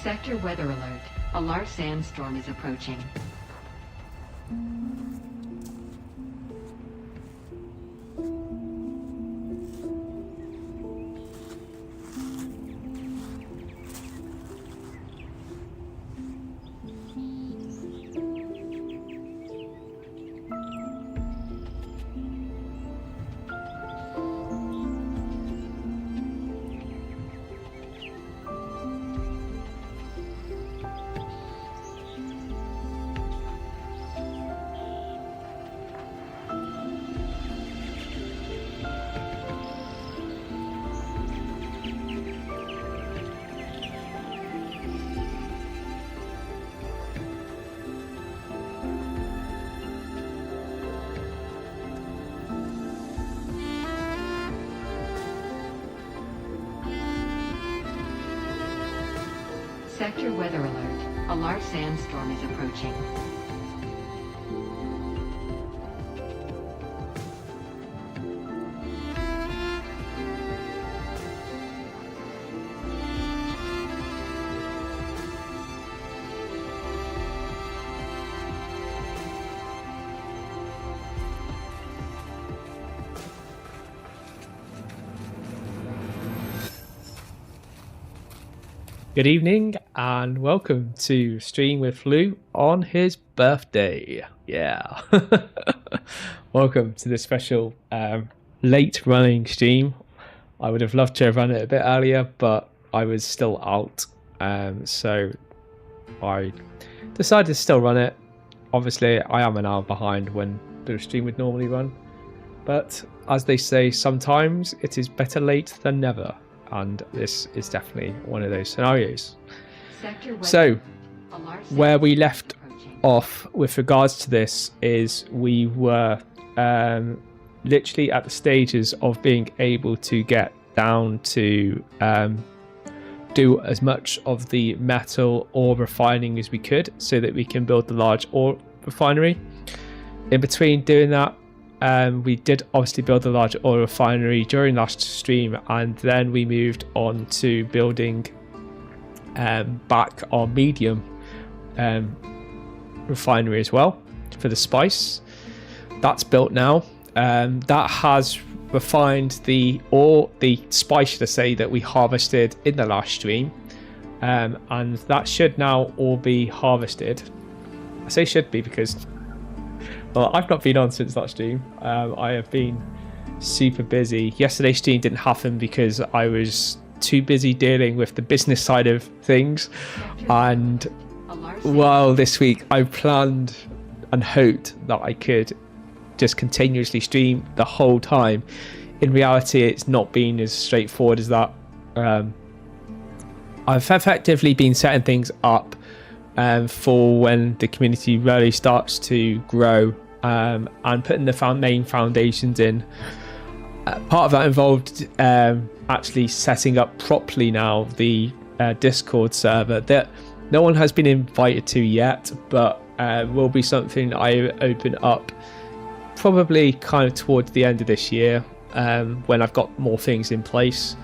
Sector weather alert. A large sandstorm is approaching. Sector weather alert. A large sandstorm is approaching. Good evening and welcome to Stream with Flu on his birthday. Yeah. Welcome to this special late running stream. I would have loved to have run it a bit earlier, but I was still out. So I decided to still run it. Obviously, I am an hour behind when the stream would normally run. But as they say, sometimes it is better late than never. And this is definitely one of those scenarios. So, where we left off with regards to this is we were literally at the stages of being able to get down to do as much of the metal ore refining as we could so that we can build the large ore refinery. In between doing that, we did obviously build a large oil refinery during last stream, and then we moved on to building back our medium refinery as well for the spice. That's built now. That has refined the spice, should I say, that we harvested in the last stream, and that should now all be harvested. I say should be because well, I've not been on since that stream. I have been super busy. Yesterday's stream didn't happen because I was too busy dealing with the business side of things. And while this week I planned and hoped that I could just continuously stream the whole time, in reality it's not been as straightforward as that. I've effectively been setting things up for when the community really starts to grow, and putting the main foundations in. Part of that involved actually setting up properly now the Discord server that no one has been invited to yet, but will be something I open up probably kind of towards the end of this year, when I've got more things in place,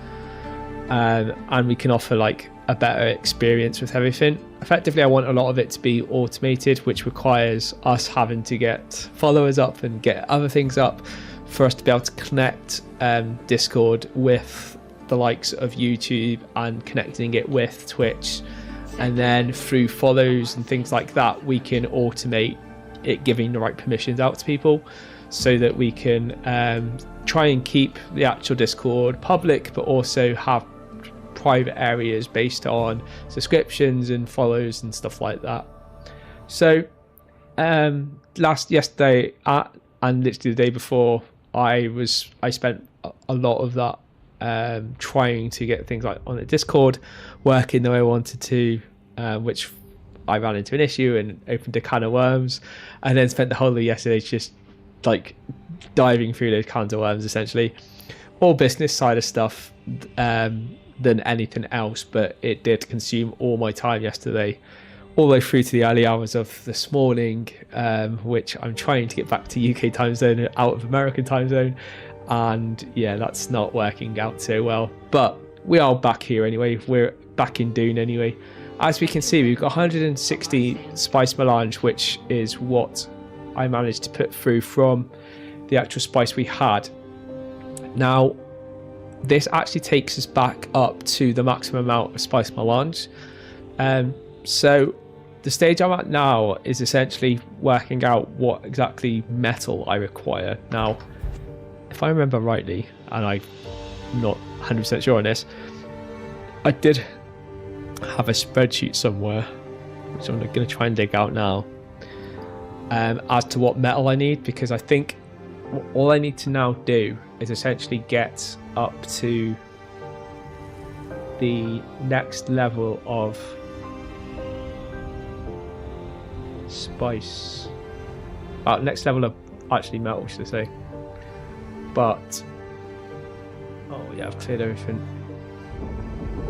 and we can offer like a better experience with everything. Effectively, I want a lot of it to be automated, which requires us having to get followers up and get other things up for us to be able to connect Discord with the likes of YouTube and connecting it with Twitch, and then through follows and things like that we can automate it, giving the right permissions out to people so that we can try and keep the actual Discord public, but also have private areas based on subscriptions and follows and stuff like that. So yesterday and literally the day before, I spent a lot of that trying to get things like on the Discord working the way I wanted to, which I ran into an issue and opened a can of worms, and then spent the whole of yesterday just like diving through those cans of worms, essentially more business side of stuff than anything else, but it did consume all my time yesterday, all the way through to the early hours of this morning, which I'm trying to get back to UK time zone out of American time zone, and yeah, that's not working out so well, but we are back here anyway. We're back in Dune anyway. as we can see, we've got 160 spice melange, which is what I managed to put through from the actual spice we had. Now, this actually takes us back up to the maximum amount of spice melange. So the stage I'm at now is essentially working out what exactly metal I require. Now, if I remember rightly, and I'm not 100% sure on this, I did have a spreadsheet somewhere, which I'm going to try and dig out now, as to what metal I need, because I think all I need to now do is essentially get up to the next level of spice, next level of actually metal, should I say. But oh yeah, I've cleared everything.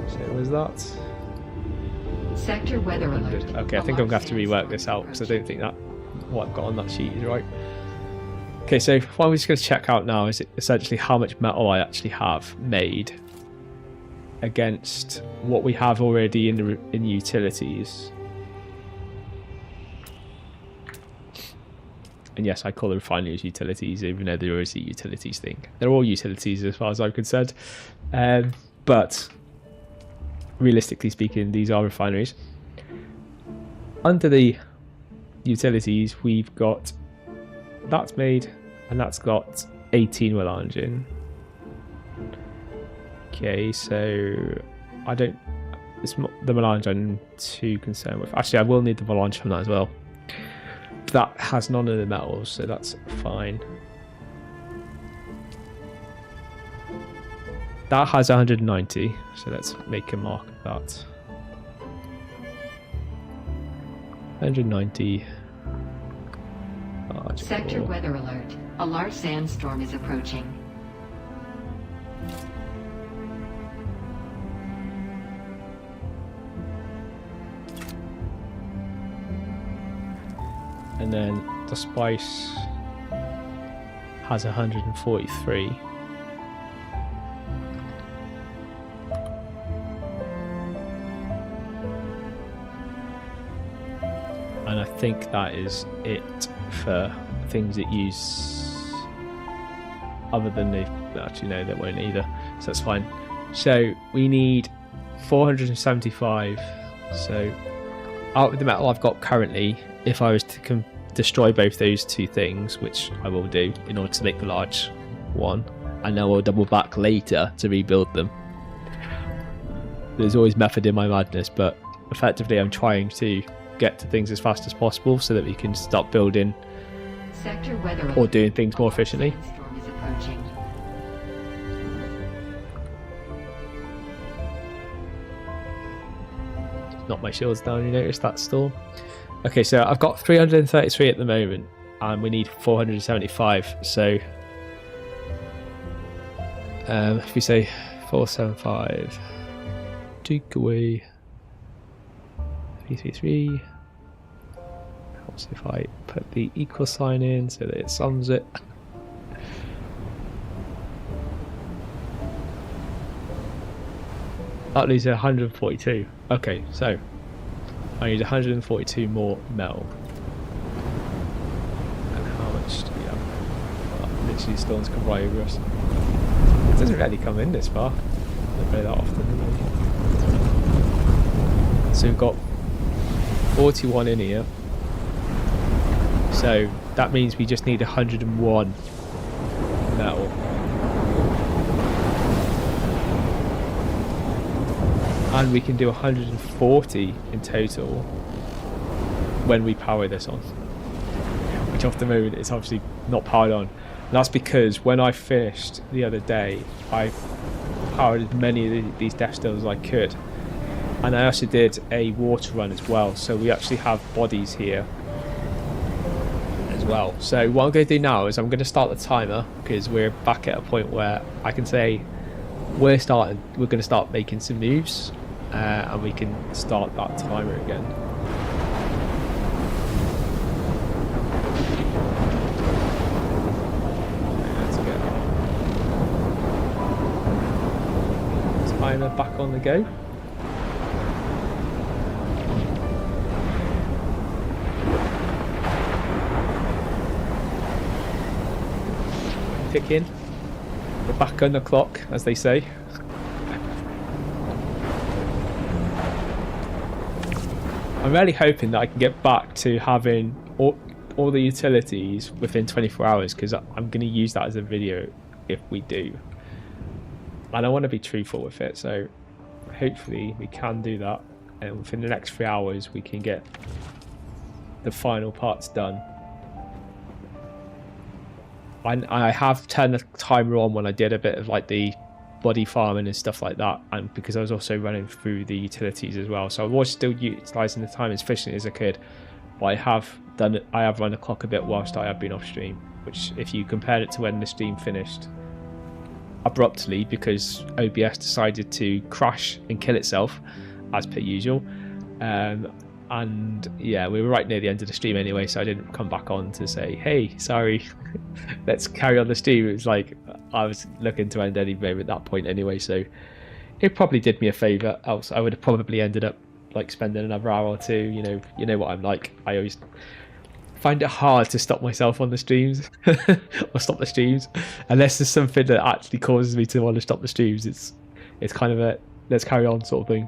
So was that Sector weather alert. okay? I think I'm gonna have to rework this out because I don't think that what I've got on that sheet is right. Okay, so what I'm just going to check out now is essentially how much metal I actually have made against what we have already in utilities. And yes, I call the refineries utilities, even though there is a utilities thing. They're all utilities as far as I'm concerned. But realistically speaking, these are refineries. Under the utilities, we've got that's made, and that's got 18 melange in. Okay, so I don't. It's not the melange I'm too concerned with. Actually, I will need the melange from that as well. But that has none of the metals, so that's fine. That has 190, so let's make a mark of that. 190. Sector weather alert. A large sandstorm is approaching. And then the spice has 143. And I think that is it for things that use, other than the, actually no, that won't either, so that's fine. So we need 475. So out of the metal I've got currently, if I was to destroy both those two things, which I will do in order to make the large one, and then we'll double back later to rebuild them. There's always method in my madness, but effectively I'm trying to get to things as fast as possible so that we can start building Sector weather or doing things more efficiently. Sandstorm is approaching. Knock my shields down, you notice that storm? Okay, so I've got 333 at the moment, and we need 475. So if we say 475, take away 333. Helps if I put the equal sign in so that it sums it. That leaves 142. Okay, so I need 142 more metal. And how much do we have? Well, literally storms come right over us. It doesn't really come in this far. Don't go that often, really. So we've got 41 in here. So that means we just need 101 metal. And we can do 140 in total when we power this on, which off the moment is obviously not powered on. And that's because when I finished the other day, I powered as many of these Death Stills as I could, and I also did a water run as well, so we actually have bodies here as well. So what I'm going to do now is I'm going to start the timer, because we're back at a point where I can say we're going to start making some moves, and we can start that timer again. Let's get timer back on the go. ticking. We're back on the clock, as they say. I'm really hoping that I can get back to having all the utilities within 24 hours, because I'm going to use that as a video if we do. And I want to be truthful with it, so hopefully we can do that, and within the next 3 hours we can get the final parts done. I have turned the timer on when I did a bit of like the body farming and stuff like that, and because I was also running through the utilities as well, so I was still utilizing the time as efficiently as I could. But I have run the clock a bit whilst I have been off stream, which, if you compared it to when the stream finished abruptly because OBS decided to crash and kill itself as per usual, and yeah, we were right near the end of the stream anyway, so I didn't come back on to say, hey, sorry, let's carry on the stream. It was like I was looking to end anyway at that point anyway, so it probably did me a favour, else I would have probably ended up like spending another hour or two. You know what I'm like, I always find it hard to stop myself on the streams or stop the streams unless there's something that actually causes me to want to stop the streams. It's kind of a let's carry on sort of thing.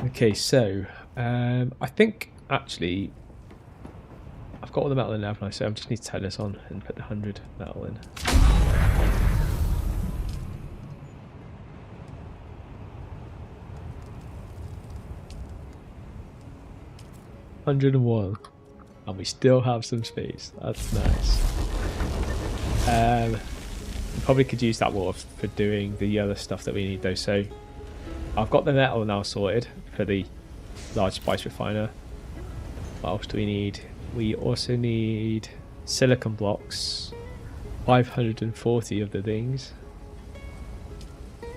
Okay, so I think actually I've got all the metal in there, haven't I? So I just need to turn this on and put the 100 metal in. $101, and we still have some space. That's nice. Probably could use that water for doing the other stuff that we need though. So I've got the metal now sorted for the large spice refiner. What else do we need? We also need silicon blocks, 540 of the things. I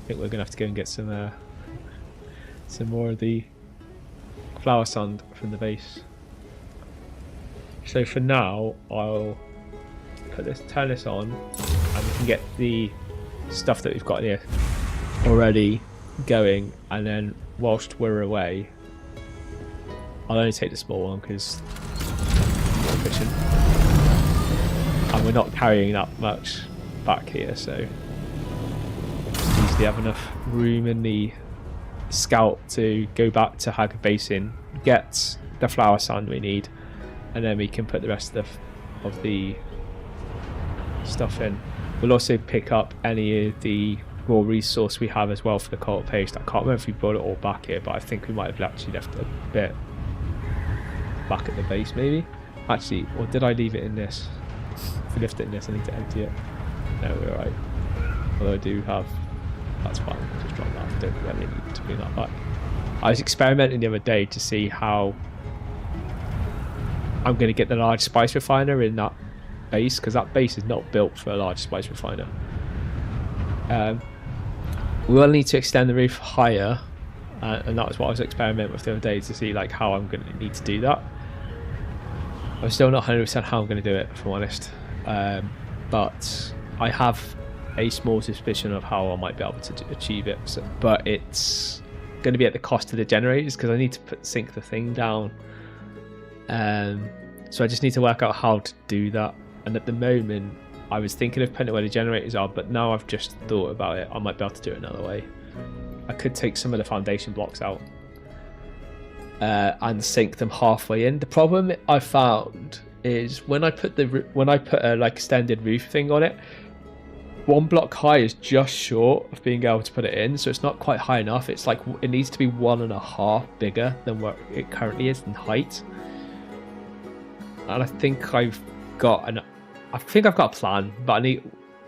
think we're gonna have to go and get some more of the flower sand from the base. So for now, I'll turn this on, and we can get the stuff that we've got here already going, and then whilst we're away, I'll only take the small one because it's more efficient, and we're not carrying that much back here, so easily have enough room in the scout to go back to Hager Basin, get the flower sand we need, and then we can put the rest of the stuff in. We'll also pick up any of the raw resource we have as well for the coal paste. I can't remember if we brought it all back here, but I think we might have actually left a bit back at the base maybe. Actually, or did I leave it in this? If we left it in this, I need to empty it. No, we're alright. Although I do have... That's fine, I'll just drop that. I don't really need to bring that back. I was experimenting the other day to see how I'm going to get the large spice refiner in that base, because that base is not built for a large spice refiner. We will need to extend the roof higher, and that was what I was experimenting with the other day to see like how I'm going to need to do that. I'm still not 100% how I'm going to do it, if I'm honest, but I have a small suspicion of how I might be able to achieve it. So, but it's going to be at the cost of the generators, because I need to sink the thing down. So I just need to work out how to do that. And at the moment, I was thinking of putting it where the generators are, but now I've just thought about it, I might be able to do it another way. I could take some of the foundation blocks out and sink them halfway in. The problem I found is when I put a like extended roof thing on it, one block high is just short of being able to put it in, so it's not quite high enough. It's like it needs to be 1.5 bigger than what it currently is in height. And I think I've got a plan, but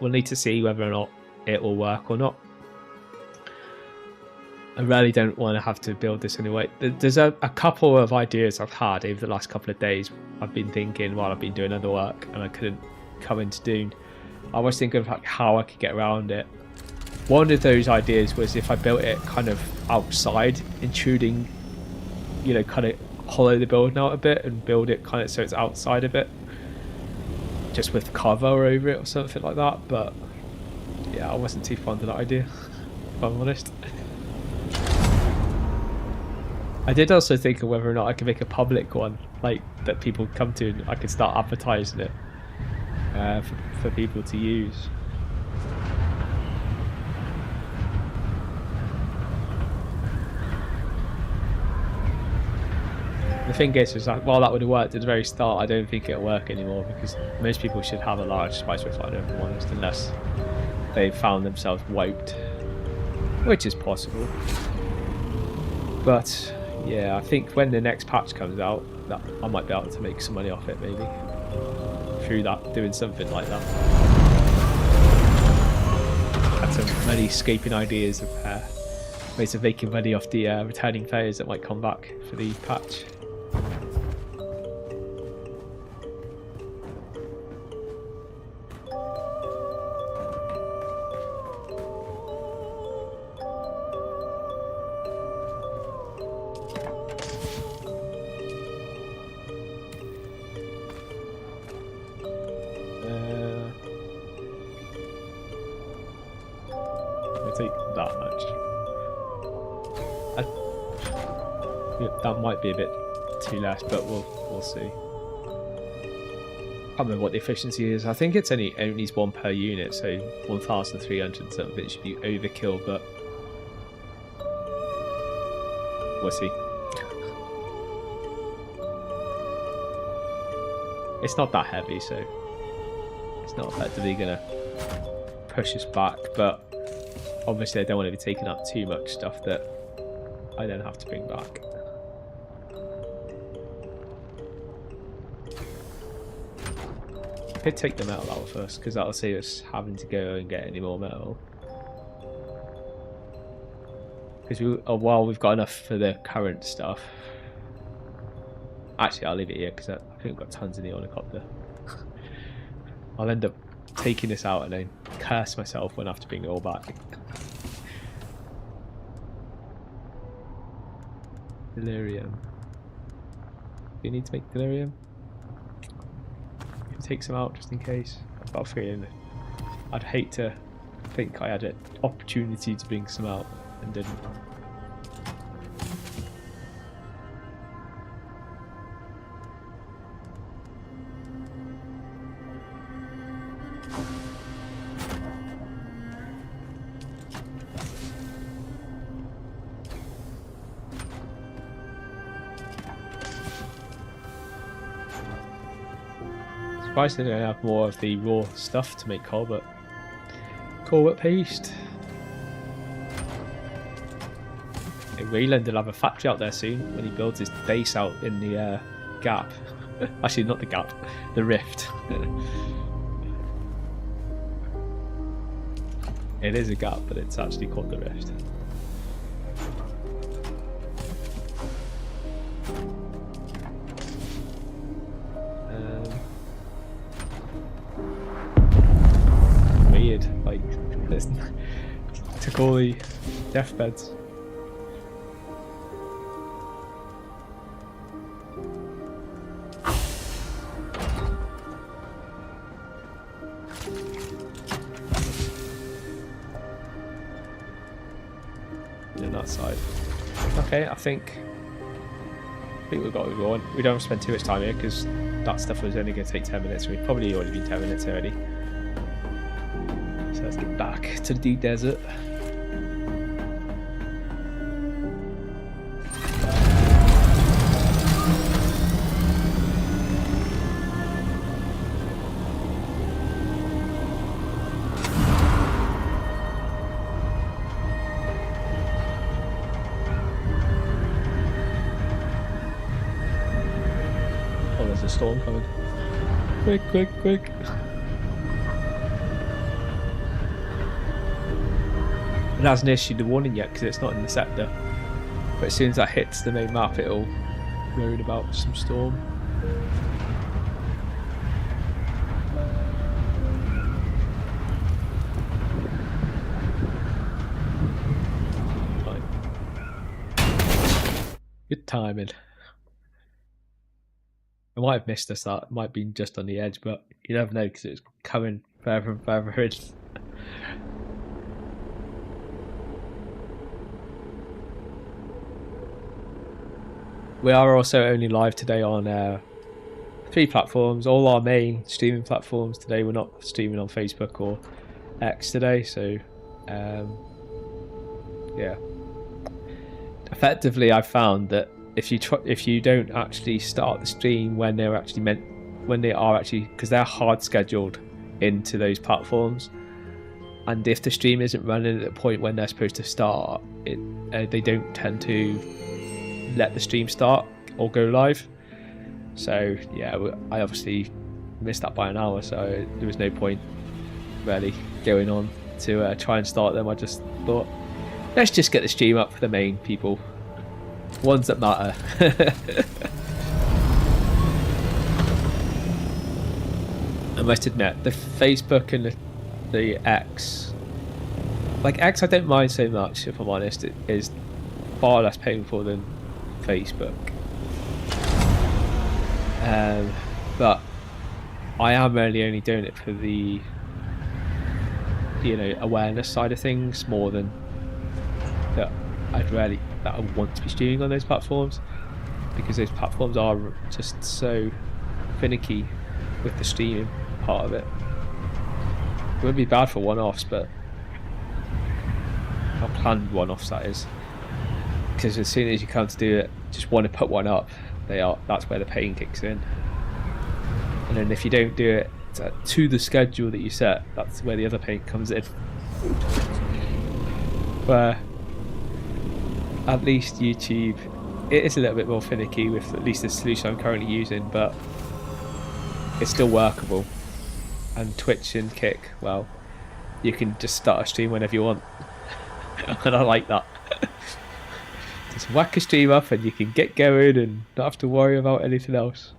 we'll need to see whether or not it will work or not. I really don't want to have to build this anyway. There's a couple of ideas I've had over the last couple of days. I've been thinking while I've been doing other work, and I couldn't come into Dune. I was thinking of like how I could get around it. One of those ideas was if I built it kind of outside, intruding, kind of hollow the building out a bit and build it kind of so it's outside a bit, just with cover over it or something like that. But yeah, I wasn't too fond of that idea, if I'm honest. I did also think of whether or not I could make a public one, like that people come to, and I could start advertising it for people to use. The thing is that while that would have worked at the very start, I don't think it'll work anymore because most people should have a large spice refiner, if I'm honest, unless they've found themselves wiped, which is possible. But yeah, I think when the next patch comes out, that I might be able to make some money off it, maybe through that, doing something like that. Had some money escaping ideas of ways of making money off the returning players that might come back for the patch. Take that much. That might be a bit too less, but we'll see. I can't remember what the efficiency is. I think it's only one per unit, so 1,300 something should be overkill, but we'll see. It's not that heavy, so it's not effectively gonna push us back, but obviously I don't want to be taking up too much stuff that I then have to bring back. I could take the metal out first, because that'll save us having to go and get any more metal. Because while we've got enough for the current stuff. Actually, I'll leave it here, because I think we've got tons in the helicopter. I'll end up taking this out and then curse myself when I have to bring it all back. Delirium. Do you need to make delirium? Take some out just in case. I've got a feeling I'd hate to think I had an opportunity to bring some out and didn't. Surprised they don't have more of the raw stuff to make Colbert paste. Wayland will have a factory out there soon when he builds his base out in the gap. Actually, not the gap, the rift. It is a gap, but it's actually called the rift. Weird, like this took all the deathbeds. On that side. Okay, I think we've got what we want. We don't have to spend too much time here because that stuff was only going to take 10 minutes. We've probably already been 10 minutes already. So let's get back to the deep desert. Oh, there's a storm coming. Quick, quick, quick. It hasn't issued the warning yet because it's not in the sector. But as soon as that hits the main map, it'll worry about some storm. Right. Good timing. I might have missed us that. It might have been just on the edge, but you never know because it's coming further and further in. We are also only live today on 3 platforms, all our main streaming platforms today. We're not streaming on Facebook or X today, so yeah. Effectively, I've found that if you don't actually start the stream when they are actually, because they're hard scheduled into those platforms, and if the stream isn't running at the point when they're supposed to start, they don't tend to let the stream start or go live. So yeah, I obviously missed that by an hour, so there was no point really going on to try and start them. I just thought, let's just get the stream up for the main people, ones that matter. I must admit, the Facebook and the X, like X, I don't mind so much, if I'm honest. It is far less painful than Facebook. But I am really only doing it for the, awareness side of things more than that I want to be streaming on those platforms, because those platforms are just so finicky with the streaming part of it. It wouldn't be bad for one-offs, but not planned one-offs, that is, because as soon as you come to do it, just want to put one up, that's where the pain kicks in. And then if you don't do it to the schedule that you set, that's where the other pain comes in. Where at least YouTube, it is a little bit more finicky with at least the solution I'm currently using, but it's still workable. And Twitch and Kick, well, you can just start a stream whenever you want. And I like that. Just whack a stream up and you can get going and not have to worry about anything else.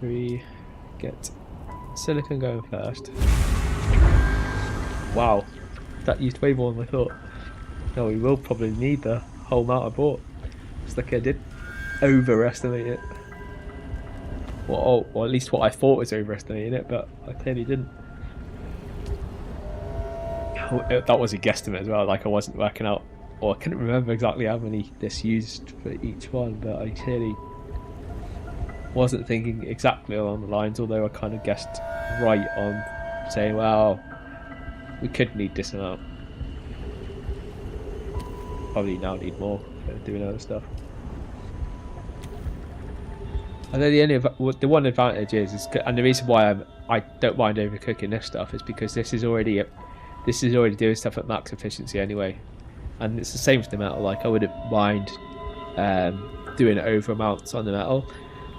We get silicon going first. Wow, that used way more than I thought. No, we will probably need the whole amount I bought. It's like I did overestimate it. Well, or at least what I thought was overestimating it, but I clearly didn't. That was a guesstimate as well, like I wasn't working out, or I couldn't remember exactly how many this used for each one, but I clearly wasn't thinking exactly along the lines, although I kind of guessed right on saying, well, we could need this amount. Probably now need more for doing other stuff. And then the one advantage is, and the reason why I don't mind overcooking this stuff is because this is already doing stuff at max efficiency anyway, and it's the same for the metal. Like I wouldn't mind doing over amounts on the metal.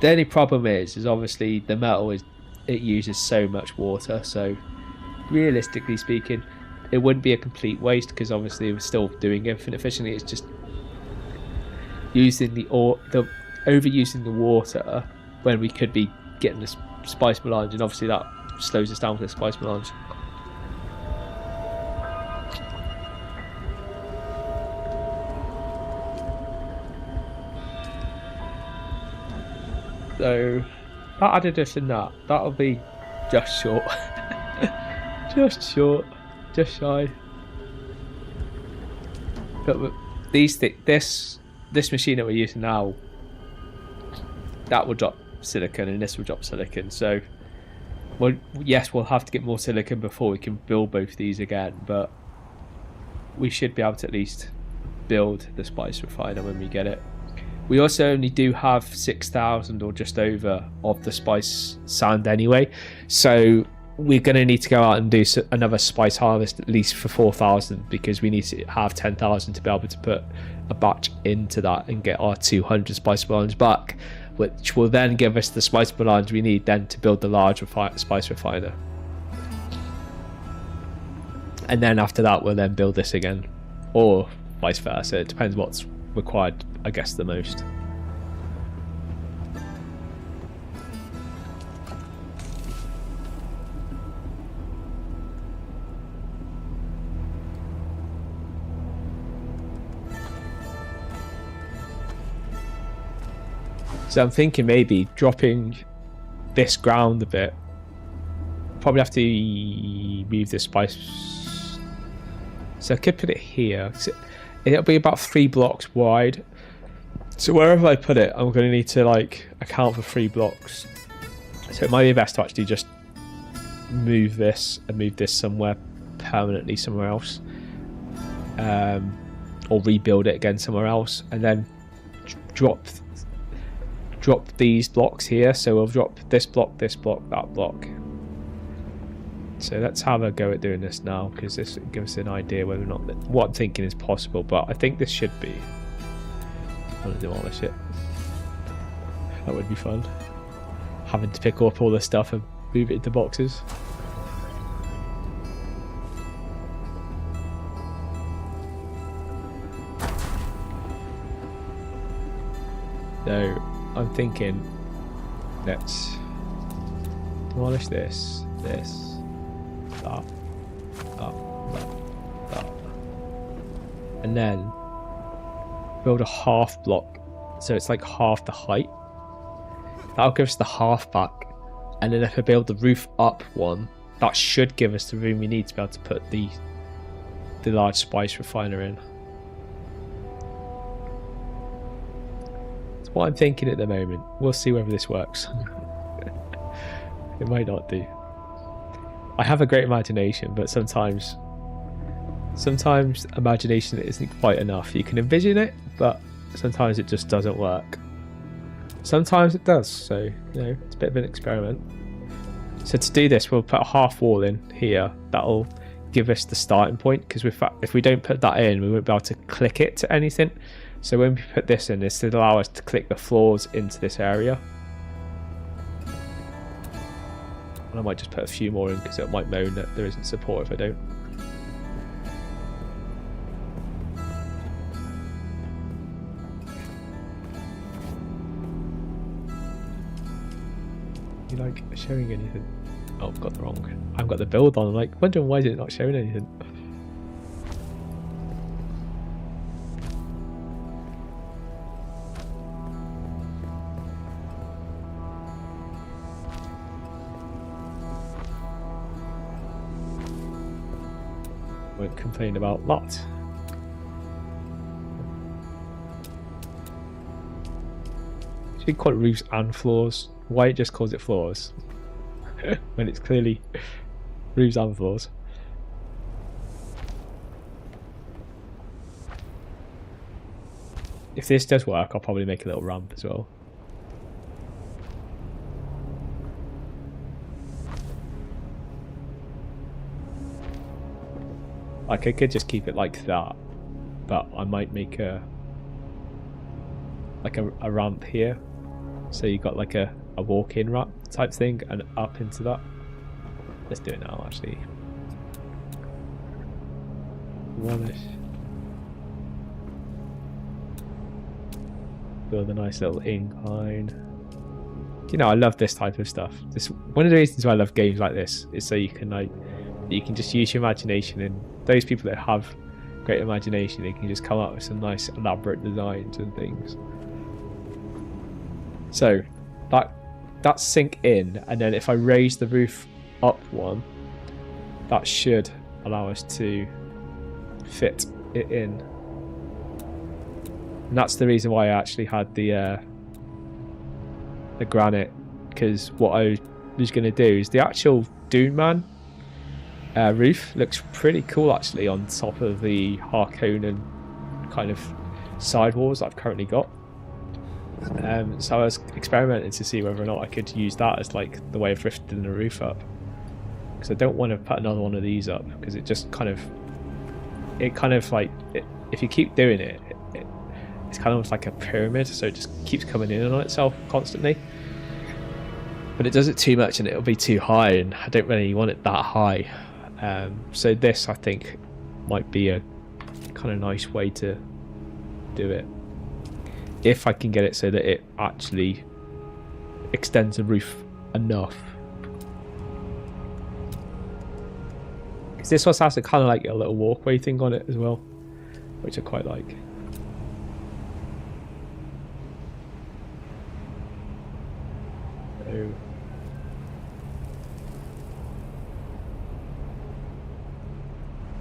The only problem is obviously the metal it uses so much water, so realistically speaking it wouldn't be a complete waste, because obviously we're still doing infinite efficiently. It's just using overusing the water when we could be getting the spice melange, and obviously that slows us down for the spice melange. So that added us in that'll be just short. Just shy. But this machine that we're using now, that will drop silicon and this will drop silicon. So yes, we'll have to get more silicon before we can build both these again, but we should be able to at least build the spice refiner when we get it. We also only do have 6,000 or just over of the spice sand anyway, so we're going to need to go out and do another spice harvest at least for 4,000, because we need to have 10,000 to be able to put a batch into that and get our 200 spice melange back, which will then give us the spice melange we need then to build the large spice refiner. And then after that we'll then build this again, or vice versa. It depends what's required, I guess, the most. So I'm thinking maybe dropping this ground a bit. Probably have to move this spice. So I could put it here. It'll be about 3 blocks wide. So wherever I put it, I'm going to need to like account for 3 blocks. So it might be best to actually just move this and move this somewhere permanently somewhere else. Or rebuild it again somewhere else. And then drop these blocks here. So we'll drop this block, that block. So let's have a go at doing this now, because this gives us an idea whether or not what I'm thinking is possible. But I think this should be. I want to demolish it. That would be fun. Having to pick up all this stuff and move it into boxes. So I'm thinking, let's demolish this, that, and then build a half block, so it's like half the height. That'll give us the half back, and then if I build the roof up one, that should give us the room we need to be able to put the large spice refiner in. That's what I'm thinking at the moment. We'll see whether this works. It might not do. I have a great imagination, but sometimes imagination isn't quite enough. You can envision it, but sometimes it just doesn't work. Sometimes it does, so you know, it's a bit of an experiment. So to do this, we'll put a half wall in here. That'll give us the starting point, because if we don't put that in, we won't be able to click it to anything. So when we put this in, this will allow us to click the floors into this area. And I might just put a few more in, because it might moan that there isn't support if I don't. You like showing anything? Oh, I've got the wrong. I've got the build on. I'm like wondering why is it not showing anything. Won't complain about that. Should we call it roofs and floors? Why it just calls it floors when it's clearly roofs and floors? If this does work, I'll probably make a little ramp as well. Like I could just keep it like that, but I might make a ramp here, so you got like a walk-in ramp type thing and up into that. Let's do it now actually. Rubbish. Build a nice little incline. You know, I love this type of stuff. One of the reasons why I love games like this is so you can just use your imagination, and those people that have great imagination, they can just come up with some nice elaborate designs and things. So that's sink in, and then if I raise the roof up one, that should allow us to fit it in. And that's the reason why I actually had the granite, because what I was going to do is the actual Dune Man roof looks pretty cool actually on top of the Harkonnen kind of side walls that I've currently got. So I was experimenting to see whether or not I could use that as like the way of lifting the roof up, because I don't want to put another one of these up, because it just kind of if you keep doing it, it's kind of like a pyramid, so it just keeps coming in on itself constantly. But it does it too much and it'll be too high, and I don't really want it that high. So this I think might be a kind of nice way to do it, if I can get it so that it actually extends the roof enough. Because this one has a kind of like a little walkway thing on it as well, which I quite like. So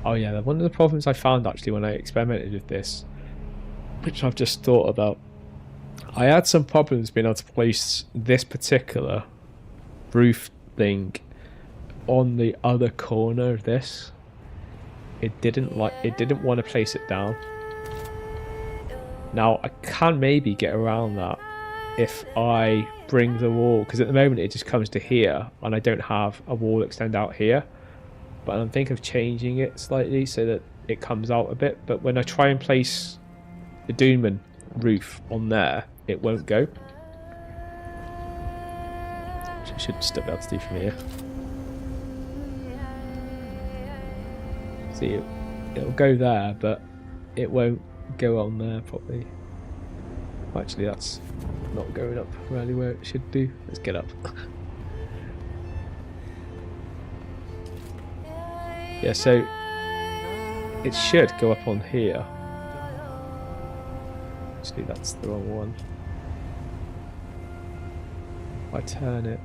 oh yeah, one of the problems I found actually when I experimented with this, which I've just thought about, I had some problems being able to place this particular roof thing on the other corner of this. It didn't want to place it down. Now I can maybe get around that if I bring the wall, because at the moment it just comes to here and I don't have a wall extend out here. But I'm thinking of changing it slightly so that it comes out a bit. But when I try and place the Dune roof on there, it won't go. Which I should still be able to do from here. See, it'll go there, but it won't go on there properly. Actually, that's not going up really where it should do. Let's get up. Yeah, so it should go up on here. Actually, that's the wrong one. If I turn it,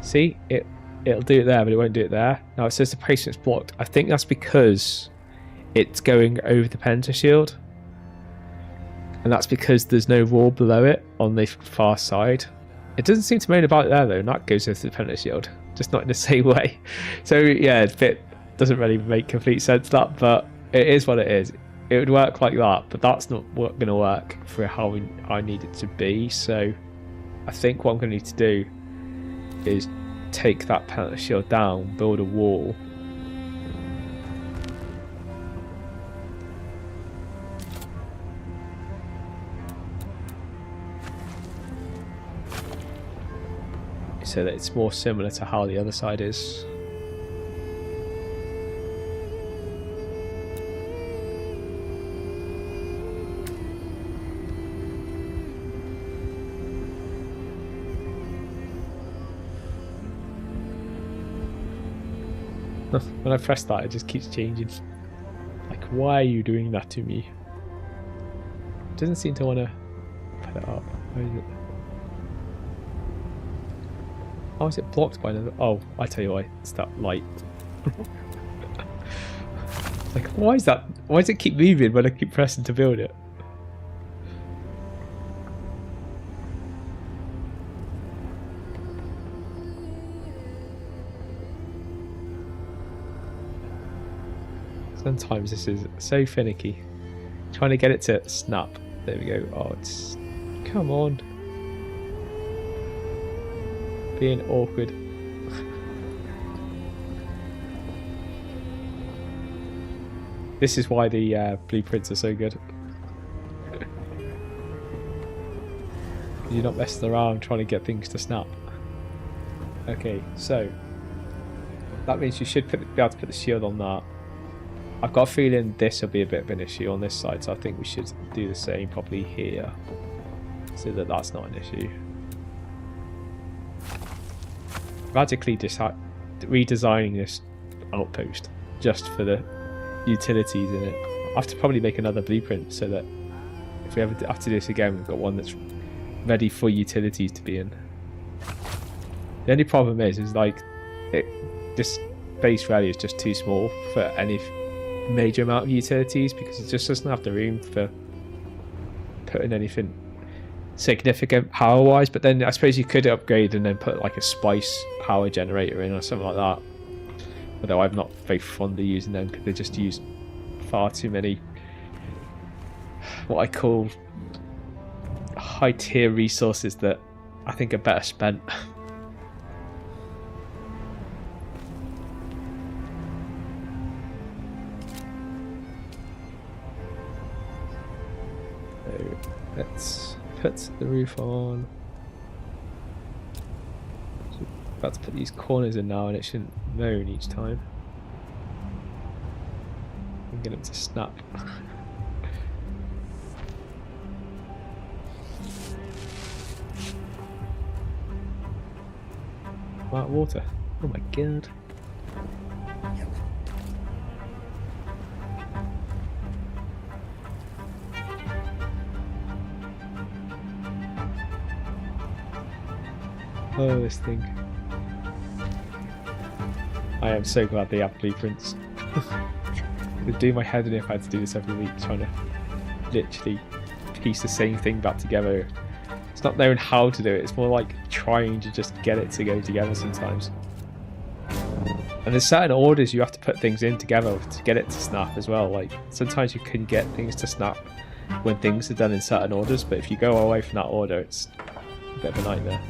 see, it'll do it there, but it won't do it there. Now it says the placement's blocked. I think that's because it's going over the penta shield, and that's because there's no wall below it on the far side. It doesn't seem to moan about it there though, and that goes over the penta shield, just not in the same way. So yeah, it's a bit. Doesn't really make complete sense, that, but it is what it is. It would work like that, but that's not going to work for how I need it to be. So I think what I'm going to need to do is take that penta shield down, build a wall, so that it's more similar to how the other side is. When I press that, it just keeps changing. Like, why are you doing that to me? It doesn't seem to want to put it up. Where is it? Oh, is it blocked by another? Oh, I tell you why. It's that light. Like, why is that? Why does it keep moving when I keep pressing to build it? Sometimes this is so finicky. Trying to get it to snap. There we go. Oh, it's... Come on. Being awkward. This is why the blueprints are so good. You're not messing around trying to get things to snap. Okay, so that means you should be able to put the shield on that. I've got a feeling this will be a bit of an issue on this side, so I think we should do the same probably here, so that that's not an issue. Radically redesigning this outpost just for the utilities in it. I have to probably make another blueprint so that if we ever have to do this again, we've got one that's ready for utilities to be in. The only problem is like this base value is just too small for any major amount of utilities, because it just doesn't have the room for putting anything significant power wise. But then I suppose you could upgrade and then put like a spice power generator in or something like that, although I'm not very fond of using them because they just use far too many what I call high tier resources that I think are better spent. Let's put the roof on. So about to put these corners in now, and it shouldn't moan each time. And get it to snap. White water. Oh my god. Oh, this thing. I am so glad they have blueprints. It would do my head in if I had to do this every week, trying to literally piece the same thing back together. It's not knowing how to do it, it's more like trying to just get it to go together sometimes. And there's certain orders you have to put things in together to get it to snap as well. Like, sometimes you can get things to snap when things are done in certain orders, but if you go away from that order, it's a bit of a nightmare.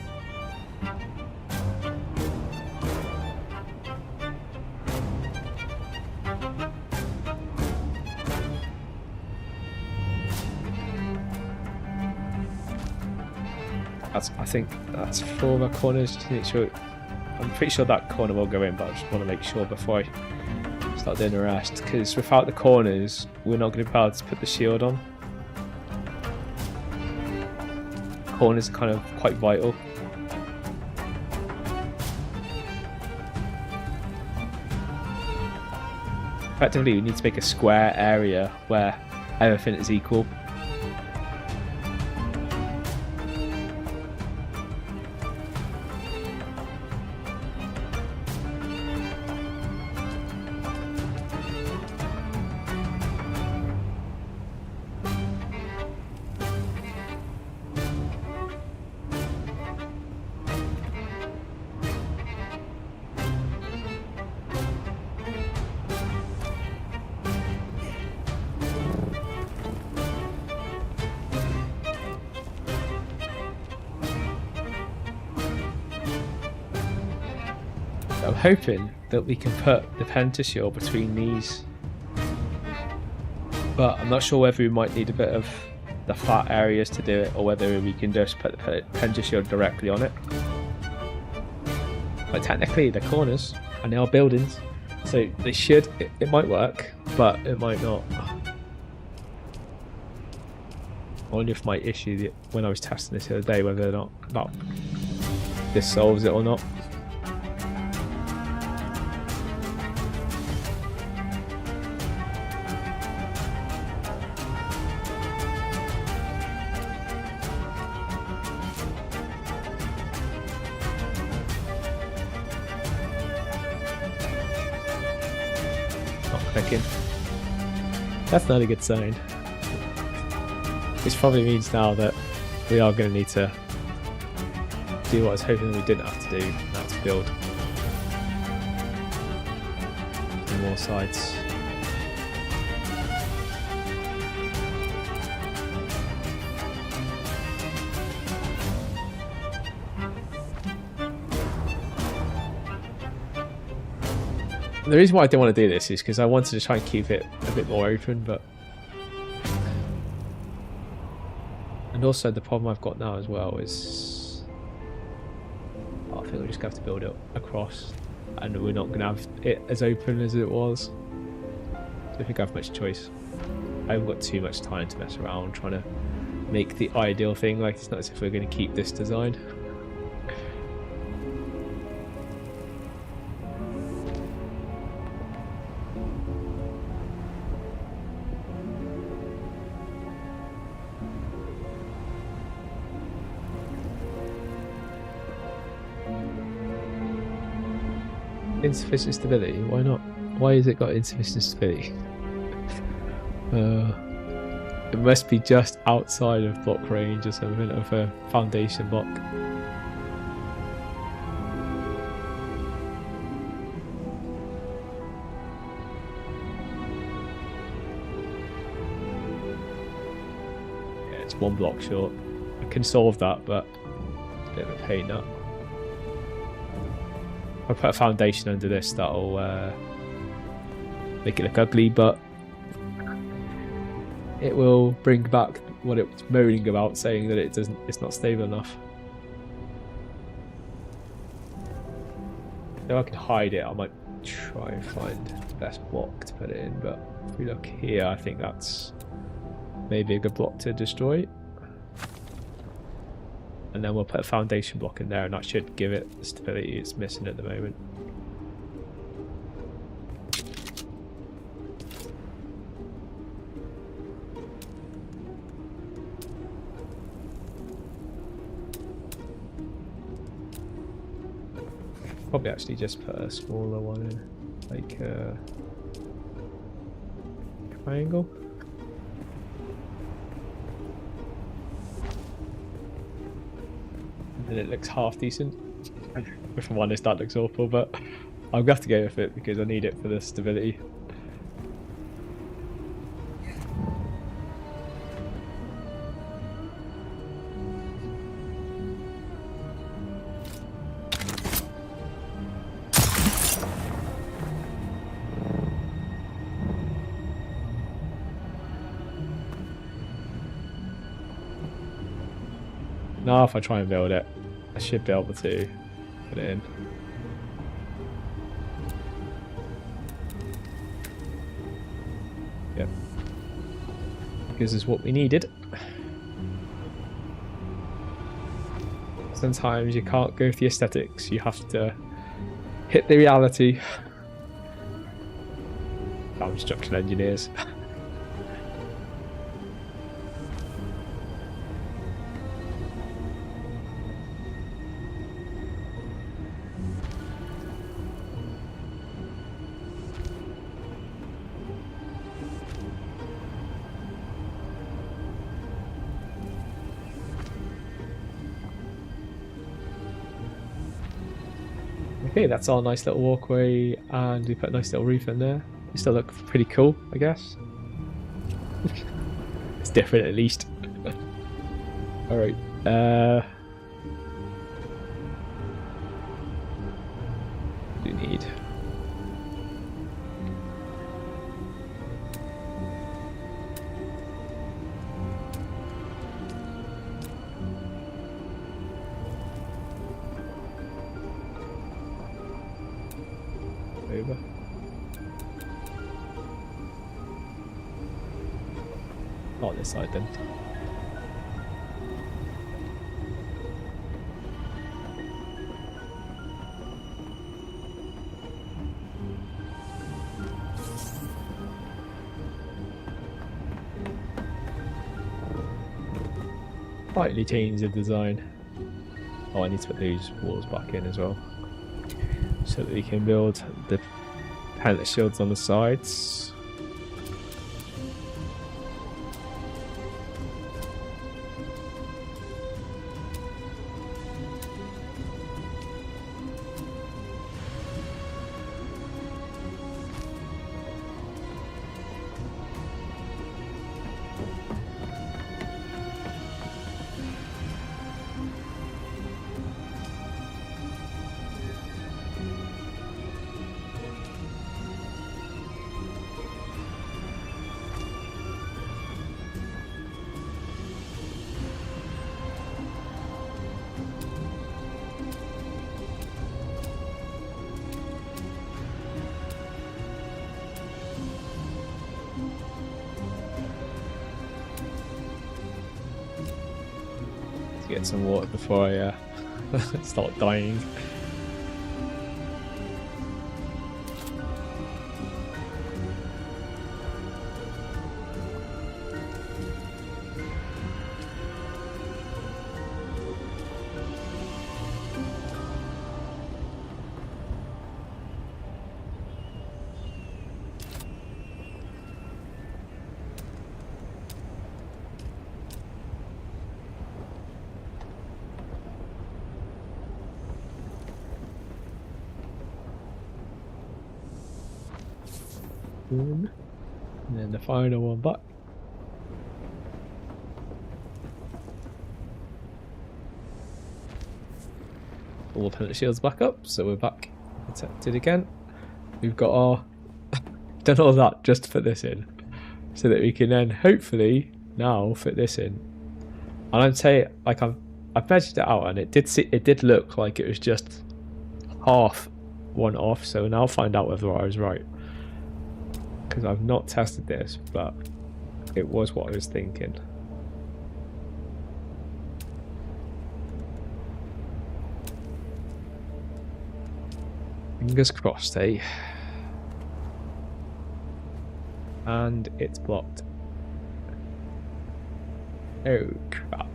I think that's 4 of our corners, just to make sure. I'm pretty sure that corner will go in, but I just want to make sure before I start doing the rest, because without the corners we're not going to be able to put the shield on. Corners are kind of quite vital. Effectively we need to make a square area where everything is equal. I'm hoping that we can put the pentashield between these, but I'm not sure whether we might need a bit of the flat areas to do it, or whether we can just put the pentashield directly on it. But technically they're corners and they are buildings, so they should, it might work, but it might not. I wonder if my issue when I was testing this the other day, whether or not this solves it or not. Clicking. That's not a good sign. Which probably means now that we are going to need to do what I was hoping we didn't have to do, and that's build more sides. The reason why I didn't want to do this is because I wanted to try and keep it a bit more open, but... And also the problem I've got now as well is... I think we're just going to have to build it across, and we're not going to have it as open as it was. I don't think I have much choice. I haven't got too much time to mess around trying to make the ideal thing. Like, it's not as if we're going to keep this design. Insufficient stability? Why not? Why has it got insufficient stability? It must be just outside of block range or something of a foundation block. Yeah, it's 1 block short. I can solve that, but it's a bit of a pain now. I'll put a foundation under this that'll make it look ugly, but it will bring back what it was moaning about, saying that it's not stable enough. If I can hide it, I might try and find the best block to put it in, but if we look here, I think that's maybe a good block to destroy. And then we'll put a foundation block in there, and that should give it the stability it's missing at the moment. probably actually just put a smaller one in, like a triangle. And then it looks half decent. If I'm honest, that looks awful, but I'm gonna have to go with it because I need it for the stability. Now if I try and build it, I should be able to put it in. Yep. Because it's what we needed. Sometimes you can't go for the aesthetics, you have to hit the reality. Damn structural engineers. Okay, that's our nice little walkway, and we put a nice little roof in there. It still look pretty cool, I guess. It's different at least. Alright, do need over. Not this side then. Slightly change the design. Oh, I need to put these walls back in as well, so that we can build the pellet shields on the sides. Get some water before I start dying. And then the final one back. All the pellet shields back up, so we're back protected again. We've got our done all that just to put this in, so that we can then hopefully now fit this in. And I'd say, like, I've measured it out, and it did look like it was just half one off. So now I'll find out whether I was right, because I've not tested this, but it was what I was thinking. Fingers crossed, eh? And it's blocked. Oh crap.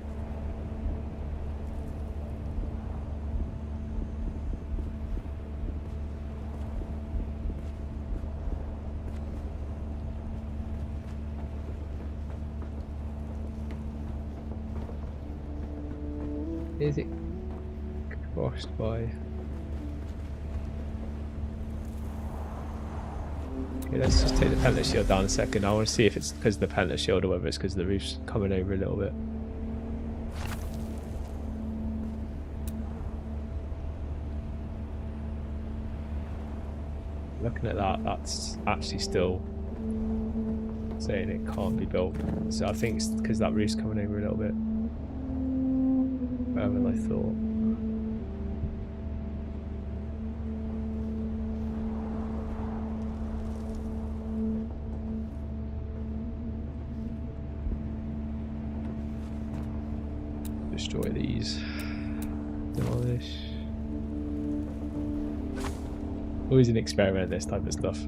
Is it crossed by? Okay, let's just take the Pentlet shield down a second. I want to see if it's because of the Pentlet shield or whether it's because the roof's coming over a little bit. Looking at that, that's actually still saying it can't be built. So I think it's because that roof's coming over a little bit better than I thought. Destroy these. Demolish. Always an experiment, this type of stuff.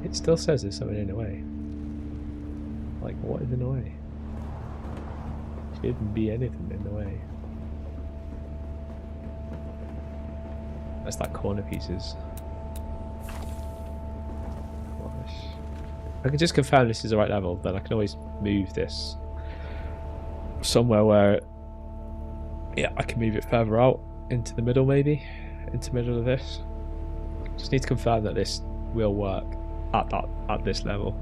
It still says there's something in the way. Like, what is in the way? Shouldn't be anything in the way. That's like corner pieces. Gosh. I can just confirm this is the right level, then I can always move this somewhere where, yeah, I can move it further out into the middle, maybe into the middle of this. Just need to confirm that this will work at this level.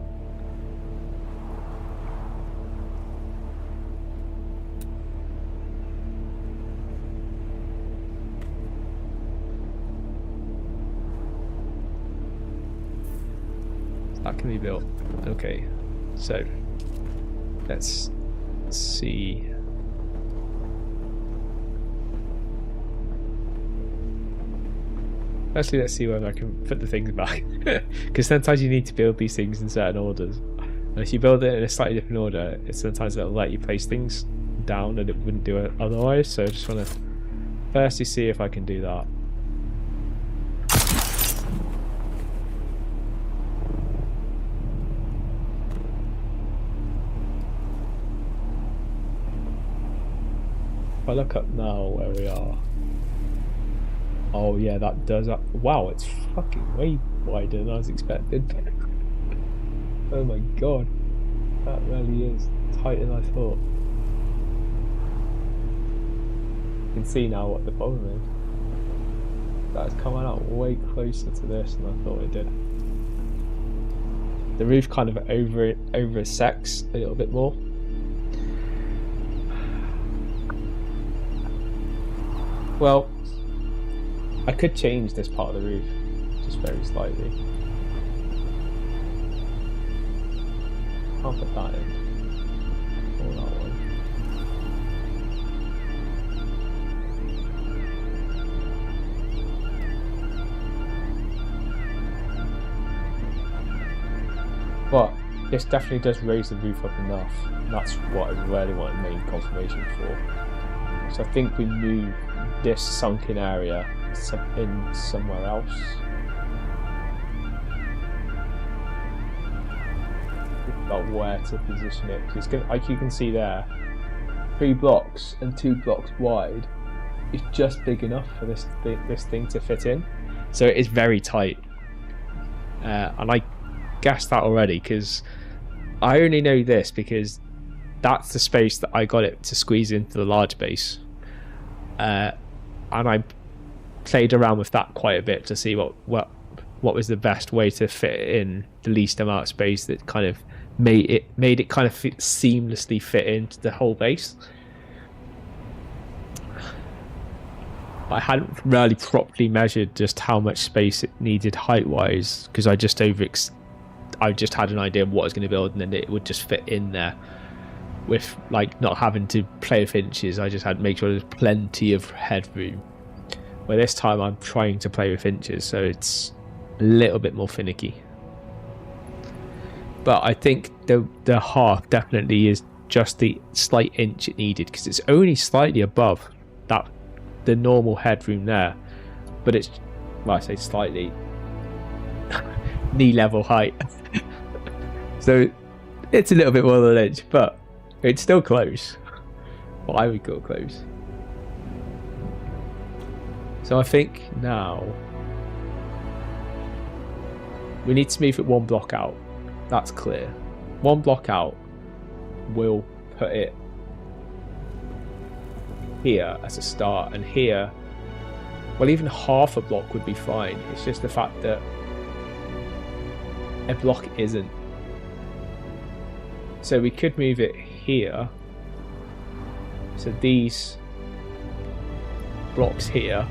That can be built. Okay, so let's see. Actually, let's see whether I can put the things back. Because sometimes you need to build these things in certain orders. And if you build it in a slightly different order, sometimes it'll let you place things down and it wouldn't do it otherwise. So I just want to firstly see if I can do that. If I look up now where we are. Oh yeah, that does up. Wow, it's fucking way wider than I was expecting. Oh my god, that really is tighter than I thought. You can see now what the problem is. That's coming out way closer to this than I thought it did. The roof kind of over-sects a little bit more. Well, I could change this part of the roof, just very slightly. I'll put that in. Or that one. But this definitely does raise the roof up enough. That's what I really want main confirmation for. So I think we move this sunken area in somewhere else. About where to position it. It's gonna, like you can see there, 3 blocks and 2 blocks wide is just big enough for this thing to fit in. So it is very tight, and I guessed that already because I only know this because that's the space that I got it to squeeze into the large base, and I played around with that quite a bit to see what was the best way to fit in the least amount of space that kind of made it kind of seamlessly fit into the whole base. I hadn't really properly measured just how much space it needed height wise because I just had an idea of what I was going to build and then it would just fit in there with like not having to play with inches. I just had to make sure there's plenty of headroom. Where this time I'm trying to play with inches, so it's a little bit more finicky. But I think the half definitely is just the slight inch it needed because it's only slightly above the normal headroom there. But it's, well, I say slightly, knee level height. So it's a little bit more than an inch, but it's still close. Well, I would call close. So I think now we need to move it one block out. That's clear. One block out, we'll put it here as a start, and here, well, even half a block would be fine. It's just the fact that a block isn't. So we could move it here. So these blocks here,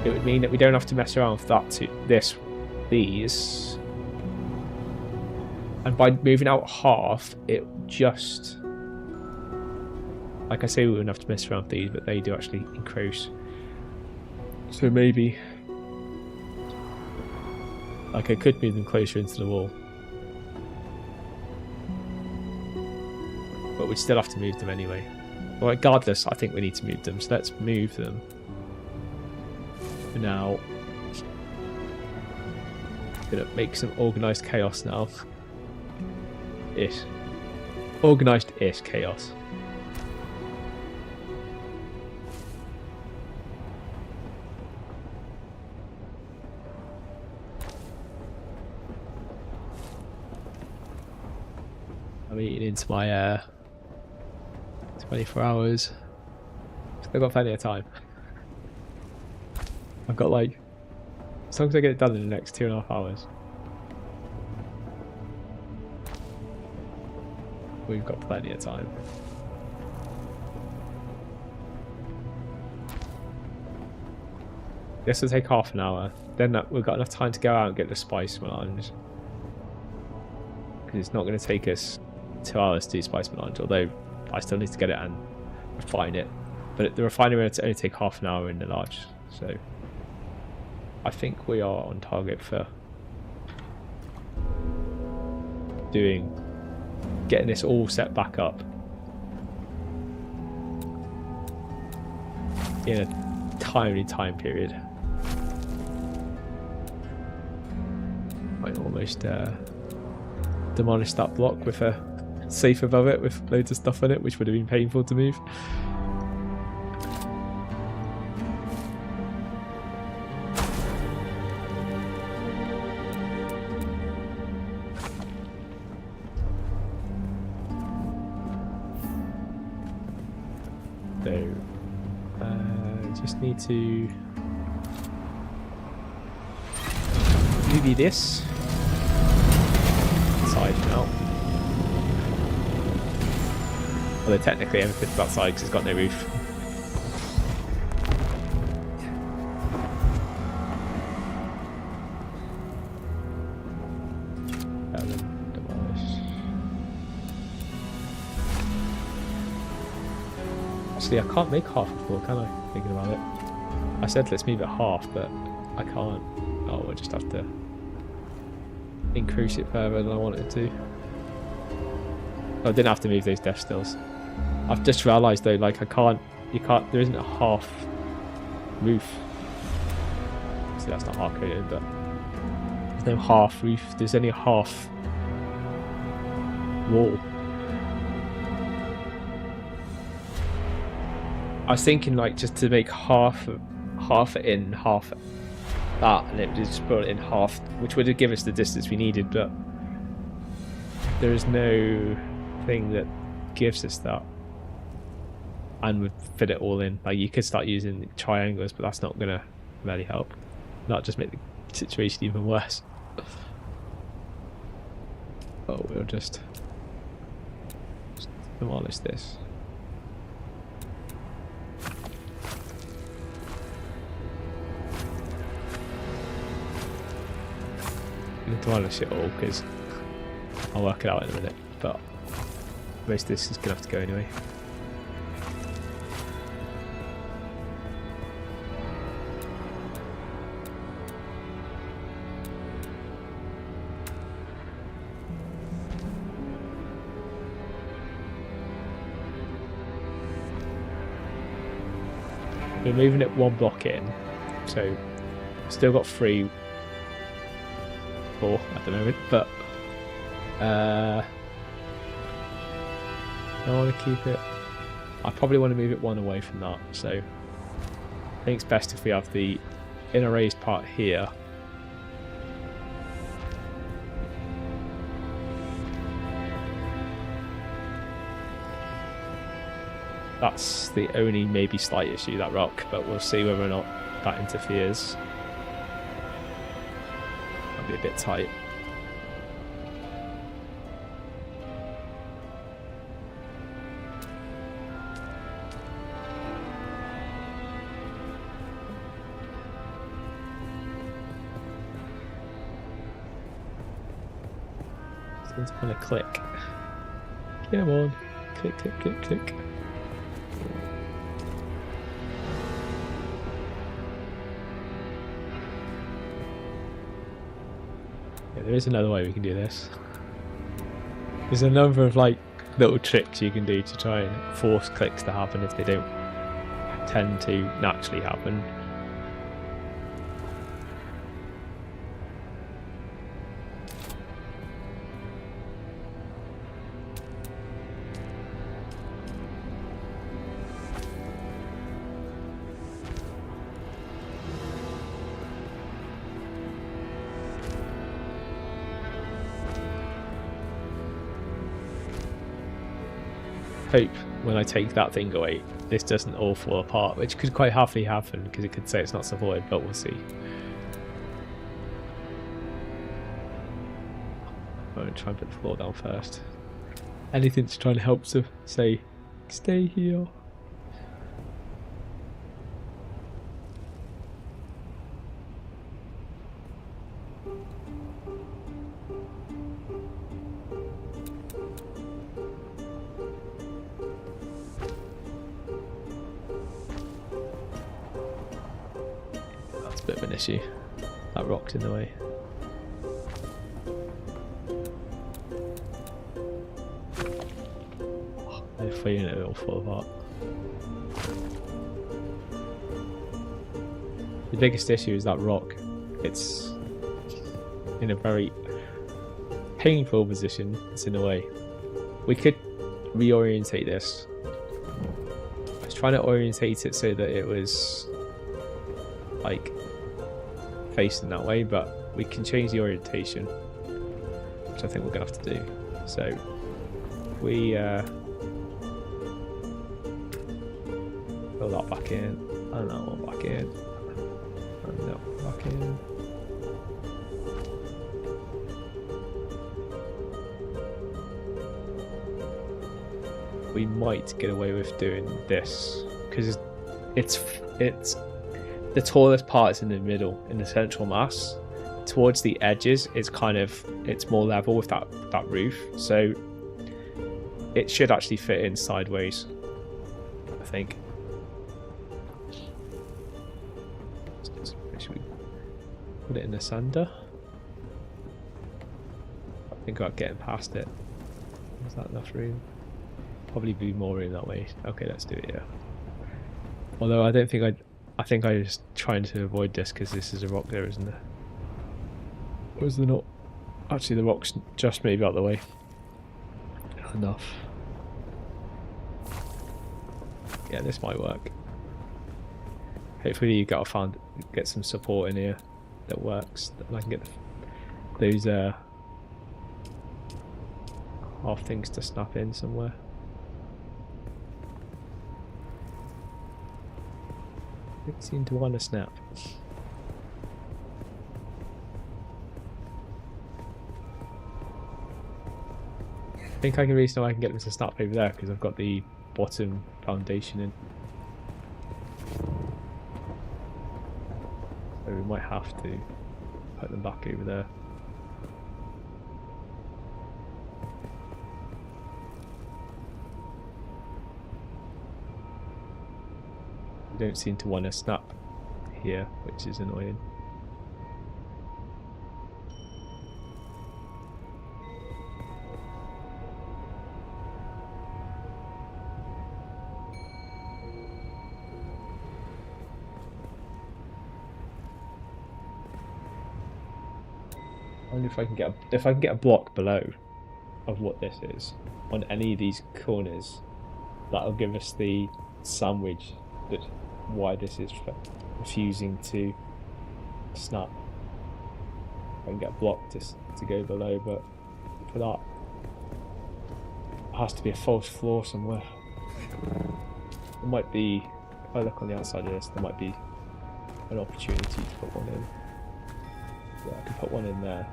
it would mean that we don't have to mess around with that to these. And by moving out half, it just, like I say, we wouldn't have to mess around with these, but they do actually encroach. So maybe, like, I could move them closer into the wall, but we'd still have to move them anyway. Well, regardless, I think we need to move them, so let's move them for now. Gonna make some organised chaos now. Ish. Organised-ish chaos. I'm eating into my 24 hours. Still got plenty of time. I've got like, as long as I get it done in the next 2.5 hours, we've got plenty of time. This will take half an hour. Then we've got enough time to go out and get the spice melange. Because it's not going to take us 2 hours to do spice melange, although I still need to get it and refine it. But the refinery will only take half an hour in the large, so I think we are on target for getting this all set back up in a timely time period. I almost demolished that block with a safe above it with loads of stuff in it, which would have been painful to move. So, just need to maybe this side now. Although technically everything's that side because it's got no roof. Actually, I can't make half a floor, can I? Thinking about it. I said let's move it half, but I can't. Oh, we'll just have to increase it further than I wanted to. Oh, I didn't have to move those death stills. I've just realised though, like there isn't a half roof. See, that's not hard coded, but there's no half roof. There's only a half wall. I was thinking like just to make half it in, half that, and it would just put it in half, which would have given us the distance we needed, but there is no thing that gives us that and would fit it all in. Like, you could start using triangles, but that's not gonna really help. Not just make the situation even worse. Oh, we'll just demolish this. I'm gonna demolish it all because I'll work it out in a minute, but most of this is gonna have to go anyway. We're moving it one block in, so still got 3, 4 at the moment, but I want to keep it. I probably want to move it one away from that, so I think it's best if we have the inner raised part here That's the only maybe slight issue, that rock, but we'll see whether or not that interferes. That'll be a bit tight. It's going to click. Come on. Click, click, click, click. Yeah, there is another way we can do this. There's a number of like little tricks you can do to try and force clicks to happen if they don't tend to naturally happen. Hope when I take that thing away, this doesn't all fall apart, which could quite happily happen because it could say it's not supported, but we'll see. I'm going to try and put the floor down first. Anything to try and help to say, stay here. Bit of an issue. That rock's in the way. I have a feeling it will fall apart. The biggest issue is that rock. It's in a very painful position. It's in the way. We could reorientate this. I was trying to orientate it so that it was like facing that way, but we can change the orientation, which I think we're gonna have to do. So we fill that back in, and that one back in, and that one back in. We might get away with doing this because it's the tallest part is in the middle, in the central mass. Towards the edges, it's more level with that roof, so it should actually fit in sideways, I think. Should we put it in the sander? I think about getting past it. Is that enough room? Probably be more room that way. Okay, let's do it. Yeah. Although I don't think I think I'm just trying to avoid this because this is a rock there, isn't there? Or is there not? Actually, the rock's just maybe out the way. Enough. Yeah, this might work. Hopefully you get some support in here that works. That I can get those half things to snap in somewhere. Don't seem to want to snap. I think I can reason why I can get them to snap over there because I've got the bottom foundation in. So we might have to put them back over there. They don't seem to want to snap here, which is annoying. I wonder if I can get a block below of what this is on any of these corners. That'll give us the sandwich that why this is refusing to snap. I can get a block to go below, but for that it has to be a false floor somewhere. There might be, if I look on the outside of this, there might be an opportunity to put one in. Yeah, I can put one in there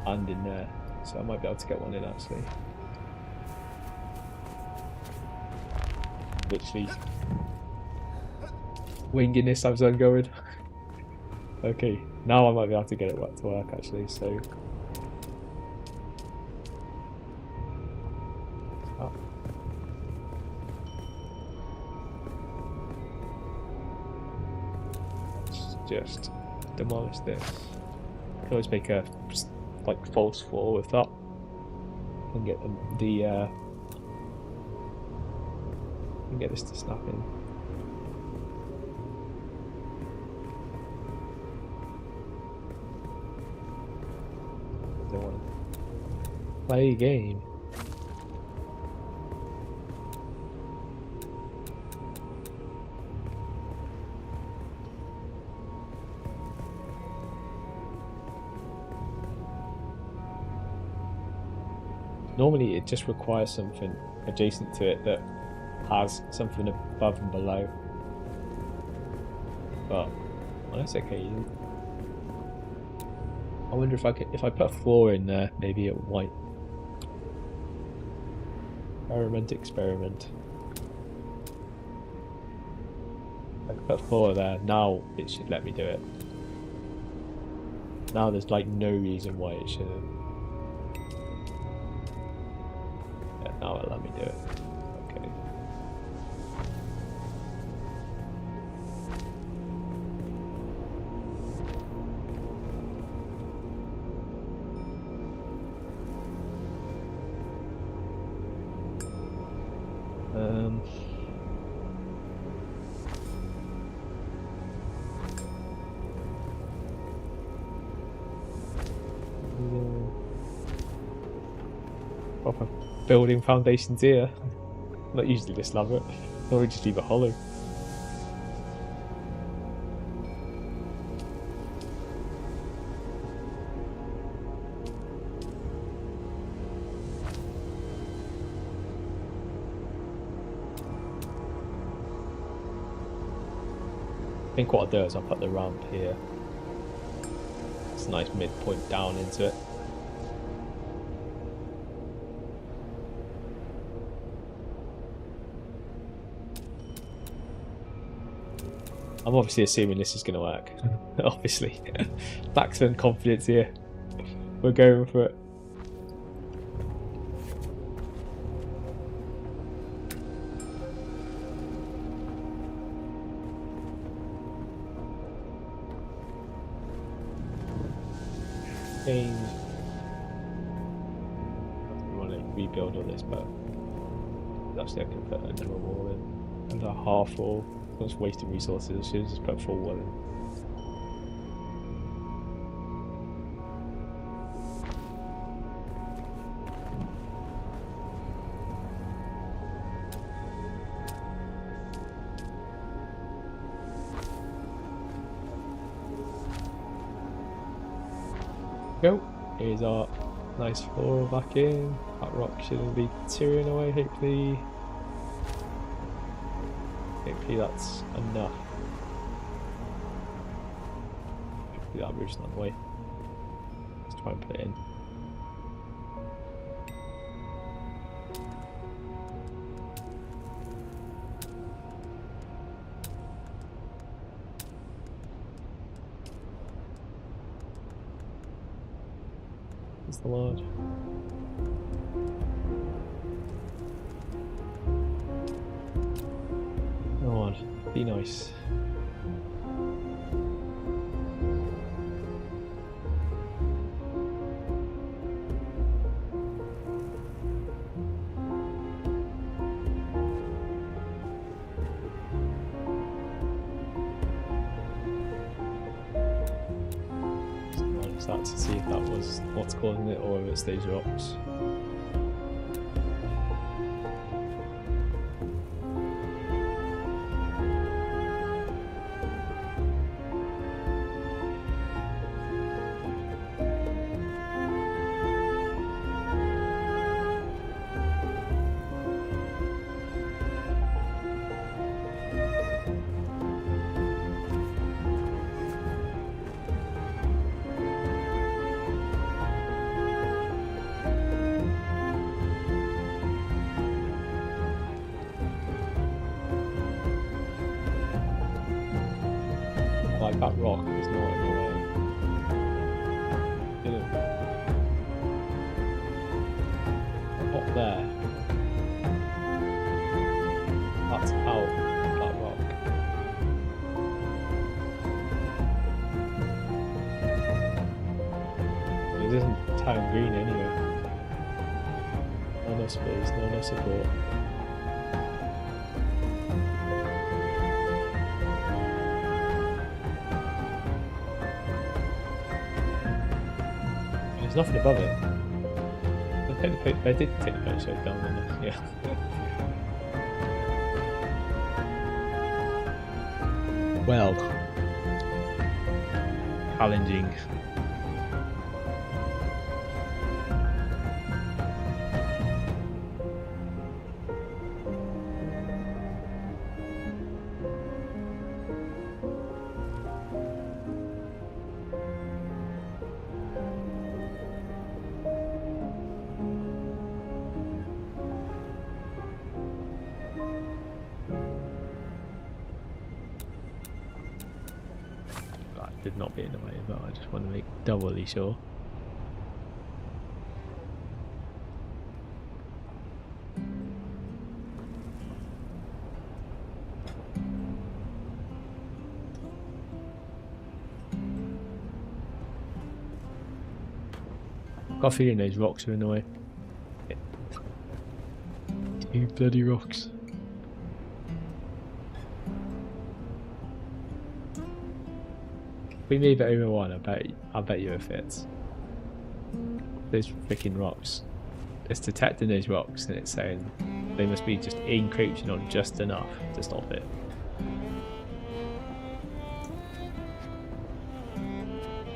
and in there, so I might be able to get one in actually. Literally winging this as I'm going. Okay, now I might be able to get it to work actually, so. Just demolish this. Can always make a like false floor with that and get and get this to snap in. Don't want to play a game. Normally it just requires something adjacent to it that has something above and below. But on this occasion, I wonder if I put a floor in there, maybe it might. Experiment. I can put a floor there, now it should let me do it. Now there's like no reason why it shouldn't. Now it'll let me do it. Okay. Proper building foundations here. Not usually this elaborate. Or we just leave it hollow. I think what I'll do is I'll put the ramp here. It's a nice midpoint down into it. I'm obviously assuming this is going to work. Obviously. Maximum confidence here. We're going for it. Change. I want to rebuild all this, but actually I can put another wall in. And a half wall. That's wasting resources. I should just put a full wall in. Go. Here's our nice floor back in. That rock shouldn't be tearing away, hopefully. Hopefully that's enough. Hopefully that roof's not in the way. Let's try and put it in. That's the large. Come on, be nice. That to see if that was what's causing it or if it's these rocks. like that rock is not in the way. Not there. That's out that rock. It isn't town green anyway. No space, no support. There's nothing above it. I did take the picture down on this, yeah. Well, challenging. Did not be in the way, but I just want to make doubly sure. Got a feeling those rocks are in the way. Two bloody rocks. If we move it over one, I bet you it fits. Those freaking rocks. It's detecting those rocks and it's saying they must be just encroaching on just enough to stop it.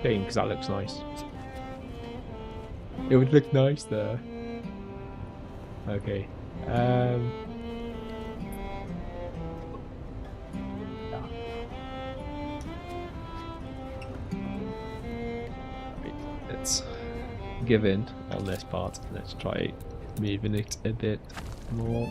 Shame, because that looks nice. It would look nice there. Okay. Let's give in on this part. Let's try moving it a bit more.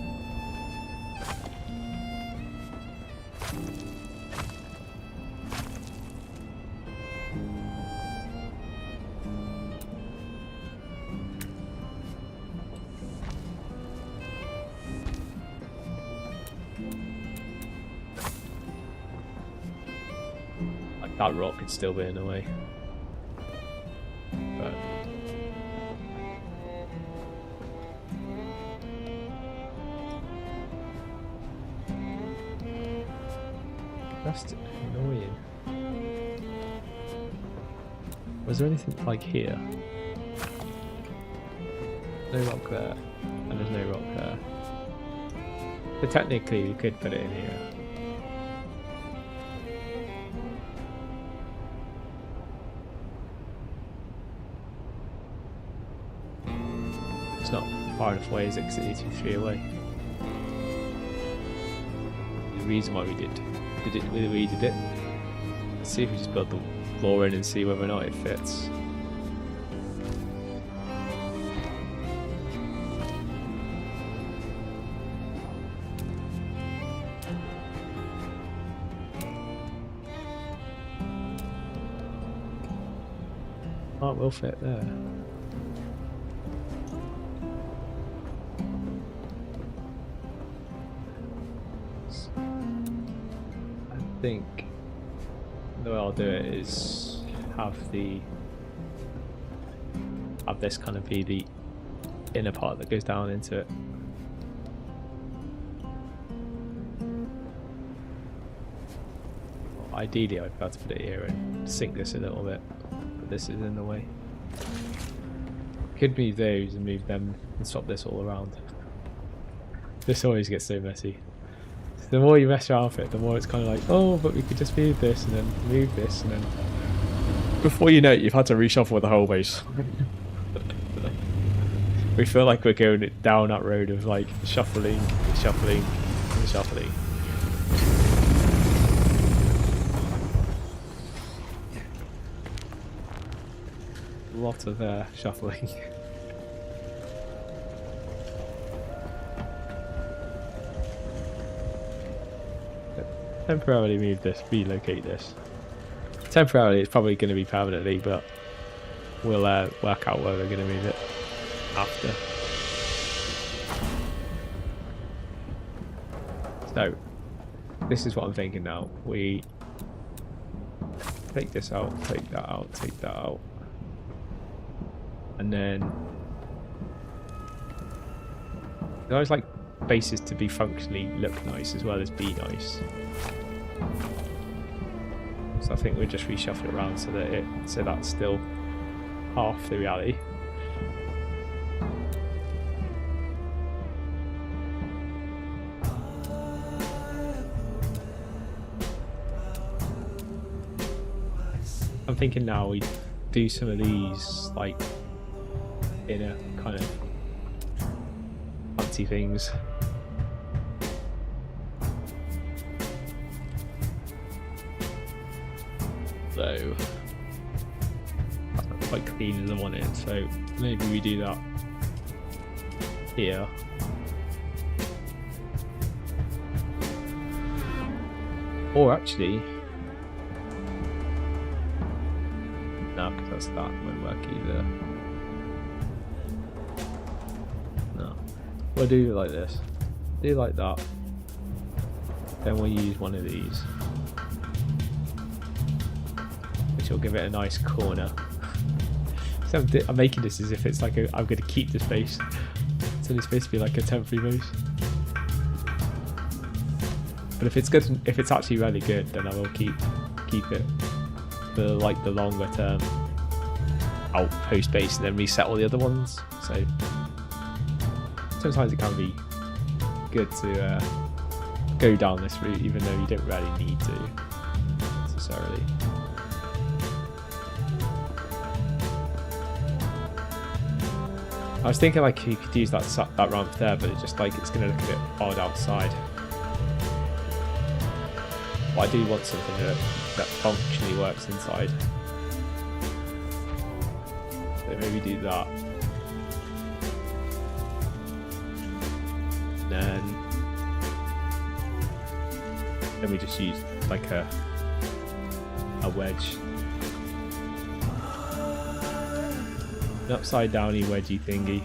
Like that rock could still be in the way. But that's annoying. Was there anything like here? No rock there, and there's no rock there. But technically we could put it in here. It's not far enough away, is it? Because it needs to be 3 away. The reason why we did it. Let's see if we just build the floor in and see whether or not it fits. Oh, it will fit there. I think the way I'll do it is have this kind of be the inner part that goes down into it. Well, ideally I'd be able to put it here and sink this a little bit, but this is in the way. Could move those and move them and swap this all around. This always gets so messy. The more you mess around with it, the more it's kind of like, oh, but we could just move this and then move this, and then before you know it, you've had to reshuffle the whole base. We feel like we're going down that road of like shuffling, shuffling, and shuffling. A lot of shuffling. Temporarily move this, relocate this. Temporarily, it's probably going to be permanently, but we'll work out where we're going to move it after. So, this is what I'm thinking now. We take this out, take that out, take that out. And then I always like bases to be functionally look nice as well as be nice. So I think we'll just reshuffle it around so that's still half the reality. I'm thinking now we do some of these like inner kind of fancy things. So that's not quite clean as I want it, so maybe we do that here. Or actually, no, because that won't work either. No, we'll do it like this. Do like that. Then we'll use one of these, which will give it a nice corner. So I'm making this as if it's like I'm going to keep the space. It's only supposed to be like a temporary base. But if it's good, if it's actually really good, then I will keep it for like the longer term outpost base and then reset all the other ones. So sometimes it can be good to go down this route, even though you don't really need to necessarily. I was thinking like you could use that ramp there, but it's just like it's going to look a bit odd outside. But I do want something that functionally works inside. So maybe do that. And then we just use like a wedge. An upside downy wedgy thingy.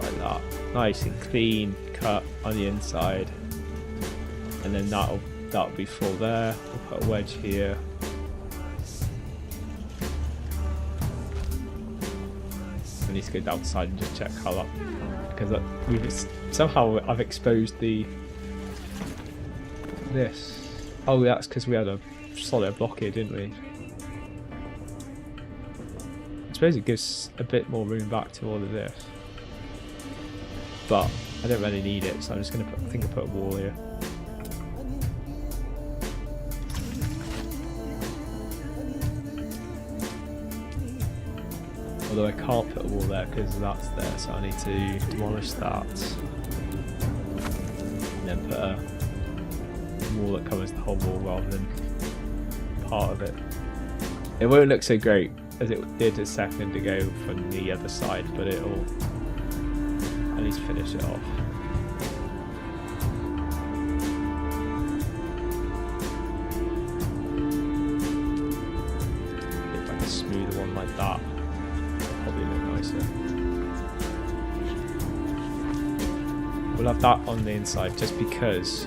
Like that. Nice and clean cut on the inside. And then that'll be full there. We'll put a wedge here. I need to go outside and just check how that, because somehow I've exposed this. Oh, that's because we had a solid block here, didn't we? I suppose it gives a bit more room back to all of this, but I don't really need it, so I'm just going to I think I'll put a wall here. Although I can't put a wall there because that's there, so I need to demolish that and then put a wall that covers the whole wall rather than part of it. It won't look so great as it did a second ago from the other side, but it'll at least finish it off. If like a smoother one like that, it'll probably look nicer. We'll have that on the inside just because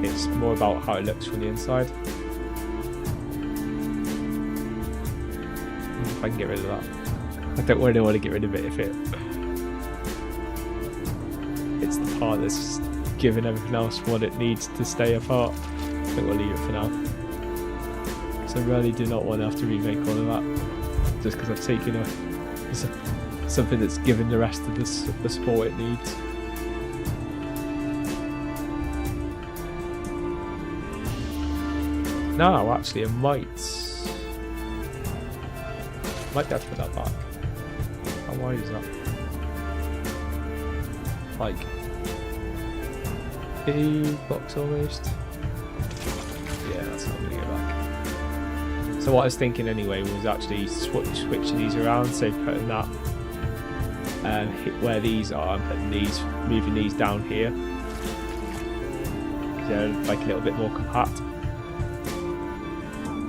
it's more about how it looks from the inside. If I can get rid of that. I don't really want to get rid of it if it's the part that's giving everything else what it needs to stay apart. I think we'll leave it for now. So I really do not want to have to remake all of that. Just because I've taken something that's given the rest of the support it needs. No, actually I might be able to put that back. How wide is that? Like 2 blocks almost. Yeah, that's not going to go back. So what I was thinking anyway was actually switching these around, so putting that hit where these are and putting these, moving these down here. they're like a little bit more compact.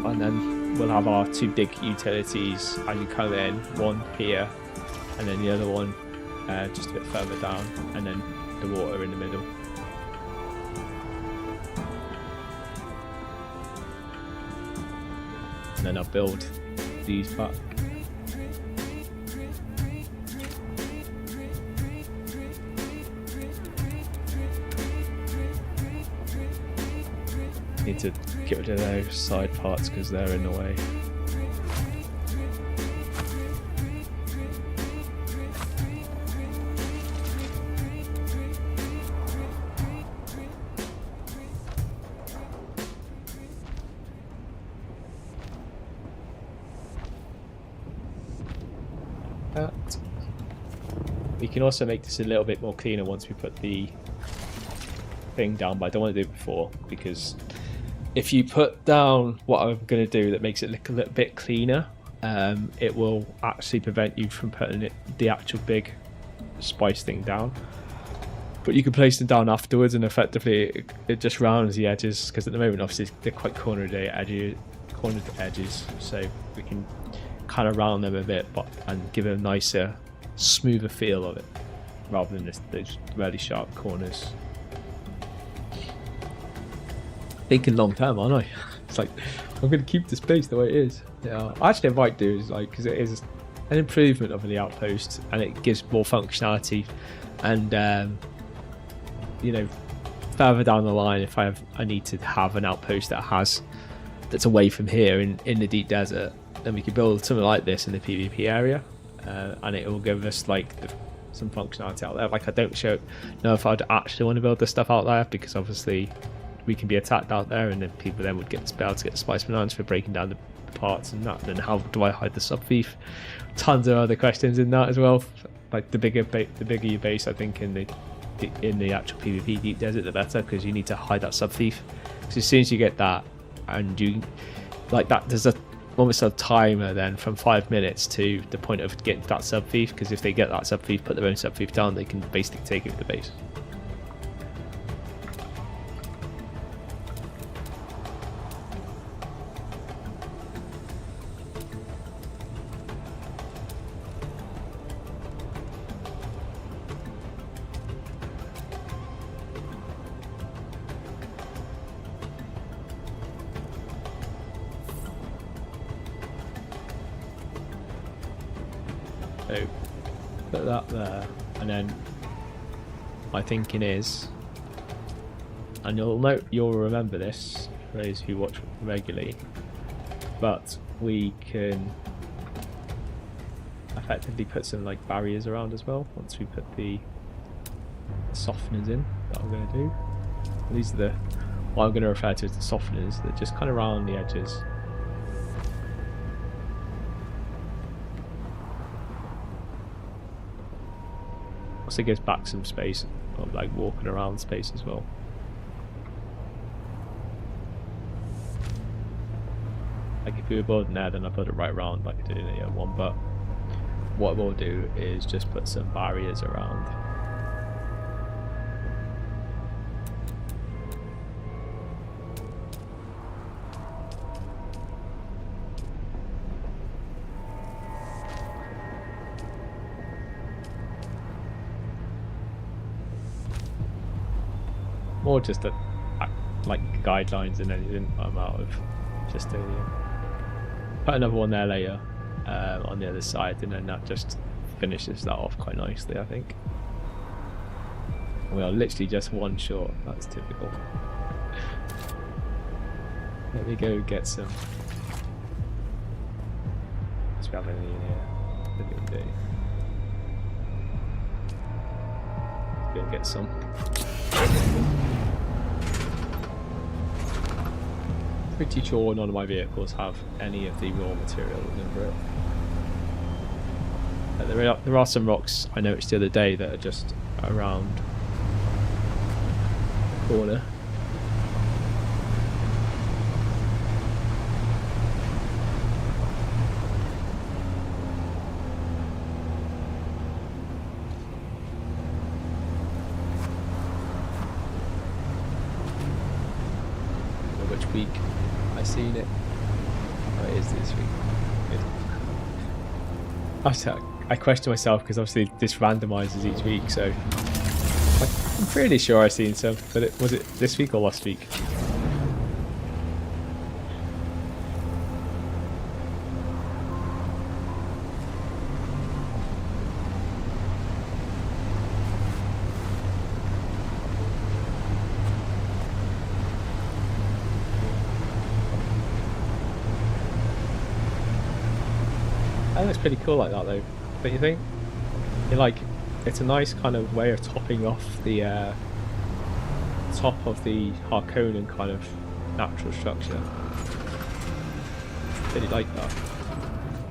And then we'll have our 2 big utilities as you come in, one here, and then the other one just a bit further down, and then the water in the middle. And then I'll build these back. Need to get rid of those side parts because they're in the way. We can also make this a little bit more cleaner once we put the thing down, but I don't want to do it before, because if you put down what I'm going to do that makes it look a little bit cleaner, it will actually prevent you from putting the actual big spice thing down. But you can place them down afterwards, and effectively it just rounds the edges, because at the moment obviously they're quite cornered edges, so we can kind of round them a bit and give it a nicer, smoother feel of it, rather than those really sharp corners. Thinking long term, aren't I? It's like, I'm going to keep the space the way it is. Yeah, actually I might do, because it is an improvement of the outpost, and it gives more functionality. And you know, further down the line, if I need to have an outpost that's away from here in the deep desert, then we could build something like this in the PvP area, and it will give us like some functionality out there. Like, I don't know if I'd actually want to build this stuff out there, because obviously we can be attacked out there, and then people then would be able to get the spice bananas for breaking down the parts and that. Then how do I hide the sub thief? Tons of other questions in that as well. Like, the bigger your base, I think, in the actual PvP deep desert, the better, because you need to hide that sub thief. Because as soon as you get that, and you like that, there's almost a timer then from 5 minutes to the point of getting that sub thief. Because if they get that sub thief, put their own sub thief down, they can basically take over the base. So put that there, and then my thinking is, and you'll remember this for those who watch regularly, but we can effectively put some like barriers around as well once we put the softeners in that I'm going to do. These are what I'm going to refer to as the softeners that just kind of round the edges. Also gives back some space of like walking around space as well. Like if we were building there, then I put it right around like I did in the other one, but what we'll do is just put some barriers around. More just like guidelines and anything. I'm out of just put another one there later on the other side, and then that just finishes that off quite nicely, I think. We are literally just one short. That's typical. Let me go get some. Let's grab anything in here. Let me do. Let's go get some. Pretty sure none of my vehicles have any of the raw material in it. There are some rocks I noticed the other day that are just around the corner. which week I seen it. Oh, it is this week. Good. I question myself because obviously this randomizes each week, so I'm pretty sure I've seen some, but was it this week or last week? That looks pretty cool like that though, don't you think? It's a nice kind of way of topping off the top of the Harkonnen kind of natural structure. Really like that.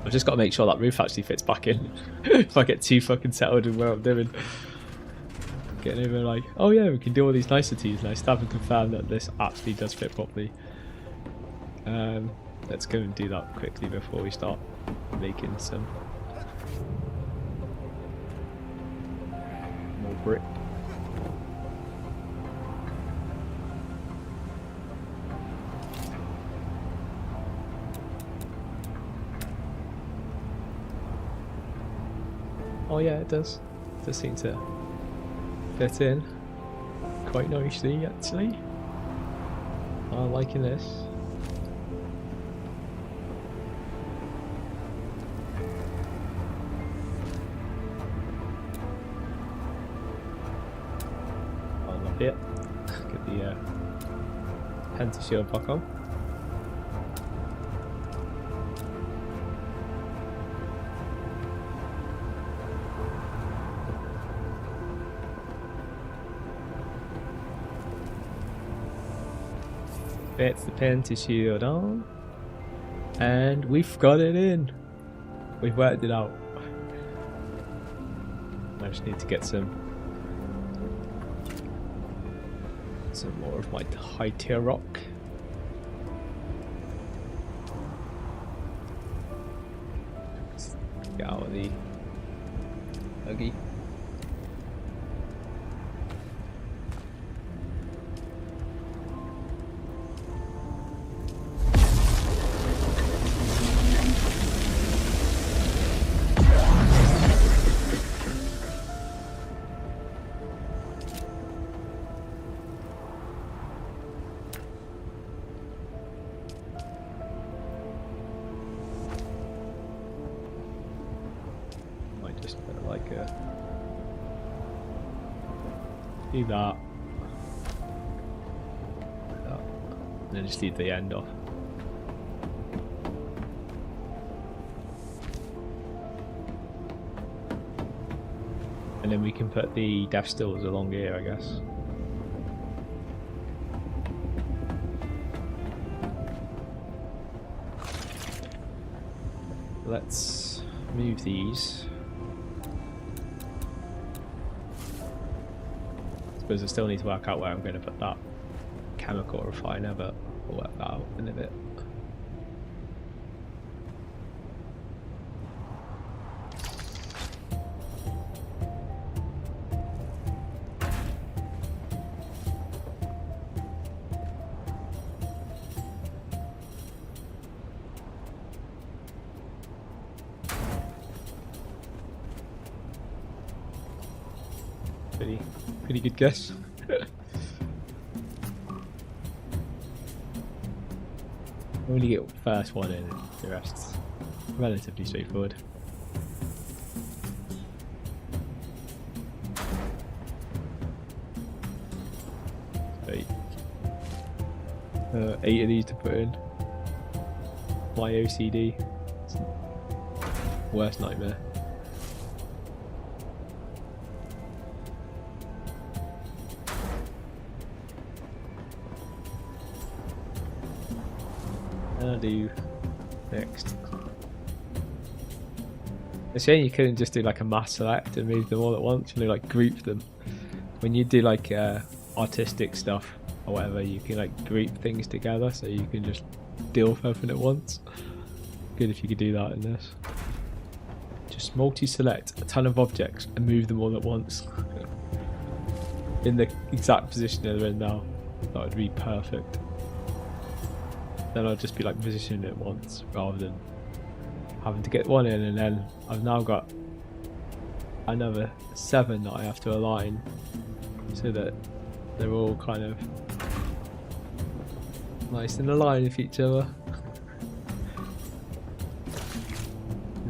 I've just got to make sure that roof actually fits back in. If I get too fucking settled in what I'm doing. Getting over like, oh yeah, we can do all these niceties, and I still haven't confirmed that this actually does fit properly. Let's go and do that quickly before we start making some more brick. Oh yeah, it does. It does seem to fit in quite nicely actually. I'm liking this. Yeah, get the Penta shield back on. Fits the Penta shield on, and we've got it in. We've worked it out. I just need to get some more of my high tier rock. Let's get out of the buggy. Do that. And then just leave the end off. And then we can put the death stills along here, I guess. Let's move these. I suppose I still need to work out where I'm going to put that chemical refiner, but we'll work that out in a bit. Pretty good guess. Only get first one in, the rest's relatively straightforward. Eight. 8 of these to put in. My OCD. Worst nightmare. I'll do next. It's a shame you couldn't just do like a mass select and move them all at once, you know, like group them. When you do like artistic stuff or whatever, you can like group things together so you can just deal with everything at once. Good if you could do that in this. Just multi-select a ton of objects and move them all at once. In the exact position they're in now. That would be perfect. then I'll just be like positioning it once rather than having to get one in, and then I've now got another 7 that I have to align so that they're all kind of nice in a line with each other.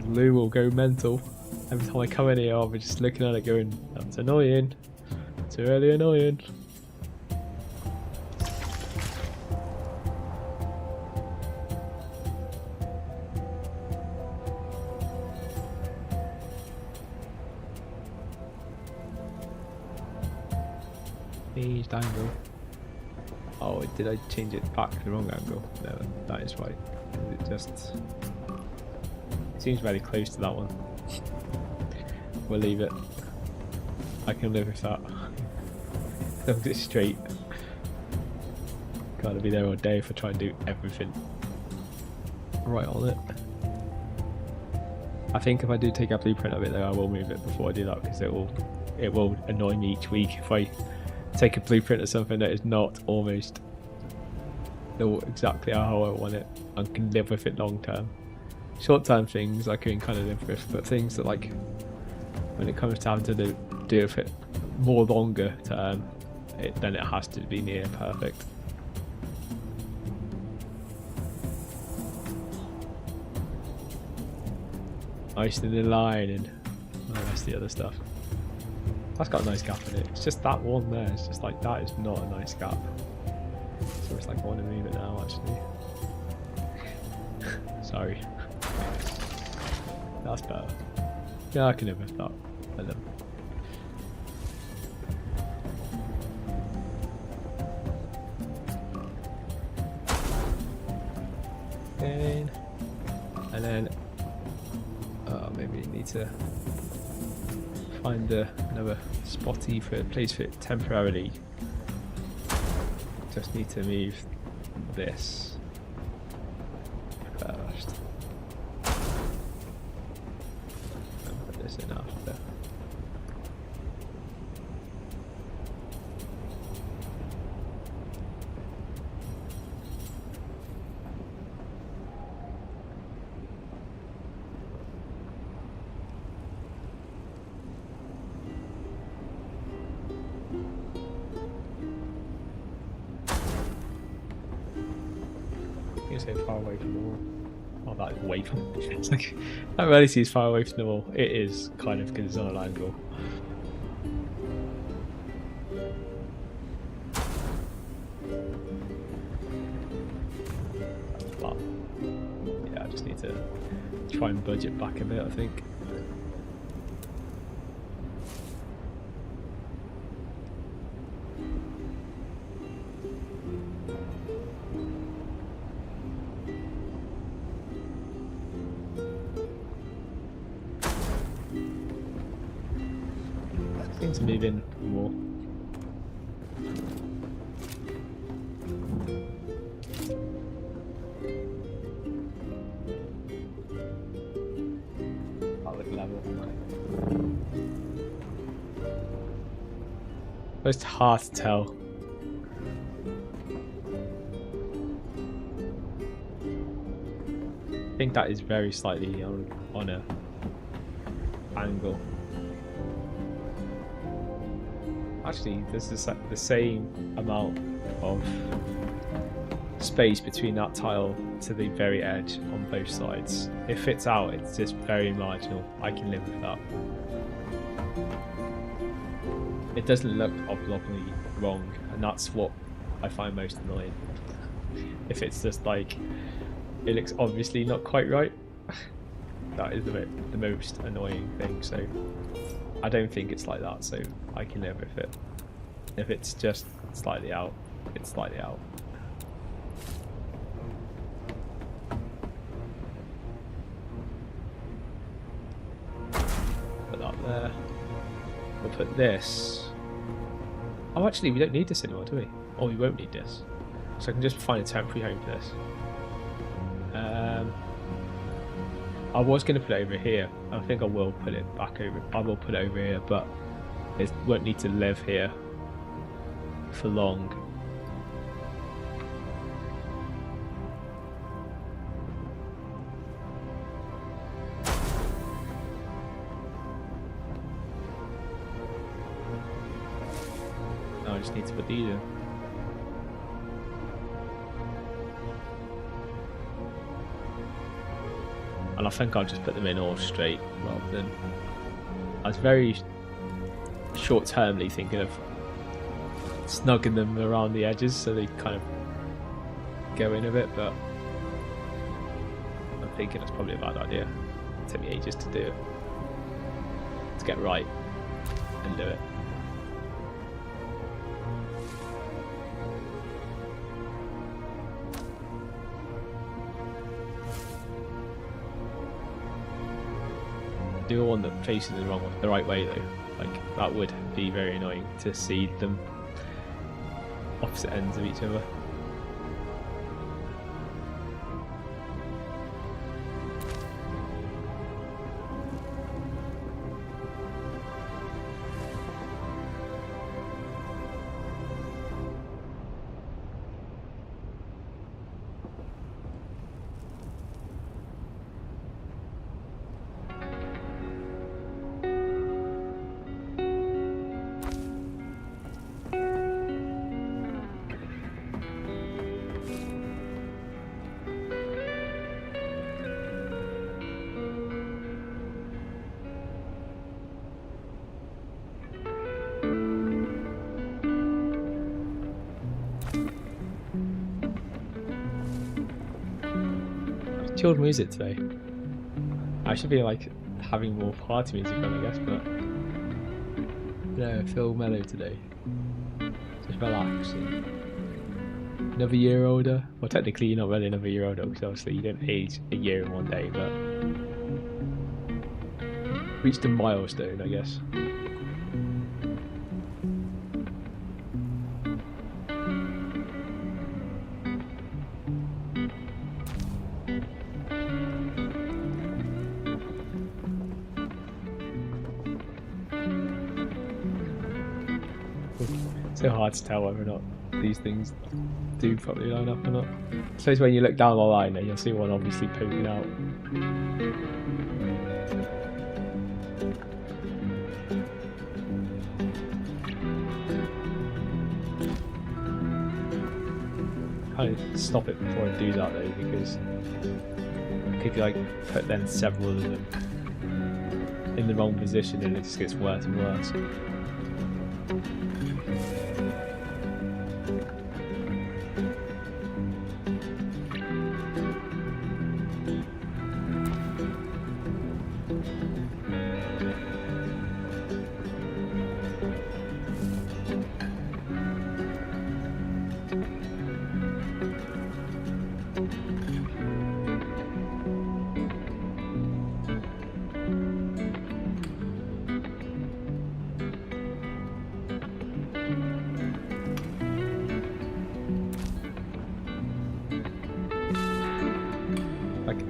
Lou will go mental every time I come in here. I'll be just looking at it going, that's annoying, it's really annoying. Changed angle. Oh, did I change it back to the wrong angle? No, that is right. It just seems very close to that one. We'll leave it. I can live with that. Hold it straight. Gotta be there all day if I try and do everything right on it. I think if I do take a blueprint of it though, I will move it before I do that, because it will annoy me each week if I take a blueprint of something that is not almost exactly how I want it and can live with it long term. Short term things I can kind of live with, but things that like when it comes to having to do with it more longer term, then it has to be near perfect. Nice in the line and all the rest of the other stuff. That's got a nice gap in it. It's just that one there. It's just like, that is not a nice gap. So it's like, I want to move it now, actually. Sorry. That's better. Yeah, I can live with that. I love it. Okay. And then, maybe you need to find another spotty for place for it temporarily. Just need to move this first. And put this in after. So far away from the wall. Oh, that is way from it's like that really seems far away from the wall. It is kind of because it's on an angle. But yeah, I just need to try and budget back a bit, I think. To move in more. That look level. It's hard to tell. I think that is very slightly on a angle. Actually, there's the same amount of space between that tile to the very edge on both sides. It fits out, it's just very marginal. I can live with that. It doesn't look obviously wrong, and that's what I find most annoying. If it's just like, it looks obviously not quite right, that is the most annoying thing. So I don't think it's like that, so I can live with it. If it's just slightly out, it's slightly out. Put that there. We'll put this. Oh, actually, we don't need this anymore, do we? Oh, we won't need this. So I can just find a temporary home for this. I was going to put it over here. I think I will put it back over. I will put it over here, but it won't need to live here for long. just need to put these in. And I think I'll just put them in all straight rather than... I was very short-termly thinking of snugging them around the edges so they kind of go in a bit, but I'm thinking that's probably a bad idea. It took me ages to do it. To get right and do it. Do one that faces the right way though. Like that would be very annoying to see them opposite ends of each other. Chilled music today. I should be like having more party music on, I guess, but no, I feel mellow today. Just relaxing. Another year older. Well, technically you're not really another year older because obviously you don't age a year in one day, but reached a milestone, I guess. So hard to tell whether or not these things do properly line up or not. I suppose when you look down the line there, you'll see one obviously poking out. Kind of stop it before I do that though, because I could like put then several of them in the wrong position and it just gets worse and worse.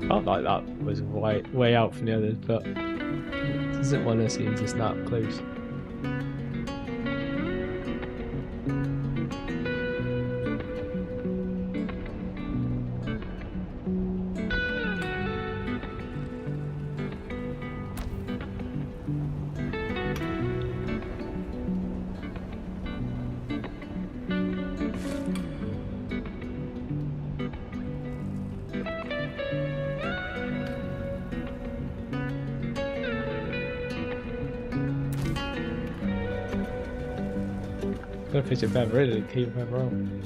Felt like that was way out from the others, but it doesn't want to seem just that close. Gotta pitch it better, really, keep it better on.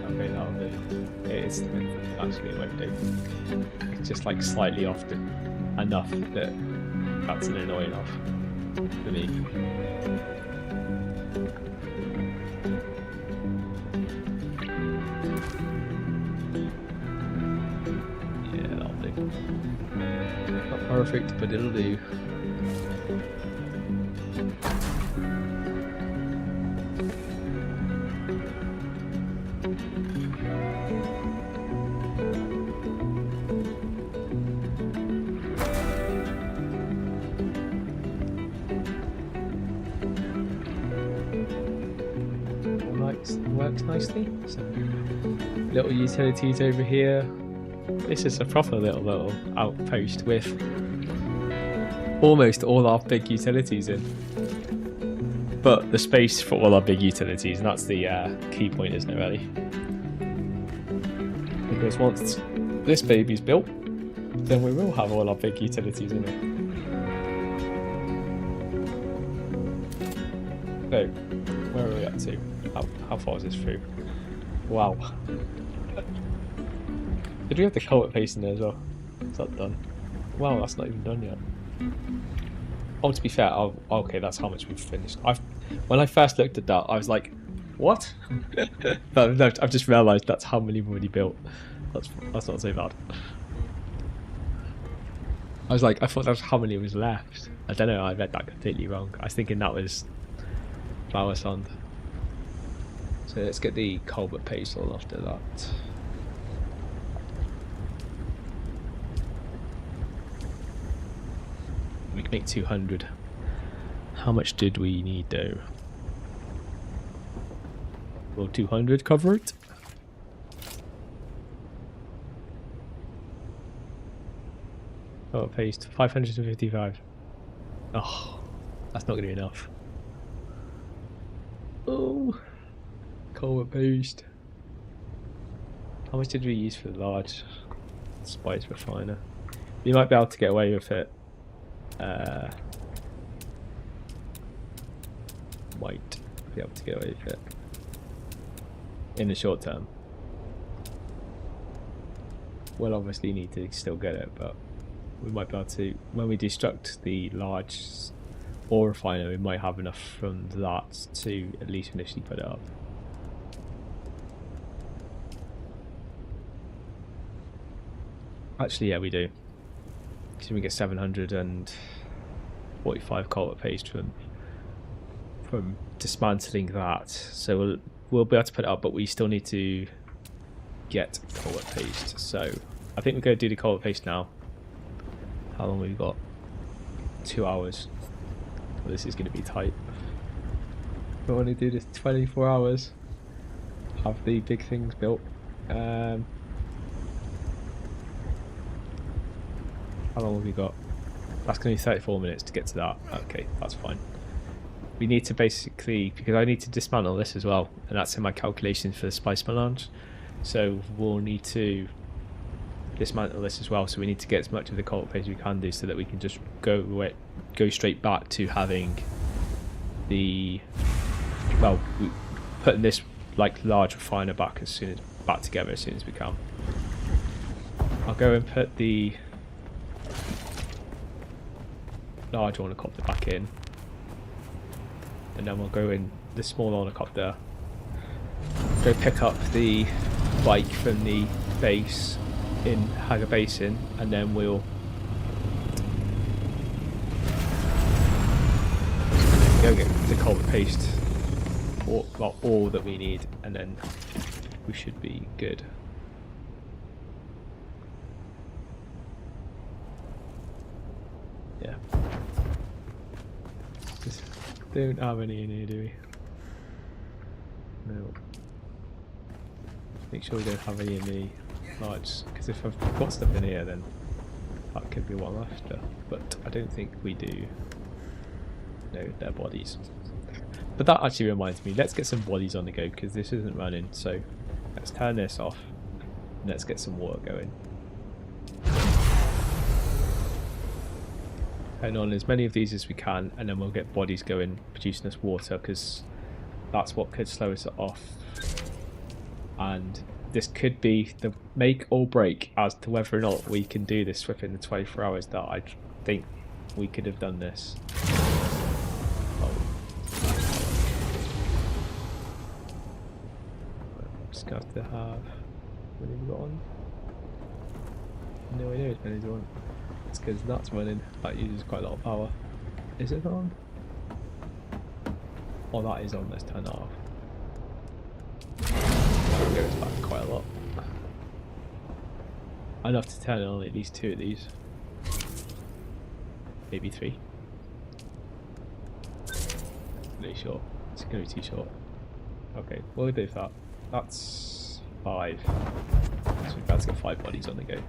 Okay, that'll do. It's actually it won't do. It's just like slightly off enough that that's an annoying off for me. Perfect, but it'll do. Works nicely. So, little utilities over here. This is a proper little outpost with almost all our big utilities in. But the space for all our big utilities, and that's the key point, isn't it, really? Because once this baby's built, then we will have all our big utilities in it. So, where are we up to? How far is this through? Wow. Did we have the culvert paste in there as well? Is that done? Wow, that's not even done yet. Oh, to be fair, okay, that's how much we've finished. When I first looked at that, I was like, what? But no, I've just realised that's how many we've already built. That's not so bad. I was like, I thought that was how many was left. I don't know, I read that completely wrong. I was thinking that was flower sand. So let's get the culvert paste all after that. We can make 200. How much did we need though? Will 200 cover it? Oh, paste 555. Oh, that's not going to be enough. Oh, culvert paste. How much did we use for the large spice refiner? We might be able to get away with it. Might be able to get away with it in the short term. We'll obviously need to still get it, but we might be able to, when we destruct the large ore refiner, we might have enough from that to at least initially put it up. Actually, yeah, we do. So we get 745 culvert paste from dismantling that. So we'll be able to put it up, but we still need to get culvert paste. So I think we're going to do the culvert paste now. How long have we got? 2 hours. Well, this is going to be tight. We want to do this 24 hours. Have the big things built. How long have we got? That's going to be 34 minutes to get to that. Okay, that's fine. We need to basically, because I need to dismantle this as well, and that's in my calculations for the spice melange. So we'll need to dismantle this as well. So we need to get as much of the culvert paste as we can do, so that we can just go straight back to having the, well, putting this like large refiner back together as soon as we can. I'll go and put the large ornithopter back in, and then we'll go in the small ornithopter, go pick up the bike from the base in Hager Basin, and then we'll go get the culvert paste, or well, all that we need, and then we should be good. Yeah. Just don't have any in here, do we? No. Make sure we don't have any in the large, because if I've got stuff in here, then that could be what I'm after. But I don't think we do. No, they're bodies. But that actually reminds me, let's get some bodies on the go, because this isn't running. So let's turn this off, and let's get some water going. And on as many of these as we can, and then we'll get bodies going, producing us water, because that's what could slow us off. And this could be the make or break as to whether or not we can do this within the 24 hours that I think we could have done this. Oh. I'm just going to have to have... What have we got on? No idea which one is on. It's because that's running. That uses quite a lot of power. Is it on? Oh, that is on. Let's turn that off. That goes back quite a lot. I'd have to turn on at least 2 of these. Maybe 3. Really short. It's going to be too short. Okay, we'll do that. That's 5. So we've got to get 5 bodies on the go.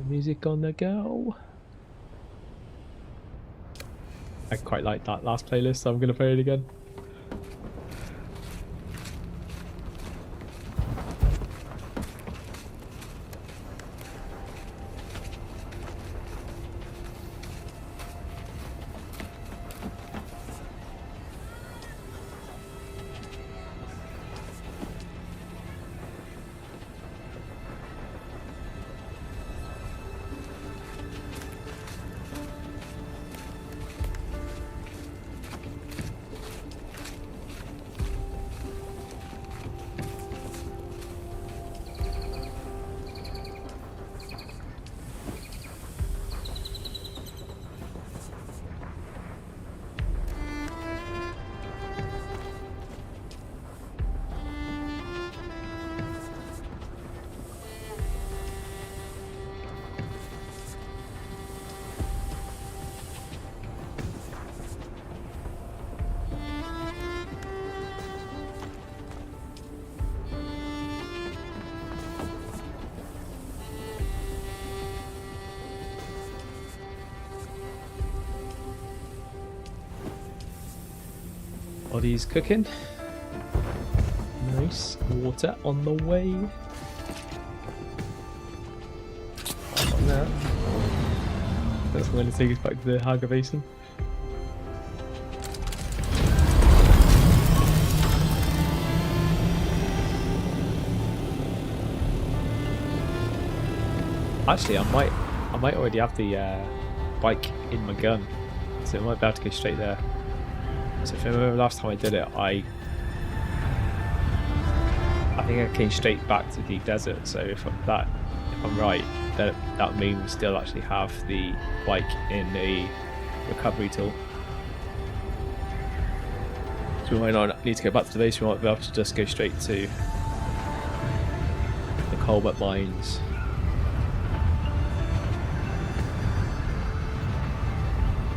music on the go. I quite like that last playlist, so I'm going to play it again. Body's cooking. Nice. Water on the way. On that. That's going to take us back to the Haga Basin. Actually, I might already have the bike in my gun, so I might be able to go straight there. So if I remember last time I did it, I think I came straight back to Deep Desert. So if I'm right, that means we still actually have the bike in the recovery tool. So we might not need to go back to the base. We might be able to just go straight to the Colbert mines.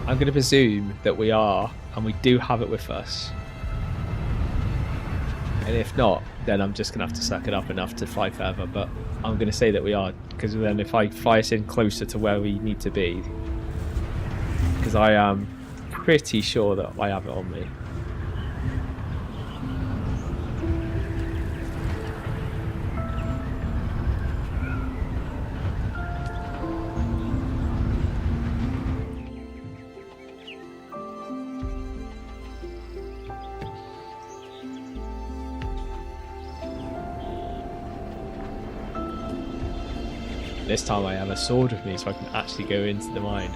I'm going to presume that we are, and we do have it with us. And if not, then I'm just going to have to suck it up enough to fly further. But I'm going to say that we are, because then if I fly us in closer to where we need to be, because I am pretty sure that I have it on me. This time I have a sword with me, so I can actually go into the mine.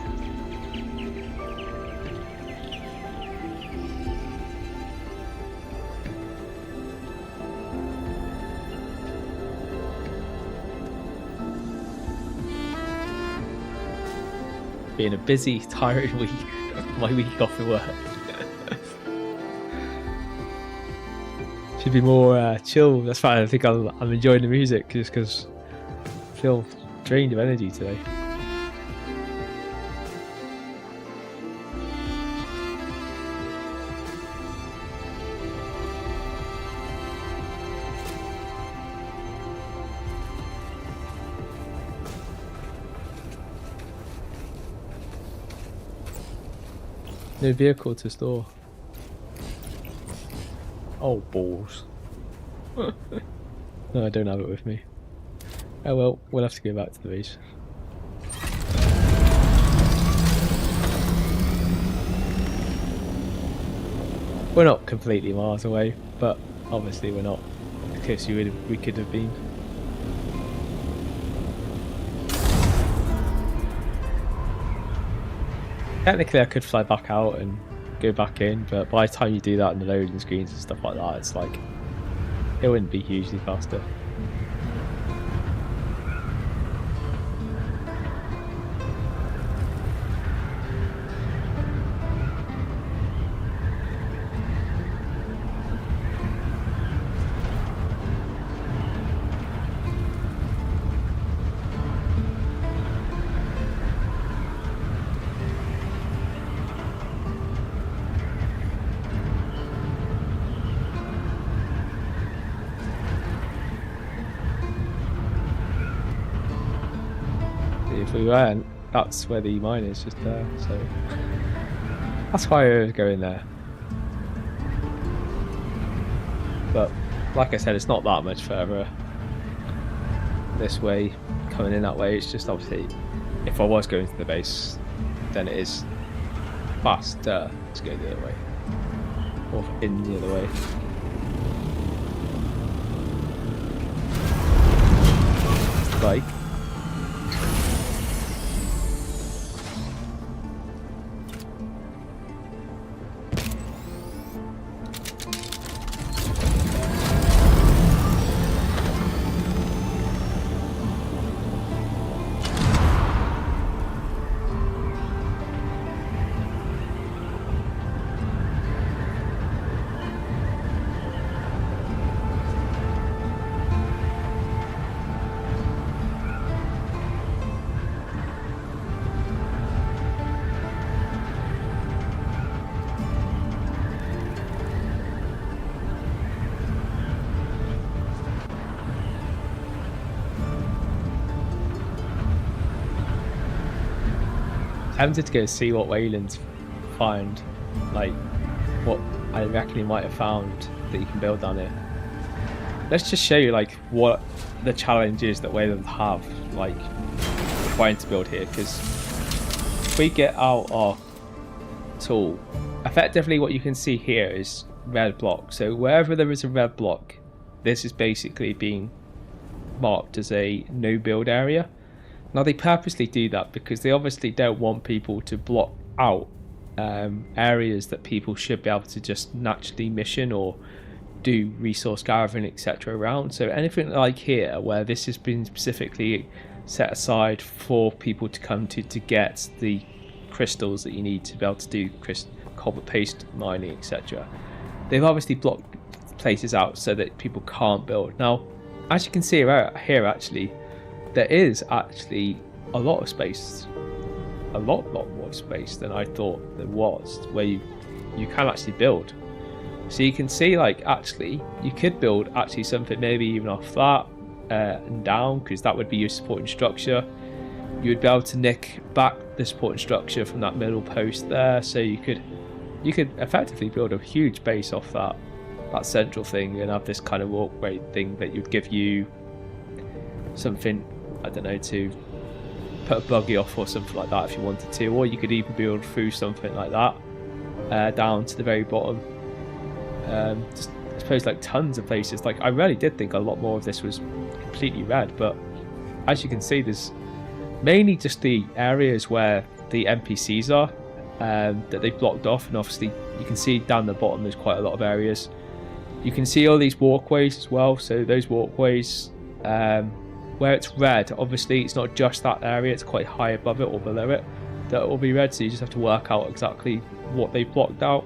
Being a busy, tiring week, my week off of work. Should be more chill. That's fine. I think I'm enjoying the music just because I feel drained of energy today. No vehicle to store. Oh, balls. No, I don't have it with me. Oh well, we'll have to go back to the base. We're not completely miles away, but obviously we're not because we could have been. Technically I could fly back out and go back in, but by the time you do that and the loading screens and stuff like that, it's like it wouldn't be hugely faster. if we weren't, that's where the mine is, just there. So that's why I was going there. But like I said, it's not that much further this way, coming in that way. It's just obviously, if I was going to the base, then it is faster to go the other way, or in the other way. Bike. Tempted to go see what Wayland's find, like what I reckon he might have found that you can build down here. Let's just show you like what the challenge is that Wayland have, like trying to build here, because if we get out our tool, effectively what you can see here is red block. So wherever there is a red block, this is basically being marked as a no build area. Now they purposely do that because they obviously don't want people to block out areas that people should be able to just naturally mission or do resource gathering, etc. around. So anything like here where this has been specifically set aside for people to come to get the crystals that you need to be able to do copper paste mining, etc. They've obviously blocked places out so that people can't build. Now, as you can see right here, actually, there is actually a lot of space, a lot more space than I thought there was, where you can actually build. So you can see, like, actually you could build actually something maybe even off that and down, because that would be your supporting structure. You would be able to nick back the supporting structure from that middle post there, so you could effectively build a huge base off that central thing and have this kind of walkway thing that would give you something, I don't know, to put a buggy off or something like that if you wanted to, or you could even build through something like that down to the very bottom. Just, I suppose, like tons of places. Like, I really did think a lot more of this was completely red, but as you can see, there's mainly just the areas where the NPCs are that they've blocked off, and obviously you can see down the bottom there's quite a lot of areas. You can see all these walkways as well, so those walkways where it's red, obviously it's not just that area, it's quite high above it or below it that will be red, so you just have to work out exactly what they've blocked out.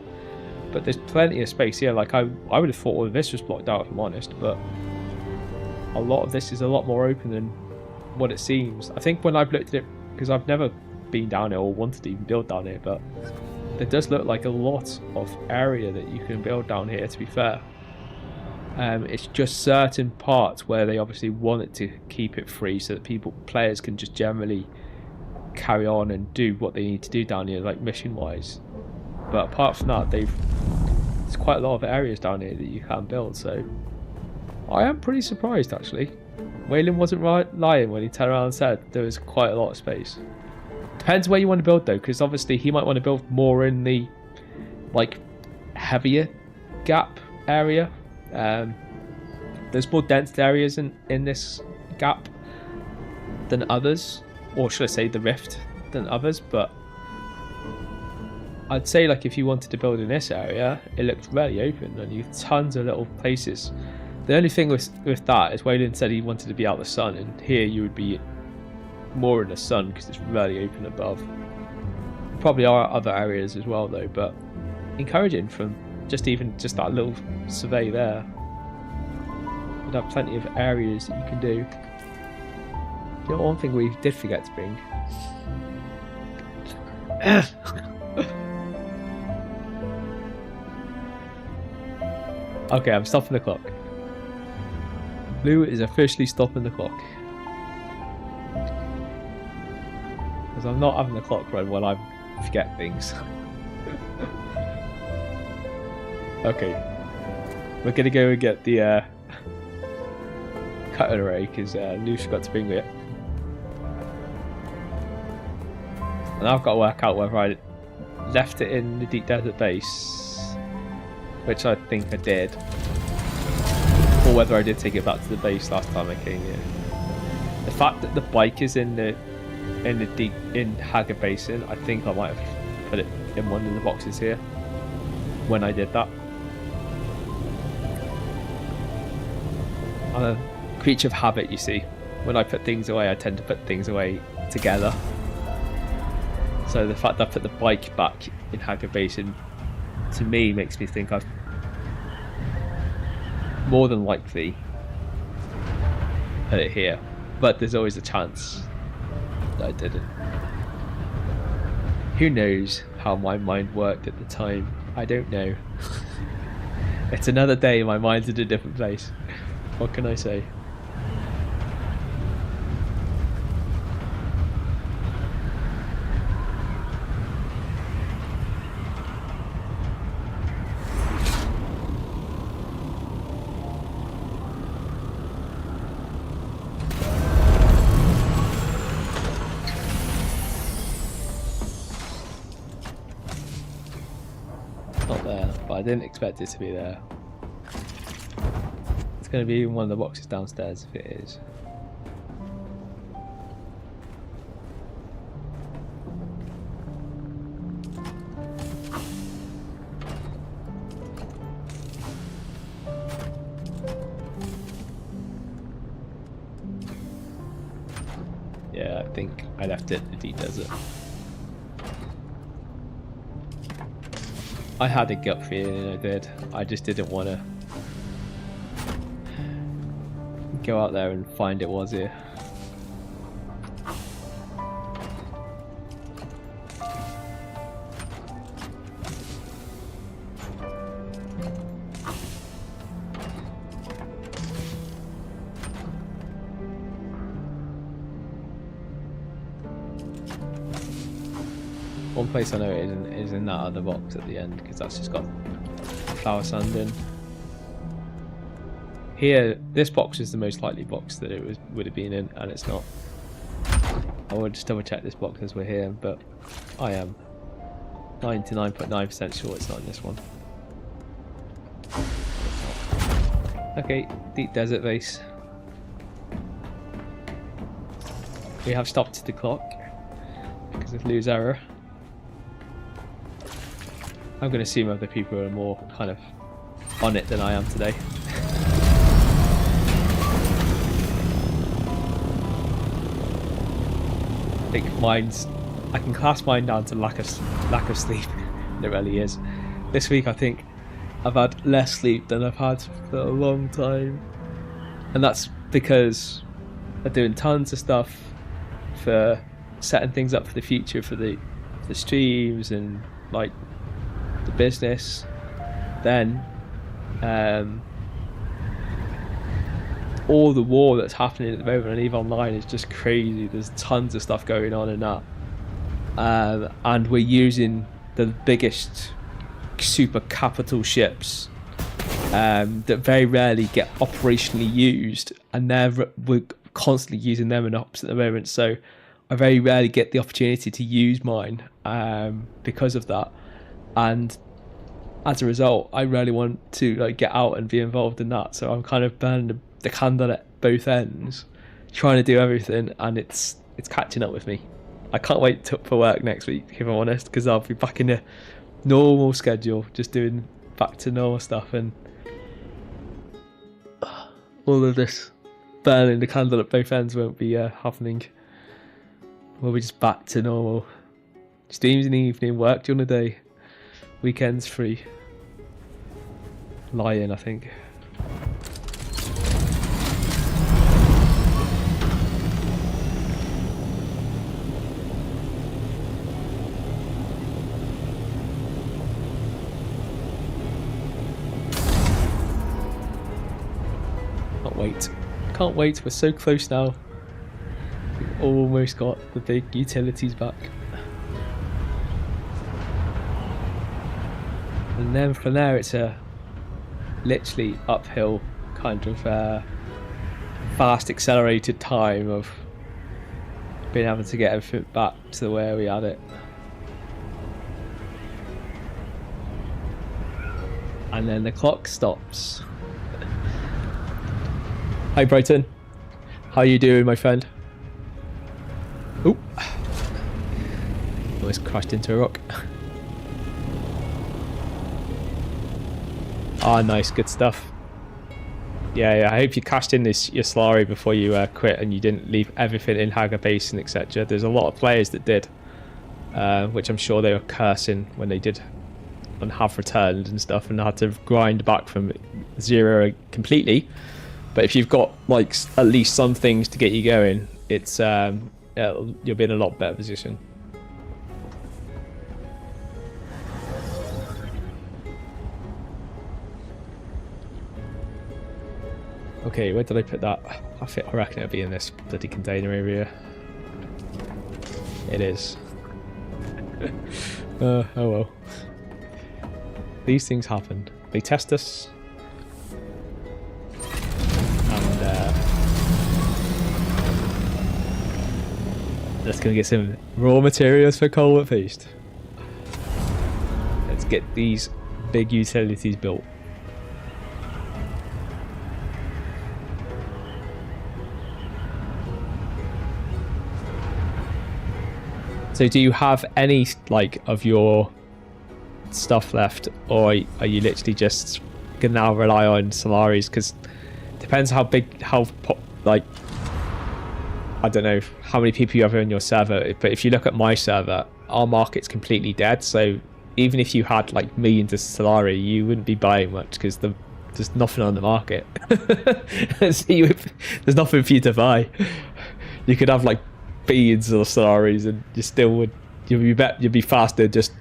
But there's plenty of space here. Like, I would have thought all of this was blocked out, if I'm honest, but a lot of this is a lot more open than what it seems. I think when I've looked at it, because I've never been down here or wanted to even build down here, but it does look like a lot of area that you can build down here, to be fair. It's just certain parts where they obviously wanted to keep it free so that players can just generally carry on and do what they need to do down here, like mission wise. But apart from that, there's quite a lot of areas down here that you can build, so I am pretty surprised actually. Wayland wasn't lying when he turned around and said there was quite a lot of space. Depends where you want to build though, because obviously he might want to build more in the like heavier gap area. There's more dense areas in this gap than others, or should I say the rift than others, but I'd say, like, if you wanted to build in this area, it looks really open and you have tons of little places. The only thing with that is Wayland said he wanted to be out in the sun, and here you would be more in the sun because it's really open above. Probably are other areas as well though, but encouraging from just that little survey there. You'd have plenty of areas that you can do. You know, one thing we did forget to bring. Okay, I'm stopping the clock. Blue is officially stopping the clock. I'm not having the clock run while I forget things. Okay, we're gonna go and get the cutting array because Luce forgot to bring it, and I've got to work out whether I left it in the deep desert base, which I think I did, or whether I did take it back to the base last time I came here. The fact that the bike is in Haggard Basin, I think I might have put it in one of the boxes here when I did that. I'm a creature of habit, you see. When I put things away, I tend to put things away together. So the fact that I put the bike back in Haggard Basin, to me, makes me think I've more than likely put it here. But there's always a chance that I didn't. Who knows how my mind worked at the time? I don't know. It's another day, my mind's in a different place. What can I say? Not there, but I didn't expect it to be there. It's going to be in one of the boxes downstairs if it is. Yeah, I think I left it in the deep desert. I had a gut feeling I did. I just didn't want to go out there and find it was here. One place I know it is in that other box at the end, because that's just got flower sand in. Here, this box is the most likely box that it would have been in, and it's not. I would just double check this box as we're here, but I am 99.9% sure it's not in this one. Okay, deep desert base. We have stopped the clock because of Lou's error. I'm going to assume other people are more kind of on it than I am today. I think I can class mine down to lack of sleep. It really is. This week I think I've had less sleep than I've had for a long time, and that's because I'm doing tons of stuff for setting things up for the future, for the streams and like the business. Then all the war that's happening at the moment on EVE Online is just crazy. There's tons of stuff going on in that, and we're using the biggest super capital ships that very rarely get operationally used, and we're constantly using them in ops at the moment. So I very rarely get the opportunity to use mine because of that, and as a result I really want to like get out and be involved in that. So I'm kind of burning the candle at both ends, trying to do everything, and it's catching up with me. I can't wait for work next week, if I'm honest, because I'll be back in a normal schedule, just doing back to normal stuff, and all of this burning the candle at both ends won't be happening. We'll be just back to normal. Streams in the evening, work during the day, weekends free. Lying, I think. Can't wait. We're so close now. almost got the big utilities back. And then from there it's a literally uphill kind of fast accelerated time of being able to get everything back to where we had it. And then the clock stops. Hi Brighton, how you doing, my friend? Oop, almost crashed into a rock. Ah, nice, good stuff. Yeah, I hope you cashed in your Solari before you quit and you didn't leave everything in Haga Basin, etc. There's a lot of players that did, which I'm sure they were cursing when they did and have returned and stuff and had to grind back from 0 completely. But if you've got like at least some things to get you going, it's you'll be in a lot better position. Okay, where did I put that? I reckon it'll be in this bloody container area. It is. Oh well. These things happen. They test us. And let's go get some raw materials for Colbert Feast. Let's get these big utilities built. So do you have any like of your stuff left, or are you literally just gonna now rely on Solaris? Because depends how big, like I don't know how many people you have on your server, but if you look at my server, our market's completely dead. So even if you had like millions of Solari, you wouldn't be buying much because there's nothing on the market. So there's nothing for you to buy. You could have like billions of Solaris and you still would, you'd be faster just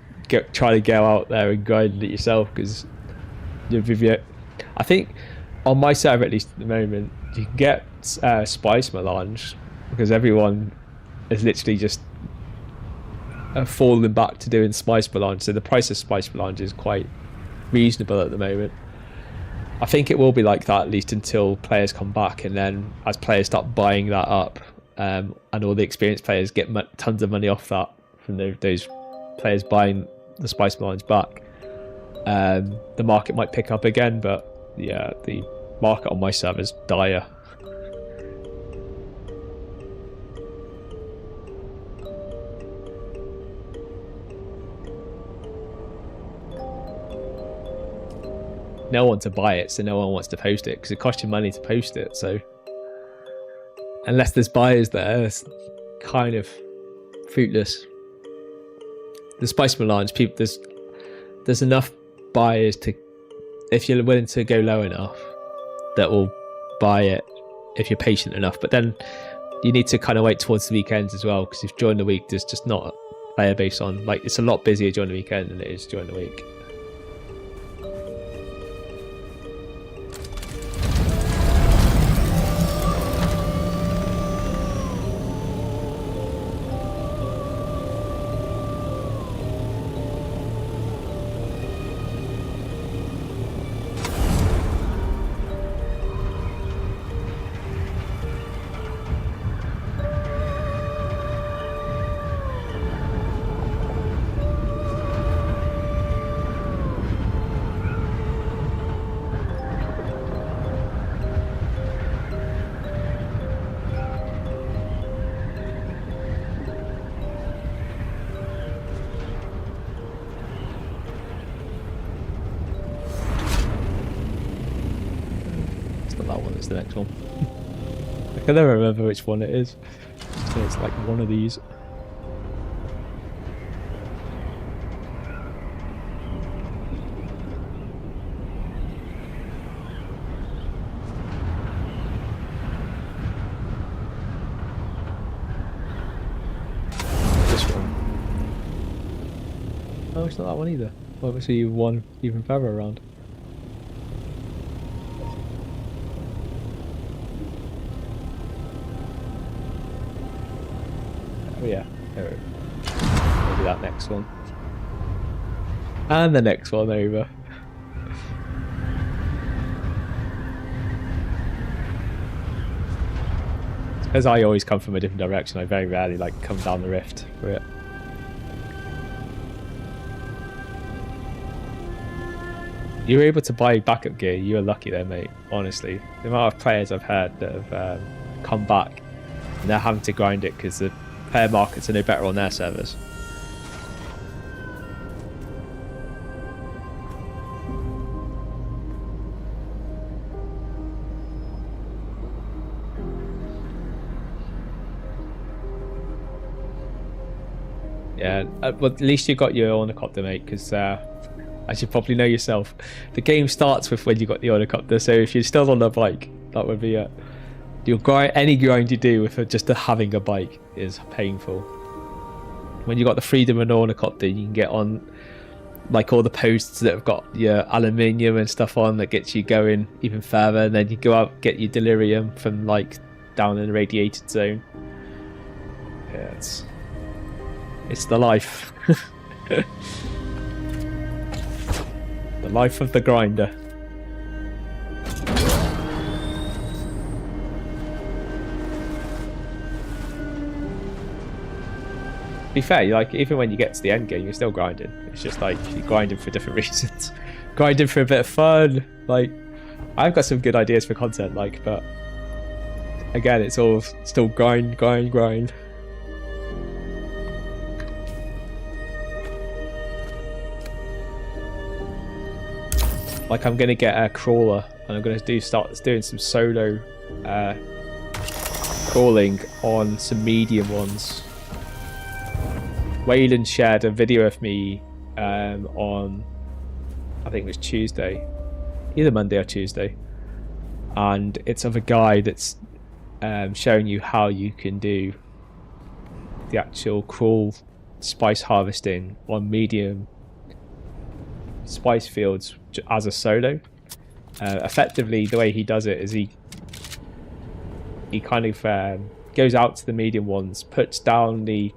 try to go out there and grind it yourself, because I think on my server at least at the moment you can get Spice Melange, because everyone is literally just falling back to doing Spice Melange, so the price of Spice Melange is quite reasonable at the moment. I think it will be like that at least until players come back, and then as players start buying that up, and all the experienced players get tons of money off that from those players buying the Spice Melange back, the market might pick up again. But yeah, the market on my server is dire. No one to buy it, so no one wants to post it because it costs you money to post it. So unless there's buyers there, it's kind of fruitless. The Spice Melange, people, there's enough buyers to, if you're willing to go low enough, that will buy it if you're patient enough. But then you need to kind of wait towards the weekends as well, because if during the week there's just not a player base on, like it's a lot busier during the weekend than it is during the week. The next one. I can never remember which one it is. So it's like one of these. This one. Oh, it's not that one either. Well, obviously you've won even further around. But yeah, maybe that next one. And the next one over. As I always come from a different direction, I very rarely like come down the rift for it. You were able to buy backup gear. You were lucky there, mate. Honestly, the amount of players I've heard that have come back and they're having to grind it because the player markets are no better on their servers. Yeah, but at least you got your ornithopter, mate, because as you probably know yourself, the game starts with when you got the ornithopter, so if you're still on the bike, that would be your grind. Any grind you do with just having a bike is painful. When you got the freedom of an ornithopter, you can get on like all the posts that have got your aluminium and stuff on that gets you going even further, and then you go out get your delirium from like down in the radiated zone. Yeah, it's the life. The life of the grinder. To be fair, like even when you get to the end game, you're still grinding. It's just like you're grinding for different reasons. Grinding for a bit of fun. Like I've got some good ideas for content, like, but again, it's all still grind. Like I'm gonna get a crawler, and I'm gonna start doing some solo crawling on some medium ones. Waylon shared a video of me on, I think it was Tuesday, either Monday or Tuesday, and it's of a guy that's showing you how you can do the actual crawl spice harvesting on medium spice fields as a solo. Effectively, the way he does it is he kind of goes out to the medium ones, puts down the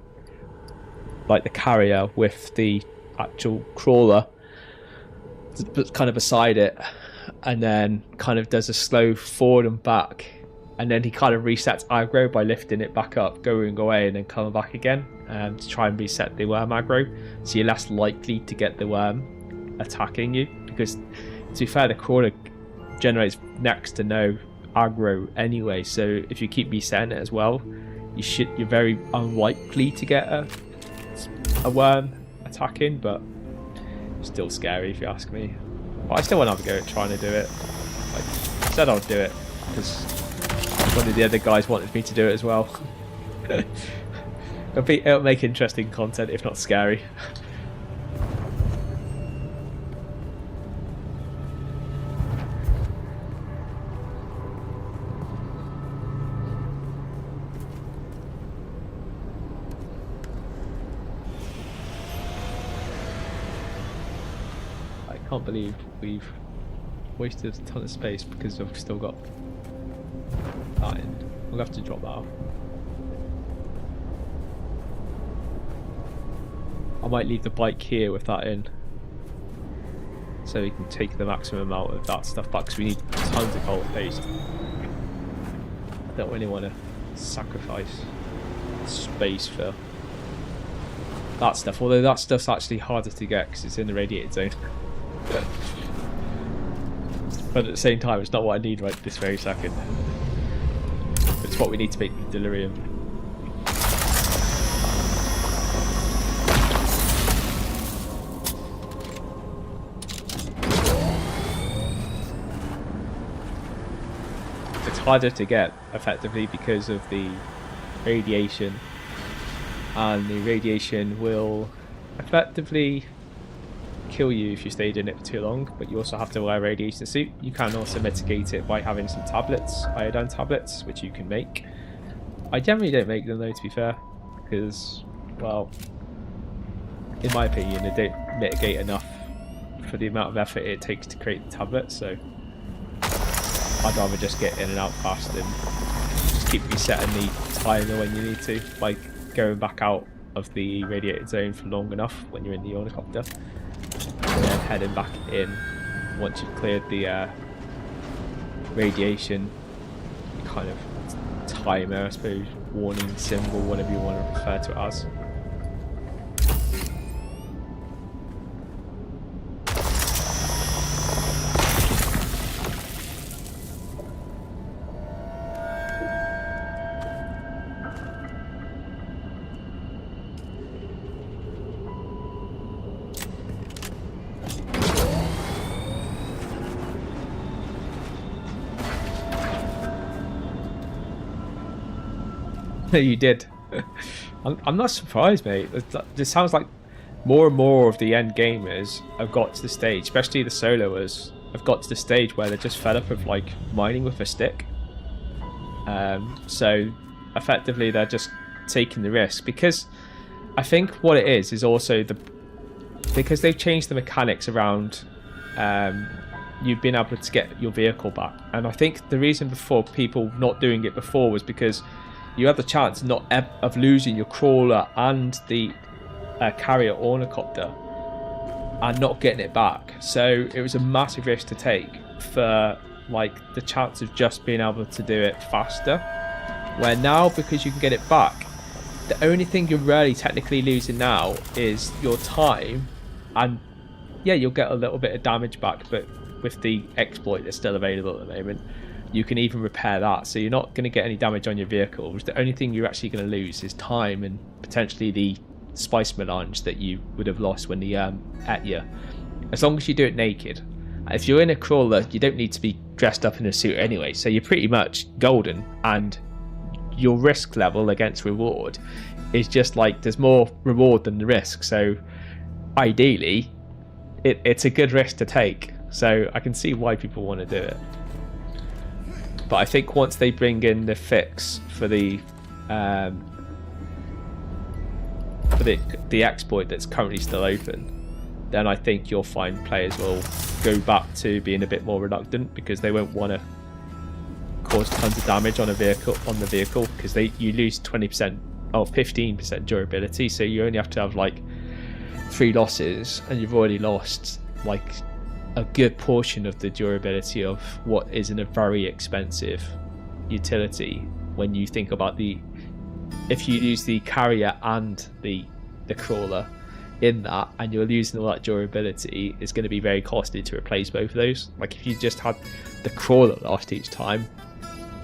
carrier with the actual crawler kind of beside it, and then kind of does a slow forward and back, and then he kind of resets aggro by lifting it back up, going away, and then coming back again to try and reset the worm aggro, so you're less likely to get the worm attacking you, because to be fair, the crawler generates next to no aggro anyway, so if you keep resetting it as well, you're very unlikely to get a worm attacking, but still scary if you ask me. But I still want to have a go at trying to do it. Like, I said I'd do it because one of the other guys wanted me to do it as well. It'll make interesting content, if not scary. I can't believe we've wasted a ton of space because I've still got that in. We'll have to drop that off. I might leave the bike here with that in, so we can take the maximum amount of that stuff back, because we need tons of cold paste. I don't really want to sacrifice space for that stuff, although that stuff's actually harder to get because it's in the radiated zone. But at the same time, it's not what I need right this very second. It's what we need to make the delirium. It's harder to get effectively because of the radiation, and the radiation will effectively kill you if you stayed in it for too long, but you also have to wear a radiation suit. You can also mitigate it by having some tablets, iodine tablets, which you can make. I generally don't make them though, to be fair, because, well, in my opinion, they don't mitigate enough for the amount of effort it takes to create the tablet, so I'd rather just get in and out fast and just keep resetting the timer when you need to. Like, going back out of the radiated zone for long enough when you're in the ornithopter, and then heading back in once you've cleared the radiation kind of timer, I suppose, warning symbol, whatever you want to refer to it as. You did. I'm not surprised, mate. This sounds like more and more of the end gamers have got to the stage, especially the soloers, have got to the stage where they're just fed up of like mining with a stick. So effectively they're just taking the risk, because I think what it is also because they've changed the mechanics around you've been able to get your vehicle back. And I think the reason before people not doing it before was because you had the chance of losing your crawler and the carrier ornithopter and not getting it back. So it was a massive risk to take for like the chance of just being able to do it faster. Where now, because you can get it back, the only thing you're really technically losing now is your time, and yeah, you'll get a little bit of damage back, but with the exploit that's still available at the moment, you can even repair that, so you're not going to get any damage on your vehicles. The only thing you're actually going to lose is time and potentially the spice melange that you would have lost when the at you, as long as you do it naked. If you're in a crawler, you don't need to be dressed up in a suit anyway, so you're pretty much golden, and your risk level against reward is just like there's more reward than the risk. So ideally it's a good risk to take, so I can see why people want to do it. But I think once they bring in the fix for the exploit that's currently still open, then I think you'll find players will go back to being a bit more reluctant, because they won't want to cause tons of damage on the vehicle, because you lose 20% or 15% durability, so you only have to have like 3 losses, and you've already lost like a good portion of the durability of what isn't a very expensive utility. When you think about if you use the carrier and the crawler in that, and you're losing all that durability, it's going to be very costly to replace both of those. Like if you just had the crawler last each time,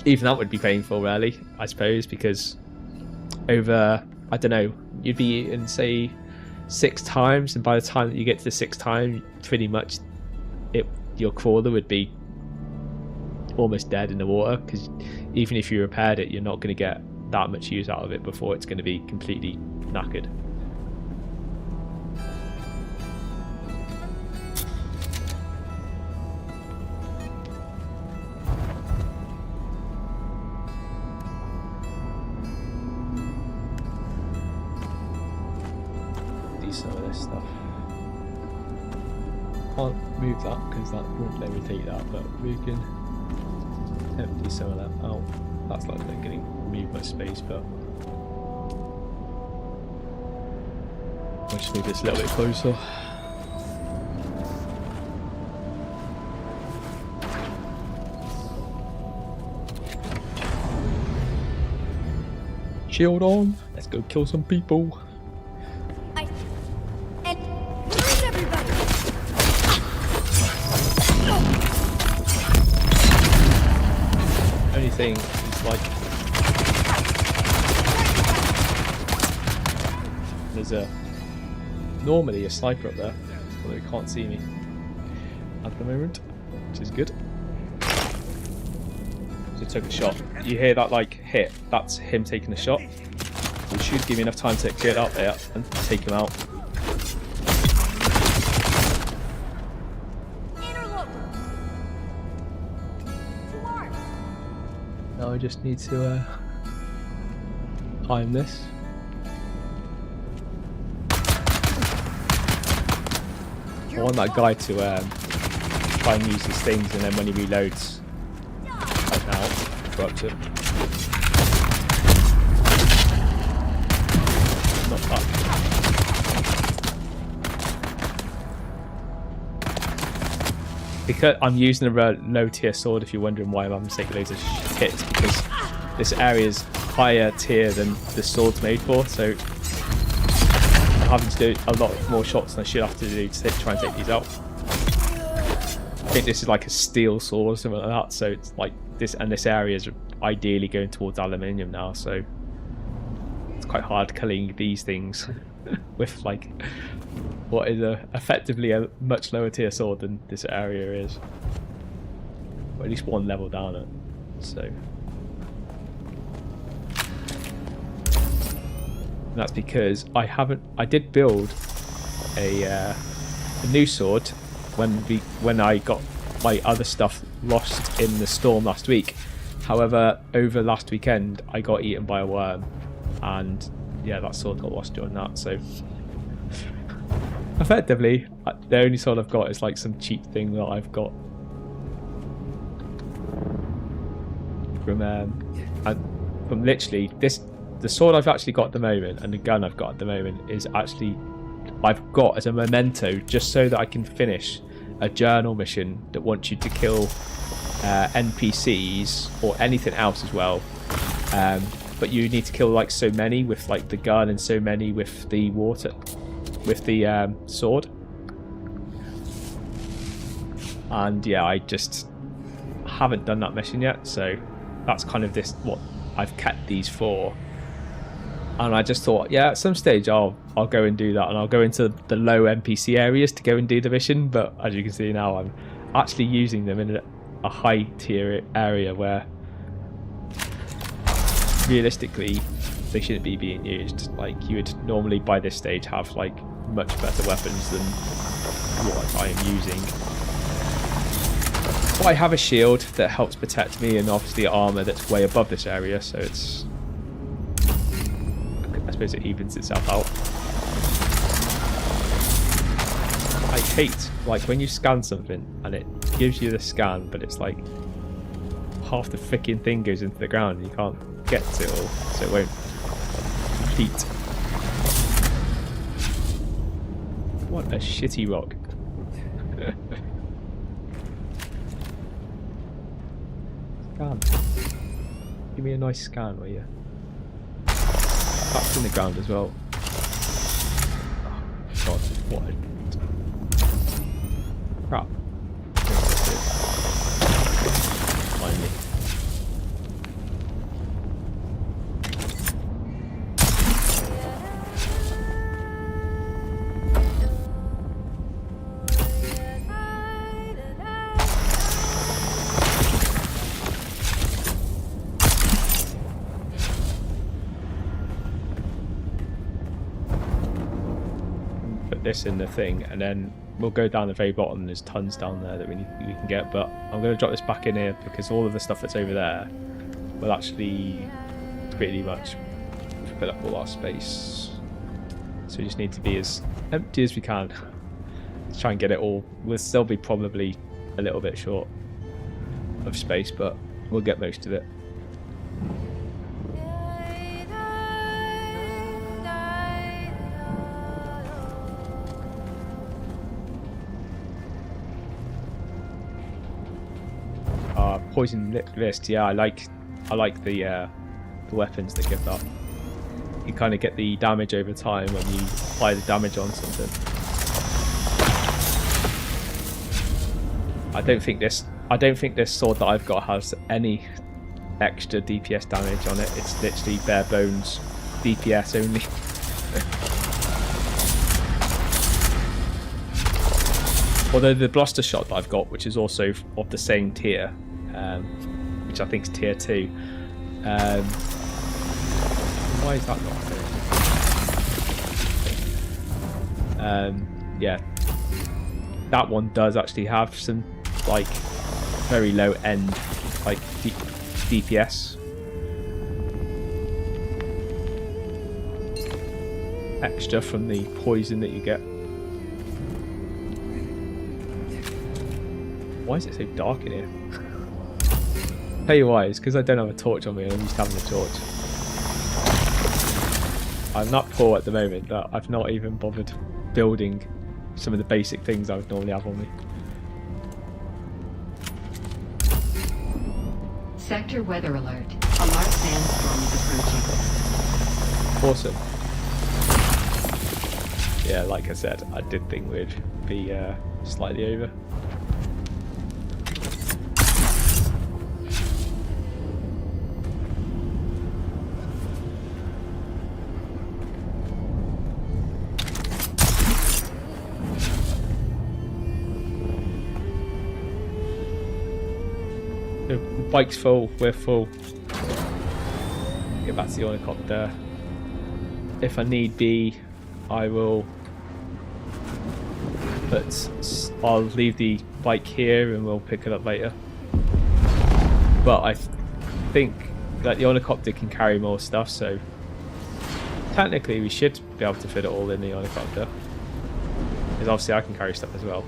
even that would be painful, really, I suppose, because over, I don't know, you'd be in say 6 times, and by the time that you get to the 6th time, pretty much your crawler would be almost dead in the water, because even if you repaired it, you're not going to get that much use out of it before it's going to be completely knackered. Do some of this stuff. Can't move that because that won't let me take that, but we can empty some of that out. That's like getting moved by space, but I'll just move this a little bit closer. Shield on, let's go kill some people. Only thing is like there's normally a sniper up there, although he can't see me at the moment, which is good. So took a shot. You hear that like hit? That's him taking a shot. It should give me enough time to get up there and take him out. Now I just need to time this. I want that guy to try and use his things, and then when he reloads, out, interrupt it. fuck. Because I'm using a low tier sword, if you're wondering why I'm taking loads of hits, because this area is higher tier than the sword's made for, so I'm having to do a lot more shots than I should have to do to try and take these out. I think this is like a steel sword or something like that, so it's like this, and this area is ideally going towards aluminium now, so it's quite hard killing these things with like what is effectively a much lower tier sword than this area is, or at least one level down it. So and that's because I did build a new sword when I got my other stuff lost in the storm last week. However, over last weekend I got eaten by a worm, and yeah, that sword got lost during that. So effectively, the only sword I've got is like some cheap thing that I've got from literally this. The sword I've actually got at the moment and the gun I've got at the moment is actually I've got as a memento, just so that I can finish a journal mission that wants you to kill NPCs or anything else as well. But you need to kill like so many with like the gun and so many with the sword. And yeah, I just haven't done that mission yet, so that's kind of what I've kept these for. And I just thought, yeah, at some stage I'll go and do that, and I'll go into the low NPC areas to go and do the mission. But as you can see now, I'm actually using them in a high tier area where realistically they shouldn't be being used. Like, you would normally by this stage have like much better weapons than what I am using. But I have a shield that helps protect me, and obviously armor that's way above this area, so it's, I suppose it evens itself out. I hate like when you scan something and it gives you the scan, but it's like half the freaking thing goes into the ground and you can't get to it all, so it won't complete. What a shitty rock. Scan. Give me a nice scan, will you? That's in the ground as well. Oh god, what a crap. Finally. This in the thing, and then we'll go down the very bottom. There's tons down there that we can get, but I'm going to drop this back in here because all of the stuff that's over there will actually pretty much fill up all our space. So we just need to be as empty as we can to try and get it all. We'll still be probably a little bit short of space, but we'll get most of it. Poison lip wrist, yeah, I like the weapons that give that. You kind of get the damage over time when you apply the damage on something. I don't think this sword that I've got has any extra DPS damage on it. It's literally bare bones DPS only. Although the blaster shot that I've got, which is also of the same tier, which I think is tier 2. Why is that not? Yeah, that one does actually have some like very low end like DPS extra from the poison that you get. Why is it so dark in here? Tell you why, it's because I don't have a torch on me and I'm used to having a torch. I'm not poor at the moment, but I've not even bothered building some of the basic things I would normally have on me. Sector weather alert. A large sandstorm is approaching. Awesome. Yeah, like I said, I did think we'd be slightly over. The bike's full, we're full. Get back to the helicopter. If I need be, I will I'll leave the bike here and we'll pick it up later. But I think that the helicopter can carry more stuff, so technically we should be able to fit it all in the helicopter. Because obviously I can carry stuff as well.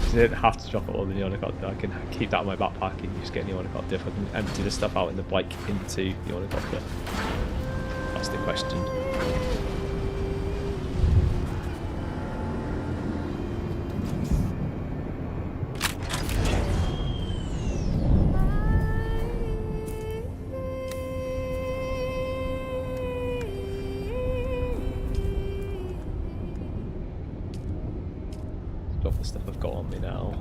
I didn't have to drop it all in the helicopter. I can keep that in my backpack and just get in the helicopter if I can empty the stuff out in the bike into the helicopter. That's the question. Drop the stuff I've got on me now.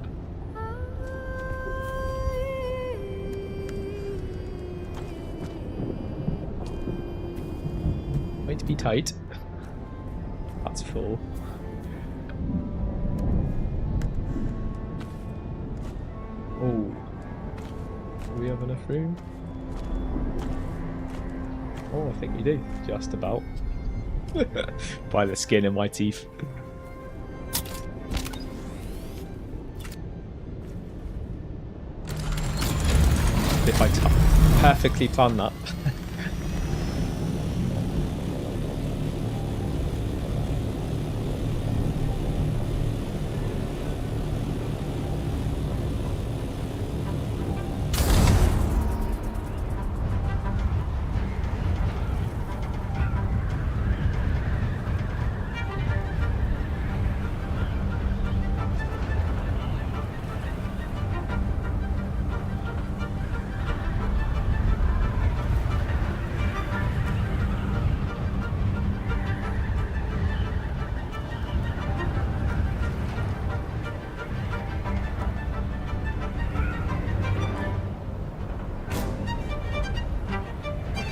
Going to be tight. That's full. Oh, do we have enough room? Oh, I think we do. Just about. By the skin in my teeth. If I perfectly plan that.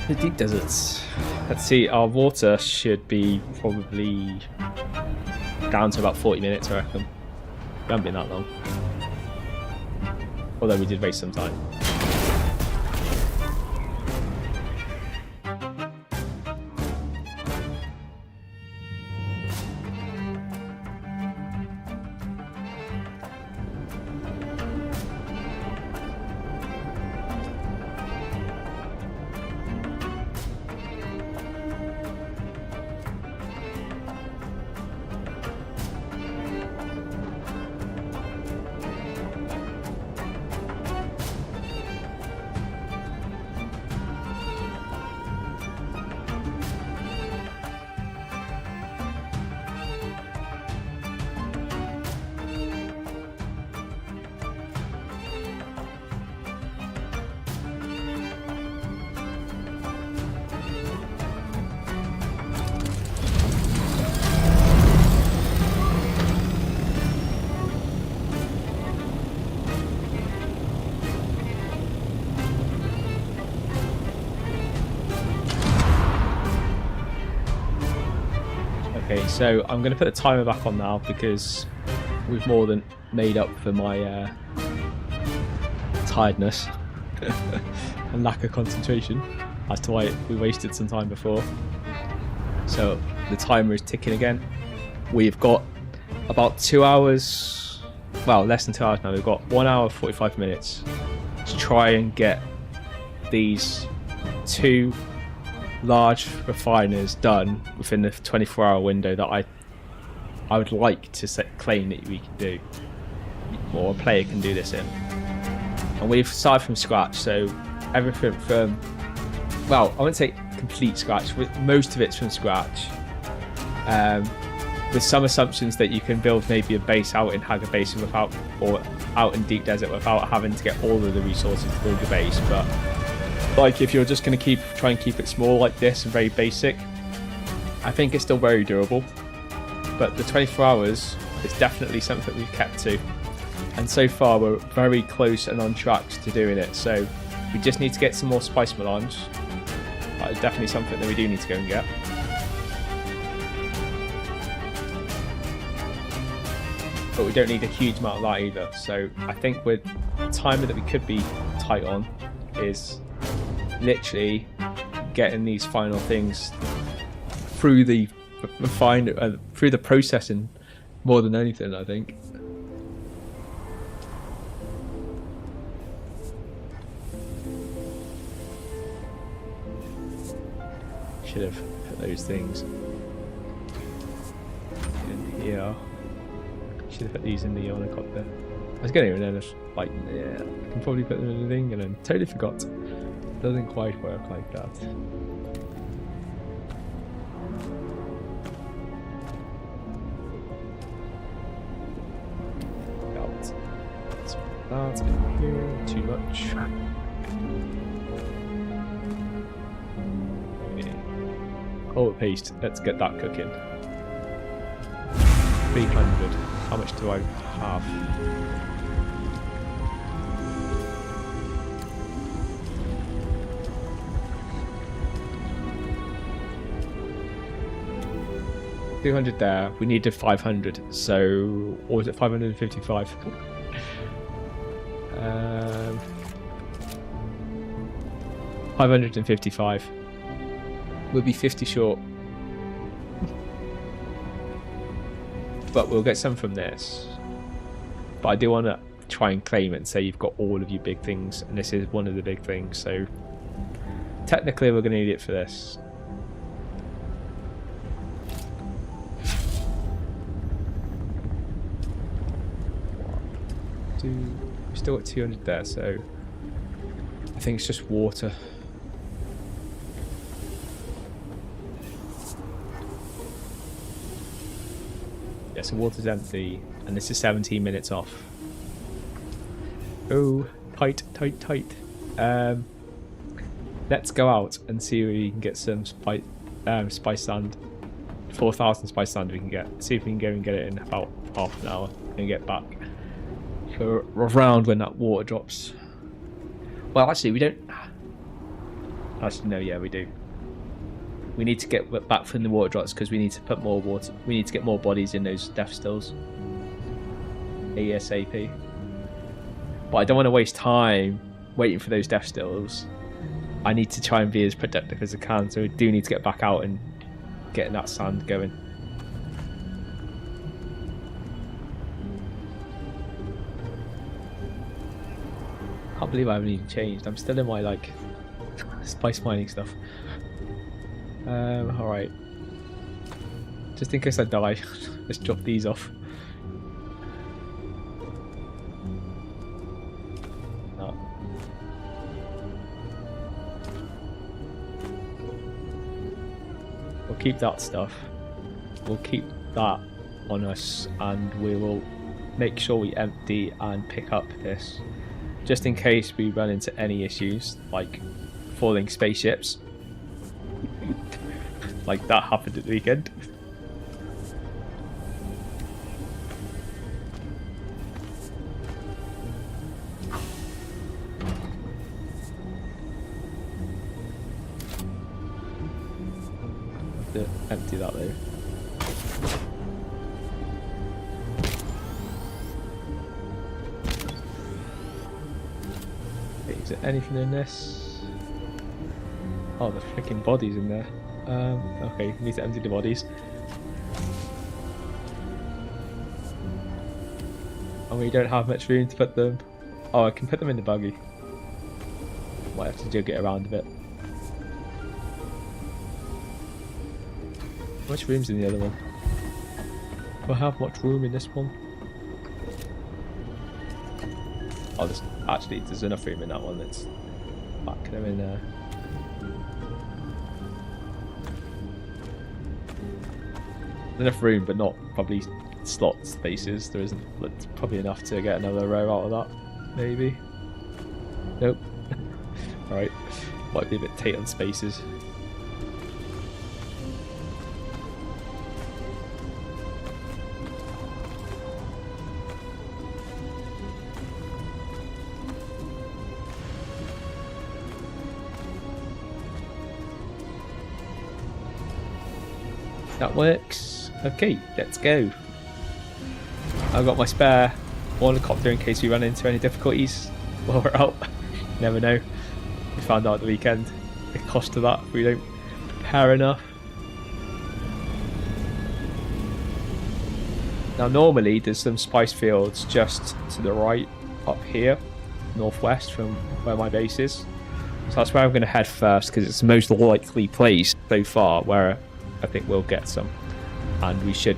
The deep deserts. Let's see, our water should be probably down to about 40 minutes, I reckon. We haven't been that long. Although we did waste some time. Okay, so I'm going to put the timer back on now because we've more than made up for my tiredness and lack of concentration as to why we wasted some time before. So the timer is ticking again. We've got about 2 hours, well, less than 2 hours now. We've got 1 hour 45 minutes to try and get these 2 large refiners done within the 24-hour window that I would like to claim that we can do, or a player can do this in. And we've started from scratch, so everything from, well, I wouldn't say complete scratch. Most of it's from scratch, with some assumptions that you can build maybe a base out in Hagar Basin without, or out in Deep Desert without having to get all of the resources to build your base. But like, if you're just going to try and keep it small like this and very basic, I think it's still very durable. But the 24 hours is definitely something that we've kept to, and so far we're very close and on track to doing it. So we just need to get some more spice melange. That is definitely something that we do need to go and get. But we don't need a huge amount of that either. So I think with the timer that we could be tight on is literally getting these final things through the through the processing more than anything, I think. Should have put those things in here. Should have put these in the helicopter. I was getting to like, yeah, I can probably put them in the thing, and then totally forgot. Doesn't quite work like that. That's in here, too much. Okay. Oh, paste. Let's get that cooking. 300. How much do I have? $200 there. We needed 500. So, or was it 555? 555. We'll be 50 short. But we'll get some from this. But I do want to try and claim it and say you've got all of your big things, and this is one of the big things. So technically we're going to need it for this. We still got 200 there, so I think it's just water. Yeah, so water's empty, and this is 17 minutes off. Oh, tight. Let's go out and see if we can get some spice sand. 4,000 spice sand we can get. See if we can go and get it in about half an hour and get back. For around when that water drops. Well, actually, we don't. Actually, no, yeah, we do. We need to get back from the water drops because we need to put more water. We need to get more bodies in those death stills. ASAP. But I don't want to waste time waiting for those death stills. I need to try and be as productive as I can, so we do need to get back out and getting that sand going. Can't believe I haven't even changed. I'm still in my like spice mining stuff. Alright. Just in case I die, let's drop these off. No. We'll keep that stuff. We'll keep that on us, and we will make sure we empty and pick up this. Just in case we run into any issues, like falling spaceships. Like that happened at the weekend. Have to empty that though. Is there anything in this? Oh, the freaking bodies in there. Okay, we need to empty the bodies. And we don't have much room to put them. Oh, I can put them in the buggy. Might have to jig it around a bit. How much room's in the other one? Do I have much room in this one? Oh, there's enough room in that one. Let's pack them in there. enough room, but not probably slot spaces. There isn't. It's probably enough to get another row out of that. Maybe. Nope. Alright. Might be a bit tight on spaces. That works. Okay, let's go. I've got my spare helicopter in case we run into any difficulties while we're out. Never know. We found out at the weekend the cost of that if we don't prepare enough. Now normally there's some spice fields just to the right up here, northwest from where my base is. So that's where I'm going to head first because it's the most likely place so far where I think we'll get some. And we should...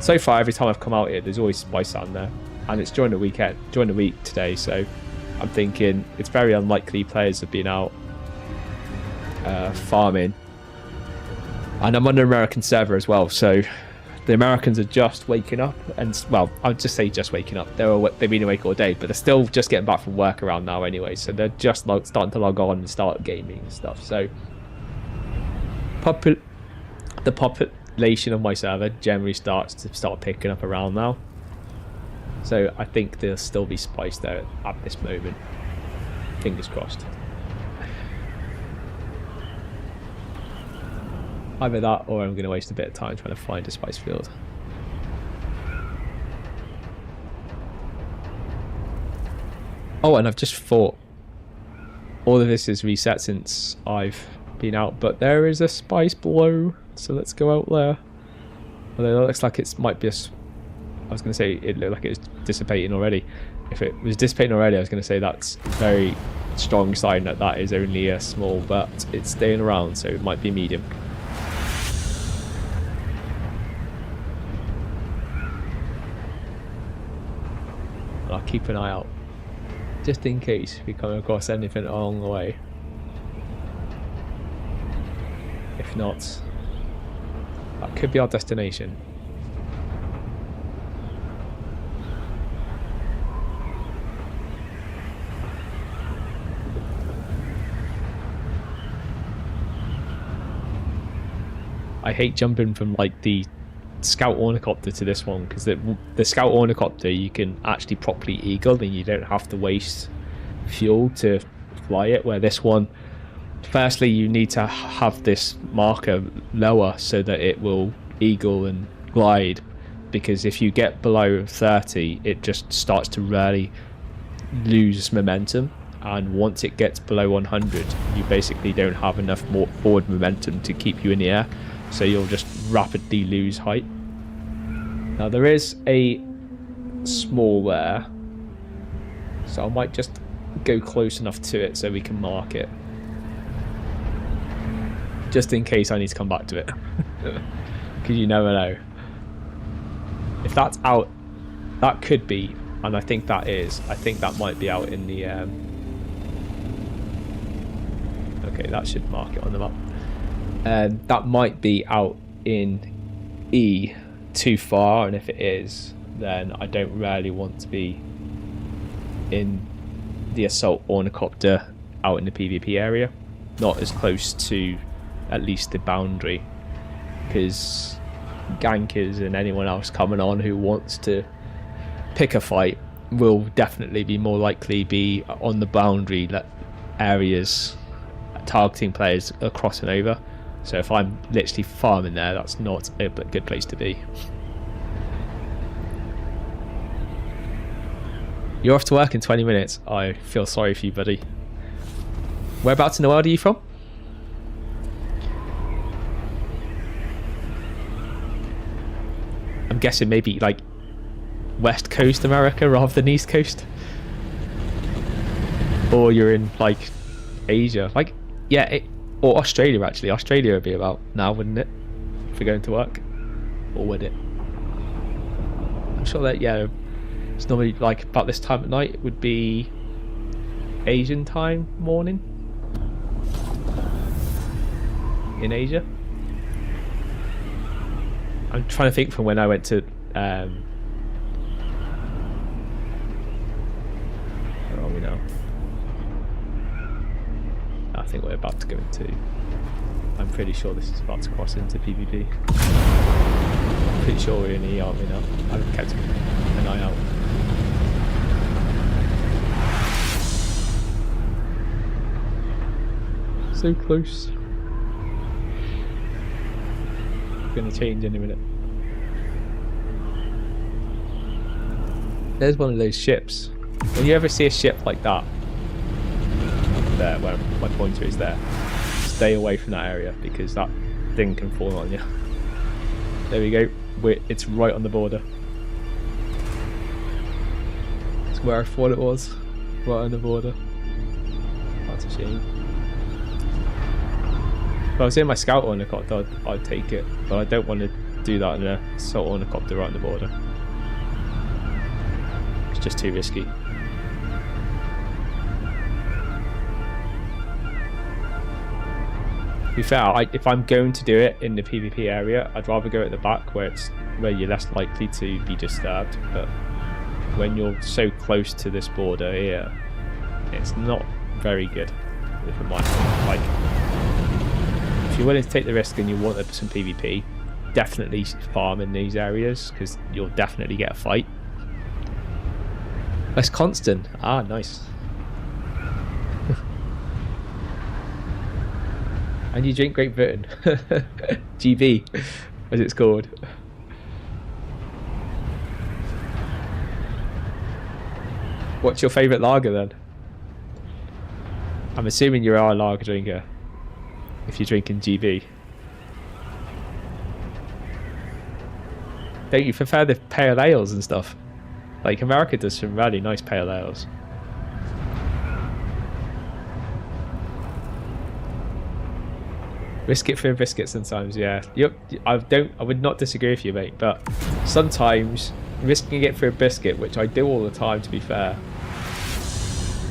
So far every time I've come out here there's always spice down there. And it's during the weekend, during the week today, so I'm thinking it's very unlikely players have been out farming. And I'm on an American server as well, so the Americans are just waking up, and well, I'll just say just waking up. They've been awake all day, but they're still just getting back from work around now anyway, so they're just starting to log on and start gaming and stuff. So the population of my server generally starts to picking up around now. So I think there'll still be spice there at this moment. Fingers crossed. Either that or I'm going to waste a bit of time trying to find a spice field. Oh, and I've just thought all of this is reset since I've been out, but there is a spice below, so let's go out there. Although it looks like it might be a... I was going to say it looked like it was dissipating already. If it was dissipating already, I was going to say that's a very strong sign that that is only a small, but it's staying around, so it might be medium. I'll keep an eye out, just in case we come across anything along the way. If not, that could be our destination. I hate jumping from like the scout ornithopter to this one, because the scout ornithopter you can actually properly eagle and you don't have to waste fuel to fly it, where this one, firstly you need to have this marker lower so that it will eagle and glide, because if you get below 30 it just starts to really lose momentum, and once it gets below 100 you basically don't have enough more forward momentum to keep you in the air, so you'll just rapidly lose height. Now there is a small there, so I might just go close enough to it so we can mark it, just in case I need to come back to it. Because you never know. If that's out, that could be, and I think that is, I think that might be out in the okay, that should mark it on the map. That might be out in E too far, and if it is, then I don't really want to be in the assault ornithopter out in the PvP area, not as close to at least the boundary, because gankers and anyone else coming on who wants to pick a fight will definitely be more likely be on the boundary areas, targeting players are crossing over. So if I'm literally farming there, that's not a good place to be. You're off to work in 20 minutes. I feel sorry for you, buddy. Whereabouts in the world are you from? I'm guessing maybe like West Coast America rather than East Coast. Or you're in like Asia. Like, yeah, or Australia actually. Australia would be about now, wouldn't it? If we're going to work. Or would it? I'm sure that, yeah, it's normally like about this time at night. It would be Asian time morning in Asia. I'm trying to think from when I went to where are we now? I think we're about to go into, I'm pretty sure this is about to cross into PvP. I'm pretty sure we're in E, aren't we now? I've kept an eye out. So close. Gonna change any minute. There's one of those ships. When you ever see a ship like that, there where my pointer is there, stay away from that area because that thing can fall on you. There we go. It's right on the border. It's where I thought it was. Right on the border. That's a shame. If I was in my scout ornithopter, I'd take it, but I don't want to do that in a assault ornithopter right on the border. It's just too risky. To be fair, if I'm going to do it in the PvP area, I'd rather go at the back where you're less likely to be disturbed. But when you're so close to this border here, it's not very good. From my like. If you're willing to take the risk and you want some PvP, definitely farm in these areas because you'll definitely get a fight. That's constant. Ah, nice. And you drink Great Britain. GB, as it's called. What's your favourite lager then? I'm assuming you are a lager drinker. If you're drinking GB. Don't you prefer the pale ales and stuff? Like America does some really nice pale ales. Risk it for a biscuit sometimes, yeah. I would not disagree with you, mate, but sometimes risking it for a biscuit, which I do all the time to be fair,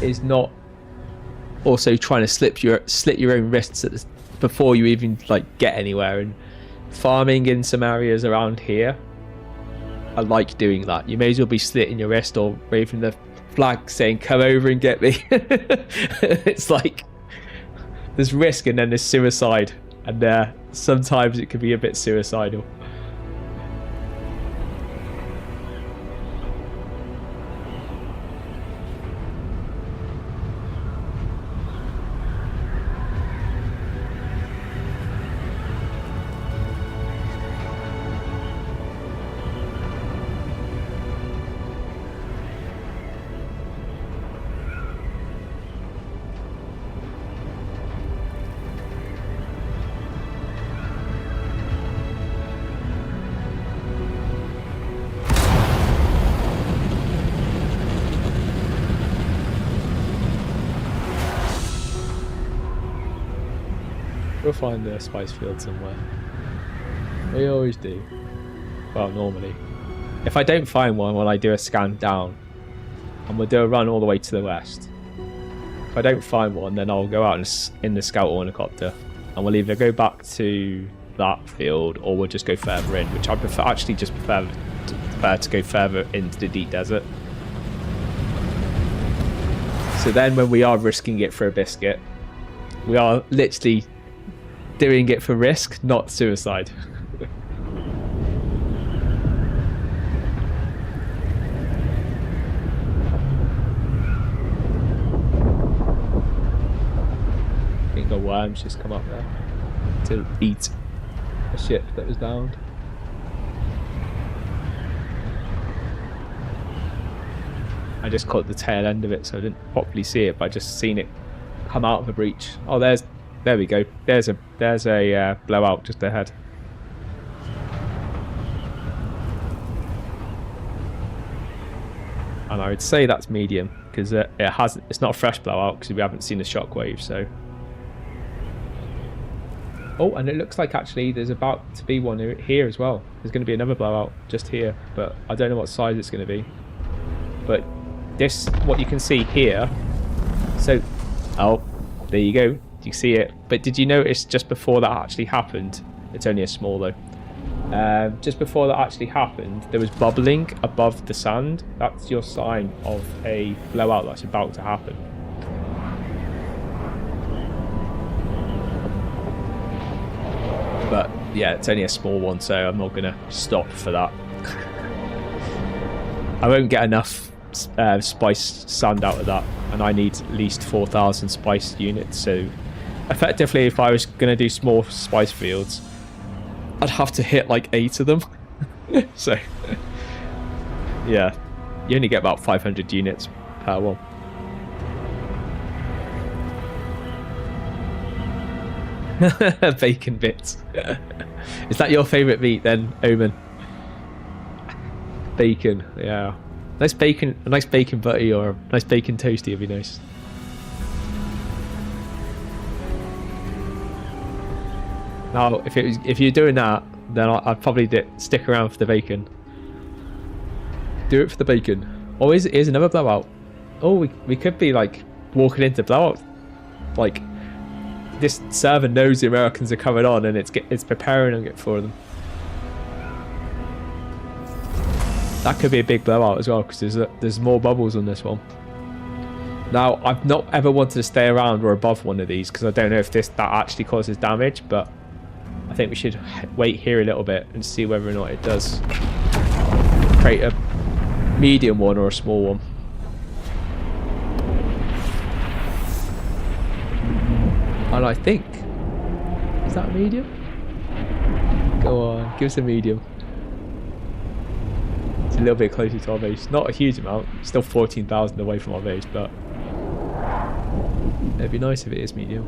is not also trying to slit your own wrists before you even like get anywhere. And farming in some areas around here, I like doing that. You may as well be slitting your wrist or waving the flag saying come over and get me. It's like there's risk and then there's suicide, and sometimes it can be a bit suicidal. We'll find the spice field somewhere. We always do. Well, normally. If I don't find one when I do a scan down, and we'll do a run all the way to the west. If I don't find one, then I'll go out in the scout ornithopter, and we'll either go back to that field or we'll just go further in, which I prefer. Actually, just prefer to go further into the deep desert. So then, when we are risking it for a biscuit, we are literally doing it for risk, not suicide. I think the worms just come up there to eat a ship that was downed. I just caught the tail end of it, so I didn't properly see it, but I just seen it come out of the breach. Oh, there we go. There's a blowout just ahead. And I would say that's medium because it's not a fresh blowout because we haven't seen the shockwave. So, oh, and it looks like actually there's about to be one here as well. There's going to be another blowout just here, but I don't know what size it's going to be. But this, what you can see here. So, oh, there you go. You see it, but did you notice just before that actually happened? It's only a small though. Just before that actually happened, there was bubbling above the sand. That's your sign of a blowout that's about to happen. But yeah, it's only a small one, so I'm not going to stop for that. I won't get enough spice sand out of that, and I need at least 4,000 spice units. So effectively, if I was going to do small spice fields, I'd have to hit like 8 of them. So yeah, you only get about 500 units per one. Bacon bits. Is that your favourite meat then, Omen? Bacon, yeah. Nice bacon, a nice bacon butty or a nice bacon toasty would be nice. Now, if you're doing that, then I'd probably stick around for the bacon. Do it for the bacon. Oh, here's another blowout. Oh, we could be like walking into blowout. Like, this server knows the Americans are coming on, and it's preparing it for them. That could be a big blowout as well, because there's more bubbles on this one. Now, I've not ever wanted to stay around or above one of these, because I don't know if that actually causes damage, but I think we should wait here a little bit and see whether or not it does create a medium one or a small one. And I think, is that a medium? Go on, give us a medium. It's a little bit closer to our base. Not a huge amount, still 14,000 away from our base, but it'd be nice if it is medium.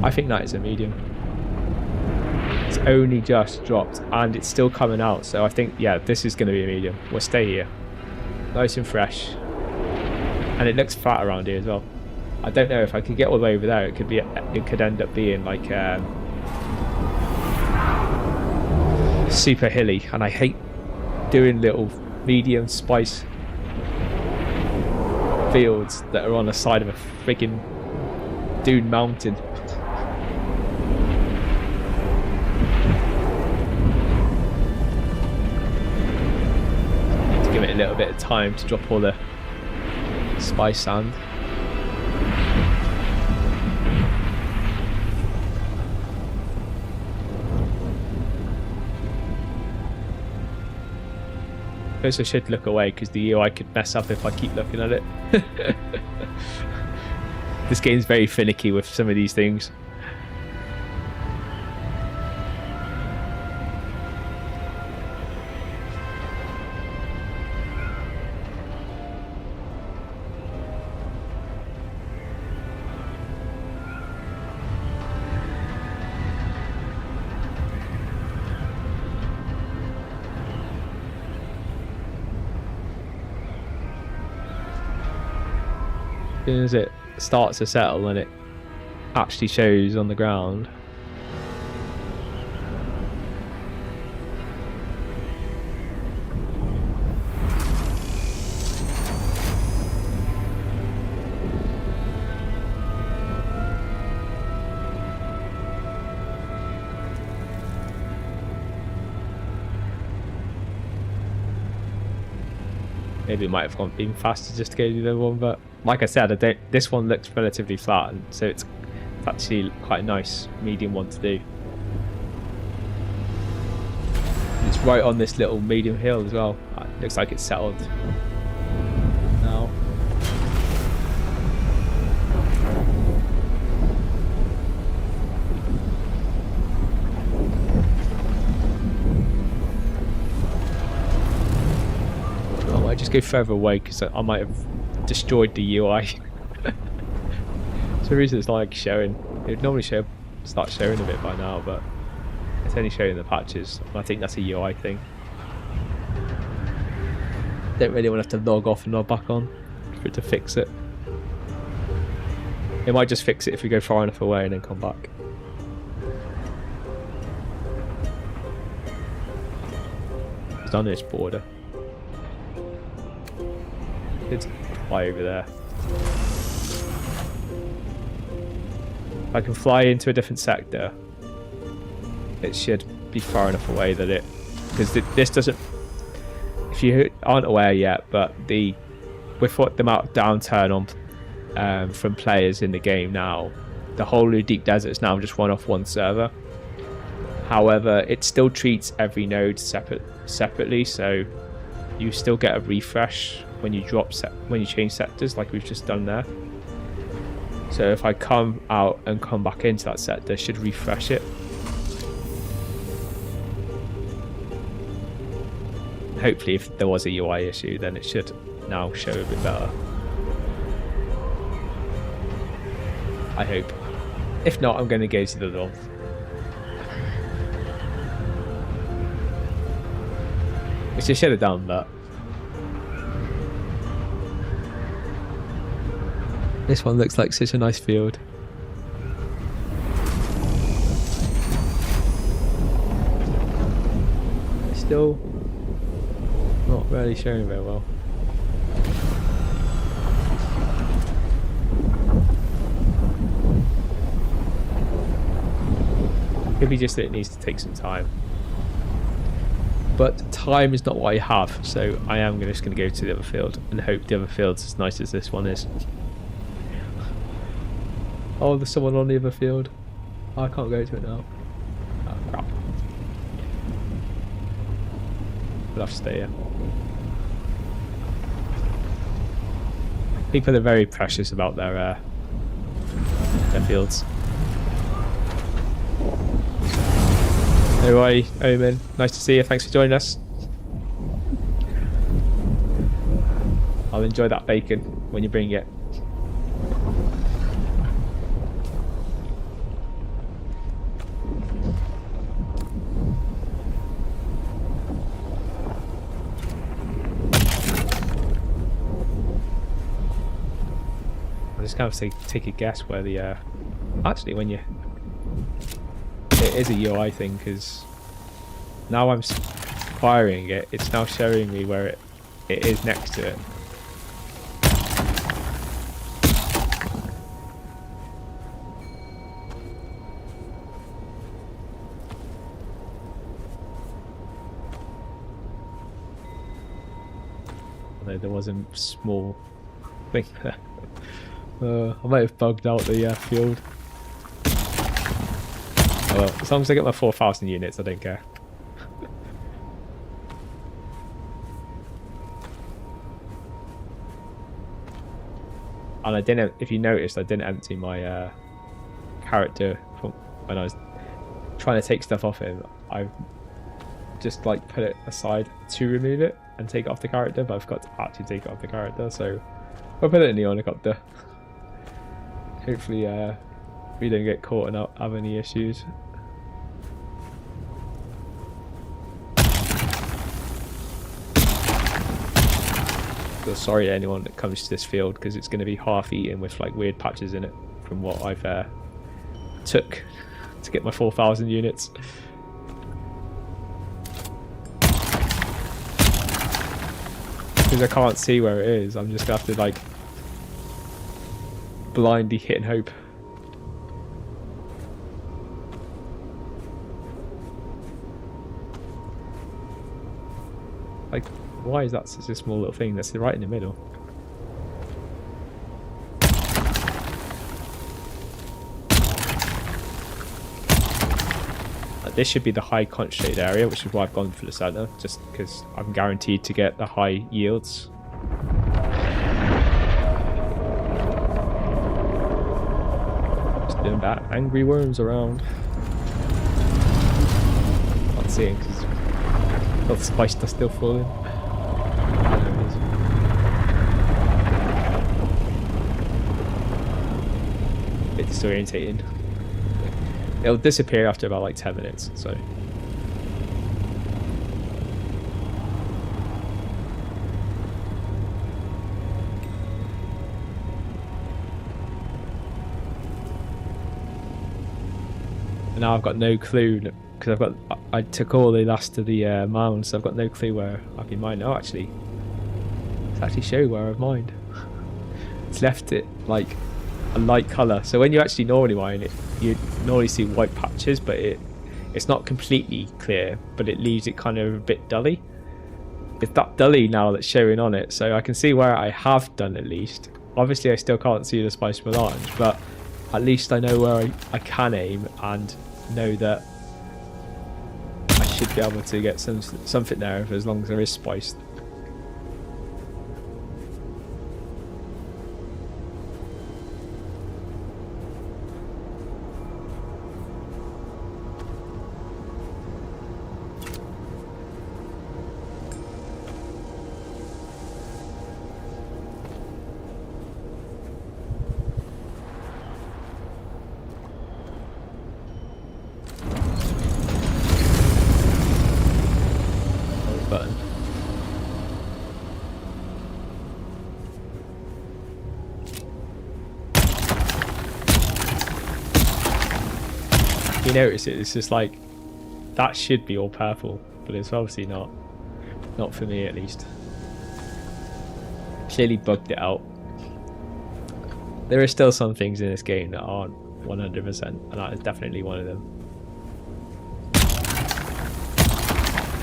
I think that is a medium. It's only just dropped and it's still coming out, so I think, yeah, this is going to be a medium. We'll stay here. Nice and fresh. And it looks flat around here as well. I don't know if I could get all the way over there. It could end up being like super hilly, and I hate doing little medium spice fields that are on the side of a friggin' Dune mountain. To give it a little bit of time to drop all the spice sand. I suppose I should look away because the UI could mess up if I keep looking at it. This game's very finicky with some of these things. As soon as it starts to settle and it actually shows on the ground. Maybe it might have gone been faster just to go to the other one, but like I said, this one looks relatively flat, and so it's actually quite a nice medium one to do. It's right on this little medium hill as well. It looks like it's settled now. I might just go further away because I might have destroyed the UI. For some reason it's not like showing. It would normally start showing a bit by now, but it's only showing the patches. I think that's a UI thing. Don't really want to have to log off and log back on for it to fix it. It might just fix it if we go far enough away and then come back. It's on this border. It's fly over there. If I can fly into a different sector, it should be far enough away that it, because this doesn't, if you aren't aware yet, but with what the amount of downturn on from players in the game now, the whole Ludic Desert is now just run off one server. However, it still treats every node separately, so you still get a refresh when you when you change sectors, like we've just done there. So if I come out and come back into that sector, it should refresh it. Hopefully, if there was a UI issue, then it should now show a bit better. I hope. If not, I'm going to go to the other one. Which I should have done, but this one looks like such a nice field. It's still not really showing very well. Could be just that it needs to take some time. But time is not what I have, so I am just going to go to the other field and hope the other field's as nice as this one is. Oh, there's someone on the other field. Oh, I can't go to it now. Oh, crap. We'll have to stay here. People are very precious about their fields. Hey Roy, Omen, nice to see you, thanks for joining us. I'll enjoy that bacon when you bring it. I'm just going to take a guess where the actually when you, it is a UI thing, because now I'm firing it, it's now showing me where it is next to it. Although there was a small thing there. I might have bugged out the field. Oh well, as long as I get my 4,000 units, I don't care. And I didn't, if you noticed, I didn't empty my character from when I was trying to take stuff off him. I just like put it aside to remove it and take it off the character, but I forgot to actually take it off the character, so I'll put it in the helicopter. Hopefully we don't get caught and not have any issues. So sorry to anyone that comes to this field, because it's going to be half eaten with like weird patches in it from what I've took to get my 4,000 units. Because I can't see where it is, I'm just going to have to like blindly hit and hope. Like, why is that such a small little thing that's right in the middle? This should be the high concentrated area, which is why I've gone for the center, just because I'm guaranteed to get the high yields. Just doing that. Angry worms around. Not seeing because all the spice dust still falling. Bit disorientating. It'll disappear after about like 10 minutes, so. And now I've got no clue, because I took all the last of the mounds, so I've got no clue where I've been mined. Oh, actually, it's actually show where I've mined. It's left it like a light colour, so when you actually normally mine it, you normally see white patches, but it It's not completely clear, but it leaves it kind of a bit dully. It's that dully now that's showing on it, so I can see where I have done at least. Obviously I still can't see the spice melange, but at least I know where I can aim and know that I should be able to get something there as long as there is spice. Button. You notice it's just like that should be all purple, but it's obviously not for me at least. Clearly bugged it out. There are still some things in this game that aren't 100%, and that is definitely one of them.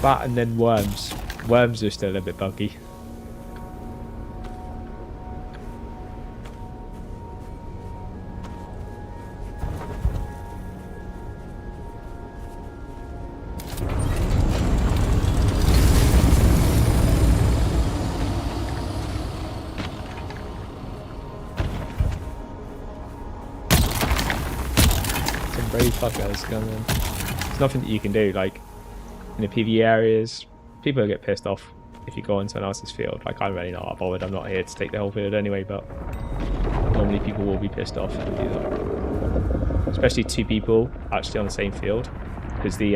That and then worms. Worms are still a bit buggy. Some brave fuckers coming in. There's nothing that you can do, like in the PvE areas, people get pissed off if you go on someone else's field. Like, I'm really not bothered, I'm not here to take the whole field anyway, but normally people will be pissed off if you do that. Especially two people actually on the same field, because the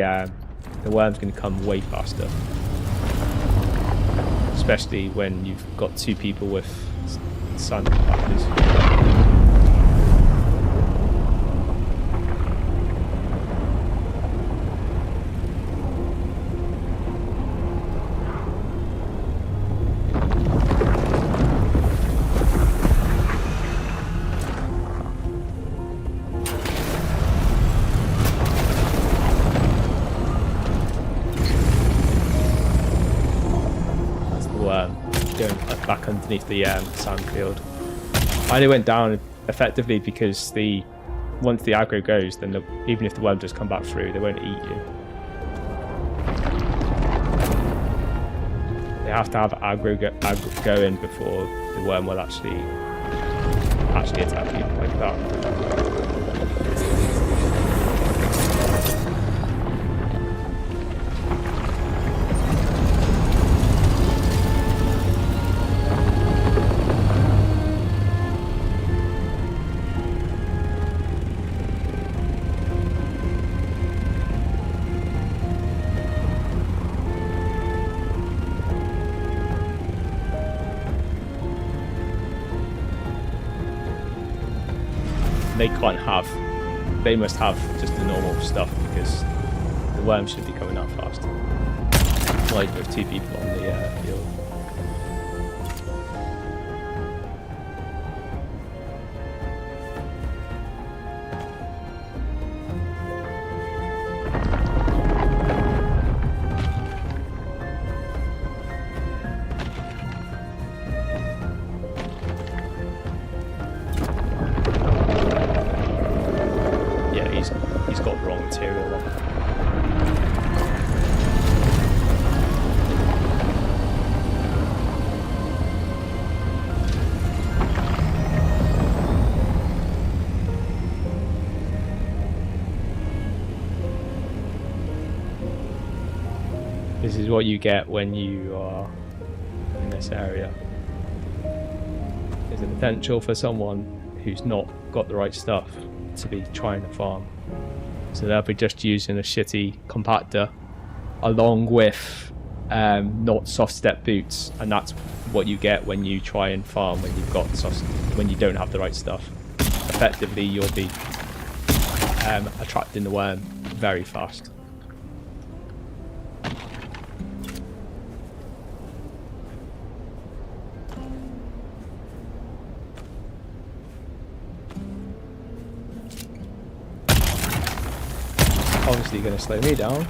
worm's going to come way faster. Especially when you've got two people with sun factors. Going back underneath the sand field. I only went down effectively because once the aggro goes, then even if the worm does come back through, they won't eat you. They have to have aggro go in before the worm will actually attack you like that. They must have just the normal stuff because the worm should be coming out fast. Like with two people on the field. He's got the wrong material on. This is what you get when you are in this area. There's a potential for someone who's not got the right stuff to be trying to farm. So they'll be just using a shitty compactor along with not soft step boots, and that's what you get when you try and farm when you don't have the right stuff. Effectively you'll be attracting the worm very fast. obviously going to slow me down.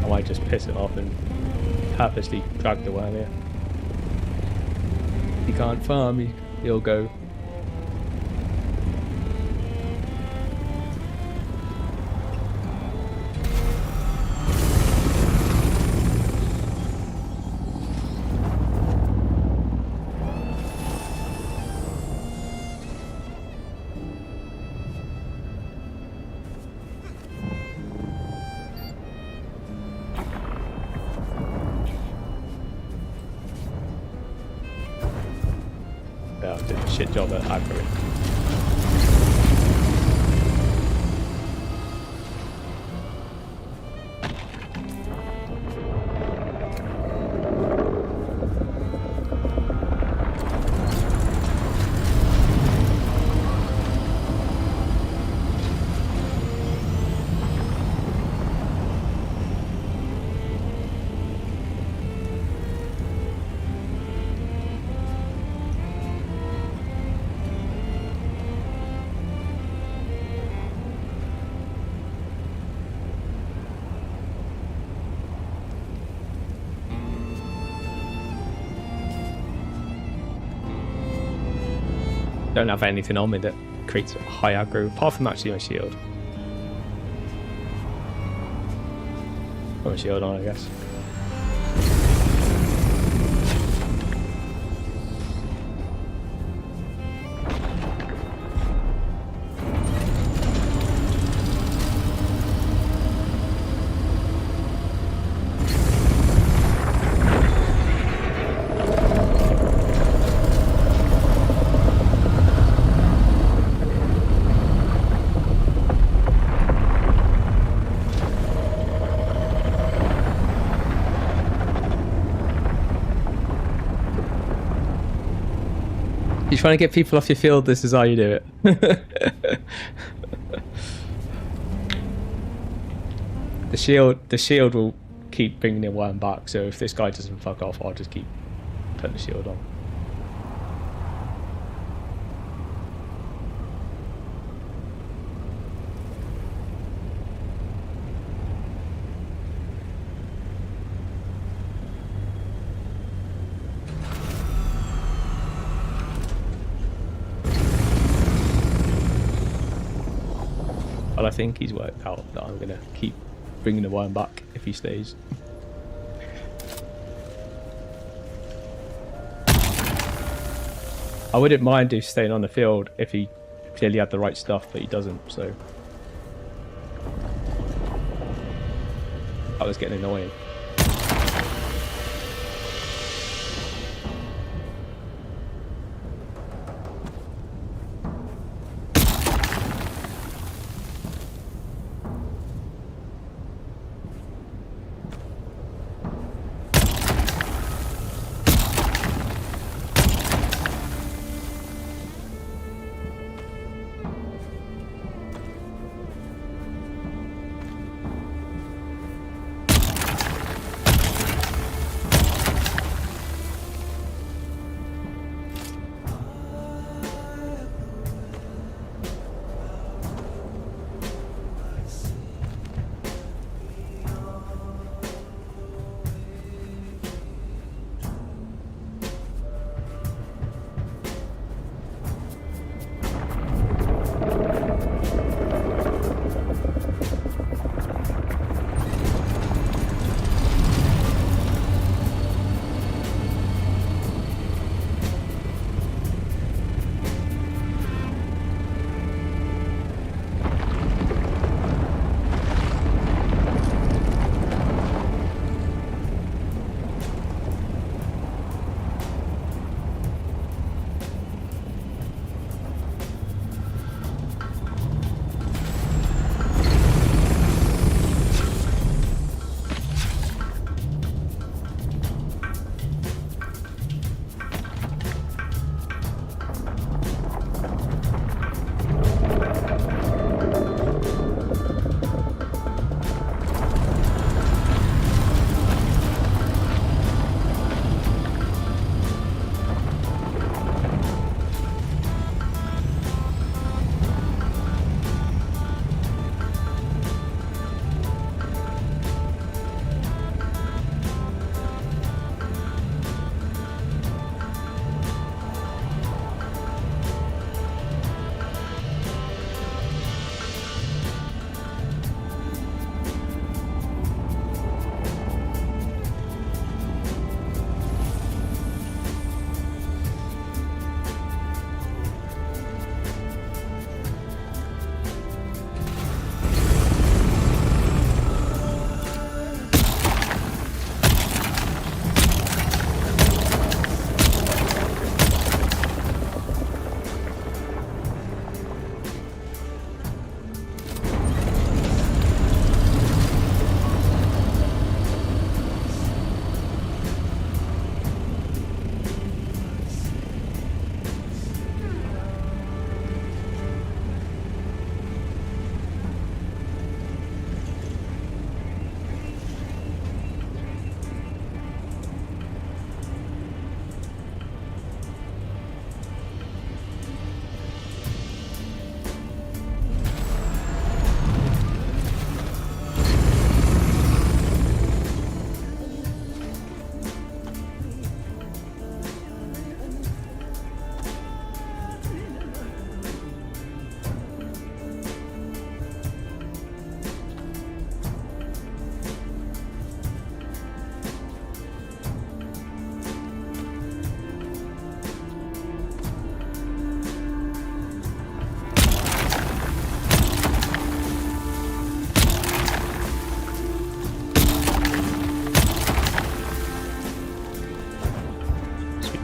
I might just piss it off and purposely drag the worm here. He can't farm, he'll go. Yeah, I did a shit job at aggroing. Don't have anything on me that creates a high aggro, apart from actually my shield. Got my shield on, I guess. You're trying to get people off your field, this is how you do it. The shield will keep bringing the worm back, so if this guy doesn't fuck off, I'll just keep putting the shield on. Well, I think he's worked out that I'm going to keep bringing the worm back if he stays. I wouldn't mind if staying on the field if he clearly had the right stuff, but he doesn't, so that was getting annoying.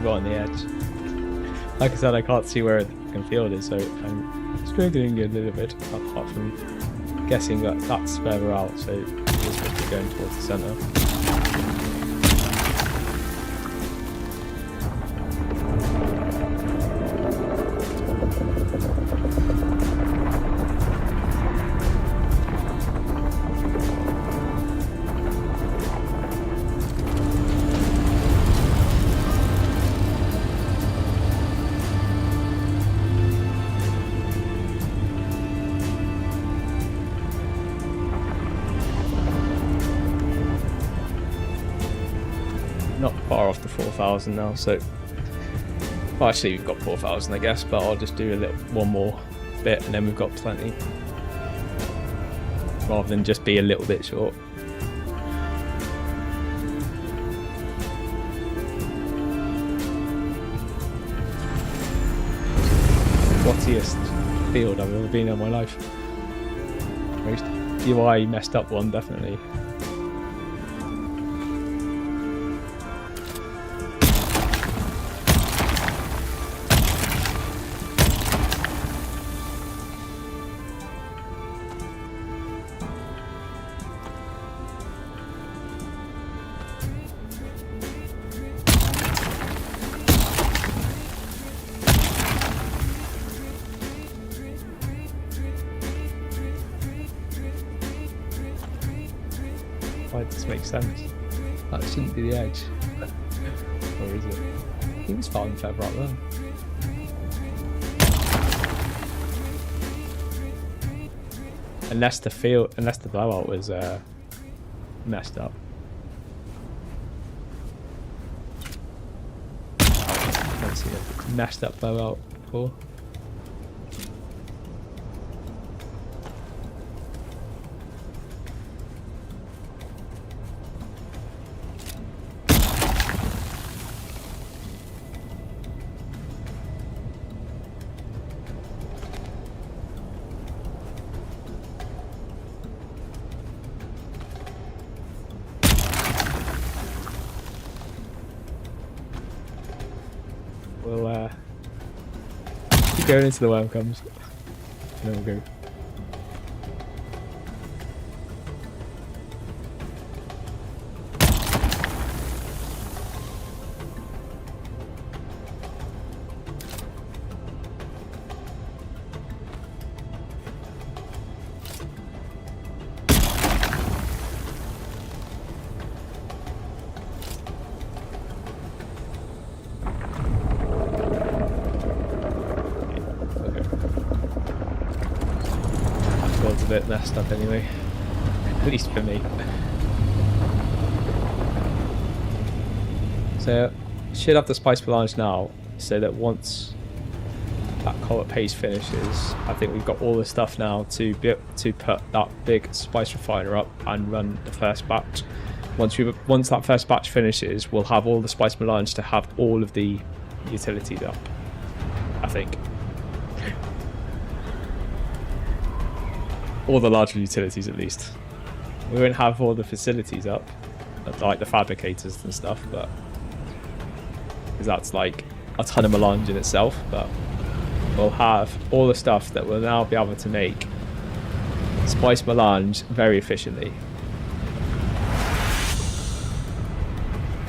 right on the edge. Like I said, I can't see where the fucking field is, so I'm struggling a little bit, apart from guessing that that's further out, so it's supposed to be going towards the centre. Not far off the 4,000 now, so well, actually we've got 4,000 I guess, but I'll just do one more bit and then we've got plenty, rather than just be a little bit short. Swattiest field I've ever been in my life. Most UI messed up one, definitely. This makes sense. That shouldn't be the edge. Or is it? I think it's far and further up there. Unless the blowout was messed up. I've seen a messed up blowout before. We'll keep going until the worm comes, and then we'll go. A bit messed up anyway, at least for me. So should have the spice melange now, so that once that comet paste finishes, I think we've got all the stuff now to put that big spice refiner up and run the first batch. Once that first batch finishes, we'll have all the spice melange to have all of the utilities up, I think. All the larger utilities at least. We won't have all the facilities up, like the fabricators and stuff, but because that's like a ton of melange in itself, but we'll have all the stuff that will now be able to make spice melange very efficiently.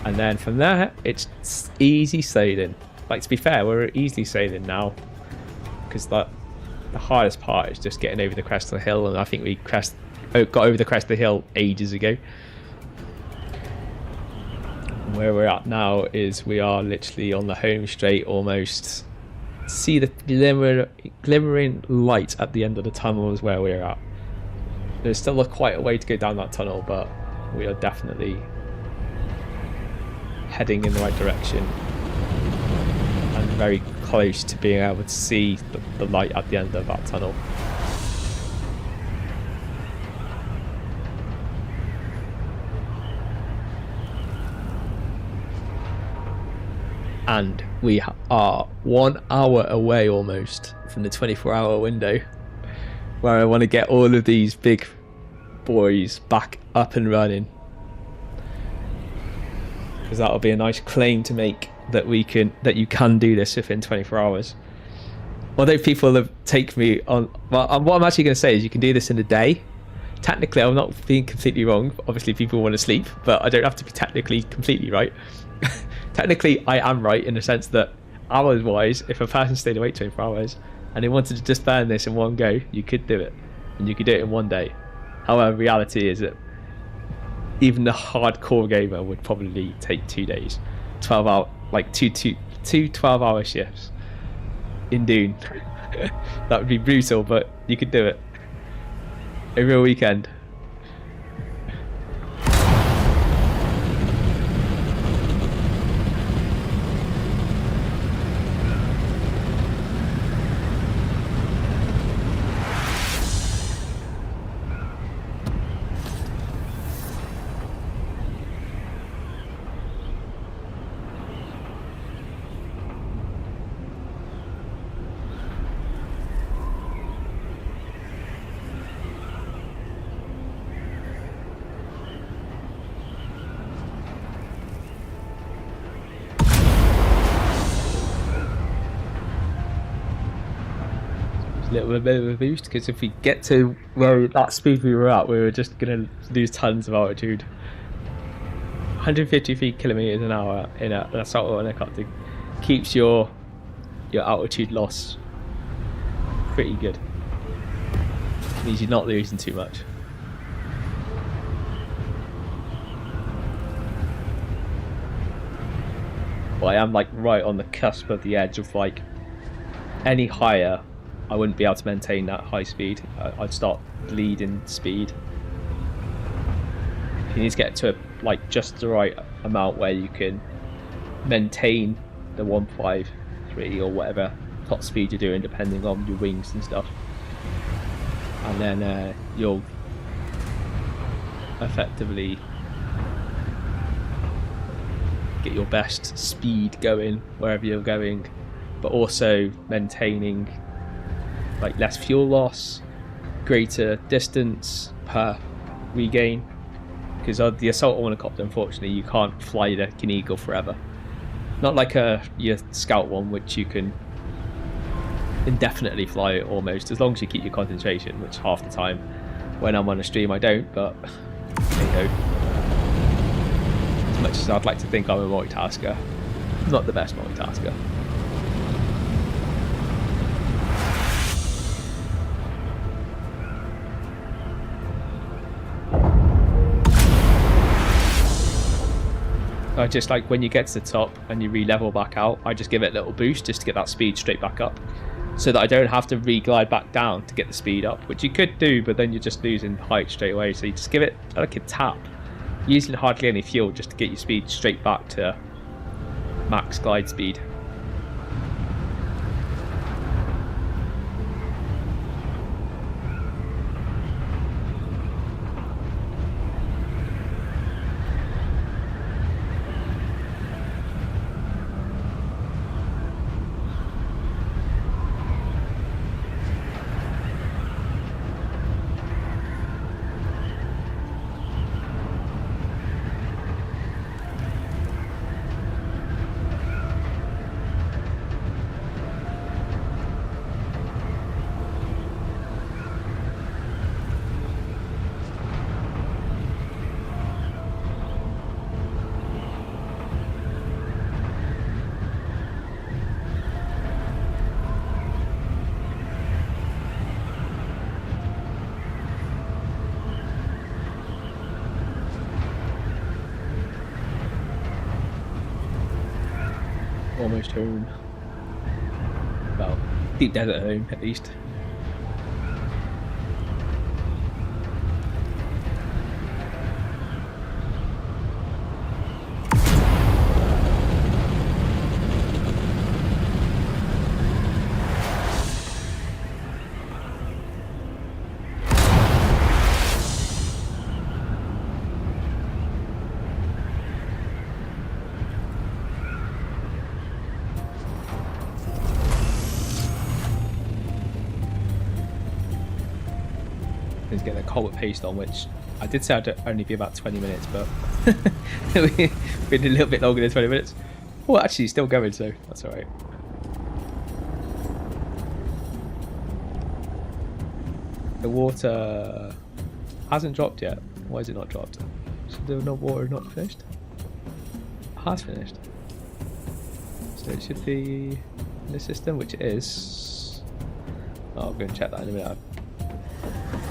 And then from there, it's easy sailing. Like, to be fair, we're easily sailing now, because the hardest part is just getting over the crest of the hill, and I think we got over the crest of the hill ages ago. And where we're at now is we are literally on the home straight almost. See the glimmering light at the end of the tunnel is where we're at. There's still quite a way to go down that tunnel, but we are definitely heading in the right direction and very close to being able to see the light at the end of that tunnel. And we are 1 hour away almost from the 24-hour window where I want to get all of these big boys back up and running, because that'll be a nice claim to make that you can do this within 24 hours. Although people have taken me on, well, what I'm actually going to say is you can do this in a day. Technically, I'm not being completely wrong. Obviously, people want to sleep, but I don't have to be technically completely right. Technically, I am right in the sense that hours-wise, if a person stayed awake 24 hours and they wanted to just burn this in one go, you could do it, and you could do it in one day. However, reality is that even the hardcore gamer would probably take 2 days, 12 hour, like two 12-hour shifts in Dune. That would be brutal, but you could do it. A real weekend. Little bit of a boost, because if we get to where that speed we were at, we were just gonna lose tons of altitude. 150 kilometers an hour in an assault helicopter keeps your altitude loss pretty good. Means you're not losing too much. Well, I am like right on the cusp of the edge of like any higher. I wouldn't be able to maintain that high speed. I'd start bleeding speed. You need to get to like just the right amount where you can maintain the 153 or whatever top speed you're doing, depending on your wings and stuff. And then you'll effectively get your best speed going wherever you're going, but also maintaining like less fuel loss, greater distance per regain, because the assault helicopter, unfortunately, you can't fly the King Eagle forever. Not like your Scout one, which you can indefinitely fly almost, as long as you keep your concentration, which half the time when I'm on a stream I don't, but there you go. As much as I'd like to think I'm a multitasker, I'm not the best multitasker. I just like when you get to the top and you re-level back out, I just give it a little boost just to get that speed straight back up, so that I don't have to re-glide back down to get the speed up, which you could do, but then you're just losing height straight away. So you just give it like a tap, using hardly any fuel just to get your speed straight back to max glide speed. Almost home. Well, deep desert home at least. Is get the culvert paste on, which I did say I'd only be about 20 minutes, but we've been a little bit longer than 20 minutes. Oh, actually, it's still going, so that's all right. The water hasn't dropped yet. Why is it not dropped? Should the water not finished? It has finished. So it should be in the system, which it is. Oh, I'll go and check that in a minute.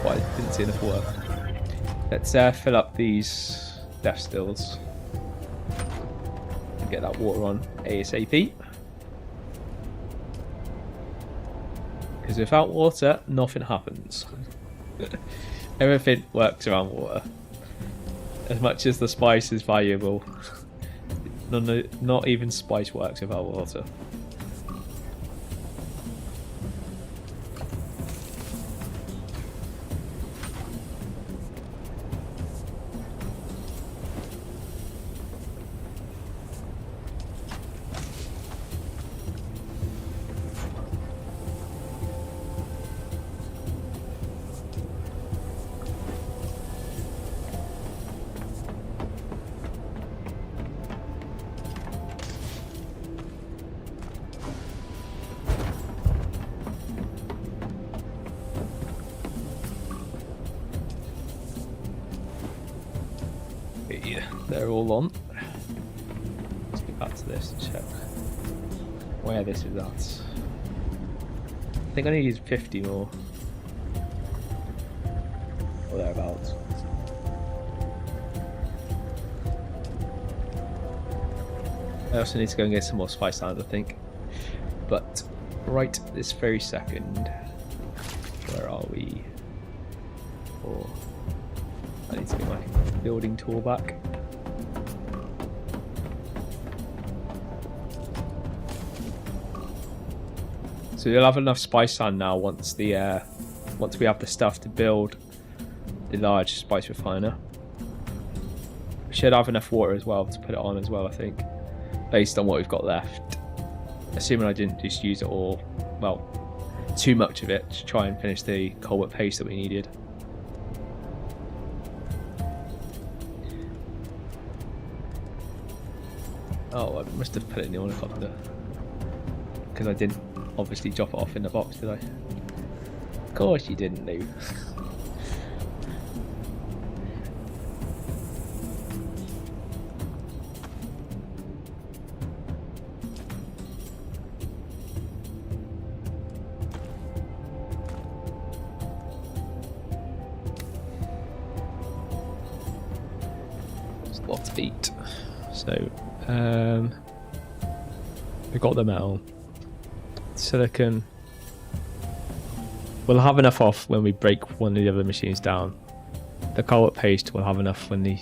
I didn't see enough water. Let's fill up these death stills and get that water on ASAP. Because without water, nothing happens. Everything works around water. As much as the spice is valuable, not even spice works without water. They're all on. Let's get back to this and check where this is at. I think I need to use 50 more. Or thereabouts. I also need to go and get some more spice sand, I think. But right this very second, where are we? Oh, I need to get my building tool back. So you'll have enough spice sand now once we have the stuff to build the large spice refiner. We should have enough water as well to put it on as well, I think, based on what we've got left. Assuming I didn't just use it all, well, too much of it to try and finish the cobalt paste that we needed. Oh, I must have put it in the ornithopter because I didn't obviously drop it off in the box, did I? Of course you didn't, Lou. It's a lot to beat. So, we got the metal. Silicon. We'll have enough off when we break one of the other machines down. The cobalt paste will have enough when the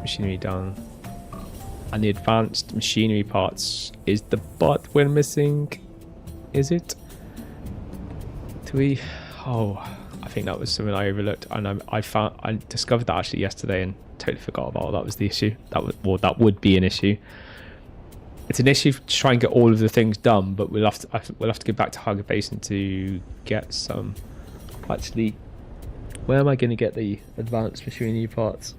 machinery down. And the advanced machinery parts is the part we're missing. Is it? Do we? Oh, I think that was something I overlooked, and I discovered that actually yesterday and totally forgot about. That was the issue. That would be an issue. It's an issue to try and get all of the things done, but we'll have to go back to Hager Basin to get some. Actually, where am I going to get the advanced machinery parts?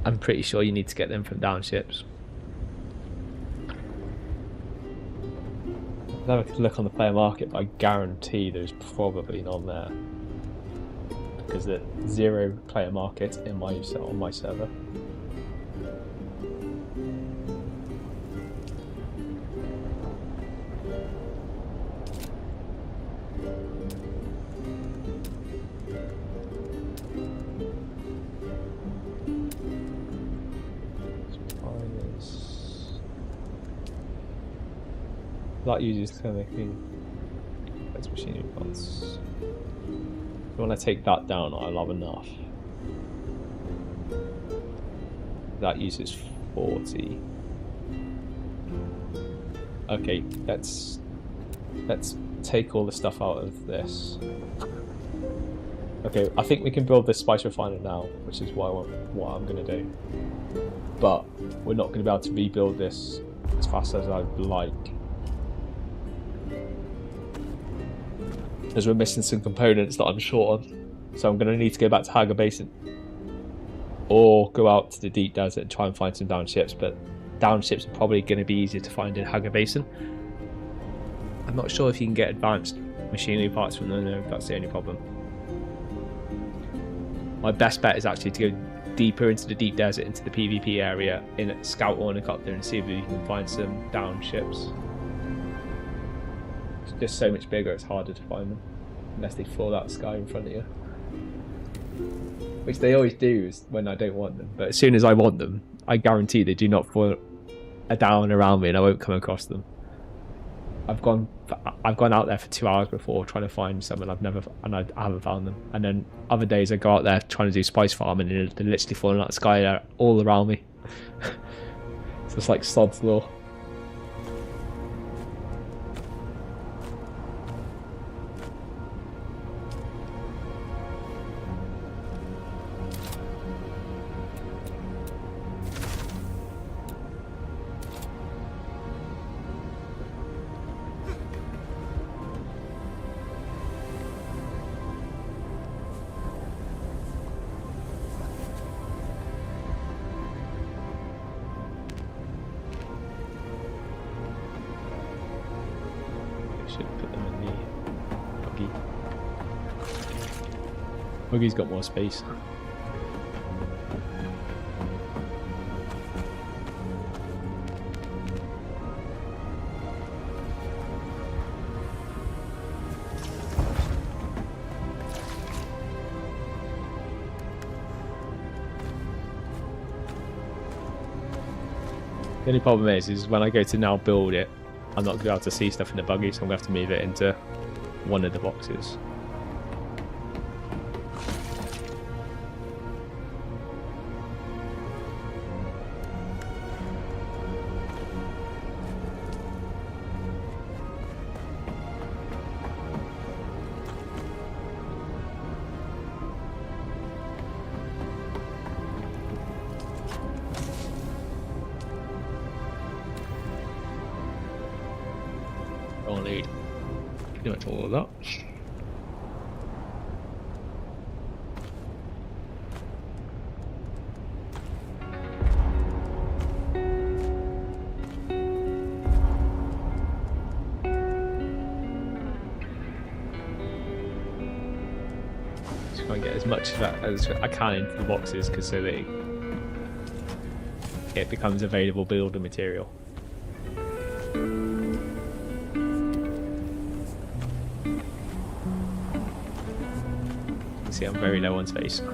I'm pretty sure you need to get them from downships. I'll have a look on the player market, but I guarantee there's probably none there because there's 0 player market on my server. That uses chemically. That's machinery parts. When I take that down, I'll have enough. That uses 40. Okay, let's take all the stuff out of this. Okay, I think we can build this spice refiner now, which is what I'm going to do. But we're not going to be able to rebuild this as fast as I'd like. Because we're missing some components that I'm short on. So I'm going to need to go back to Hager Basin. or go out to the deep desert and try and find some down ships. But down ships are probably going to be easier to find in Haga Basin. I'm not sure if you can get advanced machinery parts from them, though. That's the only problem. My best bet is actually to go deeper into the deep desert, into the PvP area in a scout ornithopter, and see if we can find some down ships. It's just so much bigger, it's harder to find them unless they fall out of the sky in front of you, which they always do when I don't want them. But as soon as I want them, I guarantee they do not fall down around me and I won't come across them. I've gone out there for 2 hours before trying to find some, and I haven't found them. And then other days I go out there trying to do spice farming, and they're literally falling out of the sky all around me. It's just like sod's law. Buggy's got more space. The only problem is when I go to now build it, I'm not going to be able to see stuff in the buggy, so I'm going to have to move it into one of the boxes. I'll need pretty much all of that. Just try and get as much of that as I can into the boxes, because so that it becomes available building material. See, I'm very low on space. And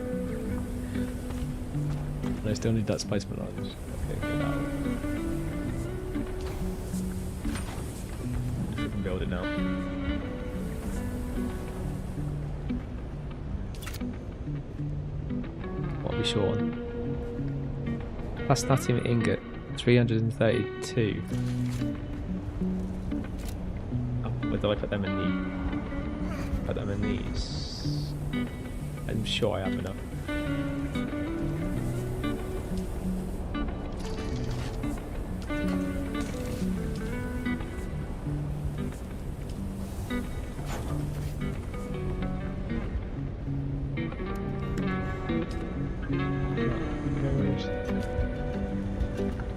I still need that spice melange. Okay, get that out. If we can build it now. What are we short on? Platinum ingot, 332. Oh, where do I put them in the? Put them in these. I'm sure I have enough.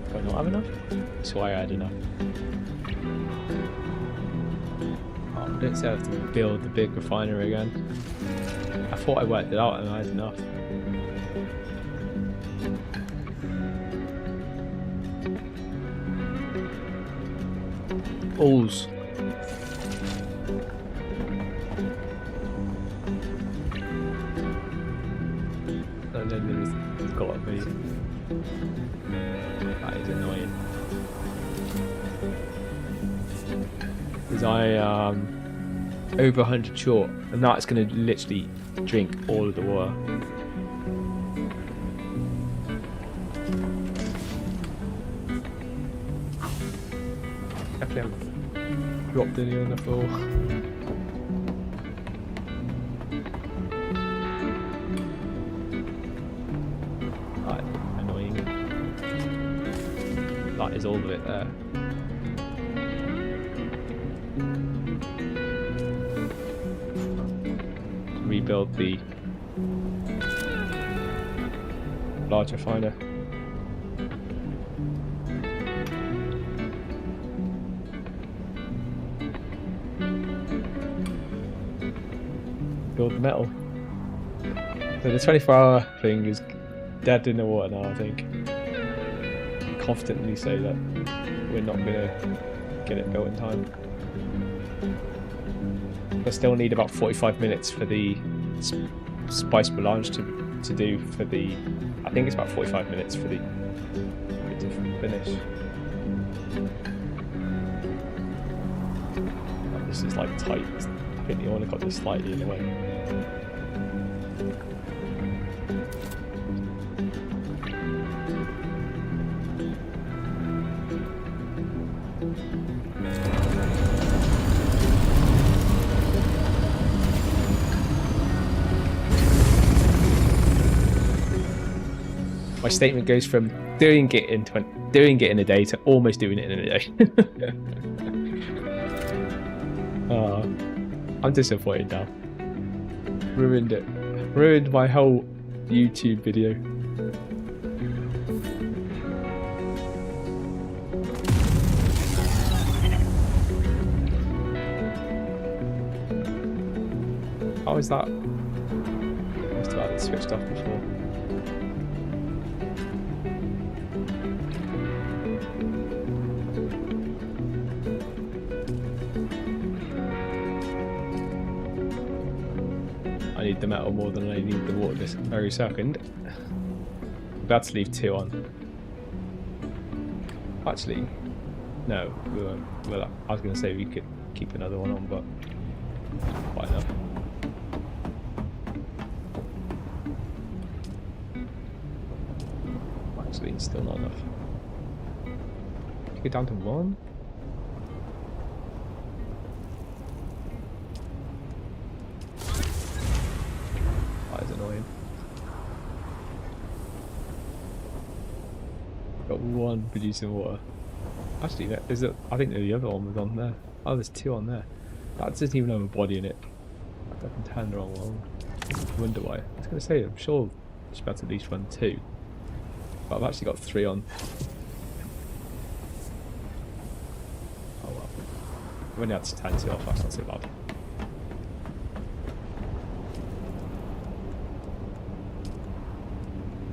Do I not have enough? So I had enough. Oh, I don't say I have to build the big refinery again. I thought I worked it out and I had enough. Balls. And then there's got to be. That is annoying. Because I over 100 short, and that's going to literally drink all of the water. Definitely haven't dropped any on the floor. Right, annoying. That is all of it there. Rebuild the large refiner. Build the metal. So the 24-hour thing is dead in the water now, I think. Confidently say that we're not gonna get it built in time. I still need about 45 minutes for the spice melange to do for the. I think it's about 45 minutes for it to finish. Oh, this is like tight. I think the owner got this slightly in the way. My statement goes from doing it in a day to almost doing it in a day. I'm disappointed now. Ruined it. Ruined my whole YouTube video. How is that? I must have had it switched off before. I need the metal more than I need the water this very second. I'm about to leave 2 on. Actually, no, we won't. Well, I was going to say we could keep another one on, but quite enough. Actually, it's still not enough. Get down to 1. That is annoying. Got 1 producing water. Actually, I think the other one was on there. Oh, there's 2 on there. That doesn't even have a body in it. I can turn the wrong one. I wonder why. I was going to say, I'm sure it's about to at least run 2. But I've actually got 3 on. Oh well. I've only had to turn 2 off, that's not so bad.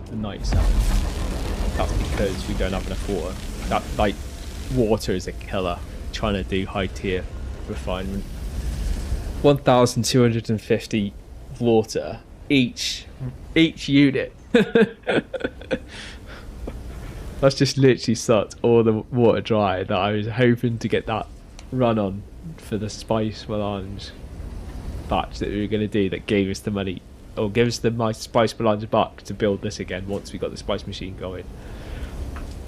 The 97. That's because we don't have enough water. That, like, water is a killer. Trying to do high tier refinement. 1,250 water each unit. That's just literally sucked all the water dry that I was hoping to get that run on for the spice melange batch that we were going to do, that gave us the money, or give us my spice melange back to build this again once we got the spice machine going.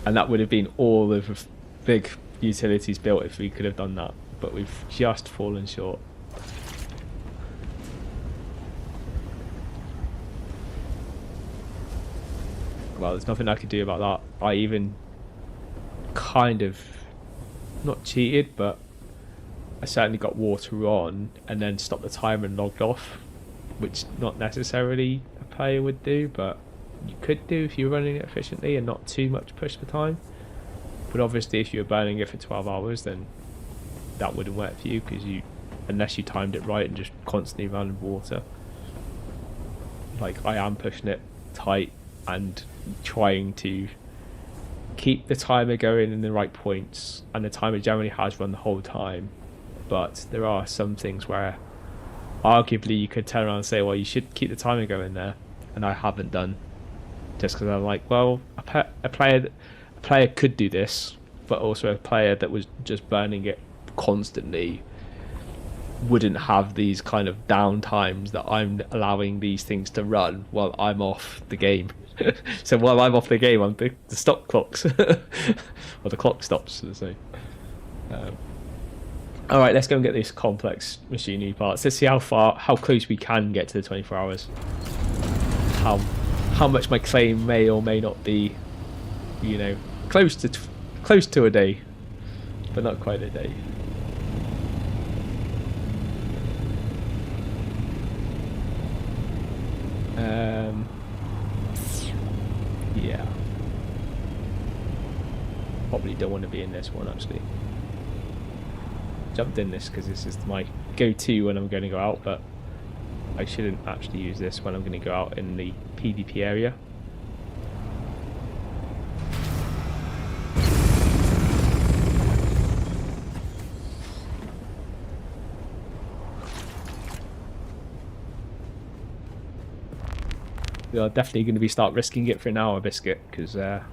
And that would have been all of the big utilities built if we could have done that, but we've just fallen short. Well, there's nothing I could do about that. I even kind of, not cheated, but I certainly got water on and then stopped the timer and logged off, which not necessarily a player would do, but you could do if you're running it efficiently and not too much push the time. But obviously if you were burning it for 12 hours, then that wouldn't work for you, because unless you timed it right and just constantly ran water. Like, I am pushing it tight and trying to keep the timer going in the right points, and the timer generally has run the whole time, but there are some things where arguably you could turn around and say, well, you should keep the timer going there, and I haven't done, just because I'm like, well, a player could do this, but also a player that was just burning it constantly wouldn't have these kind of down times that I'm allowing these things to run while I'm off the game. So while I'm off the game, the stop clocks, or the clock stops, so to say. All right, let's go and get these complex machinery parts. Let's see how close we can get to the 24 hours. How much my claim may or may not be, you know, close to a day, but not quite a day. Probably don't want to be in this one actually. Jumped in this because this is my go-to when I'm going to go out, but I shouldn't actually use this when I'm going to go out in the PvP area. We are definitely going to be start risking it for an hour, Biscuit, because I'm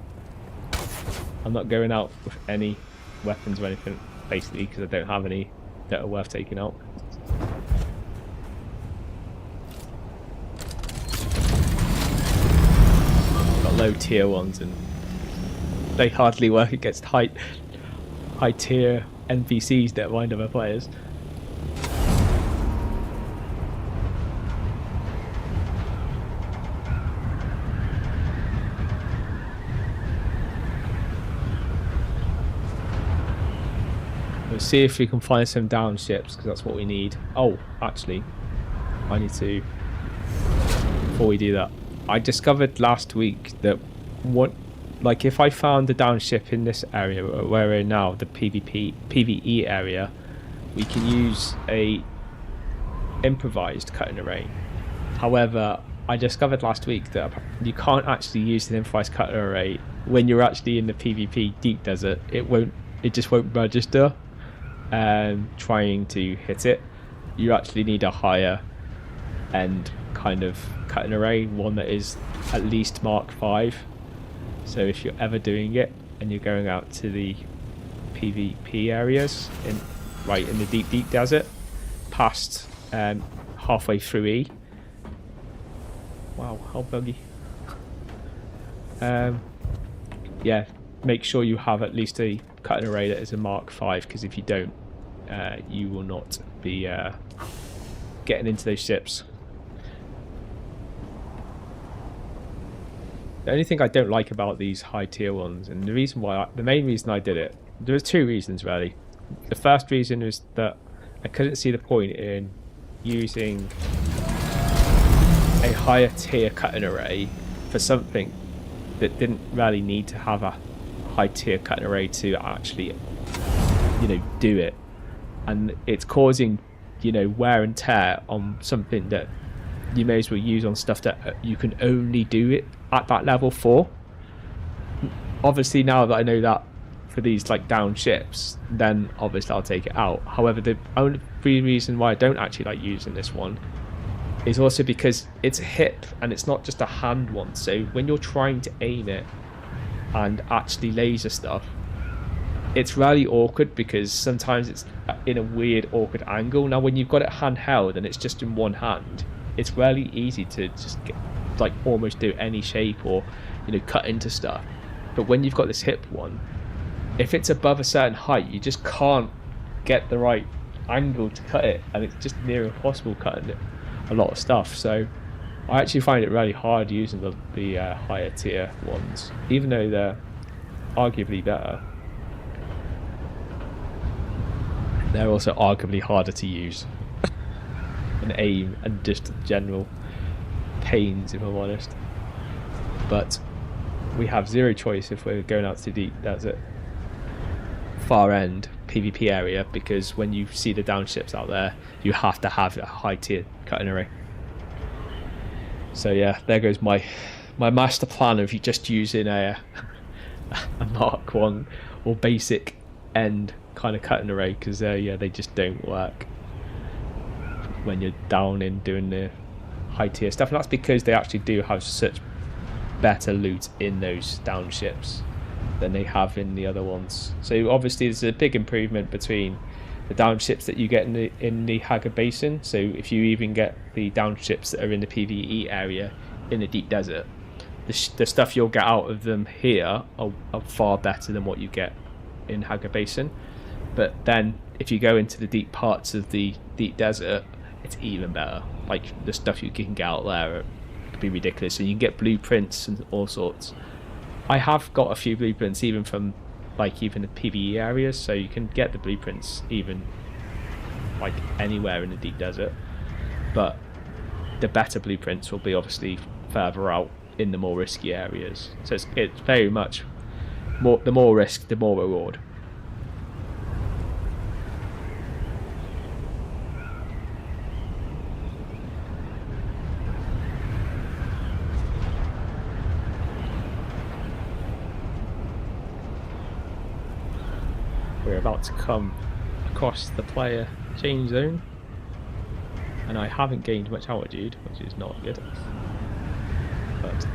not going out with any weapons or anything, basically, because I don't have any that are worth taking out. Got low tier ones and they hardly work against high tier NPCs that mind other players. Let's see if we can find some down ships, because that's what we need. Oh, actually, I need to, before we do that, I discovered last week that like if I found a down ship in this area where we're in now, the PvE area, we can use a improvised cutting array. However, I discovered last week that you can't actually use an improvised cutting array when you're actually in the PvP deep desert. It just won't register. Trying to hit it, you actually need a higher end kind of cutting array, one that is at least Mark 5. So if you're ever doing it and you're going out to the PvP areas in the deep desert, past halfway through E. Wow, how buggy. Yeah, make sure you have at least a cutting array that is a Mark 5, because if you don't, you will not be getting into those ships. The only thing I don't like about these high tier ones, and the main reason I did it, there was two reasons really. The first reason is that I couldn't see the point in using a higher tier cutting array for something that didn't really need to have a high tier cutting array to actually, do it. And it's causing, wear and tear on something that you may as well use on stuff that you can only do it at that level for. Obviously, now that I know that for these down ships, then obviously I'll take it out. However, the only reason why I don't actually like using this one is also because it's a hip and it's not just a hand one. So when you're trying to aim it and actually laser stuff, it's really awkward because sometimes it's in a weird awkward angle. Now when you've got it handheld and it's just in one hand, it's really easy to just get, almost do any shape or cut into stuff. But when you've got this hip one, if it's above a certain height, you just can't get the right angle to cut it, and it's just near impossible cutting it a lot of stuff. So I actually find it really hard using the higher tier ones, even though they're arguably better. They're also arguably harder to use and aim, and just general pains, if I'm honest. But we have zero choice if we're going out to deep desert, far end PvP area, because when you see the down ships out there, you have to have a high tier cutting array. So yeah, there goes my master plan of just using a Mark 1 or basic end kind of cutting array, because they just don't work when you're down in doing the high tier stuff, and that's because they actually do have such better loot in those down ships than they have in the other ones. So obviously there's a big improvement between the down ships that you get in the Haga Basin. So if you even get the down ships that are in the PvE area in the deep desert, the stuff you'll get out of them here are far better than what you get in Haga Basin. But then if you go into the deep parts of the deep desert, it's even better. The stuff you can get out there could be ridiculous. So you can get blueprints and all sorts. I have got a few blueprints even from even the PvE areas, so you can get the blueprints even anywhere in the deep desert. But the better blueprints will be obviously further out in the more risky areas. So it's very much the more risk, the more reward. We're about to come across the player change zone, and I haven't gained much altitude, which is not good, but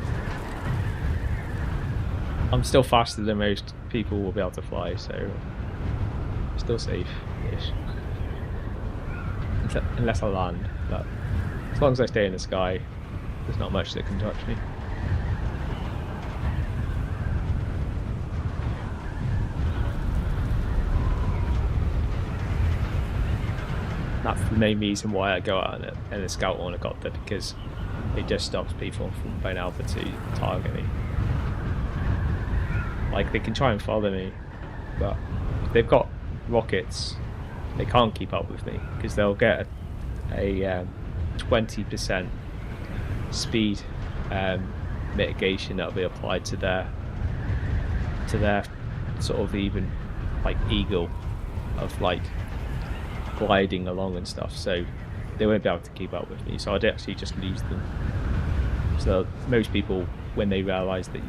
I'm still faster than most people will be able to fly, so still safe-ish, unless I land. But as long as I stay in the sky, there's not much that can touch me. That's the main reason why I go out in a scout helicopter, because it just stops people from being able to target me. Like, they can try and follow me, but if they've got rockets, they can't keep up with me, because they'll get a 20% speed mitigation that'll be applied to their sort of even like eagle of like gliding along and stuff, so they won't be able to keep up with me, so I'd actually just lose them. So most people, when they realise that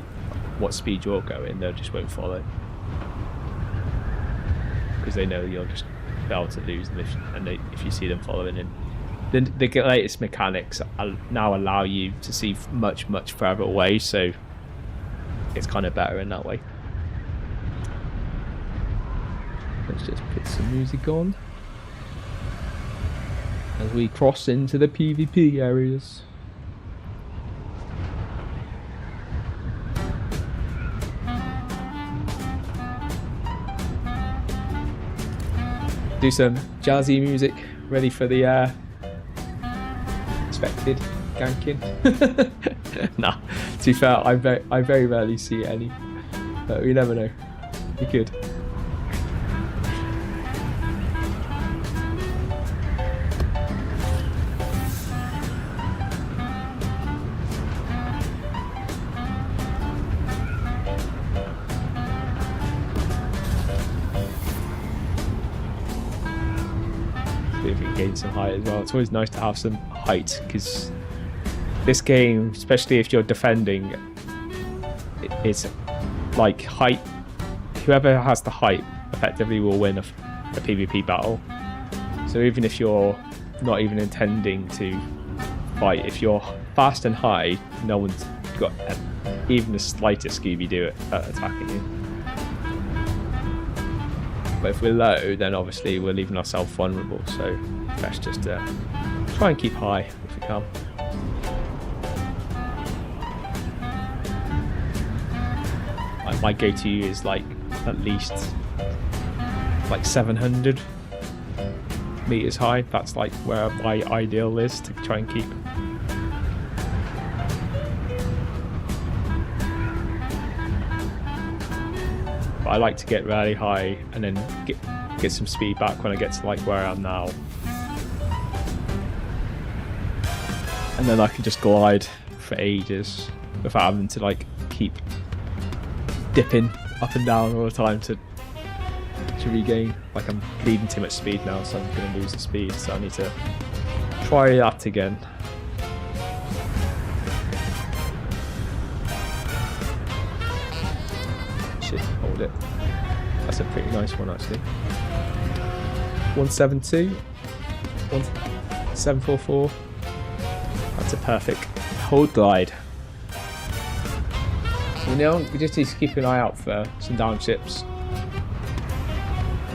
what speed you're going, they just won't follow, because they know you'll just be able to lose them if you see them following in. Then the latest mechanics now allow you to see much further away, so it's kind of better in that way. Let's just put some music on as we cross into the PvP areas. Do some jazzy music, ready for the expected ganking. Nah, to be fair, I very rarely see any, but we never know. We could. See if we can gain some height as well. It's always nice to have some height, because this game, especially if you're defending, it's like height. Whoever has the height effectively will win a PvP battle. So even if you're not even intending to fight, if you're fast and high, no one's got even the slightest Scooby-Doo at attacking you. But if we're low, then obviously we're leaving ourselves vulnerable, so best just try and keep high if we can. My go-to is like at least like 700 meters high. That's like where my ideal is to try and keep. But I like to get really high and then get some speed back when I get to like where I am now, and then I can just glide for ages without having to like keep dipping up and down all the time to regain. Like, I'm bleeding too much speed now, so I'm going to lose the speed, so I need to try that again. Should hold it. That's a pretty nice one actually. 172, 744. That's a perfect hold glide. Well, now we just need to keep an eye out for some down ships.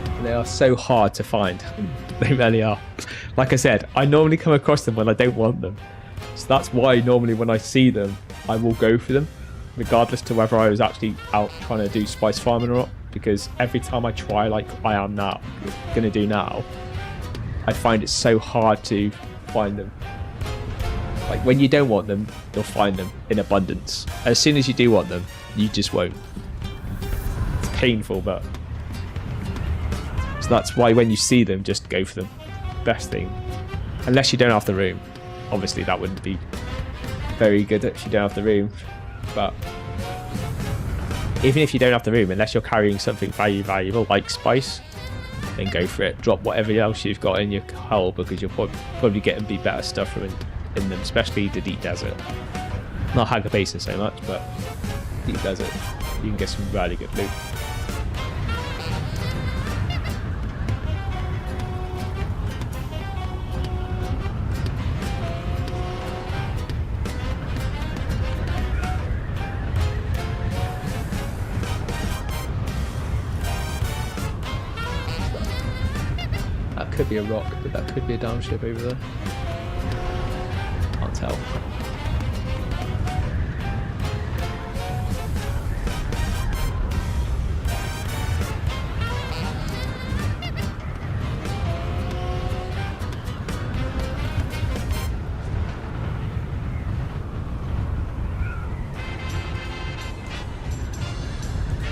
And they are so hard to find. They really are. Like I said, I normally come across them when I don't want them. So that's why normally when I see them, I will go for them, regardless to whether I was actually out trying to do spice farming or not. Because every time I try, like I am now, gonna do now, I find it so hard to find them. Like, when you don't want them, you'll find them in abundance. As soon as you do want them, you just won't. It's painful, but... So that's why when you see them, just go for them. Best thing. Unless you don't have the room. Obviously, that wouldn't be very good if you don't have the room. But even if you don't have the room, unless you're carrying something valuable like spice, then go for it. Drop whatever else you've got in your hull, because you'll probably get and be better stuff from in them, especially the deep desert. Not Haga Basin so much, but deep desert, you can get some really good loot. That could be a rock, but that could be a down ship over there. Can't tell.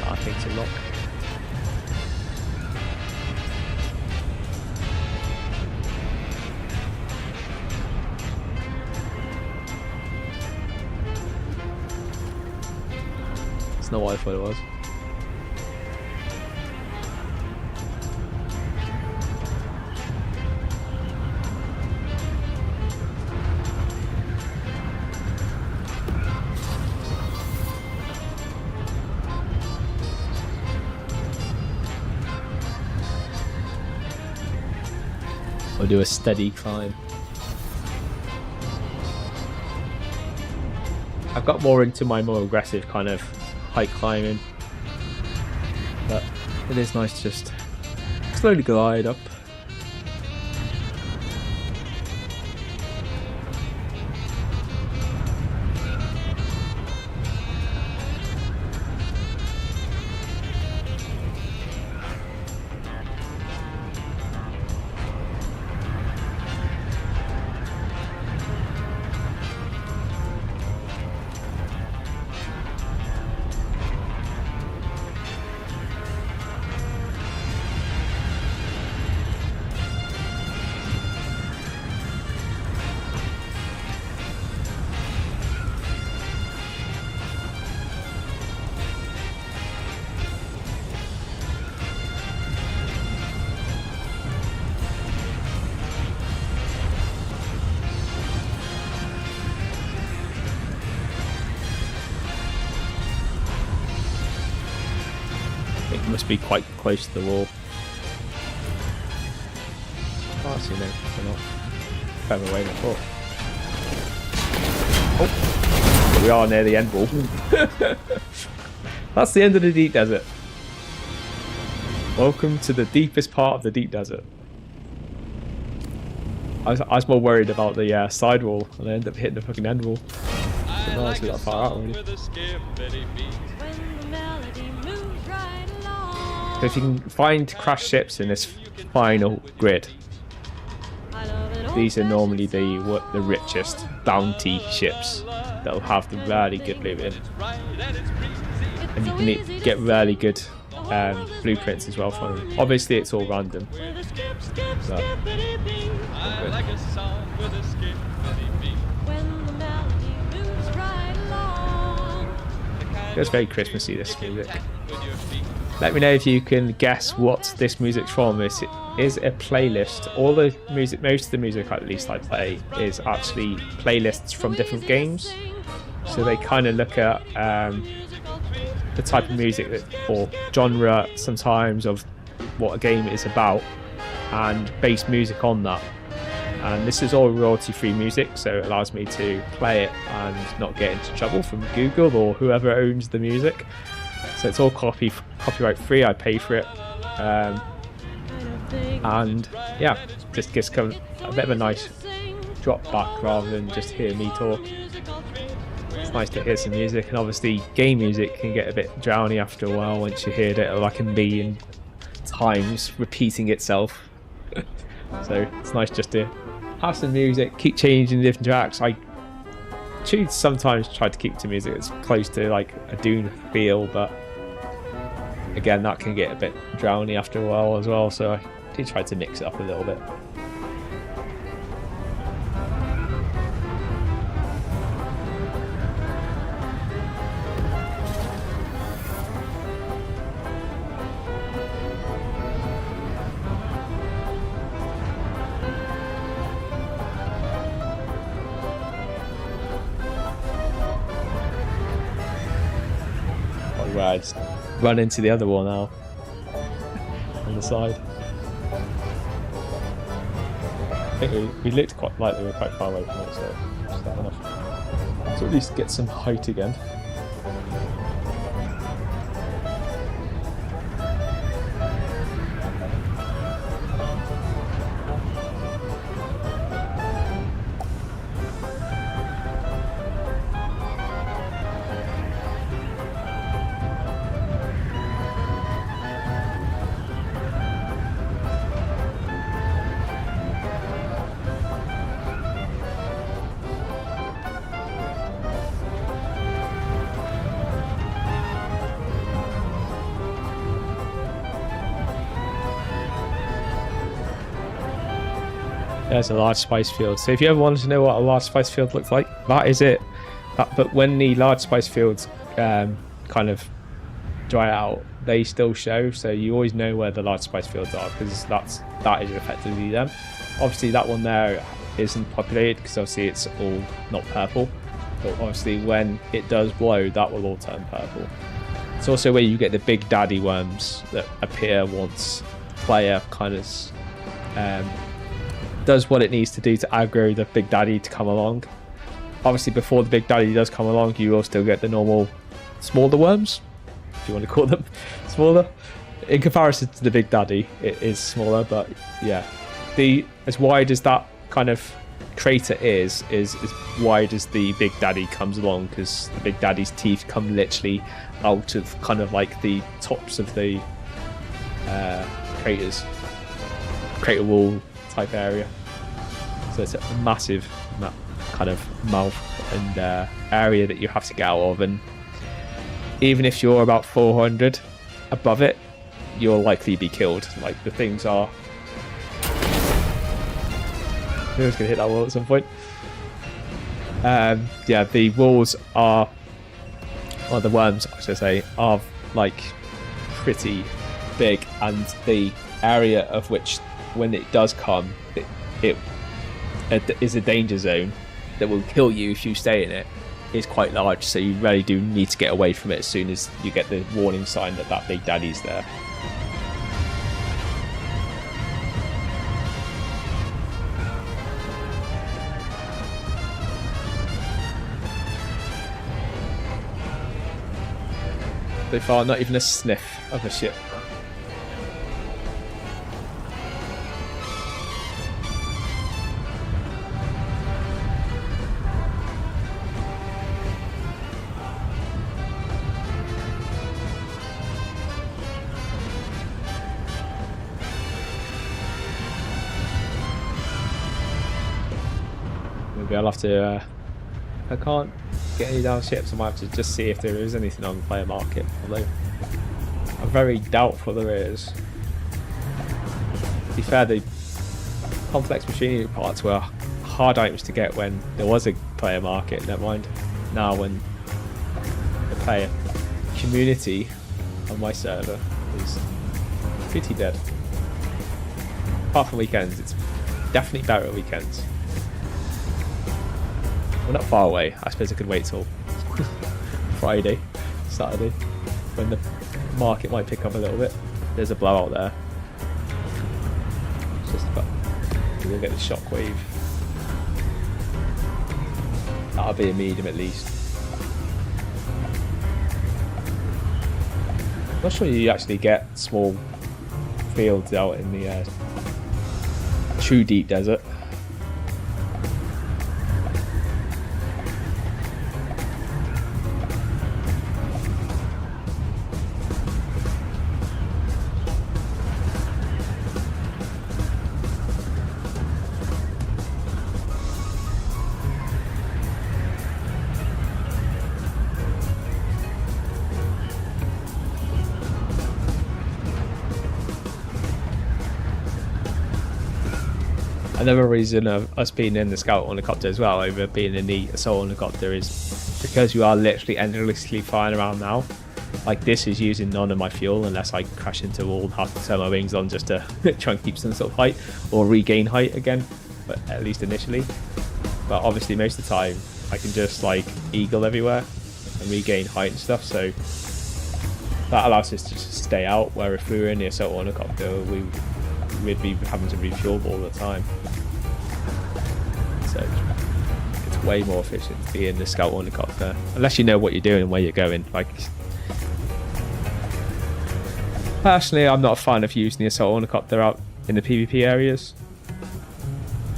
I think it's a rock. Not what I thought it was. I'll do a steady climb. I've got more into my more aggressive kind of height climbing, but it is nice to just slowly glide up. It must be quite close to the wall. Oh, actually, no, they're not. Further away than I thought. Oh, we are near the end wall. That's the end of the deep desert. Welcome to the deepest part of the deep desert. I was more worried about the side wall, and I ended up hitting the fucking end wall. But no, actually that far out already. So if you can find crashed ships in this final grid, these are normally the richest bounty ships that'll have the really good loot in, and you can get really good blueprints as well from them. Obviously, it's all random. But, it's very Christmassy, this music. Let me know if you can guess what this music's from. This is a playlist. All the music, most of the music at least I play, is actually playlists from different games. So they kind of look at the type of music that, or genre sometimes, of what a game is about, and base music on that. And this is all royalty-free music, so it allows me to play it and not get into trouble from Google or whoever owns the music. So it's all copyright free. I pay for it, and yeah, just gives a bit of a nice drop back rather than just hear me talk. It's nice to hear some music, and obviously game music can get a bit drowny after a while once you hear it like a million times repeating itself. So it's nice just to have some music, keep changing different tracks. I sometimes try to keep to music that's close to like a Dune feel, but again, that can get a bit drowny after a while as well, so I do try to mix it up a little bit. I just run into the other wall now on the side. I think we looked quite like we were quite far away from it, so just that enough. So at least get some height again. There's a large spice field. So if you ever wanted to know what a large spice field looks like, that is it. But when the large spice fields kind of dry out, they still show. So you always know where the large spice fields are, because that is effectively them. Obviously that one there isn't populated because obviously it's all not purple. But obviously when it does blow, that will all turn purple. It's also where you get the big daddy worms that appear once player kind of does what it needs to do to aggro the big daddy to come along. Obviously before the big daddy does come along, you will still get the normal smaller worms, if you want to call them smaller. In comparison to the big daddy, it is smaller, but yeah, as wide as that kind of crater is as wide as the big daddy comes along, because the big daddy's teeth come literally out of kind of like the tops of the crater wall type area. So it's a massive kind of mouth and area that you have to get out of, and even if you're about 400 above it, you'll likely be killed. Like the things are, who's gonna hit that wall at some point? Yeah, the walls are, or the worms I should say, are like pretty big, and the area of which when it does come, it is a danger zone that will kill you if you stay in it, is quite large. So you really do need to get away from it as soon as you get the warning sign that that big daddy's there. So far, not even a sniff of a ship. Maybe I'll have to, I can't get any down ships, I might have to just see if there is anything on the player market, although I'm very doubtful there is. To be fair, the complex machinery parts were hard items to get when there was a player market, never mind now when the player community on my server is pretty dead. Apart from weekends, it's definitely better at weekends. We're not far away. I suppose I could wait till Friday, Saturday, when the market might pick up a little bit. There's a blowout there. It's just about, we'll get the shockwave. That'll be a medium at least. I'm not sure you actually get small fields out in the true deep desert. Another reason of us being in the scout helicopter as well over being in the assault helicopter is because you are literally endlessly flying around now. Like this is using none of my fuel unless I crash into a wall and have to turn my wings on just to try and keep some sort of height or regain height again, but at least initially. But obviously most of the time I can just like eagle everywhere and regain height and stuff, so that allows us to just stay out, where if we were in the assault helicopter, we'd be having to refuel all the time. So it's way more efficient to be in the scout helicopter, unless you know what you're doing and where you're going. Like, personally, I'm not a fan of using the assault helicopter out in the PvP areas,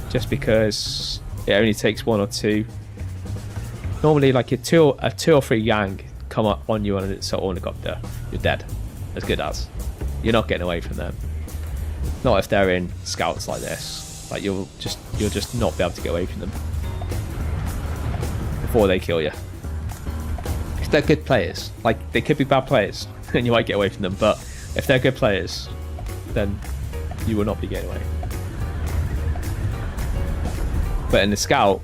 just because it only takes 1 or 2. Normally, like a two or three gang come up on you on an assault helicopter, you're dead. As good as. You're not getting away from them. Not if they're in scouts like this. Like you'll just not be able to get away from them before they kill you. Because they're good players. Like, they could be bad players and you might get away from them, but if they're good players, then you will not be getting away. But in the scout,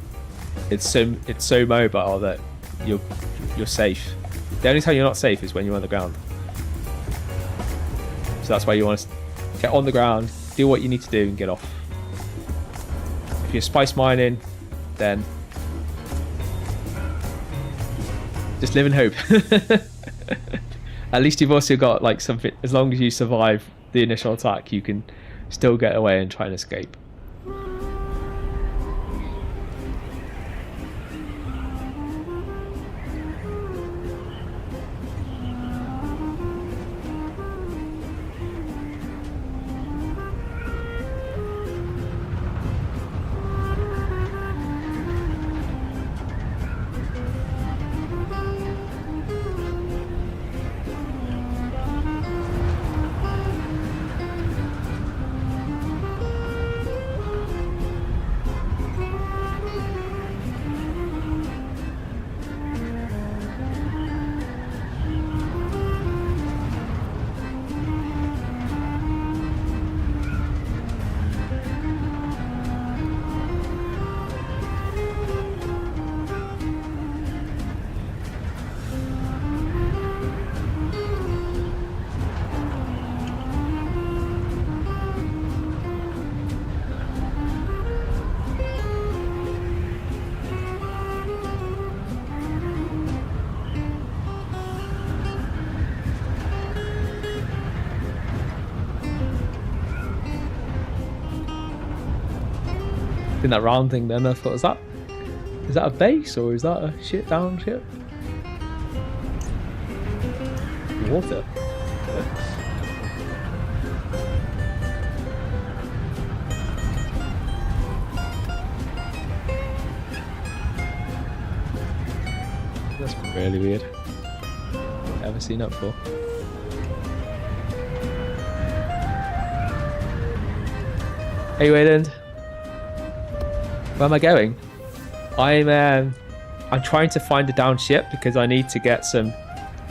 it's so mobile that you're safe. The only time you're not safe is when you're on the ground. So that's why you want to get on the ground, do what you need to do, and get off. If you're spice mining, then just live in hope. At least you've also got like something. As long as you survive the initial attack, you can still get away and try and escape. In that round thing, then I thought, is that a base or is that a shit down ship? Water. That's really weird. Never seen that before. Hey Wayland. Where am I going? I'm trying to find a down ship because I need to get some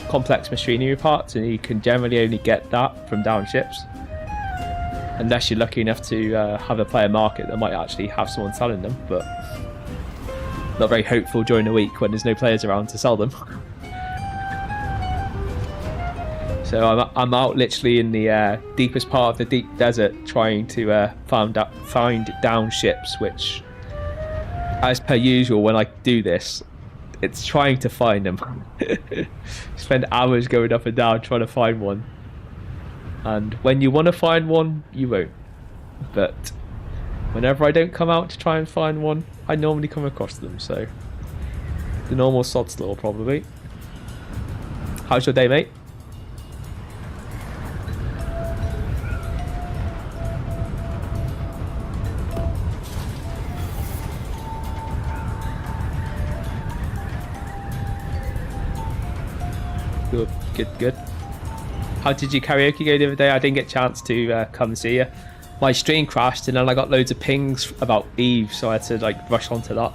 complex machinery parts, and you can generally only get that from down ships. Unless you're lucky enough to have a player market that might actually have someone selling them, but not very hopeful during the week when there's no players around to sell them. So I'm out literally in the deepest part of the deep desert trying to find down ships, which, as per usual, when I do this, it's trying to find them. Spend hours going up and down trying to find one. And when you want to find one, you won't. But whenever I don't come out to try and find one, I normally come across them. So the normal sod's law, probably. How's your day, mate? Good. How did your karaoke go the other day? I didn't get a chance to come and see you. My stream crashed and then I got loads of pings about Eve, so I had to like rush onto that.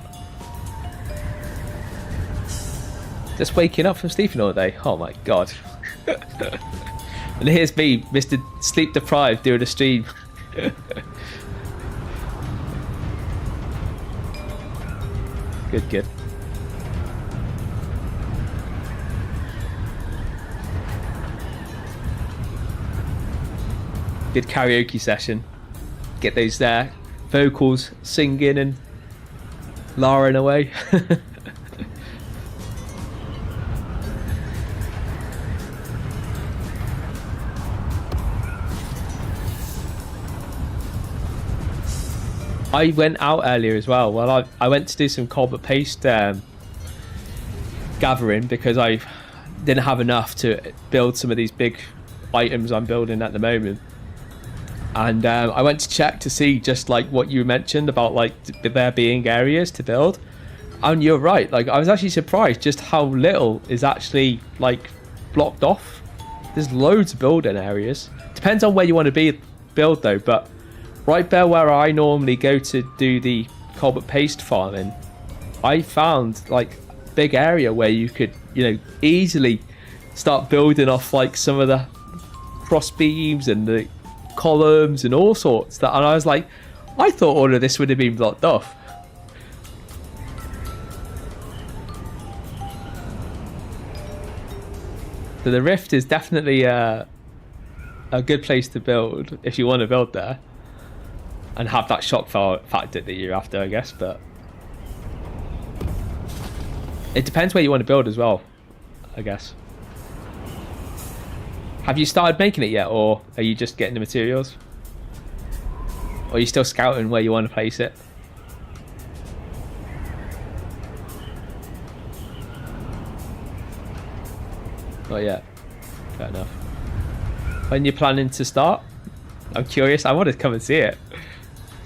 Just waking up from sleeping all day. Oh my god. And here's me, Mr. Sleep Deprived, doing a stream. Good. Good karaoke session. Get those vocals singing and larring away. I went out earlier as well. Well, I went to do some Colbert Paste gathering because I didn't have enough to build some of these big items I'm building at the moment. And I went to check to see just like what you mentioned about like there being areas to build. And you're right. Like I was actually surprised just how little is actually like blocked off. There's loads of building areas. Depends on where you want to build though. But right there where I normally go to do the Colbert Paste farming, I found like a big area where you could, easily start building off like some of the cross beams and the columns and all sorts. And I was like, I thought all of this would have been blocked off. So the Rift is definitely a good place to build if you want to build there and have that shock factor that you're after, I guess. But it depends where you want to build as well, I guess. Have you started making it yet, or are you just getting the materials? Or are you still scouting where you want to place it? Not yet. Fair enough. When you're planning to start? I'm curious. I want to come and see it.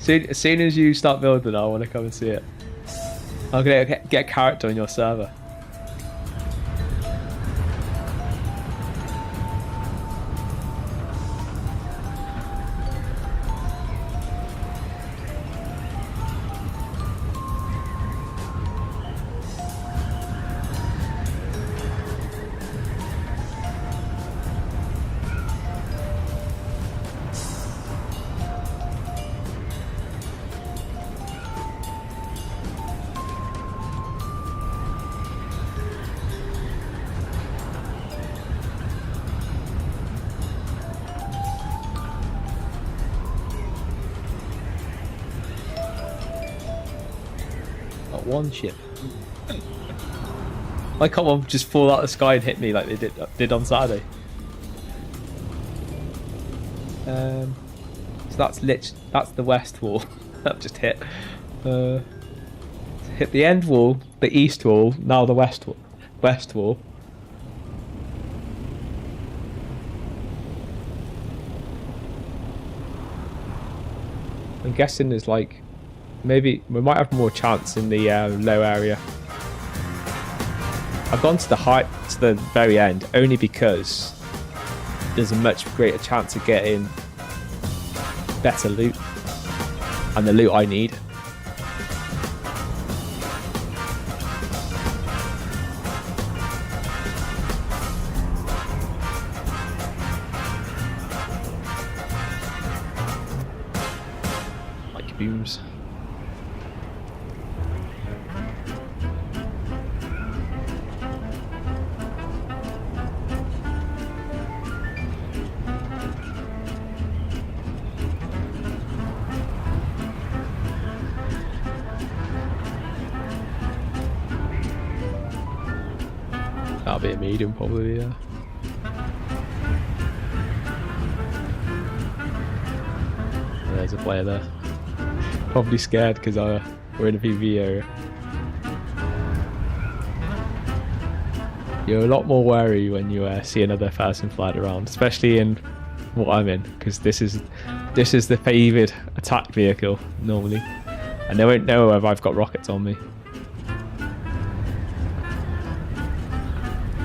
As soon as you start building, I want to come and see it. I'm going to get a character on your server. One ship. Why can't one just fall out of the sky and hit me like they did on Saturday? So that's the west wall. That just hit. Hit the end wall, the east wall, now the west wall. I'm guessing there's like, maybe we might have more chance in the low area. I've gone to the very end only because there's a much greater chance of getting better loot and the loot I need. Like booms. That'll be a medium probably, yeah. There's a player there. Probably scared because we're in a PvP area. You're a lot more wary when you see another person flying around, especially in what I'm in, because this is the favoured attack vehicle normally, and they won't know if I've got rockets on me.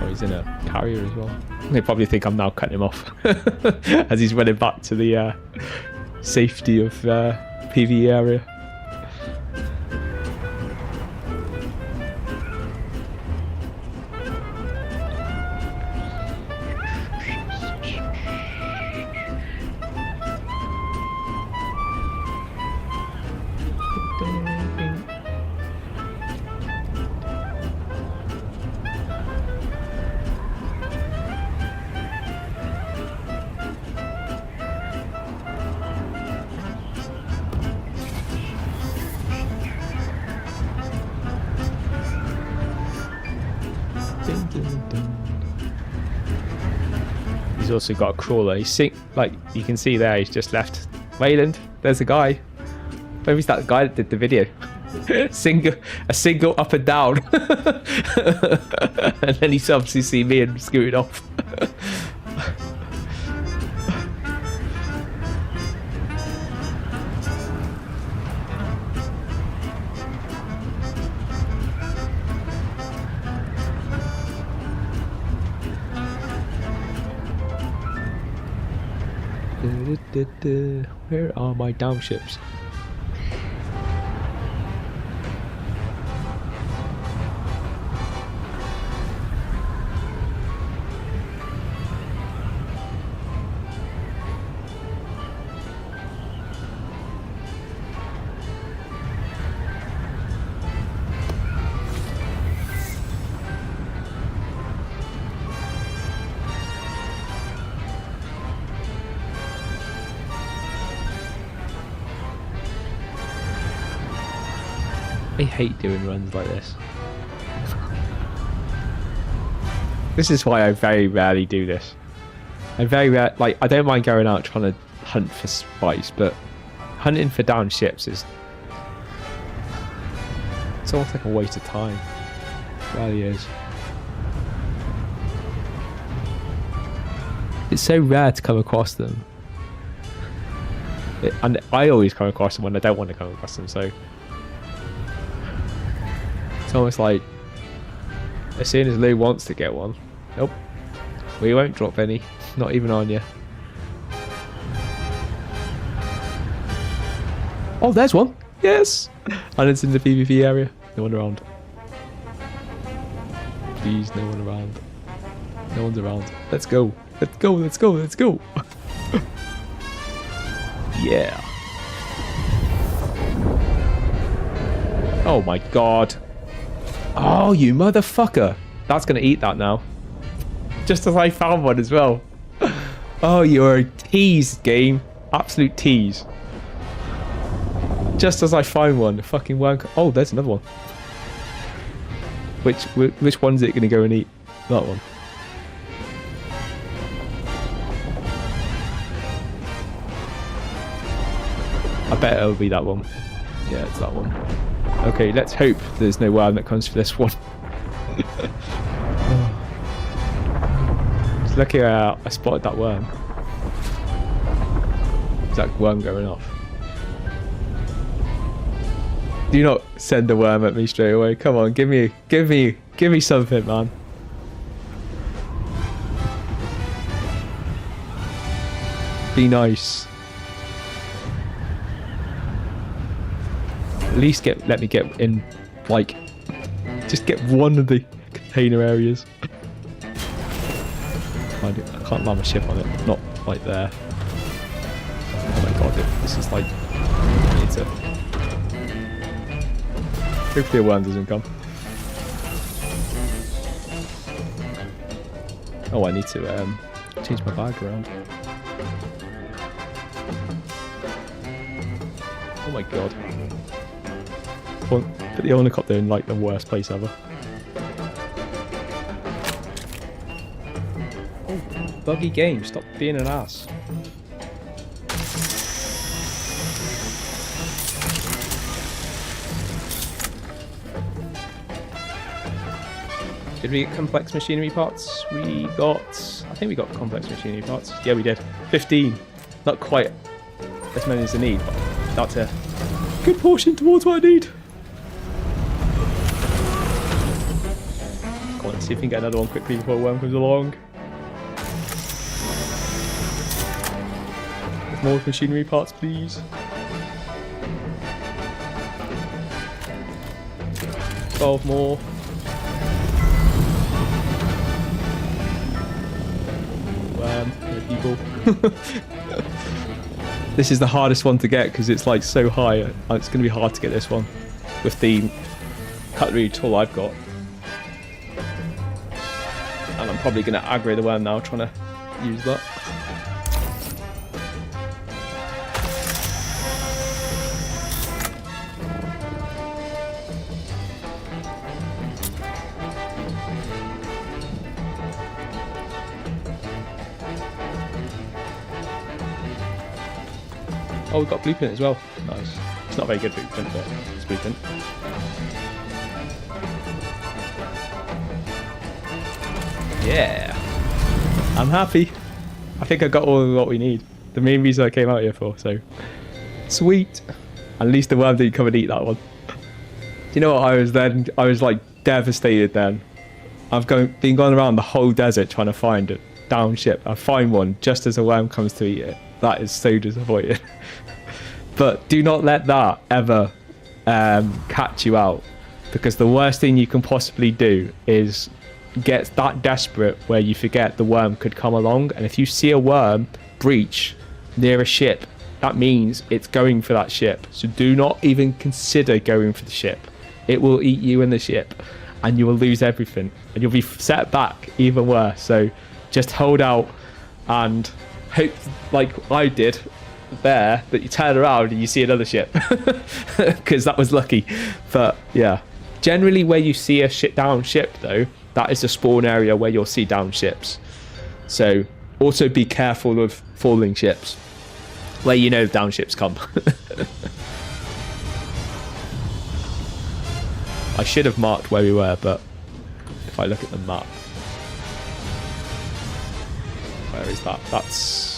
He's in a carrier as well. They probably think I'm now cutting him off as he's running back to the safety of PvE area. He's also got a crawler. Like you can see there, he's just left. Wayland, there's a guy. Maybe it's that guy that did the video. a single up and down. And then he's obviously seen me and scooted off. Where are my down ships? I hate doing runs like this. This is why I very rarely do this. I don't mind going out trying to hunt for spice, but hunting for down ships it's almost like a waste of time. It really is. It's so rare to come across them. And I always come across them when I don't want to come across them, so it's almost like as soon as Lou wants to get one, nope, we won't drop any, not even on you. Oh, there's one. Yes, and it's in the PvP area. No one around. Please, no one around. No one's around. Let's go. Let's go. Let's go. Let's go. Yeah. Oh my god. Oh, you motherfucker. That's going to eat that now. Just as I found one as well. Oh, you're a tease, game. Absolute tease. Just as I find one. Fucking wank. Oh, there's another one. Which one's it going to go and eat? That one. I bet it'll be that one. Yeah, it's that one. Okay, let's hope there's no worm that comes for this one. It's lucky I spotted that worm. Is that worm going off? Do not send a worm at me straight away. Come on, give me something, man. Be nice. At least let me get in, like, just get one of the container areas. I can't land my ship on it, not like there. Oh my god, this is like, I need to. Hopefully a worm doesn't come. Oh, I need to change my bag around. Oh my god. Put the helicopter in like the worst place ever. Oh, buggy game, stop being an ass. Did we get complex machinery parts? I think we got complex machinery parts. Yeah, we did. 15. Not quite as many as I need, but that's a good portion towards what I need. Come on, let's see if we can get another one quickly before a worm comes along. With more machinery parts, please. 12 more. People. This is the hardest one to get because it's like so high. It's going to be hard to get this one with the cutlery tool I've got. And I'm probably going to aggro the worm now trying to use that. Oh, we've got blueprint as well. Nice. It's not very good blueprint, but it's blueprint. Yeah. I'm happy. I think I got all of what we need. The main reason I came out here for, so. Sweet. At least the worm didn't come and eat that one. Do you know what I was then? I was like devastated then. I've been going around the whole desert trying to find a down ship. I find one just as a worm comes to eat it. That is so disappointing. But do not let that ever catch you out, because the worst thing you can possibly do is get that desperate where you forget the worm could come along. And if you see a worm breach near a ship, that means it's going for that ship. So do not even consider going for the ship. It will eat you in the ship and you will lose everything and you'll be set back even worse. So just hold out and hope, like I did there, that you turn around and you see another ship, because that was lucky. But yeah, generally where you see a down ship though, that is the spawn area where you'll see down ships. So also be careful of falling ships where you know down ships come. I should have marked where we were, but if I look at the map, where is that? That's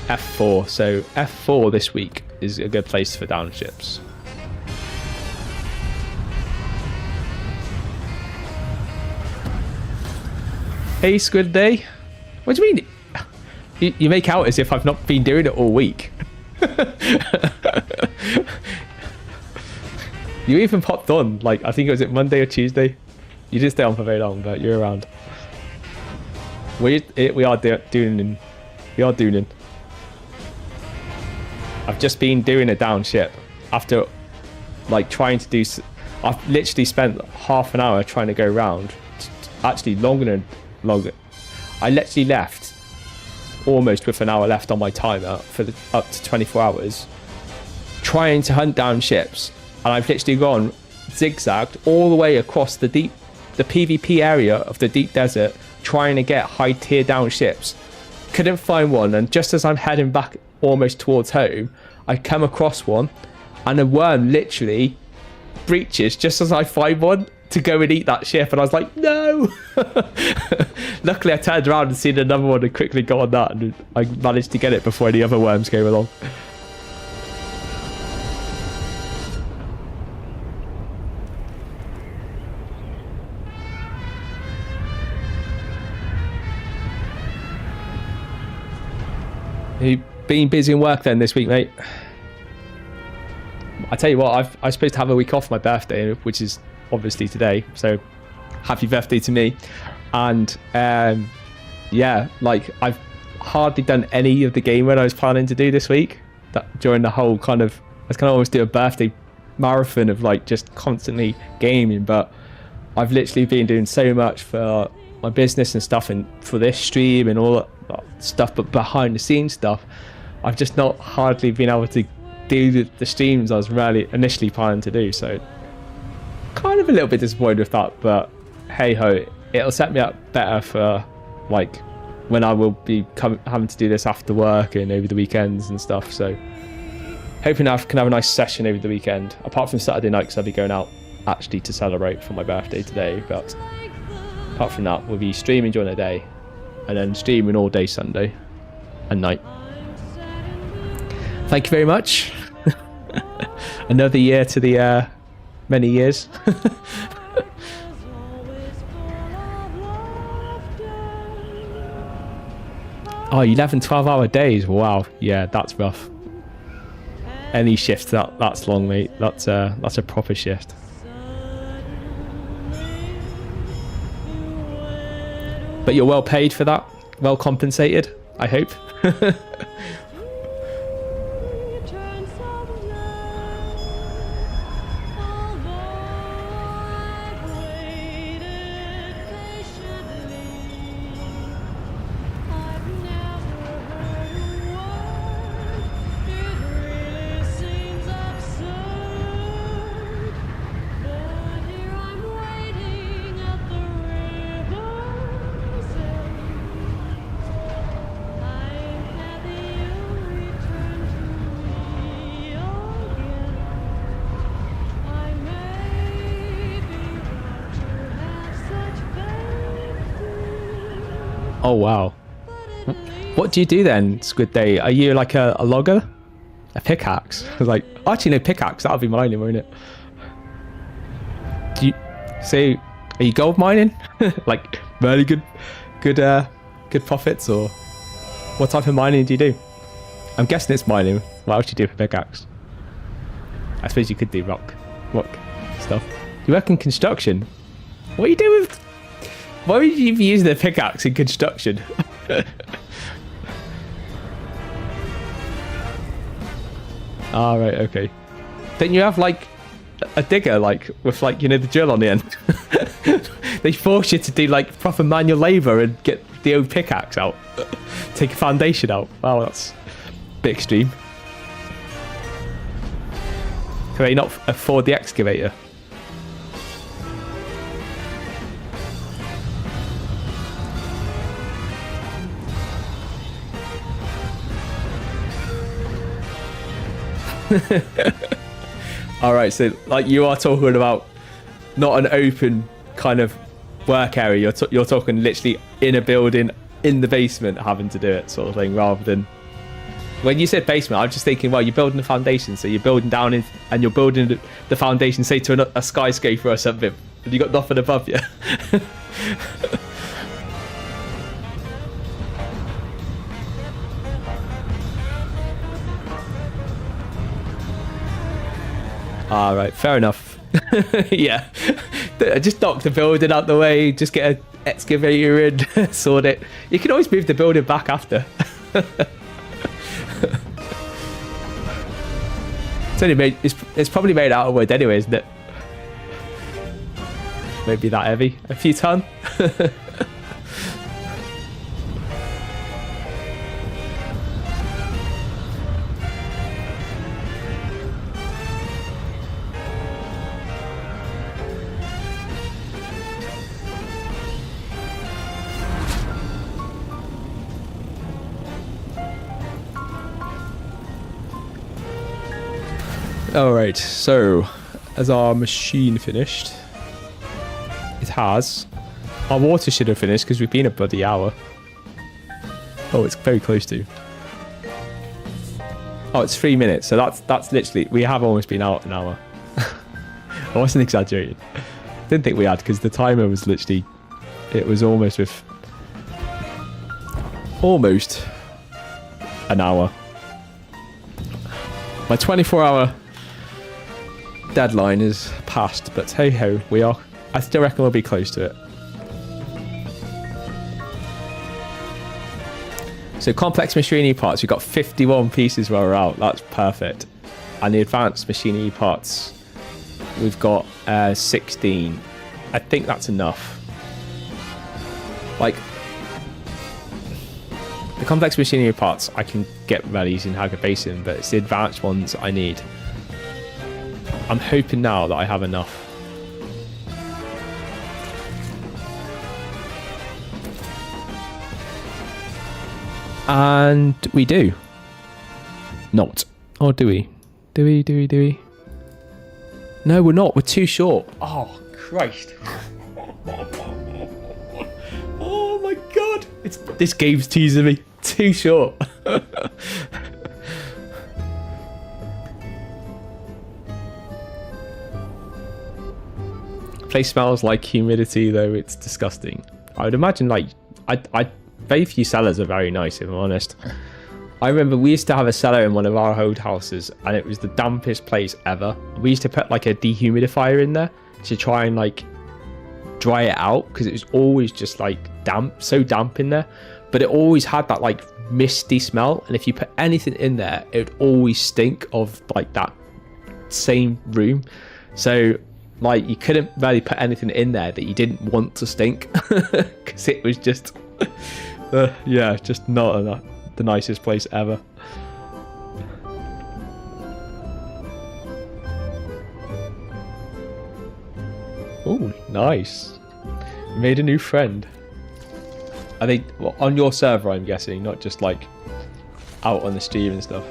F4. So F4 this week is a good place for down ships. Hey, Squid Day. What do you mean? You make out as if I've not been doing it all week. You even popped on, like, I think it was Monday or Tuesday. You didn't stay on for very long, but you're around. We are doing. I've just been doing a down ship after, like, trying to do. I've literally spent half an hour trying to go round. Actually, longer. I literally left almost with an hour left on my timer for up to 24 hours trying to hunt down ships, and I've literally gone zigzagged all the way across the PvP area of the deep desert trying to get high tier down ships. Couldn't find one, and just as I'm heading back almost towards home, I come across one and a worm literally breaches just as I find one to go and eat that ship, and I was like, no. Luckily I turned around and seen another one and quickly got on that, and I managed to get it before any other worms came along. You been busy in work then this week, mate? I tell you what, I'm supposed to have a week off my birthday, which is obviously today, so happy birthday to me. And yeah, like, I've hardly done any of the game when I was planning to do this week. During the whole kind of, I was kind of almost do a birthday marathon of like just constantly gaming, but I've literally been doing so much for my business and stuff, and for this stream and all that stuff, but behind the scenes stuff, I've just not hardly been able to do the streams I was really initially planning to do. So kind of a little bit disappointed with that, but hey ho, it'll set me up better for like when I will be having to do this after work and over the weekends and stuff. So hoping I can have a nice session over the weekend, apart from Saturday night, because I'll be going out actually to celebrate for my birthday today. But apart from that, we'll be streaming during the day and then streaming all day Sunday and night. Thank you very much. Another year to the many years. Oh, 11 12-hour days. Wow. Yeah, that's rough. Any shift that's long, mate. That's a proper shift. But you're well paid for that. Well compensated, I hope. Oh, wow. What do you do then, Squid Day? Are you like a logger? A pickaxe? Like, actually, no, pickaxe. That'll be mining, won't it? Are you gold mining? Like, really good profits, or what type of mining do you do? I'm guessing it's mining. What else do you do for pickaxe? I suppose you could do rock stuff. You work in construction. What are you doing with... Why would you be using a pickaxe in construction? Ah, right, okay. Don't you have, like, a digger, like, with, like, you know, the drill on the end? They force you to do, like, proper manual labour and get the old pickaxe out. Take a foundation out. Wow, that's a bit extreme. Can they not afford the excavator? All right, so like you are talking about not an open kind of work area. You're talking literally in a building in the basement having to do it sort of thing, rather than when you said basement, I'm just thinking, well, you're building a foundation, so you're building down in and you're building the foundation, say to a skyscraper or something, and you got nothing above you. All right, fair enough. Yeah, just knock the building out the way, just get an excavator in, sort it. You can always move the building back after. It's probably made out of wood anyway, isn't it? Maybe that heavy, a few ton. Alright, so as our machine finished, it has. Our water should have finished because we've been a bloody hour. Oh, it's very close to. Oh, it's 3 minutes, so that's literally, we have almost been out an hour. I wasn't exaggerating. Didn't think we had, because the timer was literally, it was almost an hour. My 24-hour deadline is passed, but hey ho, I still reckon we'll be close to it. So complex machinery parts, we've got 51 pieces where we're out. That's perfect. And the advanced machinery parts, we've got 16. I think that's enough. Like, the complex machinery parts I can get ready using Hager Basin, but it's the advanced ones I need. I'm hoping now that I have enough. And we do. Not. Or do we? Do we? No, we're not. We're too short. Oh, Christ. Oh my God. This game's teasing me. Too short. Place smells like humidity, though. It's disgusting. I would imagine, like, very few cellars are very nice, if I'm honest. I remember we used to have a cellar in one of our old houses, and it was the dampest place ever. We used to put like a dehumidifier in there to try and like dry it out, because it was always just like damp, so damp in there. But it always had that like misty smell, and if you put anything in there, it would always stink of like that same room. So like you couldn't really put anything in there that you didn't want to stink, because it was just yeah, just not the nicest place ever. Oh, nice. You made a new friend. Are they on your server, I'm guessing, not just like out on the stream and stuff?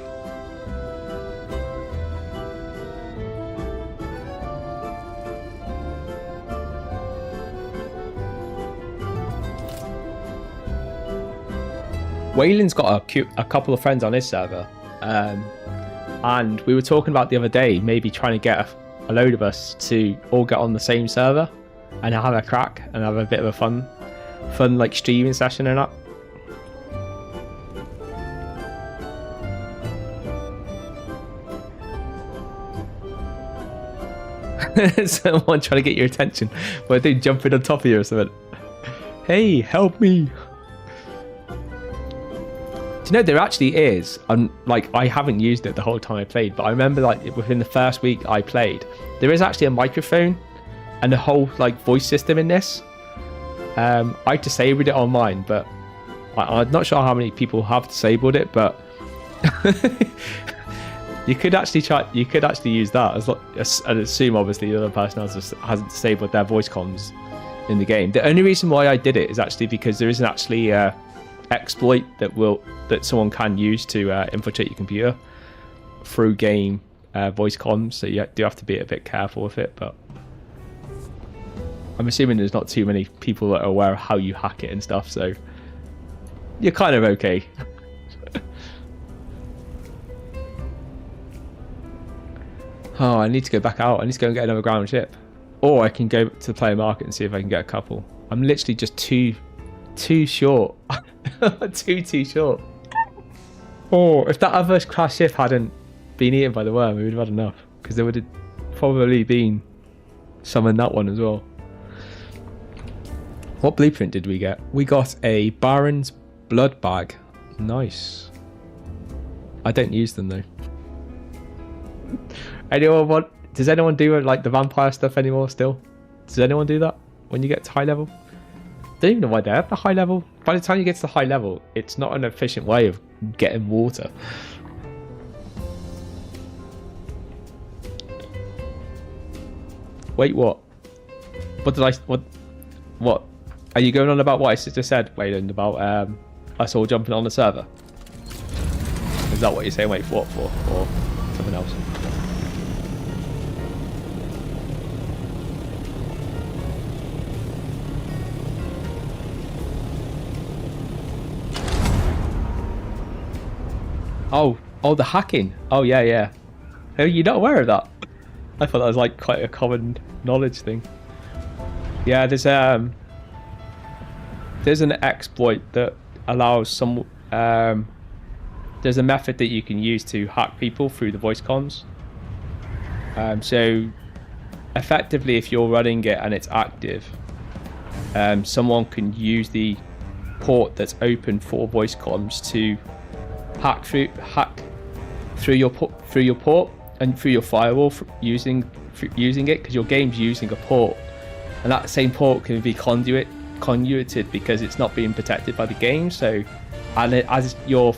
Waylon's got a couple of friends on his server, and we were talking about the other day maybe trying to get a load of us to all get on the same server and have a crack and have a bit of a fun like streaming session and that. Someone trying to get your attention, but they jumping on top of you or something. Hey, help me! Do you know, there actually is, like, I haven't used it the whole time I played, but I remember, like, within the first week I played, there is actually a microphone and a whole, like, voice system in this. I disabled it on mine, but I'm not sure how many people have disabled it, but you could actually use that and assume obviously the other person hasn't disabled their voice comms in the game. The only reason why I did it is actually because there isn't actually exploit that someone can use to infiltrate your computer through game voice comms, so you do have to be a bit careful with it, but I'm assuming there's not too many people that are aware of how you hack it and stuff, so you're kind of okay. Oh, I need to go back out. I need to go and get another ground ship, or I can go to the player market and see if I can get a couple. I'm literally just too short. too short. Oh, if that other crash ship hadn't been eaten by the worm, we would have had enough, because there would have probably been some in that one as well. What blueprint did we get? We got a Baron's blood bag. Nice. I don't use them though. Does anyone do like the vampire stuff anymore still? Does anyone do that when you get to high level? I don't even know why they have the high level. By the time you get to the high level, it's not an efficient way of getting water. Wait, what? What? Are you going on about what I just said, Wayland, about us all jumping on the server? Is that what you're saying? Wait, for what for? Or something else? Oh, the hacking. Oh, yeah. Oh, you're not aware of that? I thought that was like quite a common knowledge thing. Yeah, there's an exploit that allows some. There's a method that you can use to hack people through the voice comms. So, effectively, if you're running it and it's active, someone can use the port that's open for voice comms to hack through your port and through your firewall using it, because your game's using a port, and that same port can be conduited because it's not being protected by the game. So, and as your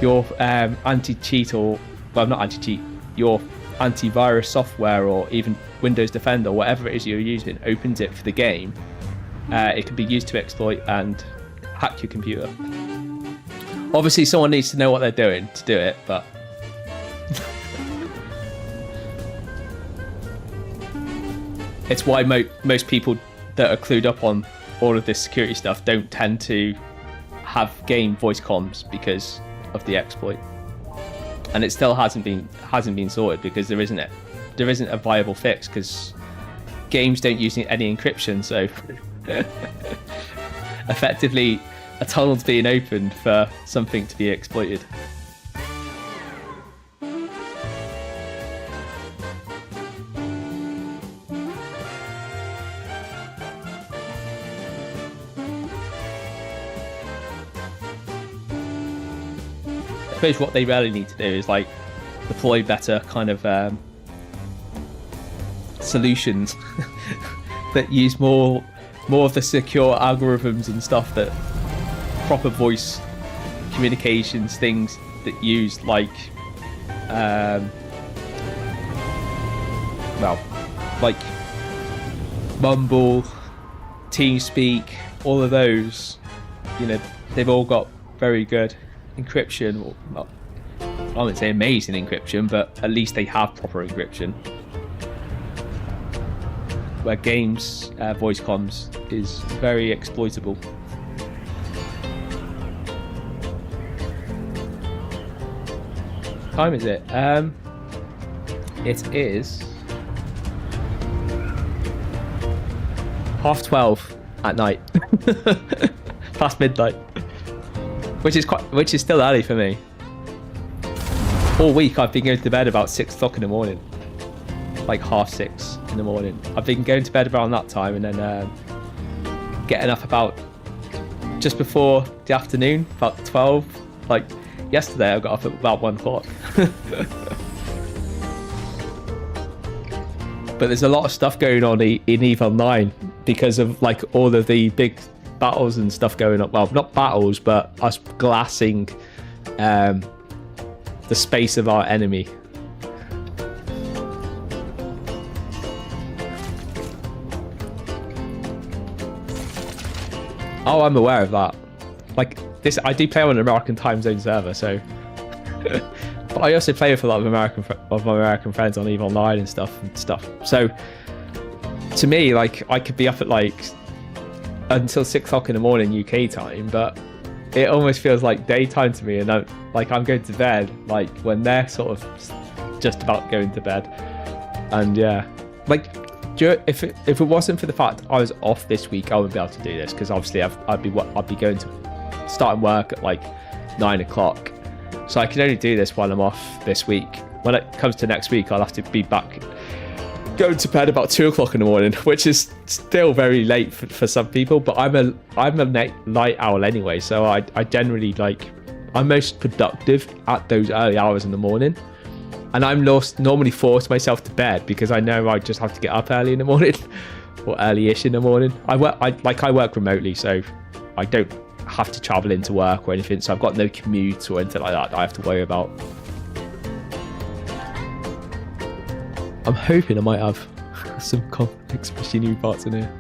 anti-cheat, or well, not anti-cheat, your antivirus software or even Windows Defender, whatever it is you're using, opens it for the game, it can be used to exploit and hack your computer. Obviously, someone needs to know what they're doing to do it, but it's why most people that are clued up on all of this security stuff don't tend to have game voice comms because of the exploit, and it still hasn't been sorted because there isn't a viable fix, because games don't use any encryption, so effectively a tunnel's being opened for something to be exploited. I suppose what they really need to do is like deploy better kind of solutions that use more of the secure algorithms and stuff, that proper voice communications things that use like like Mumble, TeamSpeak, all of those, you know, they've all got very good encryption. Well, not, I wouldn't say amazing encryption, but at least they have proper encryption. Where games voice comms is very exploitable. time is it? It is 12:30 at night. Past midnight. Which is still early for me. All week I've been going to bed about 6 o'clock in the morning. Like 6:30 in the morning. I've been going to bed around that time and then getting up about just before the afternoon, about 12. Like yesterday I got up at about 1 o'clock. But there's a lot of stuff going on in EVE Online because of like all of the big battles and stuff going on. Well, not battles, but us glassing the space of our enemy. Oh, I'm aware of that. Like this, I do play on an American time zone server, so. But I also play with a lot of my American friends on EVE Online and stuff. So, to me, like I could be up at like until 6 o'clock in the morning UK time, but it almost feels like daytime to me, and I'm going to bed like when they're sort of just about going to bed. And yeah, like if it wasn't for the fact I was off this week, I wouldn't be able to do this because obviously I'd be going to starting work at like 9 o'clock. So I can only do this while I'm off this week. When it comes to next week, I'll have to be back going to bed about 2 o'clock in the morning, which is still very late for some people. But I'm a night owl anyway, so I generally I'm most productive at those early hours in the morning. And I'm normally force myself to bed because I know I just have to get up early in the morning or early-ish in the morning. I work remotely, so I don't have to travel into work or anything, so I've got no commute or anything like that I have to worry about. I'm hoping I might have some complex machinery parts in here,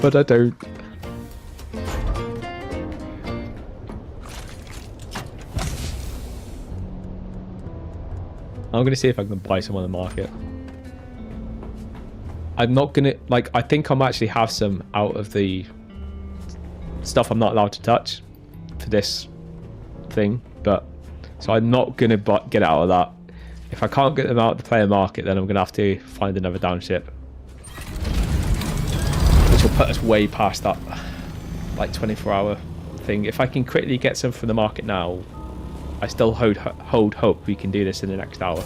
but I don't. I'm gonna see if I can buy some on the market. I'm not gonna I think I'm actually have some out of the stuff I'm not allowed to touch for this thing, but so I'm not gonna get out of that. If I can't get them out of the player market, then I'm gonna have to find another downship, which will put us way past that 24-hour thing. If I can quickly get some from the market now, I still hold hope we can do this in the next hour.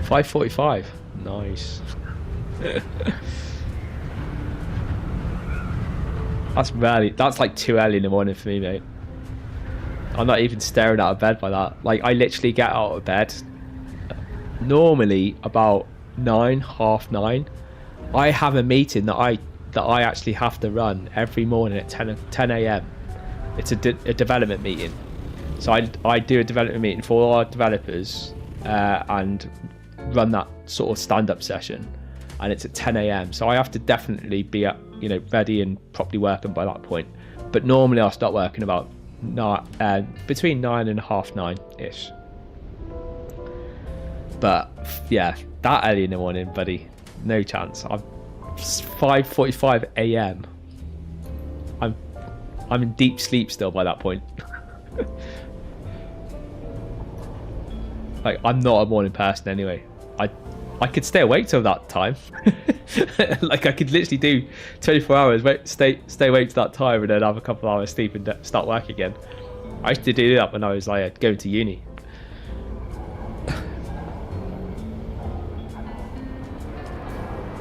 $5.45. Nice. That's like too early in the morning for me, mate. I'm not even staring out of bed by that. I literally get out of bed normally about 9, half 9. I have a meeting that I actually have to run every morning at 10 a.m. It's a development meeting. So I do a development meeting for all our developers and run that sort of stand-up session, and it's at 10 a.m. so I have to definitely be up, ready and properly working by that point. But normally I'll start working about between 9 and half 9 ish. But yeah, that early in the morning, buddy, no chance. I'm 5:45 a.m. I'm in deep sleep still by that point. I'm not a morning person anyway. I could stay awake till that time. I could literally do 24 hours, stay awake to that time, and then have a couple of hours sleep and start work again. I used to do that when I was going to uni.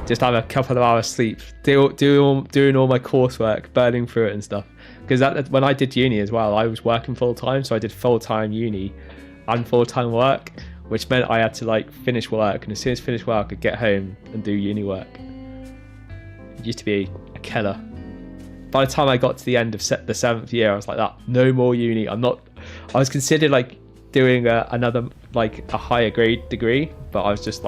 Just have a couple of hours sleep, doing all my coursework, burning through it and stuff. Because when I did uni as well, I was working full time, so I did full time uni and full time work, which meant I had to finish work, and as soon as I finished work, I'd get home and do uni work. It used to be a killer. By the time I got to the end of the 7th year, I was like, that no more uni. I was considered doing another a higher grade degree, but I was just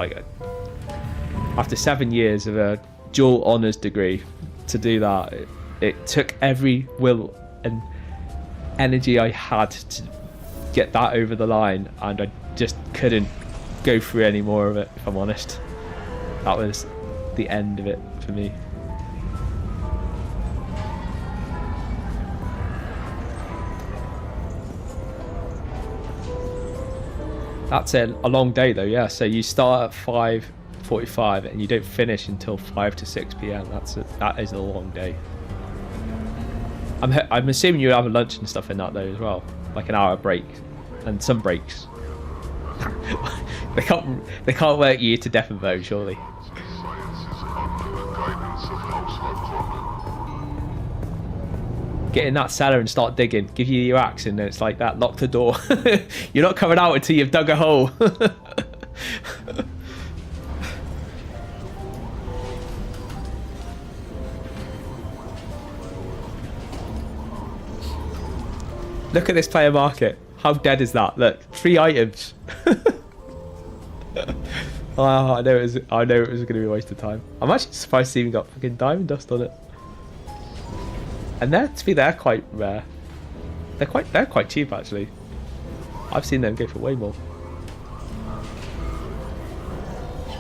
after 7 years of a dual honours degree to do that, it took every will and energy I had to get that over the line, and I just couldn't go through any more of it, if I'm honest. That was the end of it for me. That's a long day though, yeah. So you start at 5:45 and you don't finish until 5 to 6 p.m. That is a long day. I'm assuming you have a lunch and stuff in that though as well, like an hour break, and some breaks. they can't work you to death and vote, surely. Get in that cellar and start digging. Give you your axe and then it's like that. Lock the door. You're not coming out until you've dug a hole. Look at this player market. How dead is that? Look, 3 items. Oh, I know it was going to be a waste of time. I'm actually surprised it's even got fucking diamond dust on it. And they're quite rare. They're quite cheap actually. I've seen them go for way more.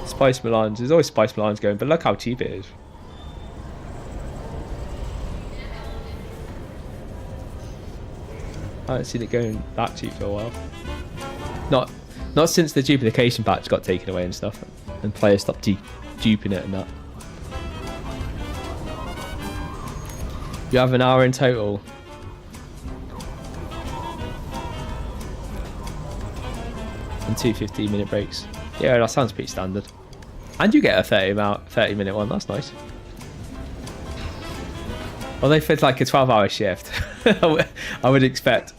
Spice Milans. There's always Spice Milans going, but look how cheap it is. I haven't seen it going that cheap for a while. Not since the duplication patch got taken away and stuff, and players stopped duping it and that. You have an hour in total. And 2 15-minute breaks. Yeah, that sounds pretty standard. And you get a 30-minute one. That's nice. Although if it's like a 12-hour shift, I would expect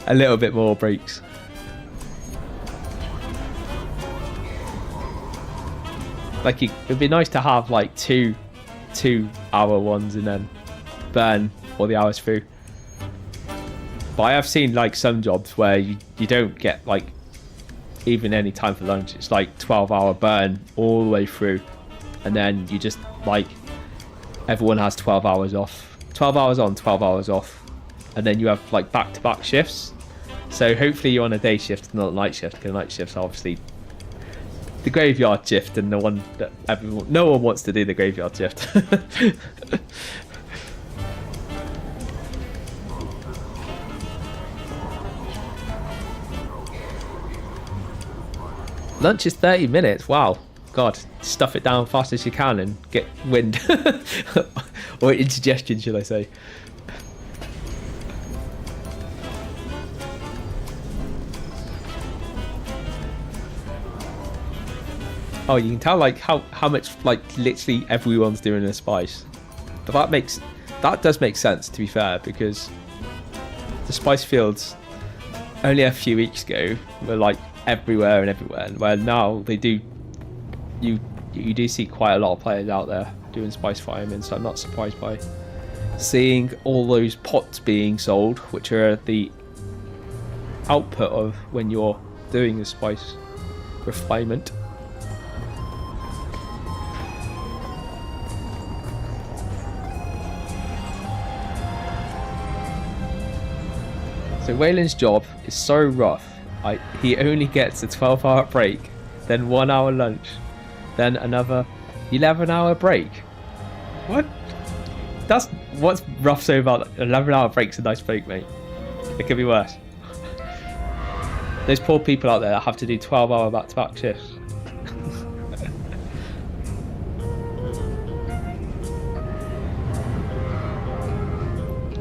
a little bit more breaks. Like it'd be nice to have like two 2-hour ones and then burn all the hours through. But I have seen like some jobs where you don't get like even any time for lunch. It's like 12-hour burn all the way through, and then you just like everyone has 12 hours off, 12 hours on, 12 hours off, and then you have like back-to-back shifts. So hopefully you're on a day shift, not a night shift, because night shift's obviously the graveyard shift, and the one that no one wants to do the graveyard shift. Lunch is 30 minutes. Wow. God, stuff it down fast as you can and get wind. Or indigestion, should I say. Oh, you can tell like how much like literally everyone's doing a spice. But that does make sense, to be fair, because the spice fields only a few weeks ago were like everywhere, where now they do you do see quite a lot of players out there doing spice farming, so I'm not surprised by seeing all those pots being sold, which are the output of when you're doing the spice refinement. So Waylon's job is so rough. He only gets a 12-hour break, then 1 hour lunch, then another 11-hour break. What? What's rough so about 11-hour breaks a nice break, mate? It could be worse. Those poor people out there that have to do 12-hour back-to-back shifts.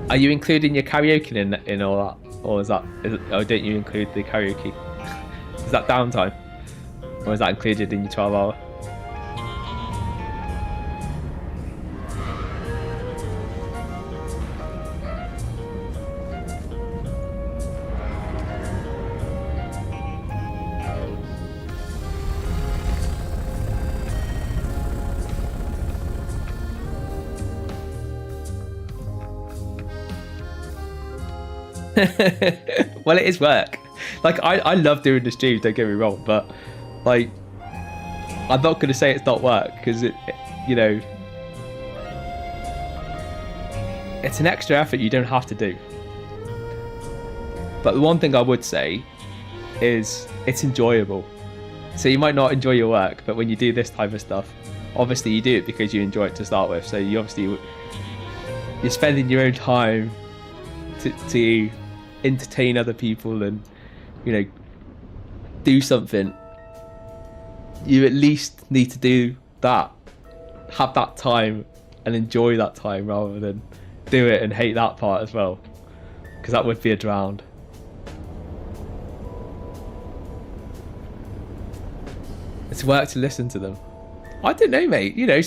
Are you including your karaoke in all that? Or or don't you include the karaoke? Is that downtime? Or is that included in your 12-hour? Well, it is work. Like I love doing the streams, don't get me wrong, but like I'm not going to say it's not work, because it you know, it's an extra effort you don't have to do. But the one thing I would say is it's enjoyable. So you might not enjoy your work, but when you do this type of stuff, obviously you do it because you enjoy it to start with. So you're spending your own time to entertain other people and, you know, do something, you at least need to do that. Have that time and enjoy that time rather than do it and hate that part as well. Because that would be a drown. It's work to listen to them. I don't know, mate. You know,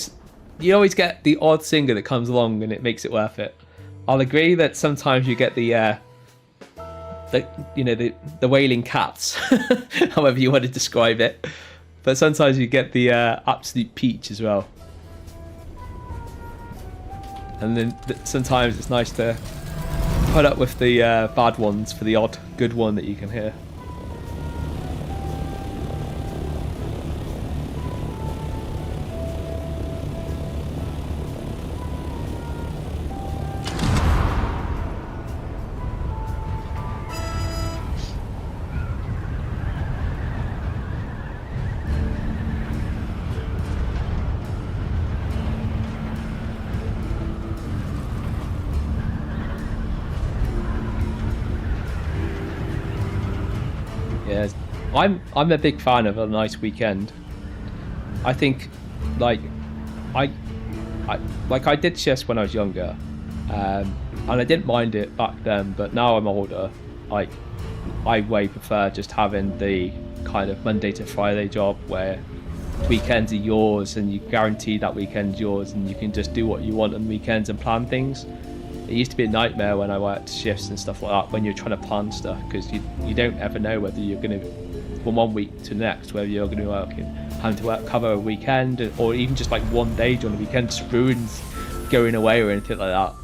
you always get the odd singer that comes along and it makes it worth it. I'll agree that sometimes you get the wailing cats, however you want to describe it. But sometimes you get the absolute peach as well. And then sometimes it's nice to put up with the bad ones for the odd good one that you can hear. Yeah, I'm a big fan of a nice weekend. I think, like, I did chess when I was younger, and I didn't mind it back then. But now I'm older, like, I way prefer just having the kind of Monday to Friday job where weekends are yours and you guarantee that weekend's yours and you can just do what you want on weekends and plan things. It used to be a nightmare when I worked shifts and stuff like that when you're trying to plan stuff, because you don't ever know whether you're going to, from one week to the next, whether you're going to be having to cover a weekend or even just like one day during the weekend just ruins going away or anything like that.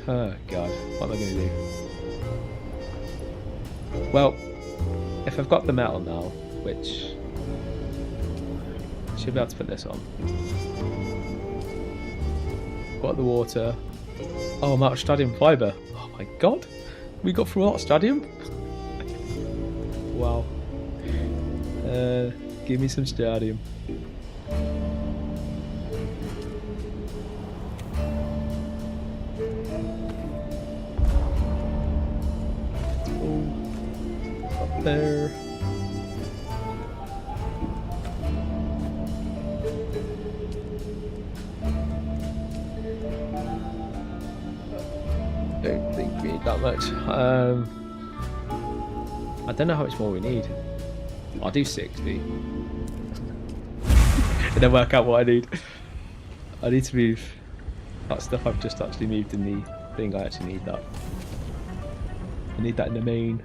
Oh god, what am I going to do? Well, if I've got the metal now, which should be able to put this on. Got the water. Oh, I'm out of stadium fibre. Oh my god, we got through a lot of stadium. Wow. Give me some stadium. Up there. Don't think we need that much. I don't know how much more we need. I'll do 60. And then work out what I need. I need to move that stuff I've just actually moved in the thing. I actually need that. I need that in the main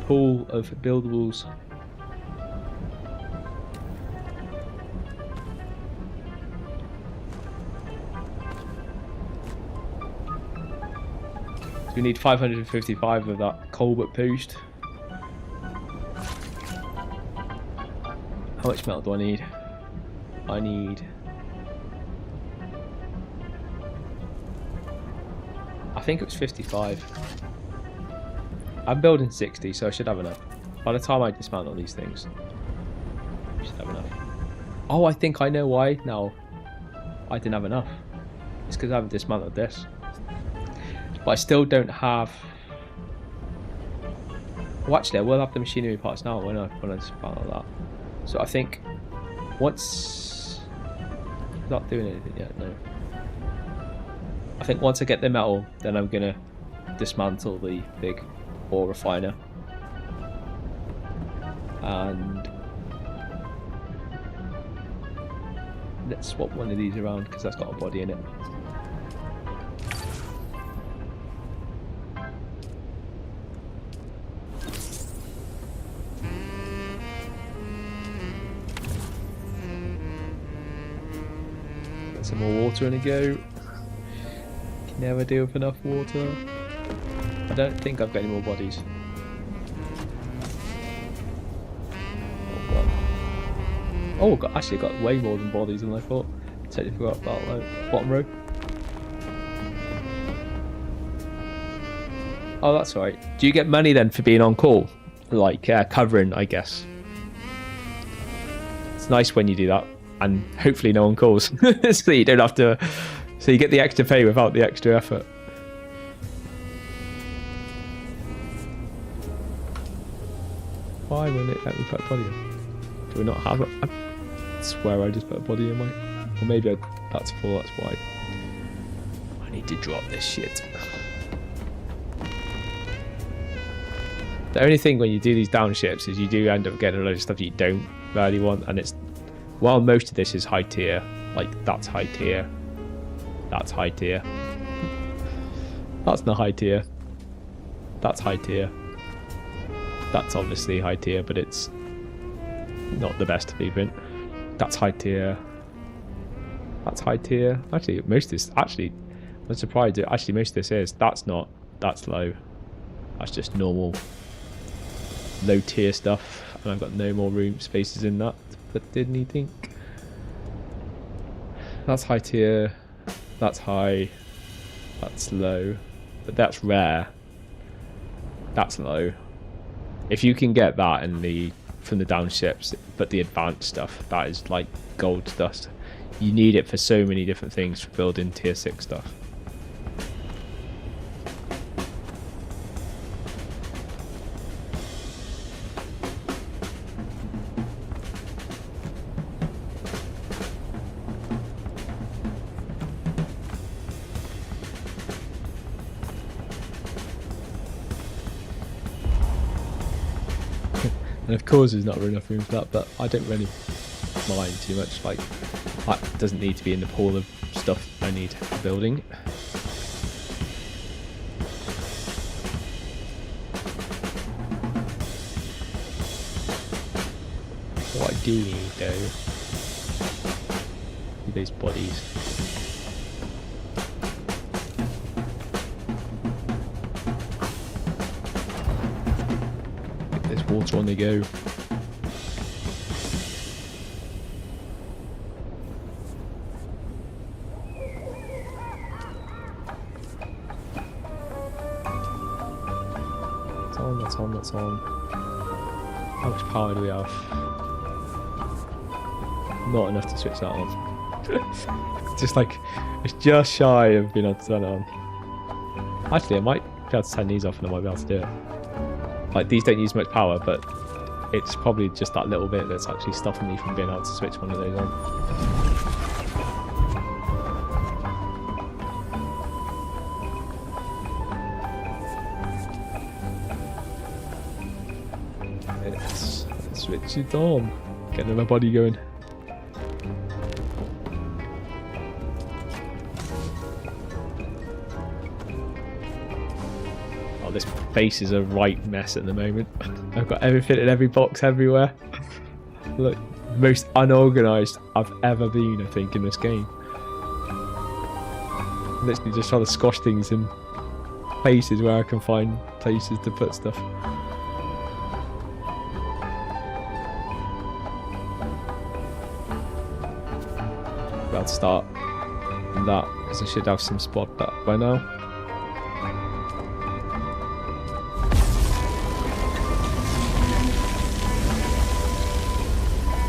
pool of buildables. So we need 555 of that Colbert boost. How much metal do I need? I need... I think it was 55. I'm building 60, so I should have enough. By the time I dismantle these things, I should have enough. Oh, I think I know why now I didn't have enough. It's because I haven't dismantled this. But I still don't have... Well, actually, I will have the machinery parts now when I dismantle that. So I think once... Not doing anything yet, no. I think once I get the metal, then I'm going to dismantle the big ore refiner. And let's swap one of these around because that's got a body in it. Get some more water in a go. Can never do with enough water. I don't think I've got any more bodies. Oh, actually got way more than bodies than I thought. Totally forgot about that bottom row. Oh, that's alright. Do you get money then for being on call? Like covering, I guess. It's nice when you do that. And hopefully no one calls. So you don't have to... So you get the extra pay without the extra effort. why won't it let me put a body in? Do we not have it? I swear I just put a body in my... Or maybe that's full, that's why. I need to drop this shit. The only thing when you do these downships is you do end up getting a load of stuff you don't really want, and it's... While most of this is high tier, like that's high tier, that's high tier, that's not high tier, that's high tier, that's obviously high tier, but it's not the best blueprint. That's high tier, that's high tier. Actually, most of this, actually, I'm surprised, actually most of this is, that's not, that's low, that's just normal low tier stuff, and I've got no more room spaces in that to put anything. That's high tier, that's high, that's low, but that's rare, that's low. If you can get that in the from the downships, but the advanced stuff, that is like gold dust. You need it for so many different things for building tier 6 stuff. And of course there's not enough room for that, but I don't really mind too much. Like, that doesn't need to be in the pool of stuff I need for building. What I do need though are those bodies. There's water on the go. That's on. How much power do we have? Not enough to switch that on. Just like, it's just shy of being able to turn it on. Actually, I might be able to turn these off and I might be able to do it. Like, these don't use much power, but it's probably just that little bit that's actually stopping me from being able to switch one of those on. Let's switch it on. Get another body going. Oh, this base is a right mess at the moment. I've got everything in every box everywhere. Look, most unorganised I've ever been, I think, in this game. Literally just trying to squash things in places where I can find places to put stuff. About to start that, because I should have some spot that by now.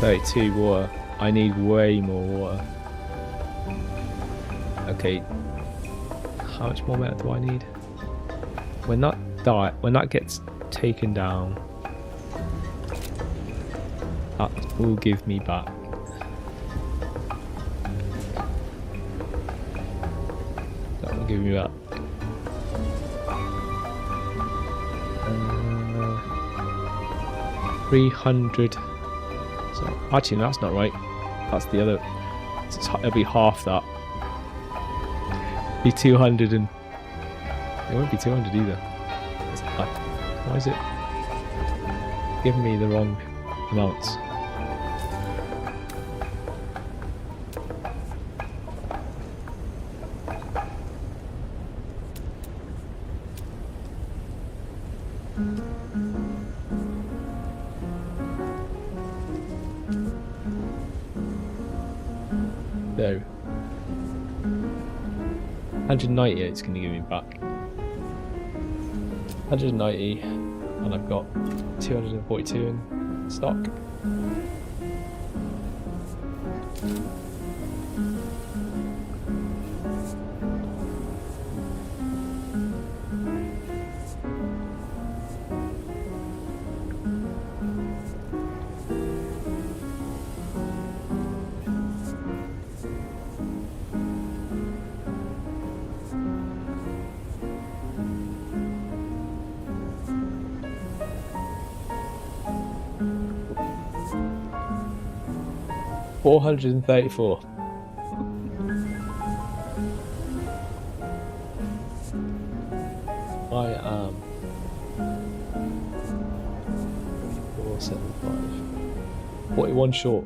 $32 water. I need way more water. Okay, how much more water do I need? When that gets taken down, that will give me back. That will give me back. 300. So actually, no, that's not right. That's the other. It'll be half that. Be 200 and it won't be 200 either. Why is it giving me the wrong amounts? No. 198 it's going to give me back. 190, and I've got 242 in stock. 434. I am 475. 41 short.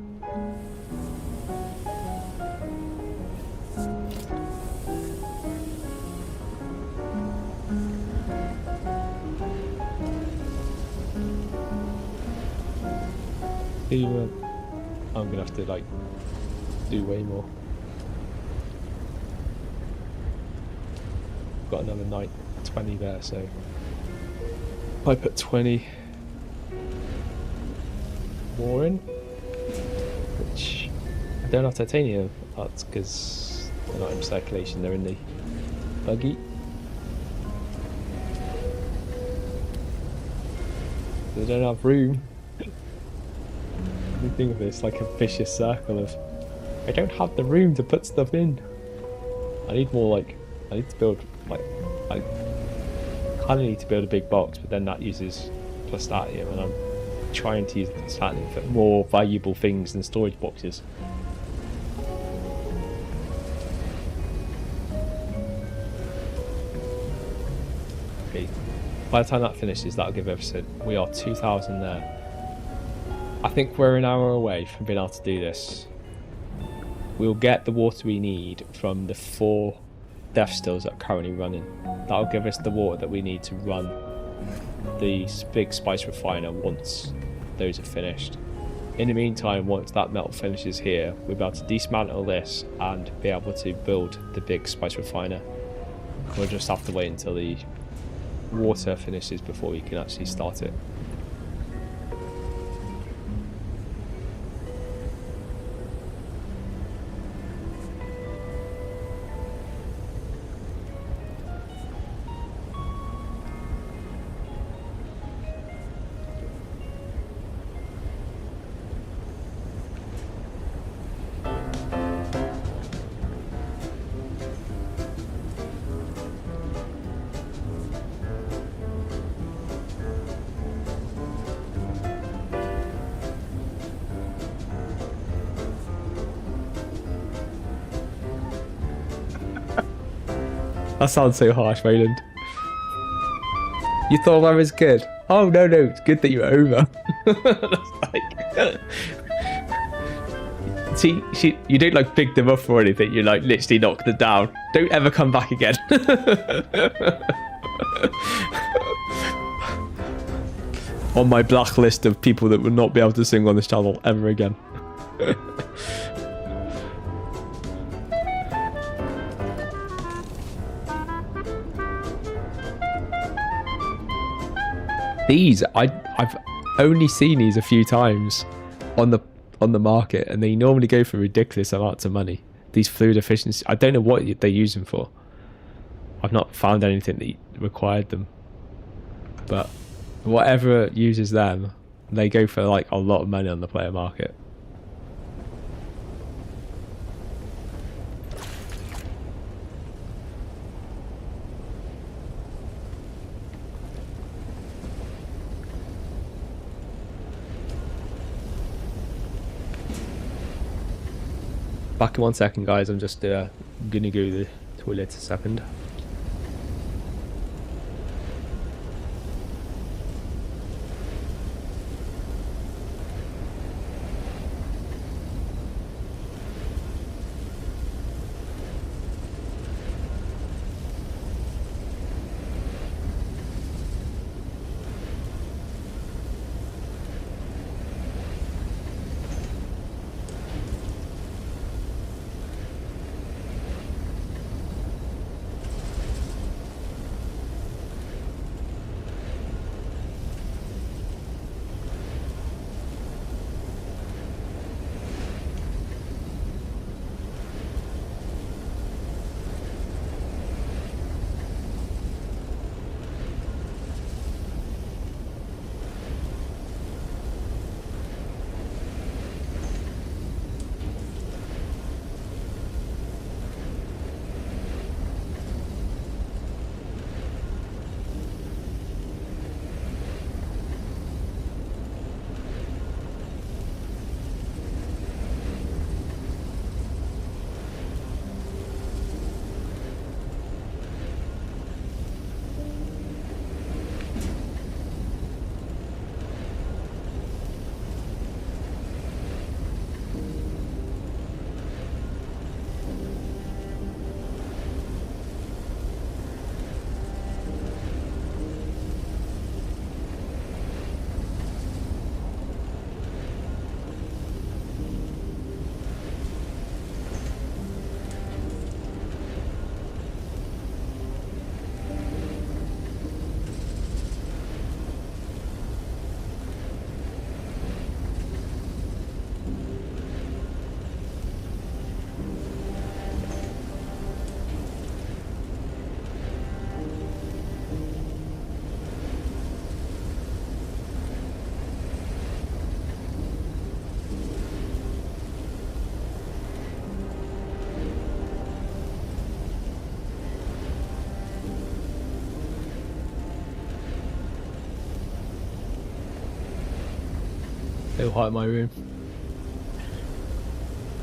I'm gonna have to like do way more. Got another night 20 there, so if I put 20 more in, which I don't have titanium parts because they're not in circulation, they're in the buggy. They don't have room. You think of this like a vicious circle of I don't have the room to put stuff in. I need more like I need to build like I kind of need to build a big box, but then that uses platinum, and I'm trying to use the platinum for more valuable things than storage boxes. Okay, by the time that finishes, that'll give everything. We are 2,000 there. I think we're an hour away from being able to do this. We'll get the water we need from the 4 death stills that are currently running. That'll give us the water that we need to run the big spice refiner once those are finished. In the meantime, once that metal finishes here, we'll be able to dismantle this and be able to build the big spice refiner. We'll just have to wait until the water finishes before we can actually start it. That sounds so harsh, Rayland. You thought I was good? Oh no, it's good that you're over. Like, see, you don't like pick them up or anything. You like literally knock them down. Don't ever come back again. On my blacklist of people that would not be able to sing on this channel ever again. These I've only seen these a few times on the market, and they normally go for ridiculous amounts of money. These fluid efficiency, I don't know what they use them for. I've not found anything that required them, but whatever uses them, they go for like a lot of money on the player market. Back in 1 second, guys. I'm just gonna go to the toilet a second. Little hot in my room.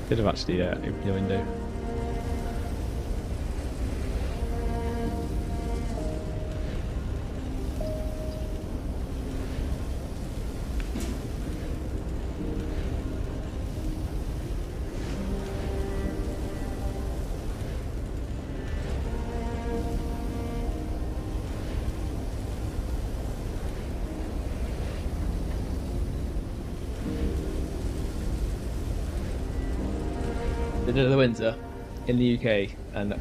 Could have actually opened the window. Middle of the winter in the UK, and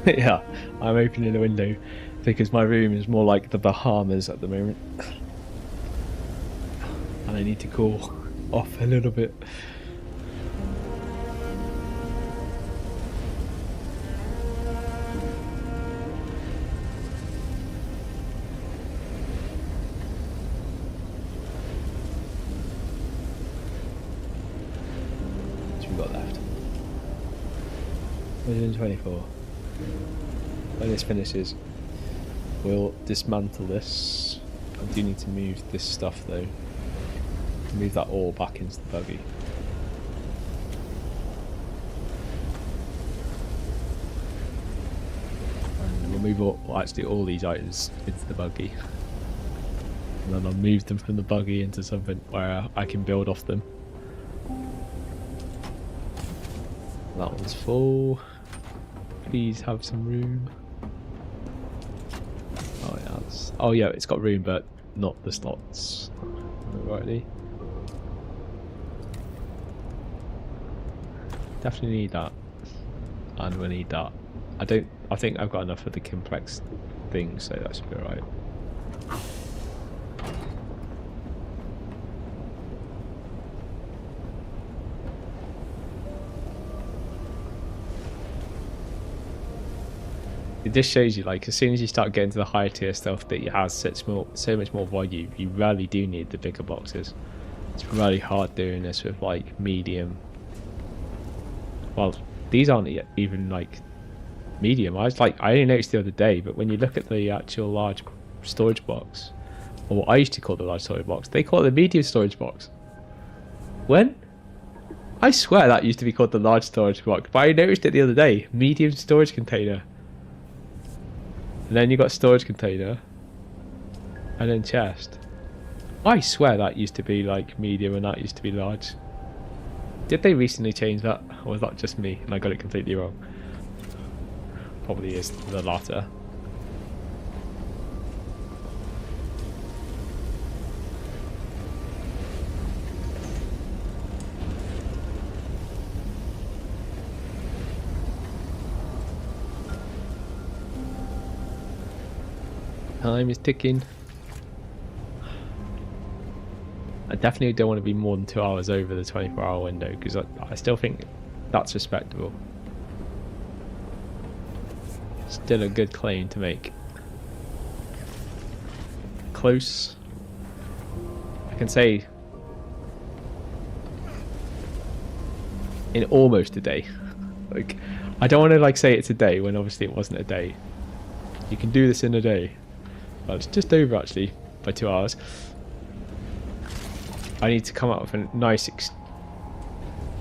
yeah, I'm opening the window because my room is more like the Bahamas at the moment, and I need to cool off a little bit. What we got left? 124. When this finishes, we'll dismantle this. I do need to move this stuff though. Move that all back into the buggy. And we'll move all these items into the buggy. And then I'll move them from the buggy into something where I can build off them. That one's full. Please have some room. Oh yeah, it's got room, but not the slots. Rightly. Definitely need that, and we need that. I think I've got enough of the complex things, so that should be alright. It just shows you, like, as soon as you start getting to the higher tier stuff that you have so much more volume, you really do need the bigger boxes. It's really hard doing this with like medium. Well, these aren't yet even like medium. I only noticed the other day, but when you look at the actual large storage box, or what I used to call the large storage box, they call it the medium storage box. When? I swear that used to be called the large storage box, but I noticed it the other day. Medium storage container. And then you got storage container, and then chest. I swear that used to be like medium and that used to be large. Did they recently change that, or was that just me and I got it completely wrong? Probably is the latter. Time is ticking. I definitely don't want to be more than 2 hours over the 24-hour window, because I still think that's respectable. Still a good claim to make. Close. I can say in almost a day. Like, I don't want to like say it's a day when obviously it wasn't a day. You can do this in a day. Well, it's just over actually by 2 hours. I need to come up with a nice a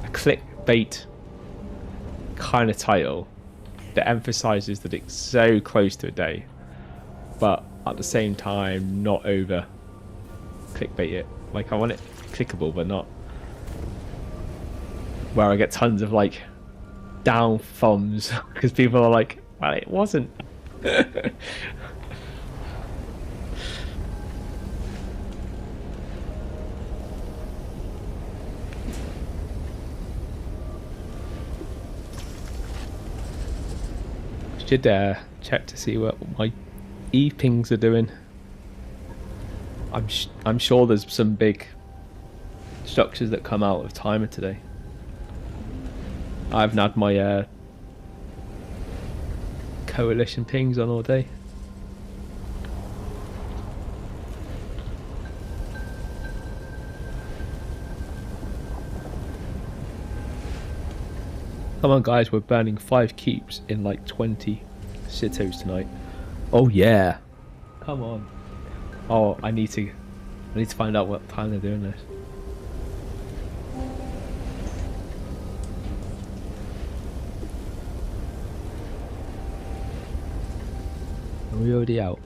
clickbait kind of title that emphasizes that it's so close to a day, but at the same time not over clickbait it. Like, I want it clickable, but not where I get tons of like down thumbs because people are like, well, it wasn't. Should check to see what my e-pings are doing. I'm sure there's some big structures that come out of timer today. I haven't had my coalition pings on all day. Come on guys, we're burning 5 keeps in like 20 sitos tonight. Oh yeah. Come on. Oh, I need to find out what time they're doing this. Are we already out?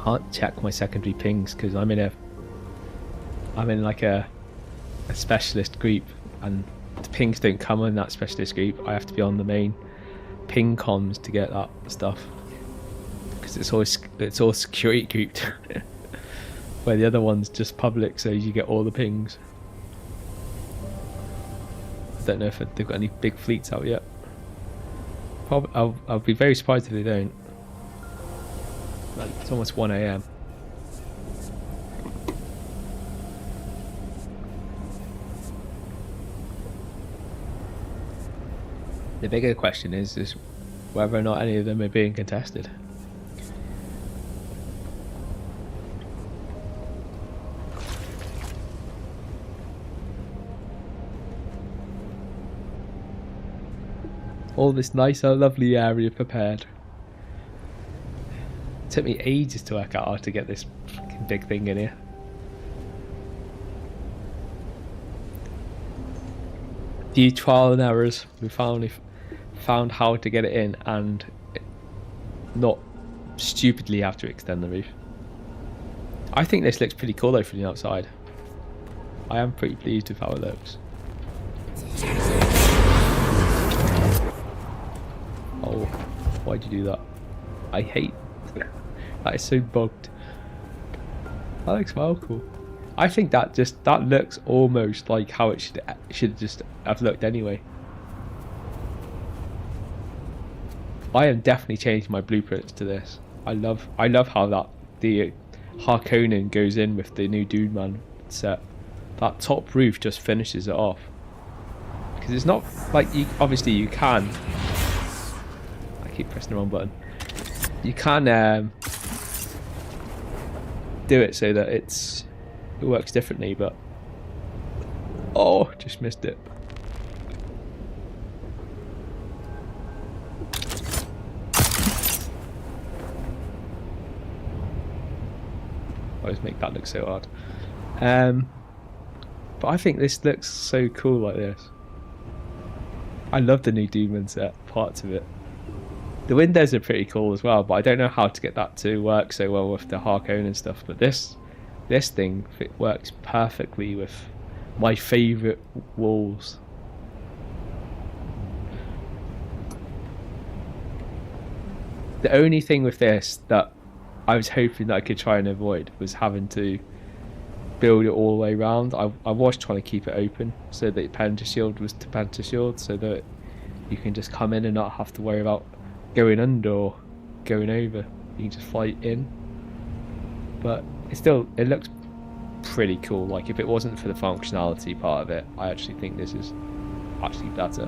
Can't check my secondary pings because I'm in like a specialist group, and the pings don't come in that specialist group. I have to be on the main ping comms to get that stuff because it's all security grouped. Where the other one's just public, so you get all the pings. I don't know if they've got any big fleets out yet. Probably, I'll be very surprised if they don't. It's almost 1 AM. The bigger question is whether or not any of them are being contested. All this nice, lovely area prepared. It took me ages to work out how to get this fucking big thing in here. A few trial and errors. We finally found how to get it in and not stupidly have to extend the roof. I think this looks pretty cool though from the outside. I am pretty pleased with how it looks. Oh, why'd you do that? I hate that. Is so bugged. That looks well cool. I think that looks almost like how it should just have looked anyway. I am definitely changing my blueprints to this. I love how the Harkonnen goes in with the new Dune set. That top roof just finishes it off. Because it's not like obviously you can. I keep pressing the wrong button. You can do it so that it works differently, but oh, just missed it. I always make that look so hard. But I think this looks so cool like this. I love the new Doom set parts of it. The windows are pretty cool as well, but I don't know how to get that to work so well with the Harkonnen and stuff. But this thing works perfectly with my favourite walls. The only thing with this that I was hoping that I could try and avoid was having to build it all the way around. I was trying to keep it open so that Penta Shield was to Penta Shield, so that you can just come in and not have to worry about going under or going over. You can just fly in. But it looks pretty cool. Like, if it wasn't for the functionality part of it, I actually think this is actually better.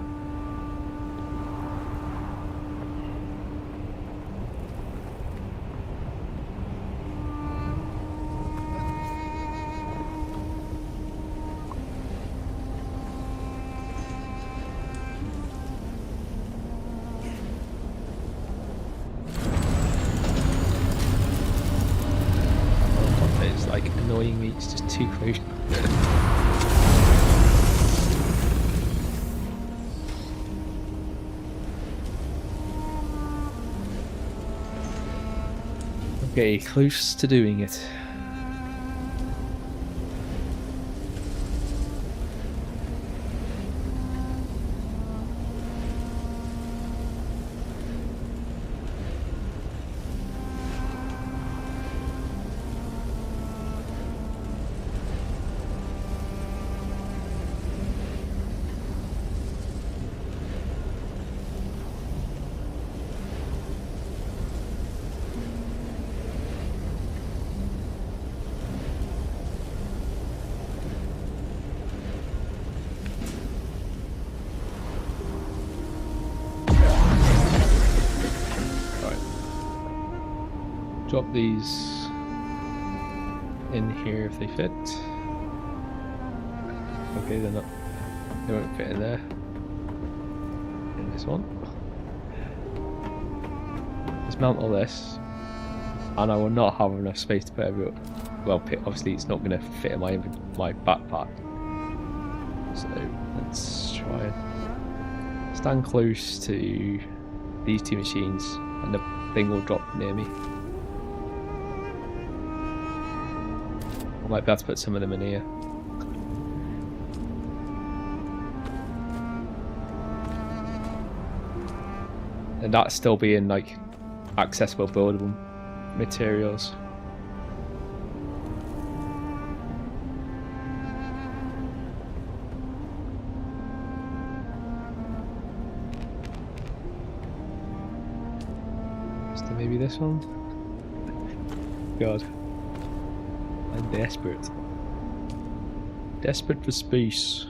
Annoying me, it's just too close. Okay, close to doing it. Drop these in here if they fit. Okay, they won't fit in there. In this one. Let's mount all this, and I will not have enough space to put everything. Well, obviously it's not going to fit in my backpack. So let's try and stand close to these two machines. and the thing will drop near me. I might be able to put some of them in here. And that's still being like accessible buildable materials. So maybe this one? God. I'm desperate. Desperate for space.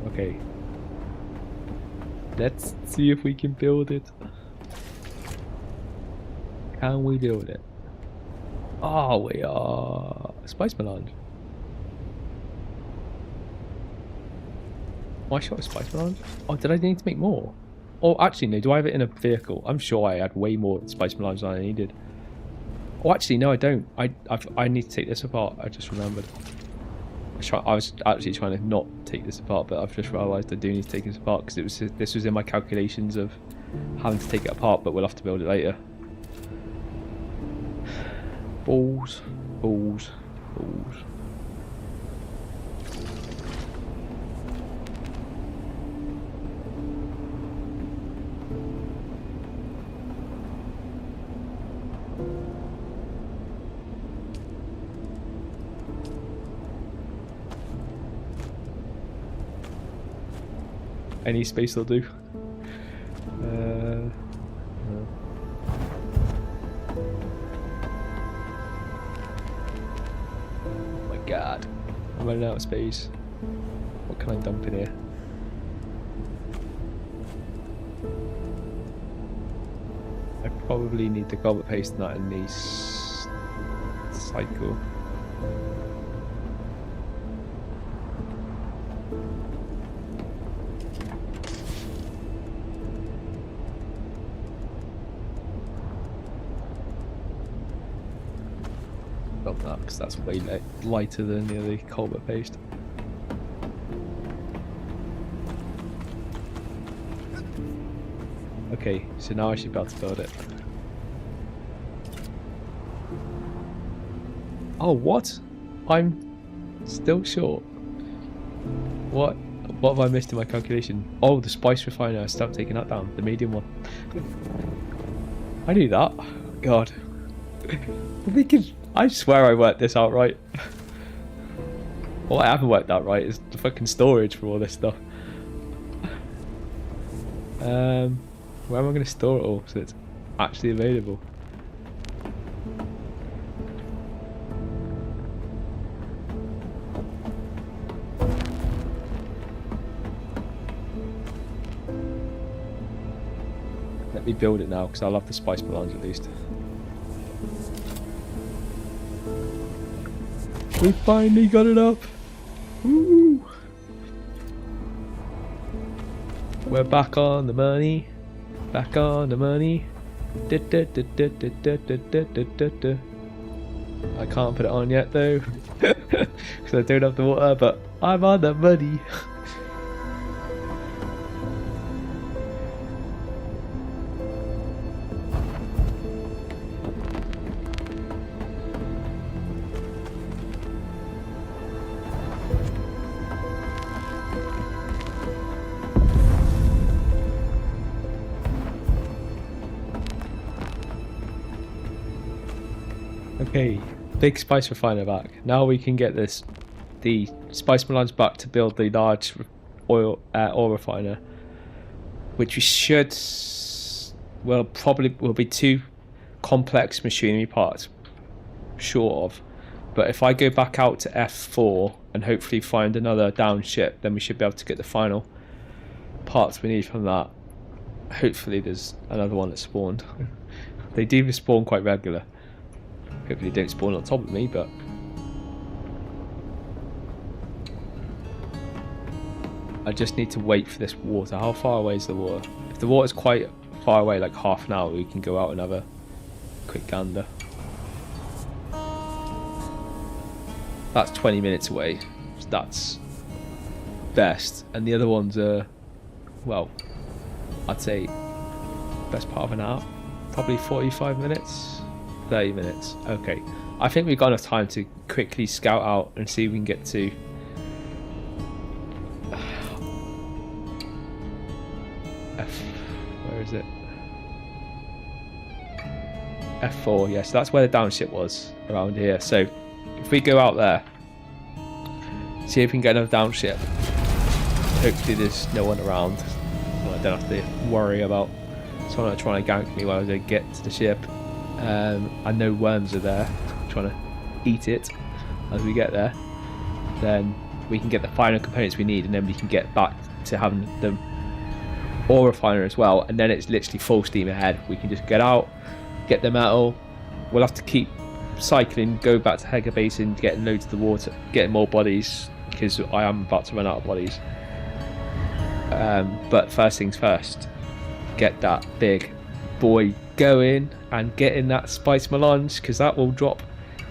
Okay. Let's see if we can build it. Can we build it? Oh, we are. Spice melange. Why shot a spice melange? Oh, did I need to make more? Oh, actually, no. Do I have it in a vehicle? I'm sure I had way more spice melange than I needed. Oh, actually, no, I don't. I need to take this apart. I just remembered. I was actually trying to not take this apart, but I've just realised I do need to take this apart because this was in my calculations of having to take it apart, but we'll have to build it later. Balls, balls, balls. Any space will do. No. Oh my god. I'm running out of space. What can I dump in here? I probably need to copy paste that in the cycle. That because that's way lighter than the other Colbert paste. Okay, so now I should be able to build it. Oh, what? I'm still short. What have I missed in my calculation? Oh, the spice refiner. I stopped taking that down. The medium one. I knew that. God. I swear I worked this out right. What I haven't worked out right is the fucking storage for all this stuff. Where am I going to store it all so it's actually available? Let me build it now because I'll have the spice melange at least. We finally got it up. Woo. We're back on the money. Back on the money. I can't put it on yet though. Because I don't have the water, but I'm on the money. Okay, big spice refiner back. Now we can get the spice melange back to build the large oil refiner, which we should, well, probably will be 2 complex machinery parts short of. But if I go back out to F4 and hopefully find another down ship, then we should be able to get the final parts we need from that. Hopefully there's another one that spawned. They do spawn quite regular. Hopefully they don't spawn on top of me, but I just need to wait for this water. How far away is the water? If the water's quite far away, like half an hour, we can go out and have a quick gander. That's 20 minutes away. So that's best. And the other ones are, well, I'd say best part of an hour, probably 45 minutes, 30 minutes. Okay, I think we've got enough time to quickly scout out and see if we can get to where is it? F4. Yes, that's where the downship was, around here. So if we go out there, see if we can get another downship. Hopefully there's no one around, so I don't have to worry about someone trying to gank me while I get to the ship. I know worms are there trying to eat it as we get there. Then we can get the final components we need, and then we can get back to having the ore refiner as well, and then it's literally full steam ahead. We can just get out, get the metal. We'll have to keep cycling, go back to Hega Basin, getting loads of the water, getting more bodies, because I am about to run out of bodies. But first things first, get that big boy going and getting that spice melange, because that will drop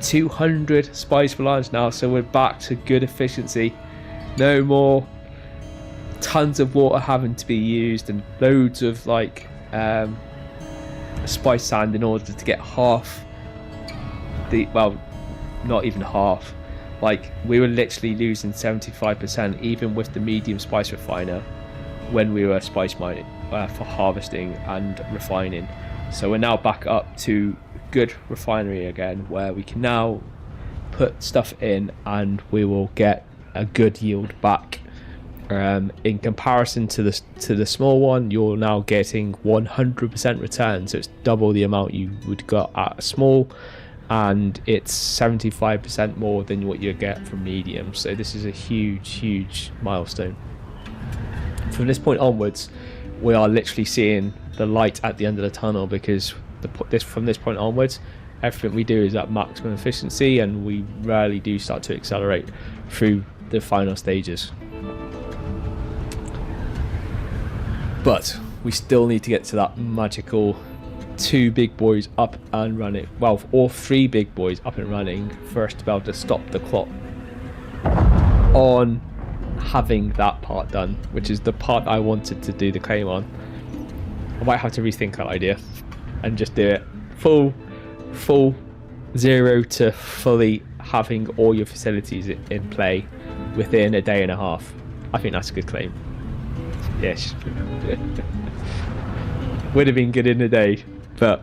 200 spice melange now, so we're back to good efficiency. No more tons of water having to be used and loads of like spice sand in order to get half the, well, not even half, like we were literally losing 75% even with the medium spice refiner when we were spice mining for harvesting and refining. So we're now back up to good refinery again, where we can now put stuff in and we will get a good yield back. In comparison to the small one, you're now getting 100% return, so it's double the amount you would got at a small, and it's 75% more than what you get from medium. So this is a huge milestone. From this point onwards, we are literally seeing the light at the end of the tunnel, because from this point onwards, everything we do is at maximum efficiency, and we rarely do start to accelerate through the final stages. But we still need to get to that magical 2 big boys up and running, well, or 3 big boys up and running first to be able to stop the clock on having that part done, which is the part I wanted to do the claim on. I might have to rethink that idea and just do it full 0 to fully having all your facilities in play within a day and a half. I think that's a good claim. Yes. Would have been good in a day, but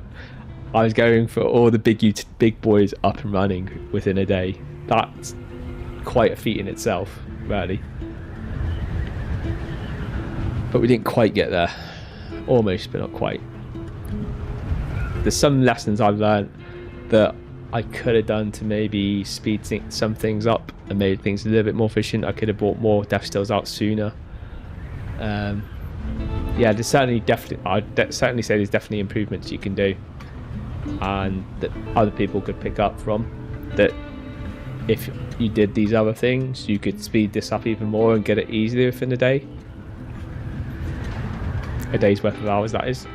I was going for all the big boys up and running within a day. That's quite a feat in itself, really. But we didn't quite get there. Almost, but not quite. There's some lessons I've learned that I could have done to maybe speed some things up and made things a little bit more efficient. I could have brought more death stills out sooner. Yeah, there's I'd certainly say there's definitely improvements you can do, and that other people could pick up from. That if you did these other things, you could speed this up even more and get it easier within a day. A day's worth of hours, that is.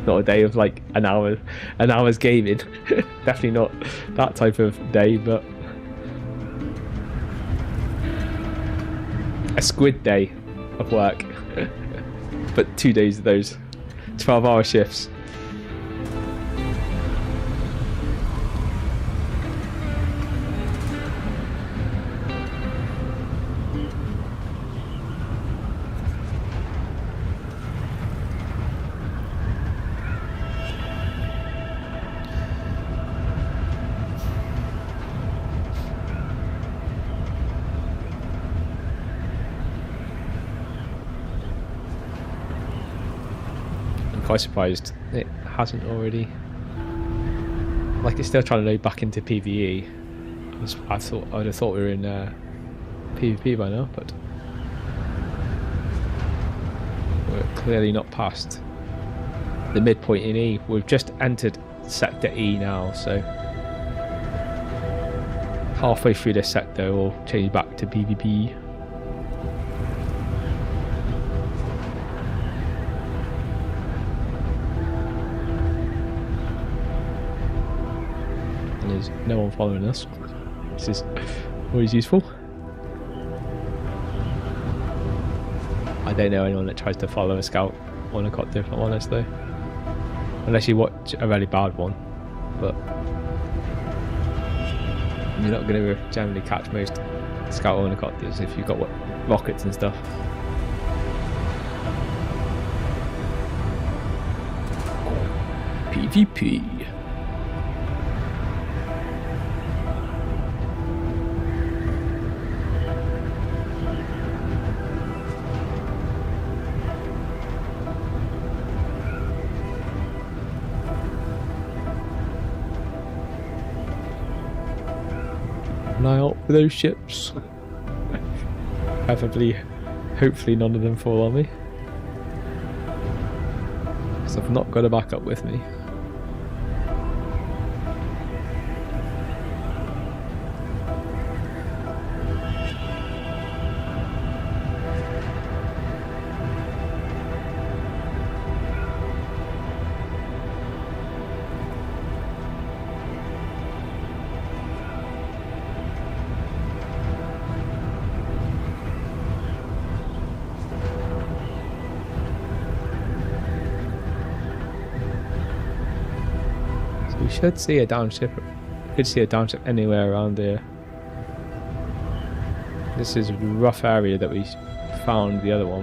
Not a day of like an hour's gaming. Definitely not that type of day, but a squid day of work. But 2 days of those 12-hour shifts. Quite surprised it hasn't already. Like, it's still trying to load back into PvE. I'd have thought we were in PvP by now, but we're clearly not past the midpoint in E. We've just entered sector E now, so halfway through this sector we'll change back to PvP. There's no one following us. This is always useful. I don't know anyone that tries to follow a scout on a COD if I'm honest though. Unless you watch a really bad one. But you're not going to generally catch most scout helicopters if you've got rockets and stuff. PvP. An eye out for those ships. Preferably, hopefully none of them fall on me. Because I've not got a backup with me. You should see a downship. You could see a downship anywhere around here. This is a rough area that we found the other one.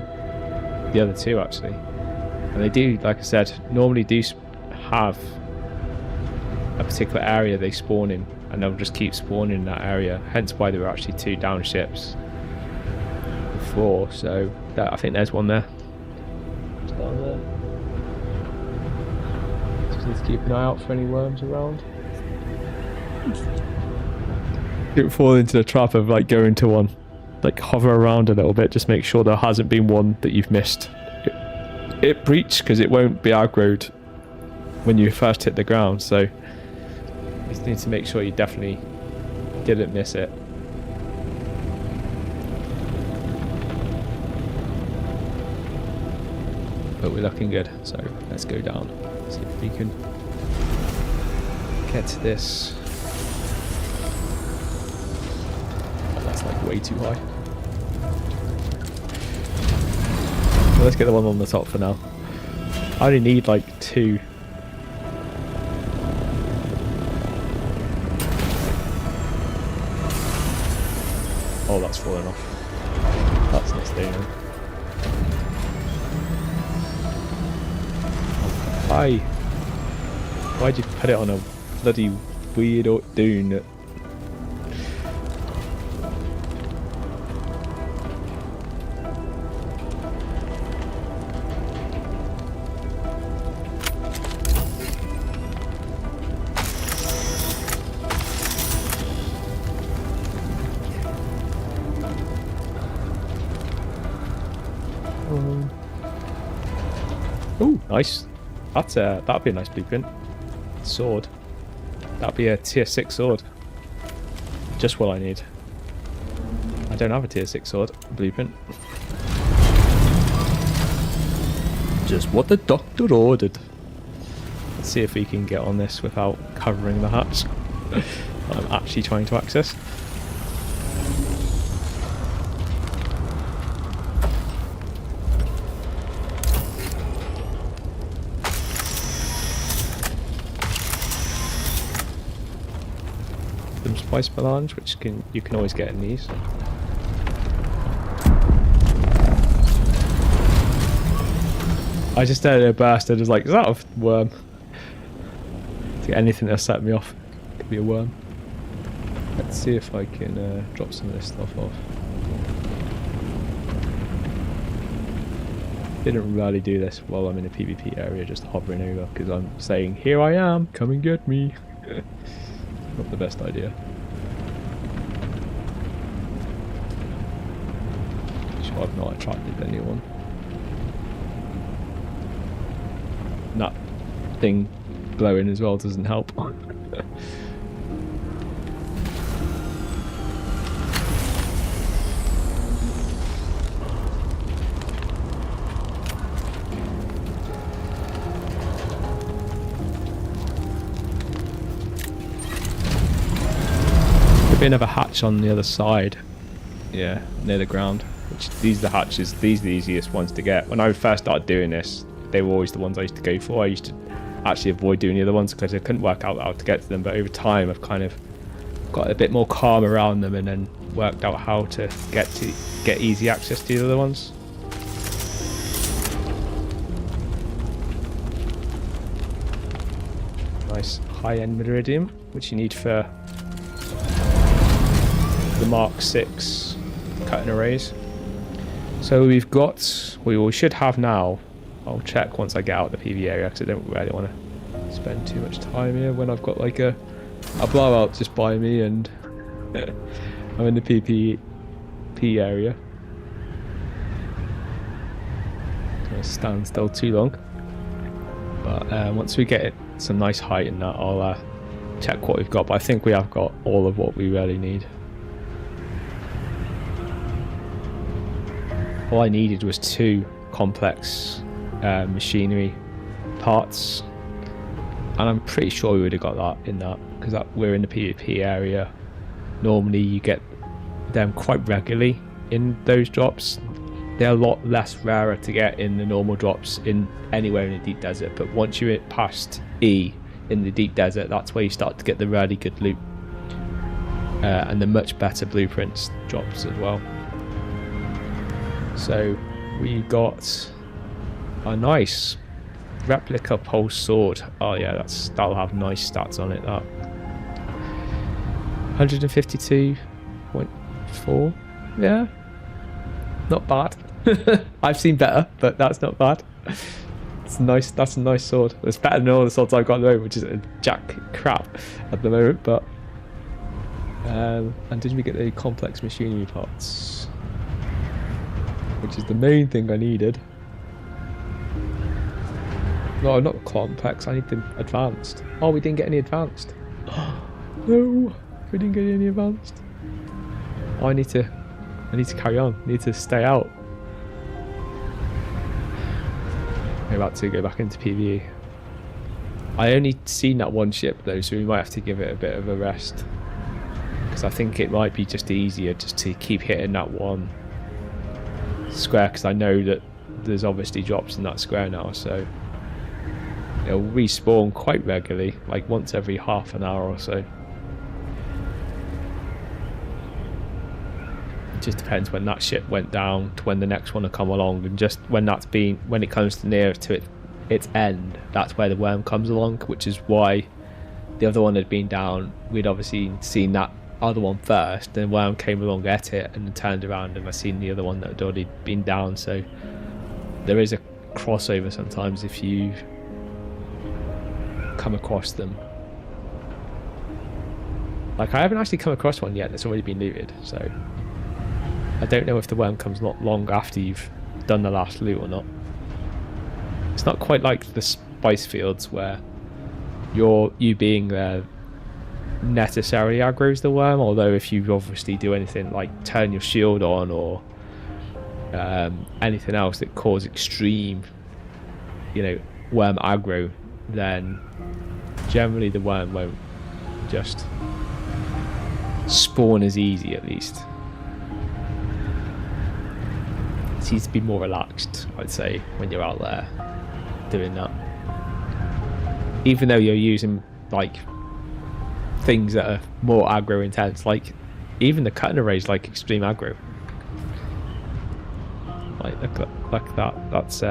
The other two actually. And they do, like I said, normally do have a particular area they spawn in. And they'll just keep spawning in that area. Hence why there were actually two downships before. So I think there's one there. Down there. Need to keep an eye out for any worms around. Don't fall into the trap of like going to one. Like hover around a little bit, just make sure there hasn't been one that you've missed. It breached because it won't be aggroed when you first hit the ground, so you just need to make sure you definitely didn't miss it. But we're looking good, so let's go down. See if we can get to this. Oh, that's like way too high. Well, let's get the one on the top for now. I only need like two. Oh, that's falling off. That's not staying in. Why? Why'd you put it on a bloody weird dune? Oh, nice. That'd be a nice blueprint. Sword. That'd be a tier 6 sword. Just what I need. I don't have a tier 6 sword blueprint. Just what the doctor ordered. Let's see if we can get on this without covering the hatch. I'm actually trying to access. Spice melange, which you can always get in these. I just heard a burst and was like, is that a worm? To get anything that'll set me off, it could be a worm. Let's see if I can drop some of this stuff off. Didn't really do this while I'm in a PvP area, just hovering over, because I'm saying, here I am, come and get me. Not the best idea. Sure, I've not attracted anyone. That thing glowing as well doesn't help. Be another hatch on the other side, yeah, near the ground. Which these are the hatches. These are the easiest ones to get. When I first started doing this, they were always the ones I used to go for. I used to actually avoid doing the other ones because I couldn't work out how to get to them, but over time I've kind of got a bit more calm around them and then worked out how to get easy access to the other ones. Nice high-end Meridium, which you need for the Mark 6 cutting arrays. So we should have now. I'll check once I get out of the PV area because I don't really want to spend too much time here when I've got like a blowout just by me and I'm in the PvP area. Don't want to stand still too long. But once we get some nice height in that, I'll check what we've got. But I think we have got all of what we really need. All I needed was 2 complex machinery parts, and I'm pretty sure we would have got that in that because we're in the PvP area. Normally you get them quite regularly in those drops. They're a lot less rarer to get in the normal drops in anywhere in the deep desert, but once you hit past E in the deep desert, that's where you start to get the really good loot and the much better blueprints drops as well. So we got a nice replica pulse sword. Oh yeah, that'll have nice stats on it. That 152.4. Yeah, not bad. I've seen better, but that's not bad. It's nice. That's a nice sword. It's better than all the swords I've got at the moment, which is a jack crap at the moment. But and did we get the complex machinery parts, which is the main thing I needed? No, not complex. I need them advanced. Oh, we didn't get any advanced. No, we didn't get any advanced. Oh, I need to carry on. I need to stay out. I'm about to go back into PvE. I only seen that one ship though, so we might have to give it a bit of a rest. Because I think it might be just easier just to keep hitting that one square, because I know that there's obviously drops in that square now, so it'll respawn quite regularly, like once every half an hour or so. It just depends when that ship went down to when the next one will come along, and just when it comes to near to its end, that's where the worm comes along, which is why the other one had been down. We'd obviously seen that other one first, then worm came along, ate it, and then turned around and I seen the other one that had already been down. So there is a crossover sometimes if you come across them. Like, I haven't actually come across one yet that's already been looted, so I don't know if the worm comes not long after you've done the last loot or not. It's not quite like the spice fields where you being there necessarily aggroes the worm, although if you obviously do anything like turn your shield on or anything else that cause extreme, worm aggro, then generally the worm won't just spawn as easy, at least. It seems to be more relaxed, I'd say, when you're out there doing that. Even though you're using like things that are more aggro intense, like even the cutting array is like extreme aggro. Like that. That's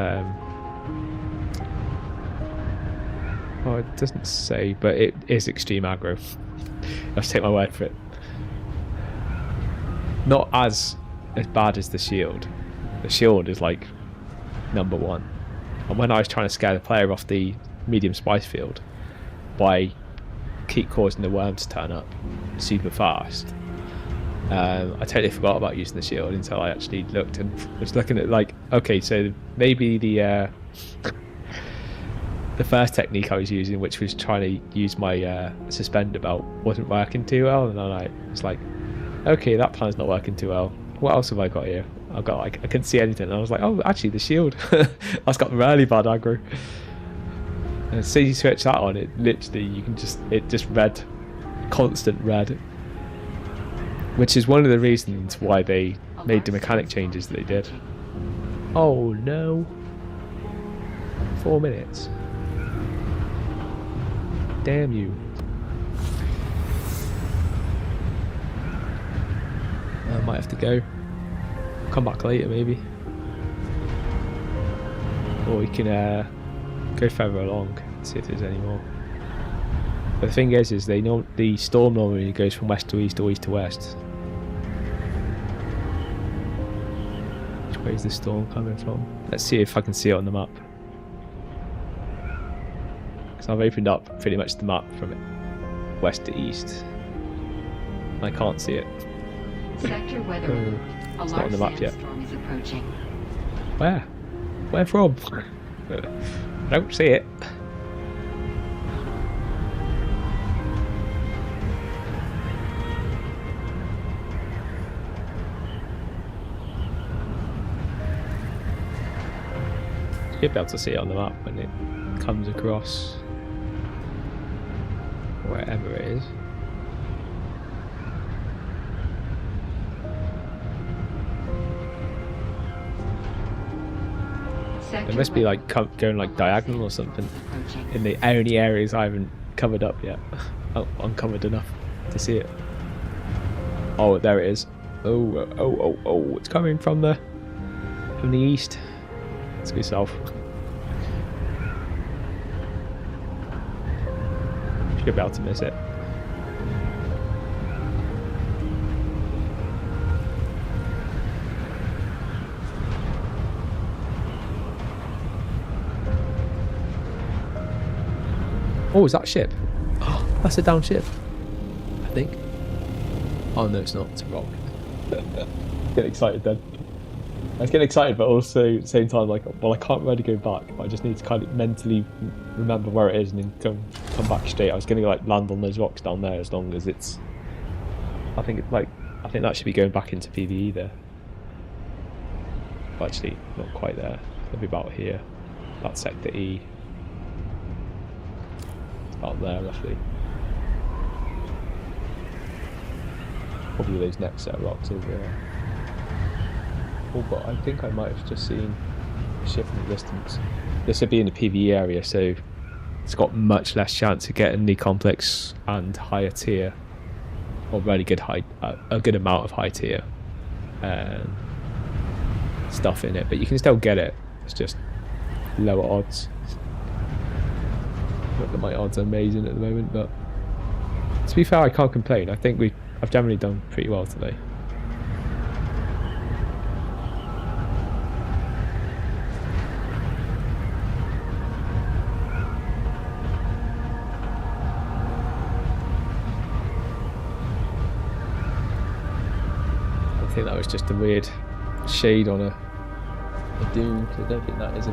oh, it doesn't say, but it is extreme aggro. Let's take my word for it. Not as bad as the shield. The shield is like number one. And when I was trying to scare the player off the medium spice field by keep causing the worm to turn up super fast, I totally forgot about using the shield until I actually looked and was looking at, like, okay, so maybe the first technique I was using, which was trying to use my suspender belt, wasn't working too well, and then I was like, okay, that plan's not working too well. What else have I got here? I've got, like, I couldn't see anything, and I was like, oh, actually the shield. That's got really bad aggro. And as soon as you switch that on, it literally, it just red, constant red. Which is one of the reasons why they made the mechanic changes that they did. Oh no. 4 minutes. Damn you. I might have to go. Come back later maybe. Or we can go further along, see if there's any more. But the thing is the storm normally goes from west to east or east to west. Which way is the storm coming from? Let's see if I can see it on the map. Because I've opened up pretty much the map from west to east. I can't see it. Sector weather alert. A It's not on large the map yet. sandstorm is approaching. Where? Where from? I don't see it. You'll be able to see it on the map when it comes across wherever it is. It must be like going like diagonal or something in the only areas I haven't covered up yet. Oh, uncovered enough to see it. Oh, there it is. Oh, it's coming from the east. Let's go south. Should be able to miss it. Oh, is that a ship? Oh, that's a down ship, I think. Oh no, it's not. It's a rock. Get excited then. I was getting excited, but also at the same time, like, well, I can't really go back. But I just need to kind of mentally remember where it is and then come back straight. I was going to like land on those rocks down there as long as it's. I think that should be going back into PvE there. But actually, not quite there. It'll be about here. That's sector E. It's about there roughly. Probably those next set of rocks over there. Oh, but I think I might have just seen a ship in the distance. This would be in the PvE area, so it's got much less chance of getting the complex and higher tier, or really good a good amount of high tier stuff in it. But you can still get it. It's just lower odds. Not that my odds are amazing at the moment, but to be fair, I can't complain. I think I've generally done pretty well today. I think that was just a weird shade on a dune. I don't think that is a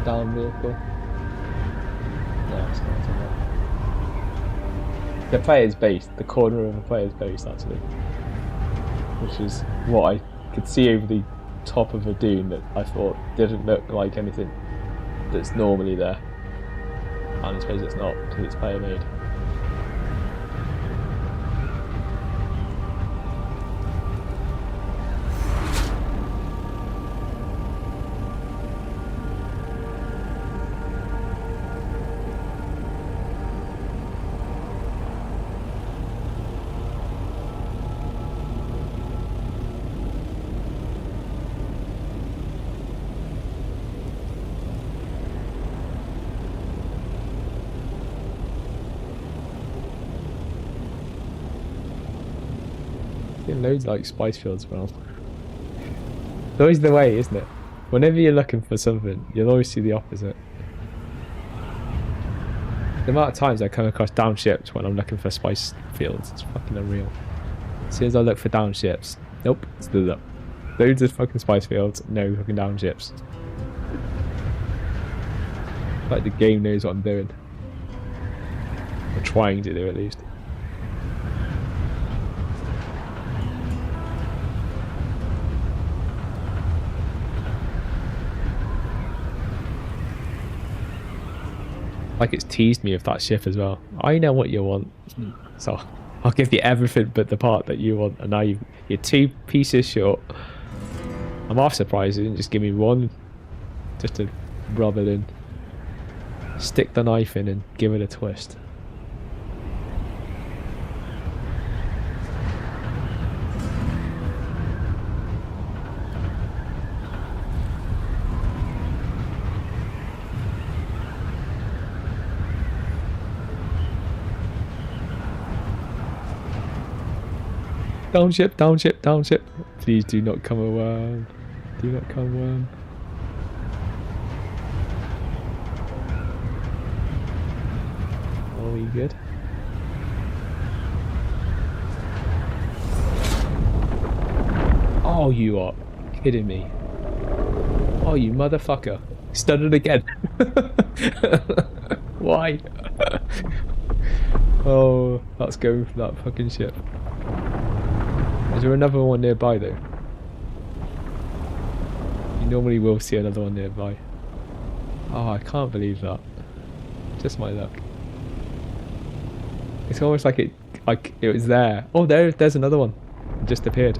down vehicle. No, it's not. The player's base, the corner of the player's base actually, which is what I could see over the top of a dune that I thought didn't look like anything that's normally there, and I suppose it's not because it's player made. Loads like spice fields around. It's always the way, isn't it? Whenever you're looking for something, you'll always see the opposite. The amount of times I come across down ships when I'm looking for spice fields, it's fucking unreal. As soon as I look for down ships, nope, still up. Loads of fucking spice fields, no fucking down ships. It's like the game knows what I'm doing. Or trying to do at least. Like it's teased me with that ship as well. I know what you want, so I'll give you everything but the part that you want, and now you're 2 pieces short. I'm half surprised you didn't just give me one, just to rub it in. Stick the knife in and give it a twist. Downship, downship, downship. Please do not come a worm. Do not come worm. Are we good? Oh, you are kidding me. Oh, you motherfucker. Stuttered again. Why? Oh, that's going for that fucking ship. Is there another one nearby though? You normally will see another one nearby. Oh, I can't believe that. Just my luck. It's almost like it was there. Oh, there's another one. It just appeared.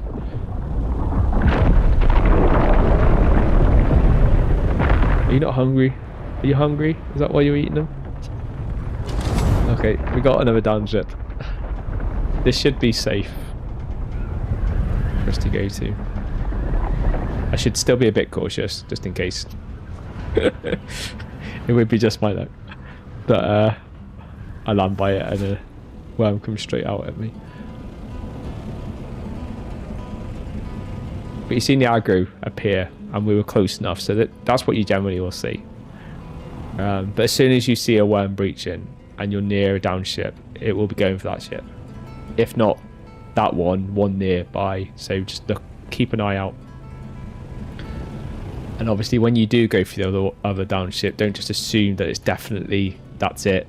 Are you not hungry? Are you hungry? Is that why you're eating them? Okay, we got another down ship. This should be safe for us to go to. I should still be a bit cautious, just in case. It would be just my luck. But I land by it and a worm comes straight out at me. But you've seen the aggro appear and we were close enough, so that's what you generally will see. But as soon as you see a worm breaching and you're near a down ship, it will be going for that ship. If not that one nearby, so just keep an eye out. And obviously when you do go for the other down ship, don't just assume that it's definitely that's it.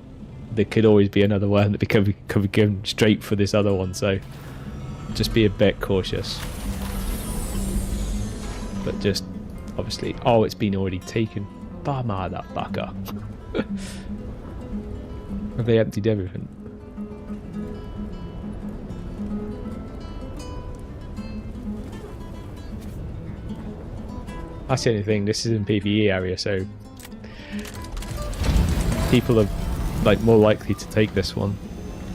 There could always be another one that could be going straight for this other one, so just be a bit cautious. But just obviously, oh, it's been already taken. Bama, that fucker. Have they emptied everything? That's the only thing, this is in PvE area, so people are like more likely to take this one.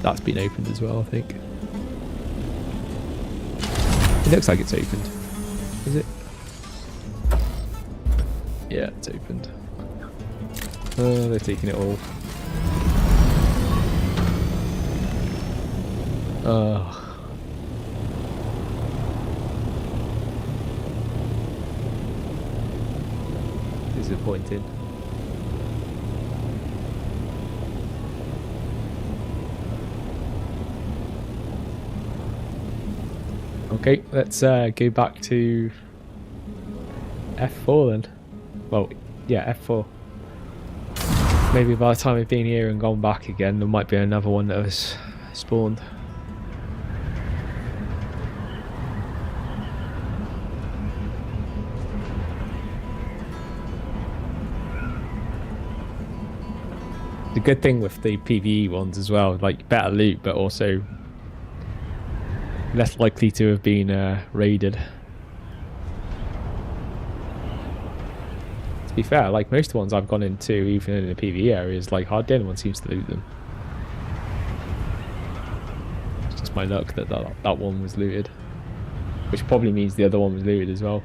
That's been opened as well, I think. It looks like it's opened. Is it? Yeah, it's opened. Oh, they're taking it all. Oh. Disappointing. Okay, let's go back to F4 then. Well, yeah, F4. Maybe by the time we've been here and gone back again, there might be another one that was spawned. The good thing with the PvE ones as well, like better loot, but also less likely to have been raided. To be fair, like most ones I've gone into, even in the PvE areas, like hardly anyone seems to loot them. It's just my luck that that one was looted, which probably means the other one was looted as well.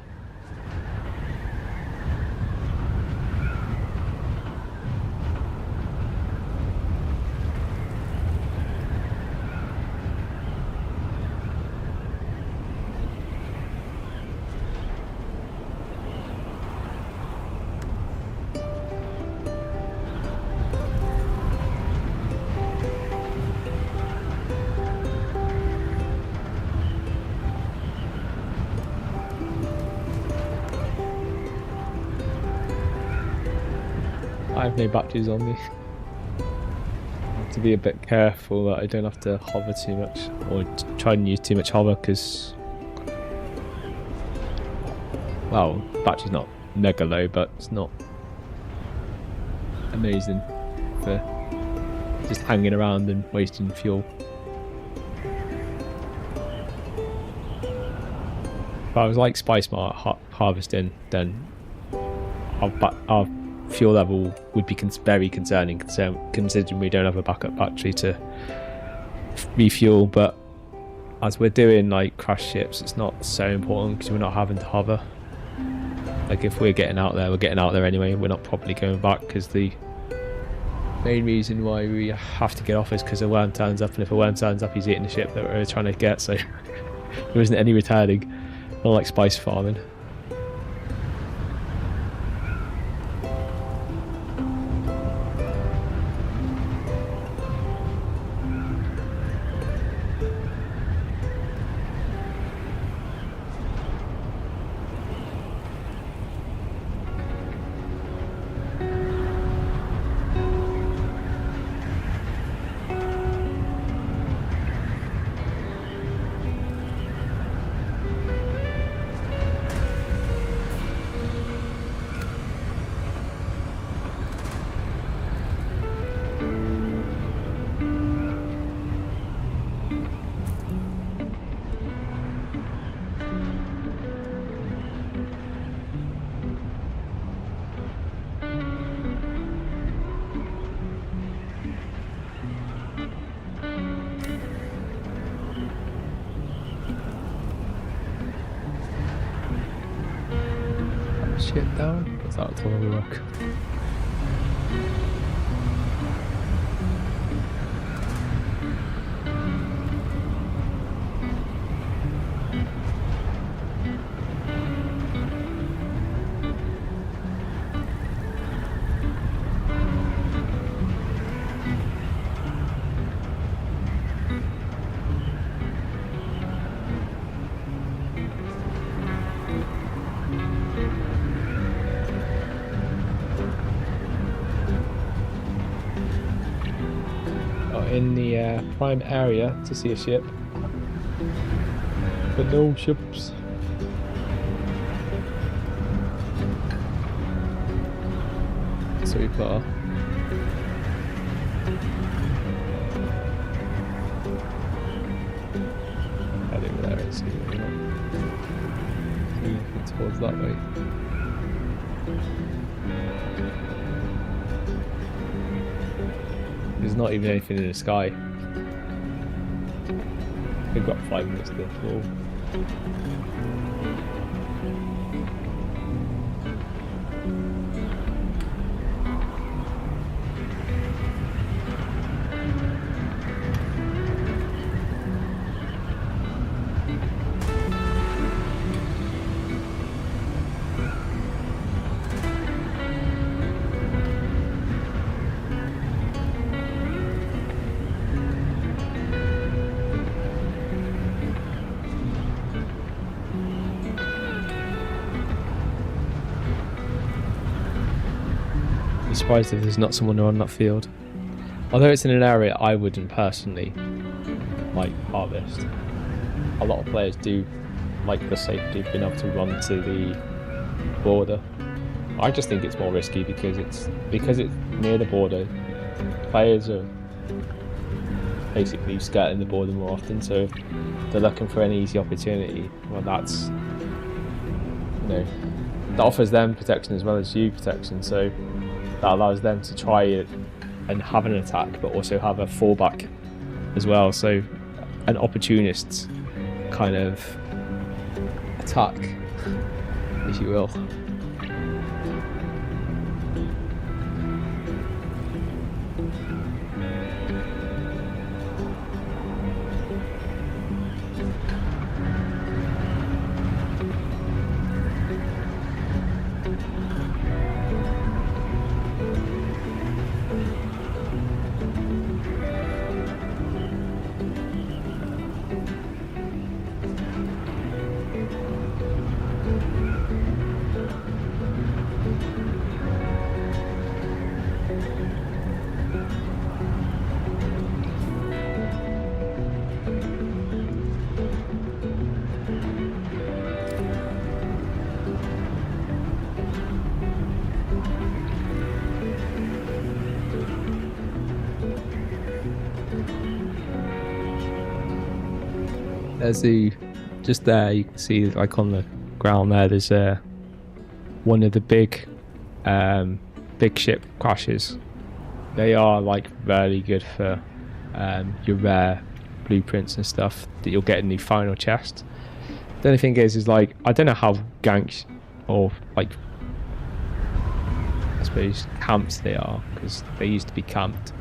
I have no batteries on me. I have to be a bit careful that I don't have to hover too much, or try and use too much hover, because, well, battery's not mega low, but it's not amazing for just hanging around and wasting fuel. If I was like Spice Mart harvesting, then I'll fuel level would be very concerning, considering we don't have a backup battery to refuel. But as we're doing like crash ships, it's not so important because we're not having to hover. Like if we're getting out there, we're getting out there anyway. We're not probably going back, because the main reason why we have to get off is because a worm turns up, and if a worm turns up, he's eating the ship that we're trying to get, so there isn't any returning. Not like spice farming. Shit down? What's that all over work? In the prime area to see a ship, but no ships. So far. Head over there and see what we're not. See towards that way. There's not even anything in the sky. We've got 5 minutes to fall. Surprised if there's not someone on that field. Although it's in an area I wouldn't personally like harvest. A lot of players do like the safety of being able to run to the border. I just think it's more risky because it's near the border. Players are basically skirting the border more often, so they're looking for an easy opportunity. Well, that's, you know, that offers them protection as well as you protection. So that allows them to try it and have an attack, but also have a fallback as well. So an opportunist kind of attack, if you will. There's just there, you can see like on the ground there, there's one of the big big ship crashes, they are like really good for your rare blueprints and stuff that you'll get in the final chest. The only thing is like, I don't know how ganks or like, I suppose, camps they are, because they used to be camped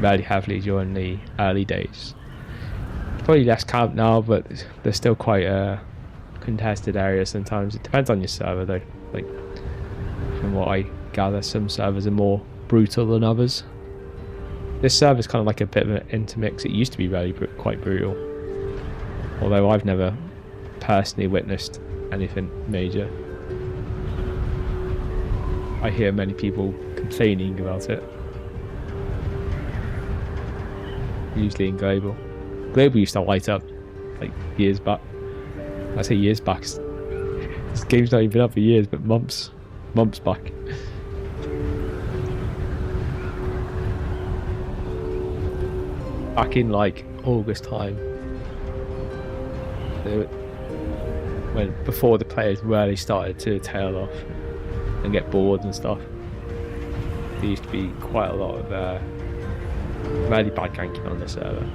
really heavily during the early days. Probably less camped now, but they're still quite a contested area sometimes. It depends on your server though. Like, from what I gather, some servers are more brutal than others. This server's kind of like a bit of an intermix. It used to be really quite brutal, although I've never personally witnessed anything major. I hear many people complaining about it, usually in global. Global used to light up like years back. I say years back, this game's not even been up for years, but months back. Back in like August time, before the players really started to tail off and get bored and stuff, there used to be quite a lot of really bad ganking on the server.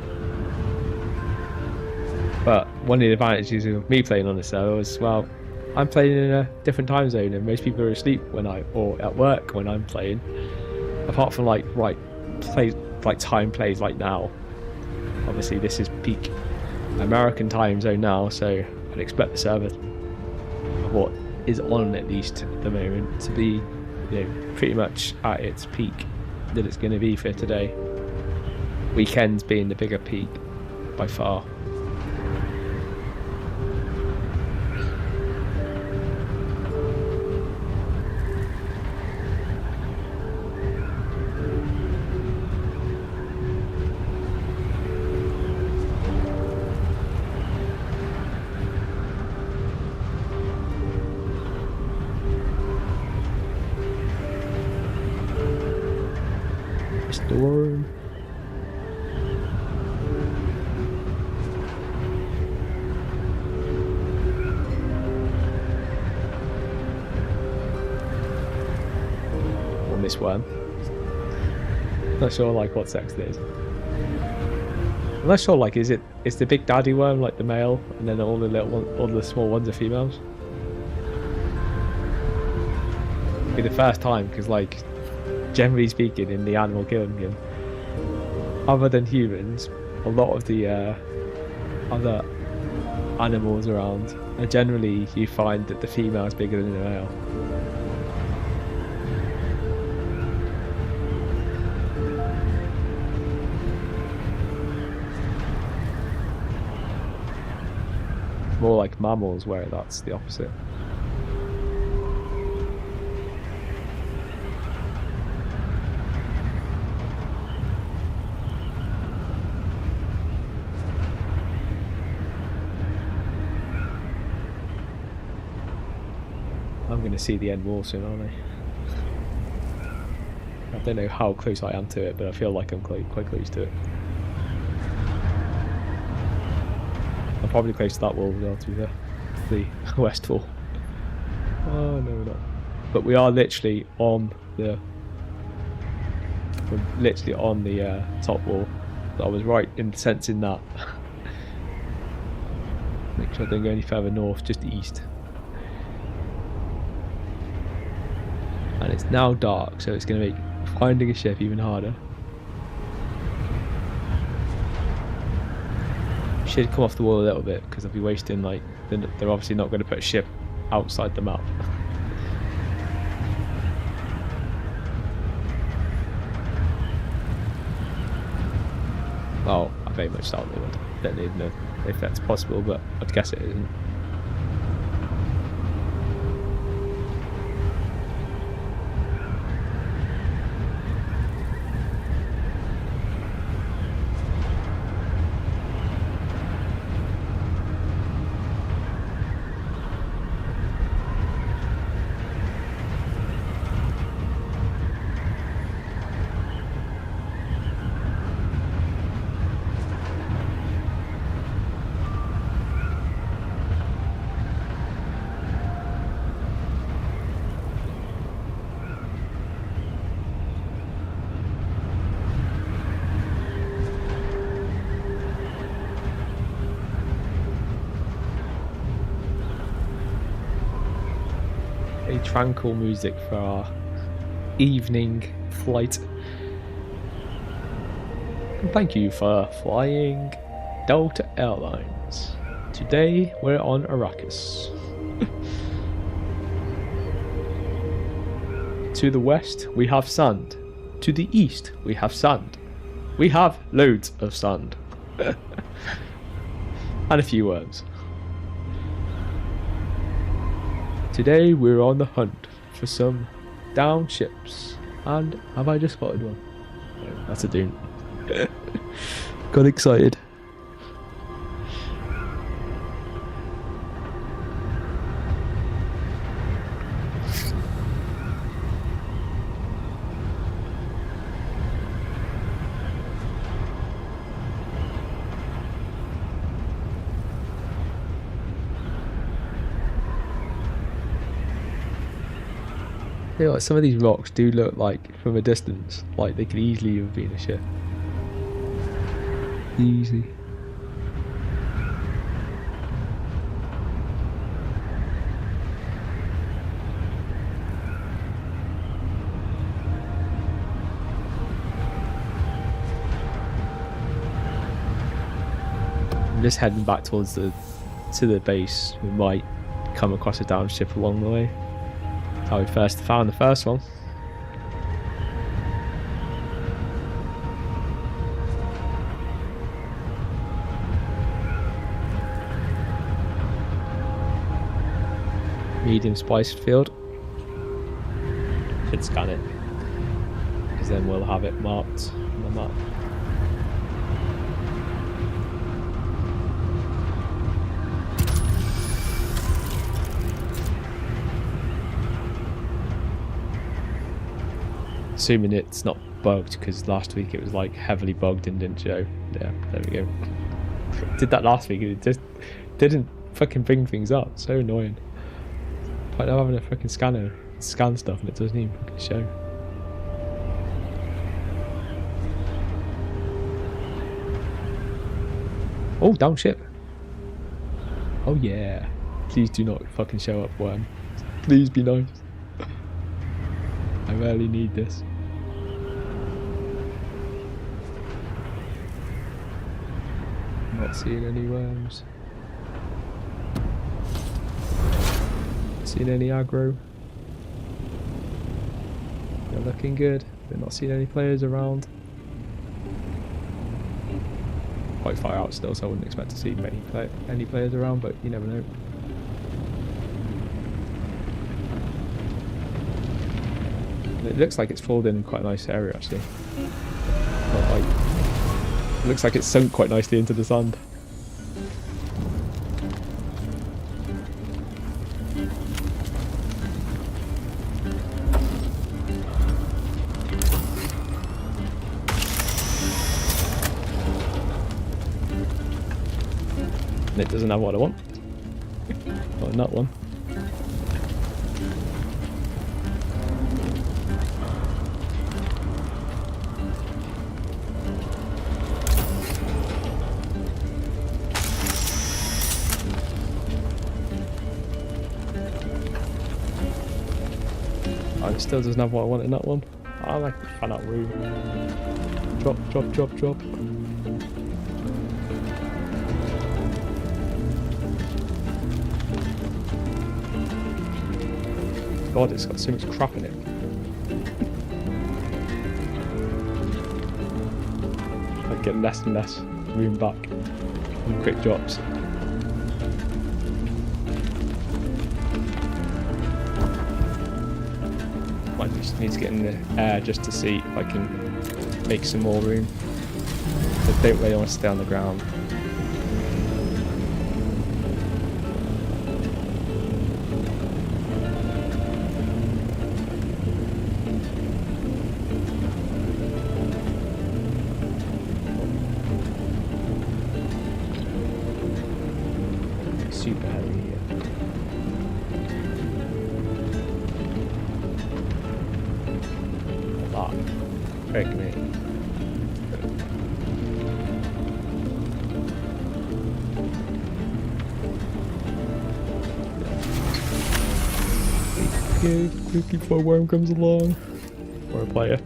But one of the advantages of me playing on the server was, well, I'm playing in a different time zone and most people are asleep or at work when I'm playing. Apart from time plays like now. Obviously this is peak American time zone now, so I'd expect the server, what is on at least at the moment, to be, pretty much at its peak that it's going to be for today. Weekends being the bigger peak by far. Storm. On this one, not sure like what sex it is. I'm not sure like, is the big daddy worm like the male, and then all the small ones are females? It'll be the first time, because like, generally speaking, in the animal kingdom, other than humans, a lot of the other animals around, generally you find that the female is bigger than the male. More like mammals, where that's the opposite. I'm going to see the end wall soon, aren't I? I don't know how close I am to it, but I feel like I'm quite close to it. I'm probably close to that wall as well, to be fair. The west wall. Oh no, we're not. But we are literally on the top wall. So I was right in sensing that. Make sure I don't go any further north, just east. And it's now dark, so it's going to make finding a ship even harder. Should come off the wall a little bit, because I'll be wasting, like, they're obviously not going to put a ship outside the map. Well, I very much doubt they would. Don't even know if that's possible, but I'd guess it isn't. a tranquil music for our evening flight. And thank you for flying Delta Airlines. Today we're on Arrakis. To the west we have sand. To the east we have sand. We have loads of sand. And a few worms. Today we're on the hunt for some downed ships. And have I just spotted one? No, that's a Dune. Got excited. I feel like some of these rocks do look like, from a distance, like they could easily have been a ship. Easy. I'm just heading back towards the base. We might come across a downed ship along the way. How we first found the first one. Medium spiced field. Should scan it, because then we'll have it marked on the map. Assuming it's not bugged, because last week it was like heavily bugged and didn't show. Yeah, there we go. Did that last week, it just didn't fucking bring things up. So annoying. Like I'm having a fucking scanner scan stuff and it doesn't even fucking show. Oh, down ship. Oh yeah. Please do not fucking show up, worm. Please be nice. I really need this. Not seeing any worms. Not seeing any aggro. They're looking good. We're not seeing any players around. Quite far out still, so I wouldn't expect to see any players around, but you never know. It looks like it's filled in quite a nice area actually. Not like, it looks like it's sunk quite nicely into the sand. And it doesn't have what I want. Not in that one. It still doesn't have what I want in that one. I like the fan out room. Drop, drop, drop, drop. God, it's got so much crap in it. I get less and less room back from quick drops. I just need to get in the air just to see if I can make some more room. I don't really want to stay on the ground. Super heavy here. Frick me. Go quickly before a worm comes along. Or a player.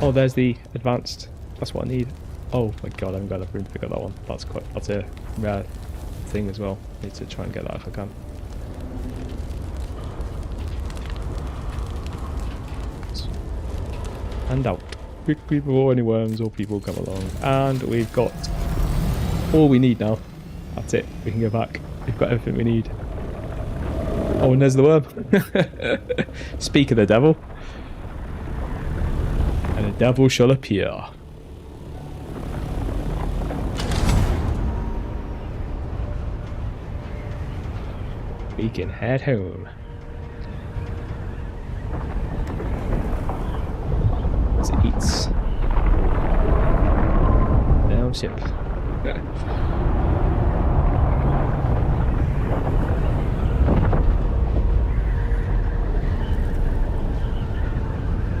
Oh, there's the advanced. That's what I need. Oh my god, I haven't got enough room to pick up that one. That's a rare thing as well. Need to try and get that if I can. And out. Quickly before any worms or people come along. And we've got all we need now. That's it. We can go back. We've got everything we need. Oh, and there's the worm. Speak of the devil. And the devil shall appear. We can head home. As it eats. Down ship.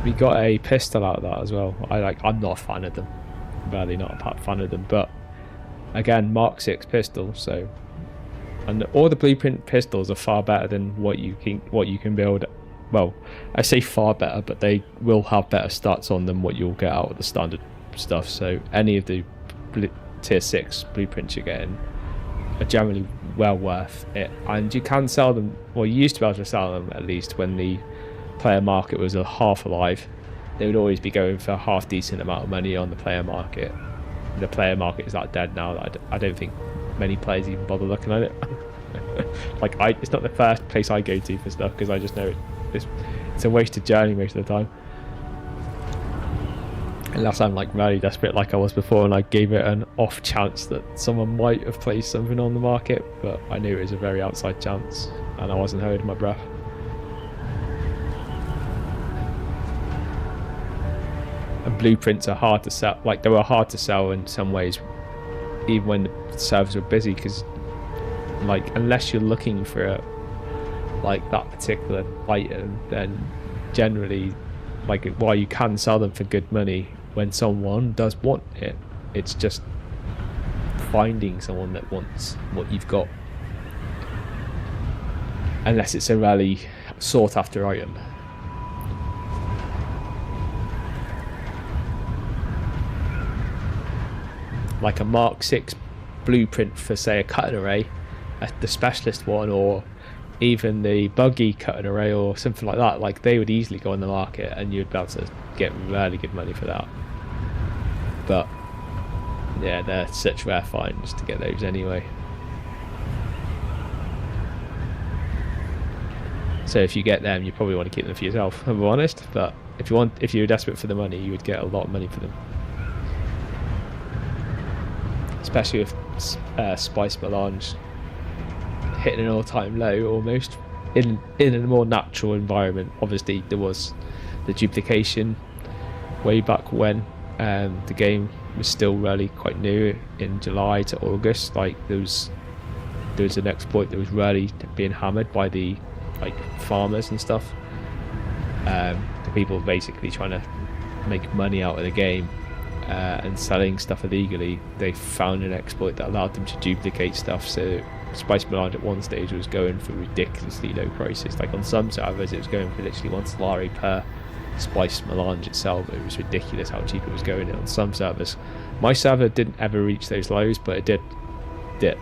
We got a pistol out of that as well. I'm not a fan of them. Barely not a fan of them, but again, Mark 6 pistol, so and all the blueprint pistols are far better than what you can build. Well, I say far better, but they will have better stats on them what you'll get out of the standard stuff. So any of the tier 6 blueprints you're getting are generally well worth it, and you can sell them. Well, you used to be able to sell them at least when the player market was a half alive. They would always be going for a half decent amount of money on the player market. The player market is that dead now that I don't think many players even bother looking at it. It's not the first place I go to for stuff because I just know it's a wasted journey most of the time. Unless I'm like really desperate like I was before and I gave it an off chance that someone might have placed something on the market, but I knew it was a very outside chance and I wasn't holding my breath. And blueprints are hard to sell. Like, they were hard to sell in some ways, even when the servers were busy, because, like, unless you're looking for that particular item, then generally, like, while you can sell them for good money, when someone does want it, it's just finding someone that wants what you've got. Unless it's a really sought after item. Like a Mark 6 blueprint for, say, a cutting array, the specialist one, or even the buggy cutting array or something like that, like they would easily go on the market and you'd be able to get really good money for that. But yeah, they're such rare finds to get those anyway. So if you get them, you probably want to keep them for yourself, if I'm honest. But if you're desperate for the money, you would get a lot of money for them. Especially with Spice Melange hitting an all-time low almost in a more natural environment. Obviously there was the duplication way back when the game was still really quite new in July to August. Like there was an exploit that was really being hammered by the farmers and stuff. The people basically trying to make money out of the game and selling stuff illegally. They found an exploit that allowed them to duplicate stuff. So Spice Melange at one stage was going for ridiculously low prices. Like on some servers it was going for literally 1 Solari per Spice Melange itself. It was ridiculous how cheap it was going on some servers. My server didn't ever reach those lows, but it did dip.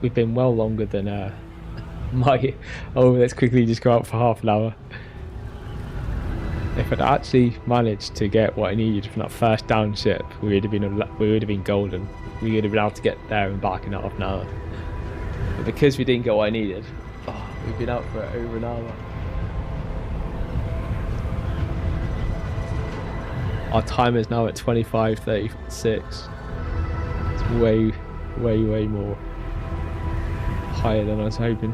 We've been well longer than let's quickly just go out for half an hour. If I'd actually managed to get what I needed from that first down ship, we would have been golden. We would have been able to get there and back in half an hour. But because we didn't get what I needed, we've been out for over an hour. Our time is now at 25:36. It's way more higher than I was hoping.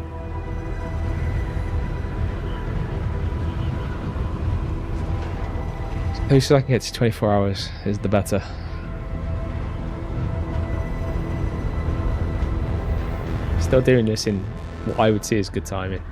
The closest I can get to 24 hours is the better. Still doing this in what I would see as good timing.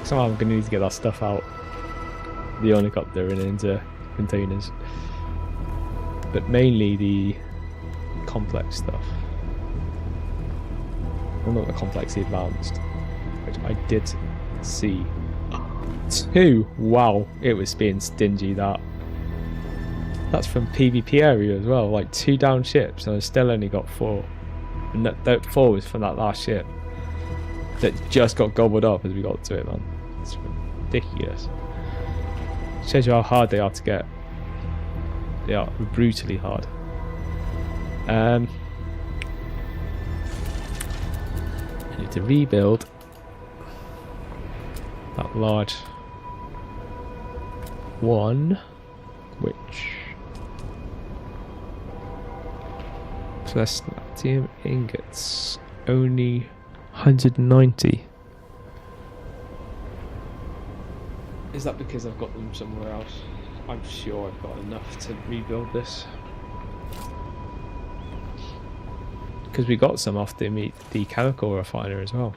Somehow I'm going to need to get that stuff out. The helicopter and into containers. But mainly the complex stuff. Well, not the complex, the advanced. Which I did see. 2! Wow, it was being stingy, that. That's from PvP area as well. Like 2 down ships and I still only got 4. And that 4 was from that last ship. That just got gobbled up as we got to it, man. It's ridiculous. Shows you how hard they are to get. They are brutally hard. I need to rebuild that large one, which platinum ingots only 190. Is that because I've got them somewhere else? I'm sure I've got enough to rebuild this. Because we got some off the chemical refiner as well.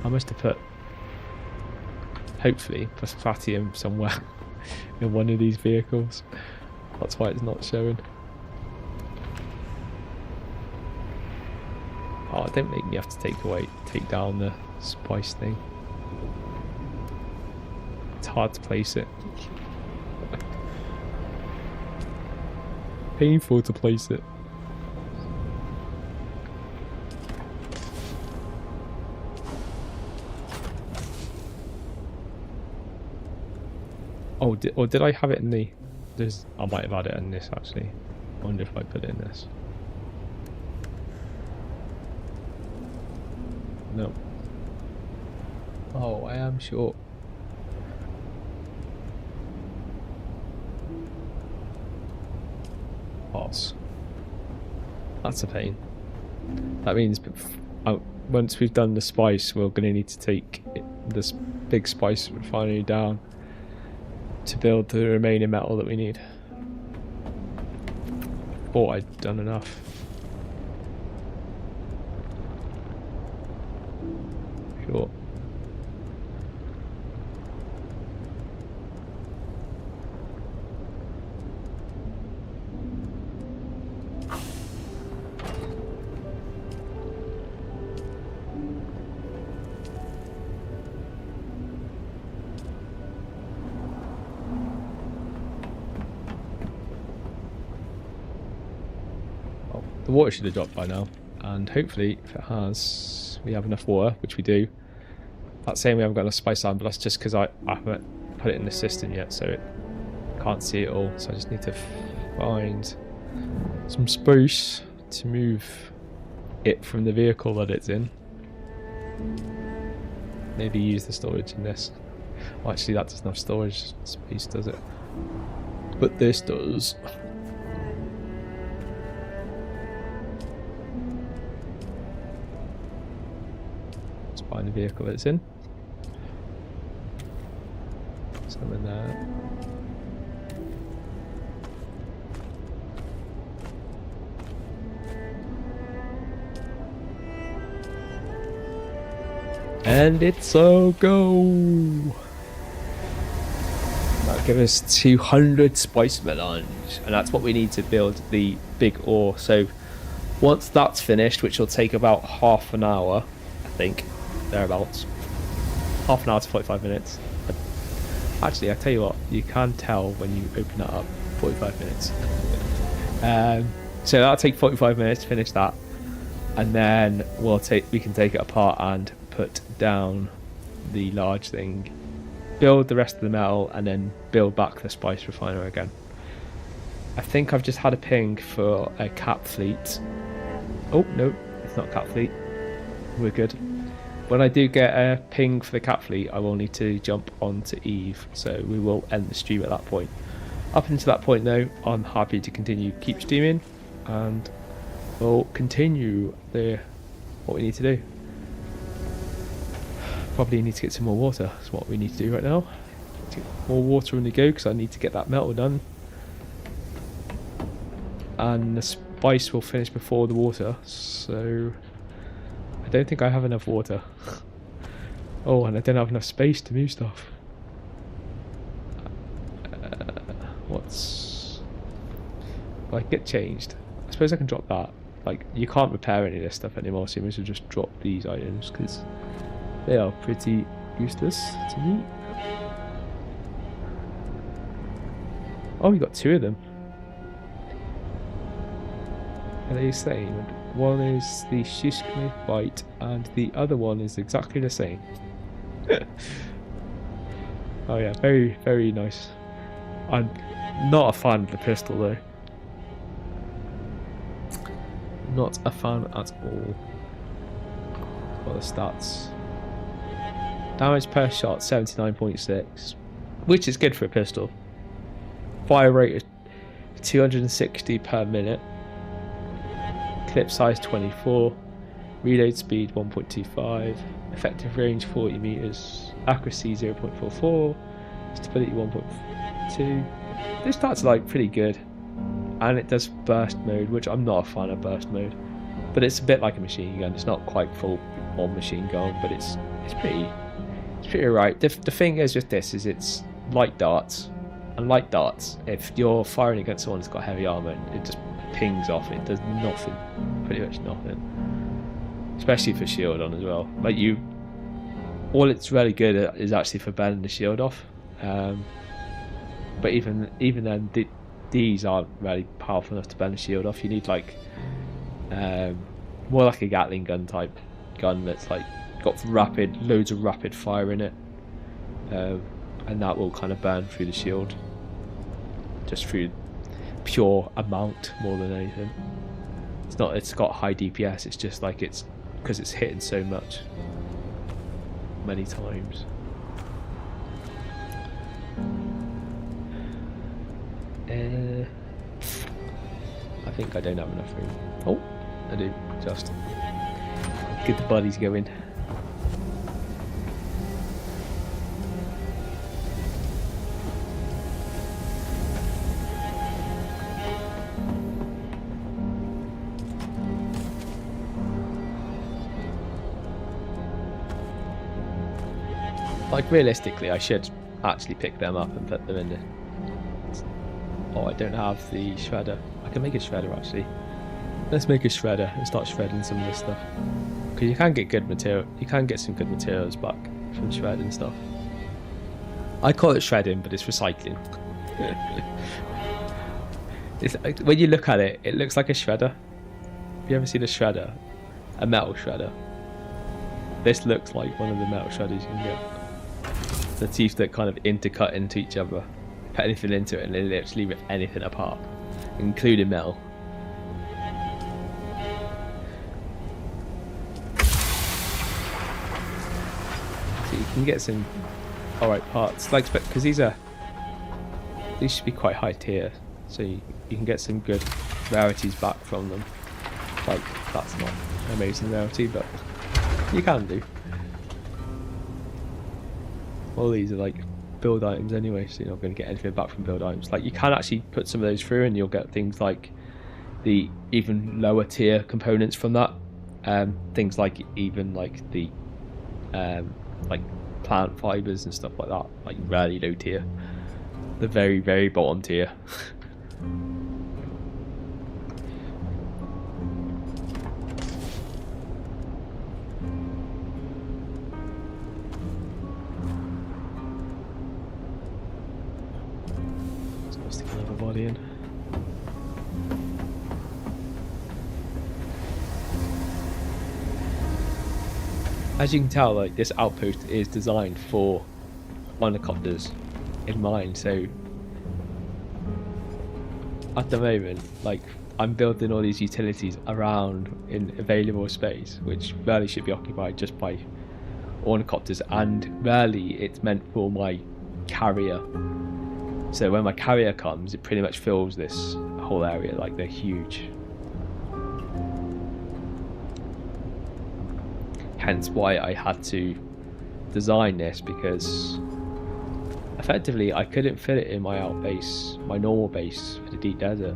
I must have put, hopefully, platinum somewhere in one of these vehicles. That's why it's not showing. Oh, don't make me have to take down the spice thing. It's hard to place it. Painful to place it. Oh, did I have it in the... I might have had it in this, actually. I wonder if I put it in this. No. Oh, I am sure. Pause. That's a pain. That means once we've done the spice, we're going to need to take this big spice refinery down to build the remaining metal that we need. Thought I'd done enough. Sure. The water should have dropped by now, and hopefully if it has, we have enough water, which we do. That's saying we haven't got enough spice on, but that's just because I haven't put it in the system yet, so it can't see it all. So I just need to find some space to move it from the vehicle that it's in. Maybe use the storage in this. Well, actually that doesn't have storage space, does it? But this does. Find the vehicle it's in. Some in there. And it's a go. That'll give us 200 spice melange, and that's what we need to build the big ore. So once that's finished, which will take about half an hour, I think, thereabouts, half an hour to 45 minutes. Actually, I tell you what, you can tell when you open that up. 45 minutes. So that'll take 45 minutes to finish that, and then we can take it apart and put down the large thing, build the rest of the metal, and then build back the spice refiner again. I think I've just had a ping for a cap fleet. Oh no, it's not cap fleet. We're good. When I do get a ping for the cap fleet, I will need to jump onto Eve, so we will end the stream at that point. Up until that point though, I'm happy to keep streaming, and we'll continue what we need to do. Probably need to get some more water. That's what we need to do right now. Get more water on the go, because I need to get that metal done. And the spice will finish before the water, so I don't think I have enough water. Oh, and I don't have enough space to move stuff. What's... Like, get changed. I suppose I can drop that. Like, you can't repair any of this stuff anymore, so you must just drop these items, because they are pretty useless to me. Oh, we got 2 of them. Are they the same? One is the Shishkme Bite, and the other one is exactly the same. Oh yeah, very, very nice. I'm not a fan of the pistol though. Not a fan at all. What are the stats? Damage per shot 79.6, which is good for a pistol. Fire rate is 260 per minute. Clip size 24. Reload speed 1.25. Effective range 40 meters. Accuracy 0.44. Stability 1.2. This starts like pretty good, and it does burst mode, which I'm not a fan of burst mode, but it's a bit like a machine gun. It's not quite full on machine gun, but it's pretty alright. The thing is with this is it's light darts, and light darts, if you're firing against someone that's got heavy armor, it just pings off. It does nothing, pretty much nothing, especially for shield on as well. Like, all it's really good at is actually for burning the shield off, but even then these aren't really powerful enough to burn the shield off. You need like more like a Gatling gun type gun that's like got loads of rapid fire in it, and that will kind of burn through the shield, just through pure amount more than anything. It's got high DPS, it's just like it's because it's hitting so much many times. I think I don't have enough room. Oh, I do, just get the bodies going. Like, realistically, I should actually pick them up and put them in the... Oh, I don't have the shredder. I can make a shredder, actually. Let's make a shredder and start shredding some of this stuff. Because you can get good material. You can get some good materials back from shredding stuff. I call it shredding, but it's recycling. It's, when you look at it, it looks like a shredder. Have you ever seen a shredder? A metal shredder? This looks like one of the metal shredders you can get. The teeth that kind of intercut into each other. Put anything into it and they literally rip anything apart, including metal. So you can get some alright parts, like, because these should be quite high tier, so you can get some good rarities back from them. Like, that's not an amazing rarity, but you can do. All these are like build items anyway, so you're not going to get anything back from build items. Like, you can actually put some of those through and you'll get things like the even lower tier components from that. Things like even like the like plant fibers and stuff like that, like really low tier. The very, very bottom tier. Stick another body in. As you can tell, like, this outpost is designed for helicopters in mind, so at the moment, like, I'm building all these utilities around in available space, which rarely should be occupied just by ornithopters, and rarely it's meant for my carrier. So when my carrier comes, it pretty much fills this whole area. Like, they're huge. Hence why I had to design this, because effectively I couldn't fit it in my outbase, my normal base for the deep desert.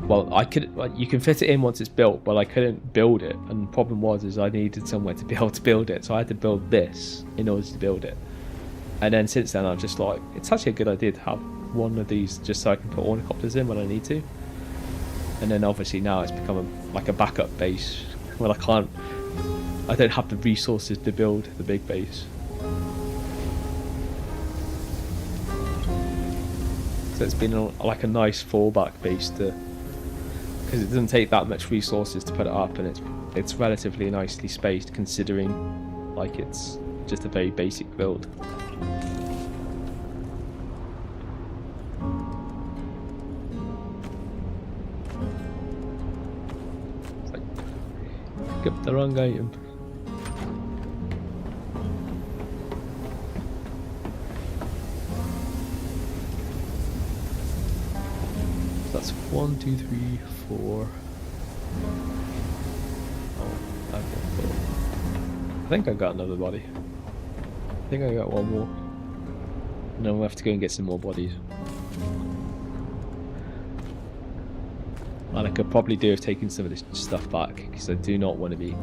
Well, I could. You can fit it in once it's built, but I couldn't build it. And the problem was I needed somewhere to be able to build it, so I had to build this in order to build it. And then since then, I'm just like, it's actually a good idea to have one of these just so I can put ornithopters in when I need to. And then obviously now it's become like a backup base. Well, I don't have the resources to build the big base. So it's been like a nice fallback base to, because it doesn't take that much resources to put it up, and it's relatively nicely spaced considering like it's just a very basic build. It's like, pick up the wrong item. That's 1, 2, 3, 4. Oh, I've got 4. I think I got another body. I think I got one more. And then we'll have to go and get some more bodies. And I could probably do with taking some of this stuff back, because I do not want to be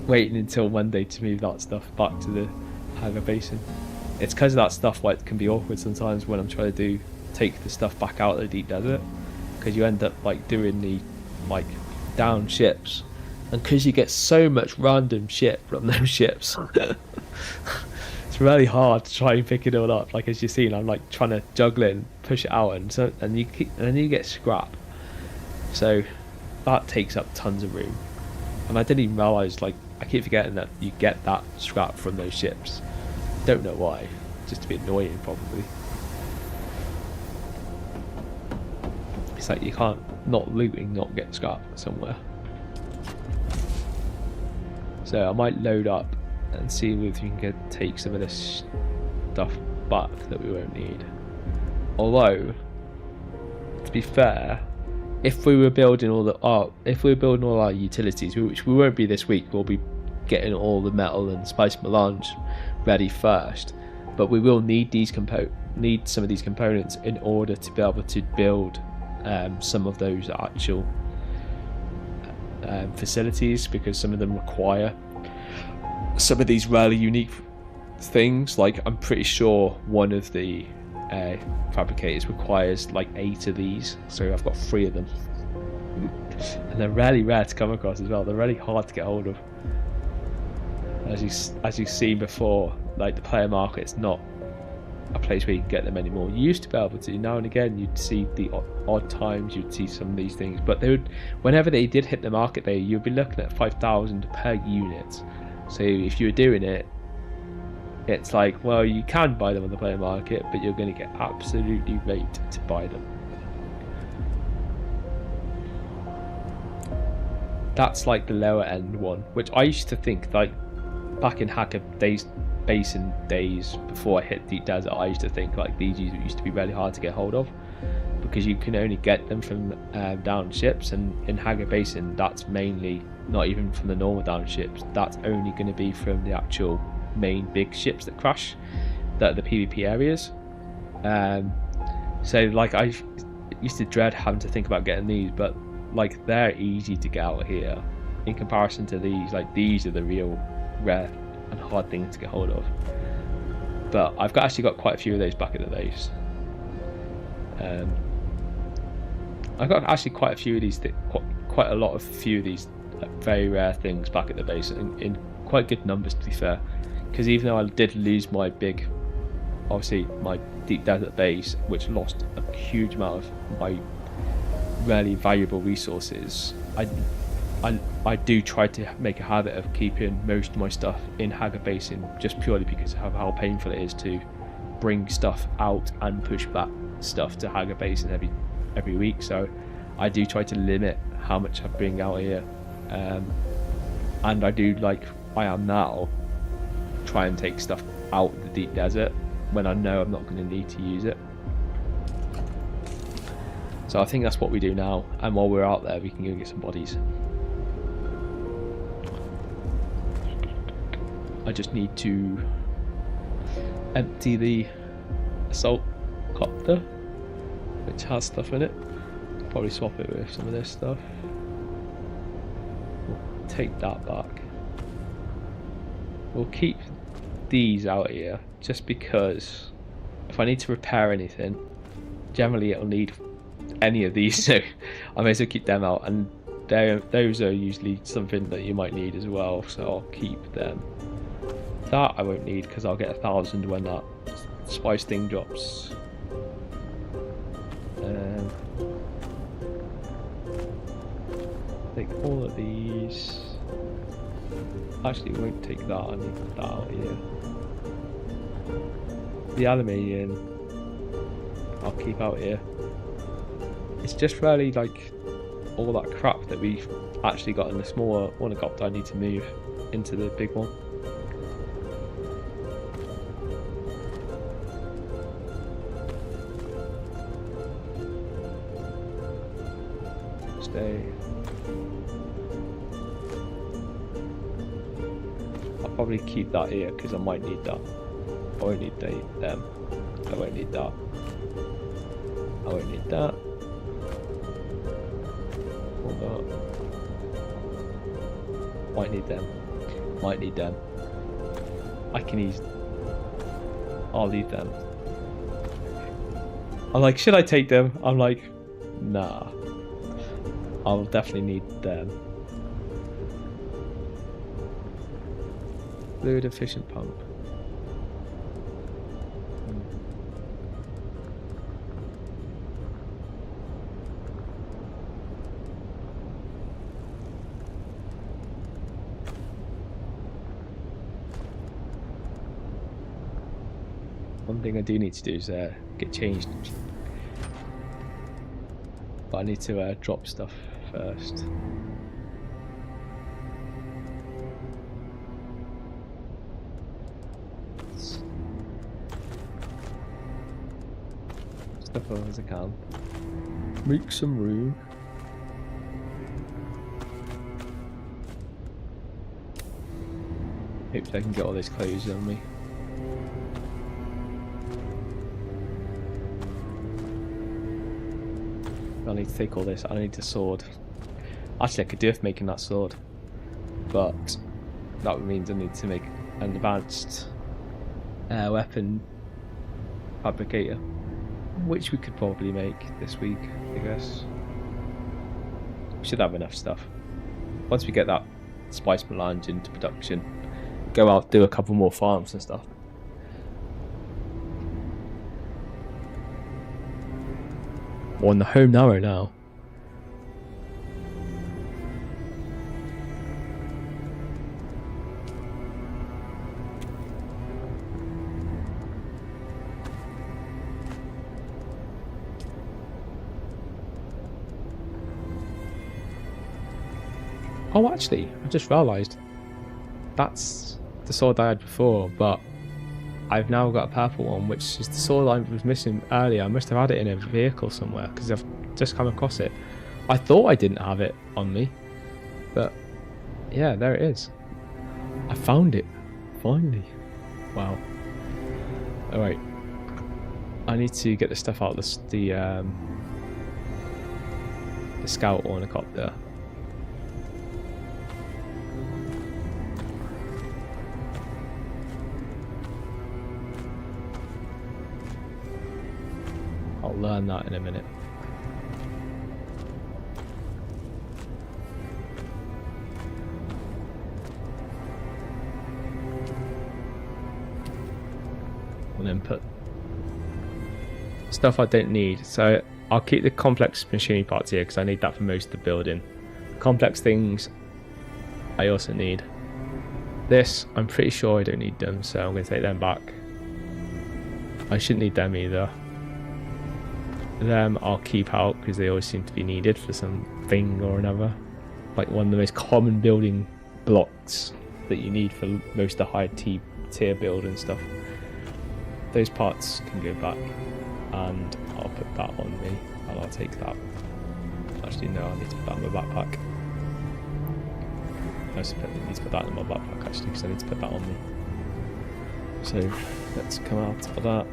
waiting until Monday to move that stuff back to the hangar basin. It's because of that stuff why it can be awkward sometimes when I'm trying to take the stuff back out of the deep desert, because you end up like doing the like down ships, and because you get so much random shit from those ships it's really hard to try and pick it all up. Like, as you've seen, I'm like trying to juggle it and push it out, and then you get scrap, so that takes up tons of room. And I didn't even realise, like, I keep forgetting that you get that scrap from those ships. Don't know why, just to be annoying probably. It's like you can't not looting, not get scrap somewhere. So I might load up and see if we can take some of this stuff back that we won't need. Although, to be fair, if we were building all our utilities, which we won't be this week, we'll be getting all the metal and spice melange ready first. But we will need some of these components in order to be able to build some of those actual facilities, because some of them require some of these really unique things. Like, I'm pretty sure one of the fabricators requires like 8 of these, so I've got 3 of them, and they're really rare to come across as well. They're really hard to get hold of. As you've seen before, like, the player market's not a place where you can get them anymore. You used to be able to. Now and again you'd see the odd times you'd see some of these things, but they would, whenever they did hit the market there, you'd be looking at 5,000 per unit. So if you were doing it, it's like, well, you can buy them on the player market, but you're going to get absolutely raped to buy them. That's like the lower end one, which I used to think, like, back in Hacker Basin days before I hit Deep Desert, I used to think like these used to be really hard to get hold of, because you can only get them from down ships, and in Hacker Basin that's mainly not even from the normal down ships, that's only going to be from the actual main big ships that crash, that are the PvP areas. So like, I used to dread having to think about getting these, but like, they're easy to get out here in comparison to these. Like, these are the real rare and hard things to get hold of. But I've actually got quite a few of those back at the base. I've got actually quite a few of these, quite a lot of few of these very rare things back at the base, in quite good numbers, to be fair. Because even though I did lose my big obviously my deep desert base, which lost a huge amount of my really valuable resources, I do try to make a habit of keeping most of my stuff in Hagar Basin, just purely because of how painful it is to bring stuff out and push back stuff to Hagar Basin every week. So I do try to limit how much I bring out here, and I do, like I am now, try and take stuff out of the deep desert when I know I'm not going to need to use it. So I think that's what we do now, and while we're out there we can go get some bodies. I just need to empty the assault copter, which has stuff in it. Probably swap it with some of this stuff. We'll take that back. We'll keep these out here just because if I need to repair anything, generally it'll need any of these, so I may as well keep them out, and those are usually something that you might need as well, so I'll keep them. That I won't need because I'll get 1,000 when that spice thing drops. Take all of these. Actually, we won't take that. I need that out here. The aluminium I'll keep out here. It's just really like all that crap that we've actually got in the smaller ornithopter I need to move into the big one. Stay. I'll probably keep that here because I might need that. I won't need them. I won't need that. I won't need that. Hold that. Might need them. Might need them. I can use. I'll leave them. I'm like, should I take them? I'm like, nah. I'll definitely need them. Fluid efficient pump. One thing I do need to do is get changed, but I need to drop stuff first. Stuff as I can. Make some room. Hopefully I can get all these clothes on me. I need to take all this. I need a sword. Actually, I could do with making that sword, but that means I need to make an advanced weapon fabricator, which we could probably make this week, I guess. We should have enough stuff. Once we get that spice melange into production, go out, do a couple more farms and stuff. We're on the home narrow now. Oh, actually, I just realised that's the sword I had before, but I've now got a purple one, which is the sword I was missing earlier. I must have had it in a vehicle somewhere because I've just come across it. I thought I didn't have it on me, but yeah, there it is. I found it finally. Wow. All right, I need to get the stuff out of the scout ornithopter. I'll learn that in a minute. And then put stuff I don't need. So I'll keep the complex machinery parts here because I need that for most of the building. Complex things I also need. This, I'm pretty sure I don't need them, so I'm going to take them back. I shouldn't need them either. Them I'll keep out because they always seem to be needed for something or another. Like one of the most common building blocks that you need for most of the high tier build and stuff. Those parts can go back, and I'll put that on me, and I'll take that. Actually, no, I need to put that in my backpack. I need to put that in my backpack actually, because I need to put that on me. So let's come out of that.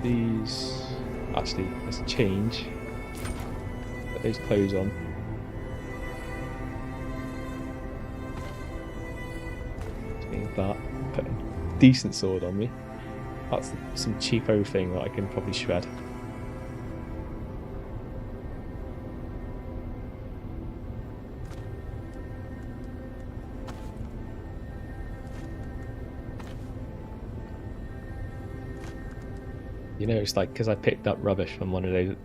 These, actually, let's change. Put those clothes on. Change that. Put a decent sword on me. That's some cheapo thing that I can probably shred. You know, it's like because I picked up rubbish from one of those,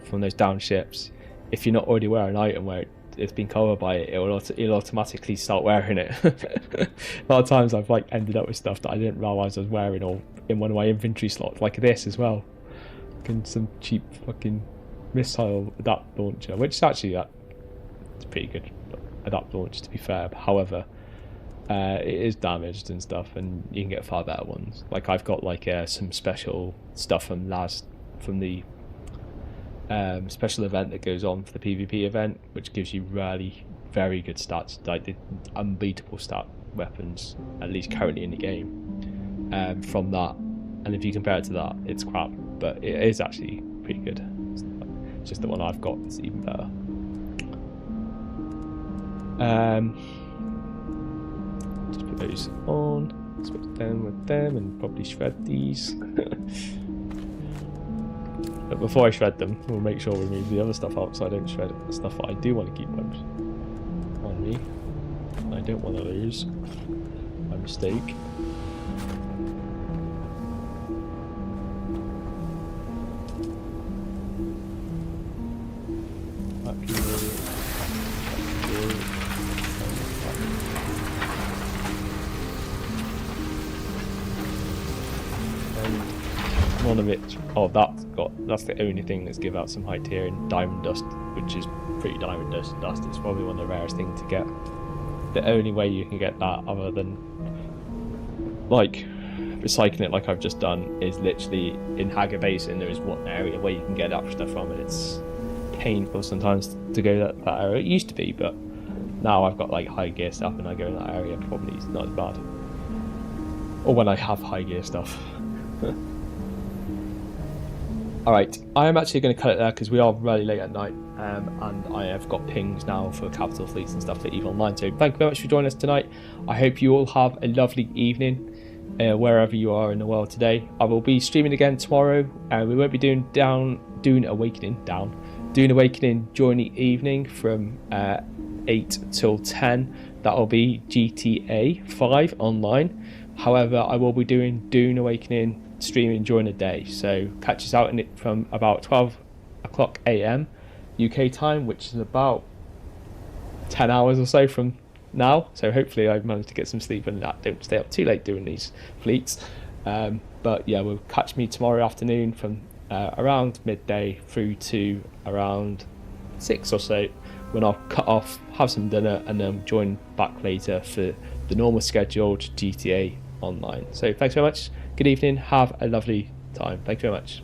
from those down ships. If you're not already wearing an item where it's been covered by it, it'll automatically start wearing it. A lot of times I've like ended up with stuff that I didn't realise I was wearing, or in one of my inventory slots, like this as well. And some cheap fucking missile adapt launcher, which is actually it's pretty good adapt launcher to be fair. However, it is damaged and stuff, and you can get far better ones. Like I've got like some special stuff from the special event that goes on for the PvP event, which gives you really very good stats, like the unbeatable stat weapons, at least currently in the game. From that, and if you compare it to that, it's crap, but it is actually pretty good. It's just the one I've got is even better. Just put those on, switch them with them, and probably shred these. But before I shred them, we'll make sure we move the other stuff out so I don't shred the stuff that I do want to keep on me. I don't want to lose. My mistake. One of it, that's the only thing that's give out some high tier in diamond dust, which is pretty diamond dust. It's probably one of the rarest things to get. The only way you can get that, other than like recycling it like I've just done, is literally in Hager Basin. There is one area where you can get that stuff from, and it's painful sometimes to go that area. It used to be, but now I've got like high gear stuff and I go in that area, probably it's not as bad. Or when I have high gear stuff. Alright, I am actually going to cut it there because we are really late at night, and I have got pings now for capital fleets and stuff for EVE Online. So thank you very much for joining us tonight. I hope you all have a lovely evening wherever you are in the world today. I will be streaming again tomorrow, and we won't be doing Dune Awakening during the evening from 8 till 10. That will be GTA 5 online. However, I will be doing Dune Awakening streaming during the day, so catch us out in it from about 12 o'clock AM UK time, which is about 10 hours or so from now. So hopefully I've managed to get some sleep and that don't stay up too late doing these fleets. But yeah, we'll catch me tomorrow afternoon from around midday through to around 6 or so, when I'll cut off, have some dinner, and then join back later for the normal scheduled GTA Online. So thanks very much. Good evening. Have a lovely time. Thank you very much.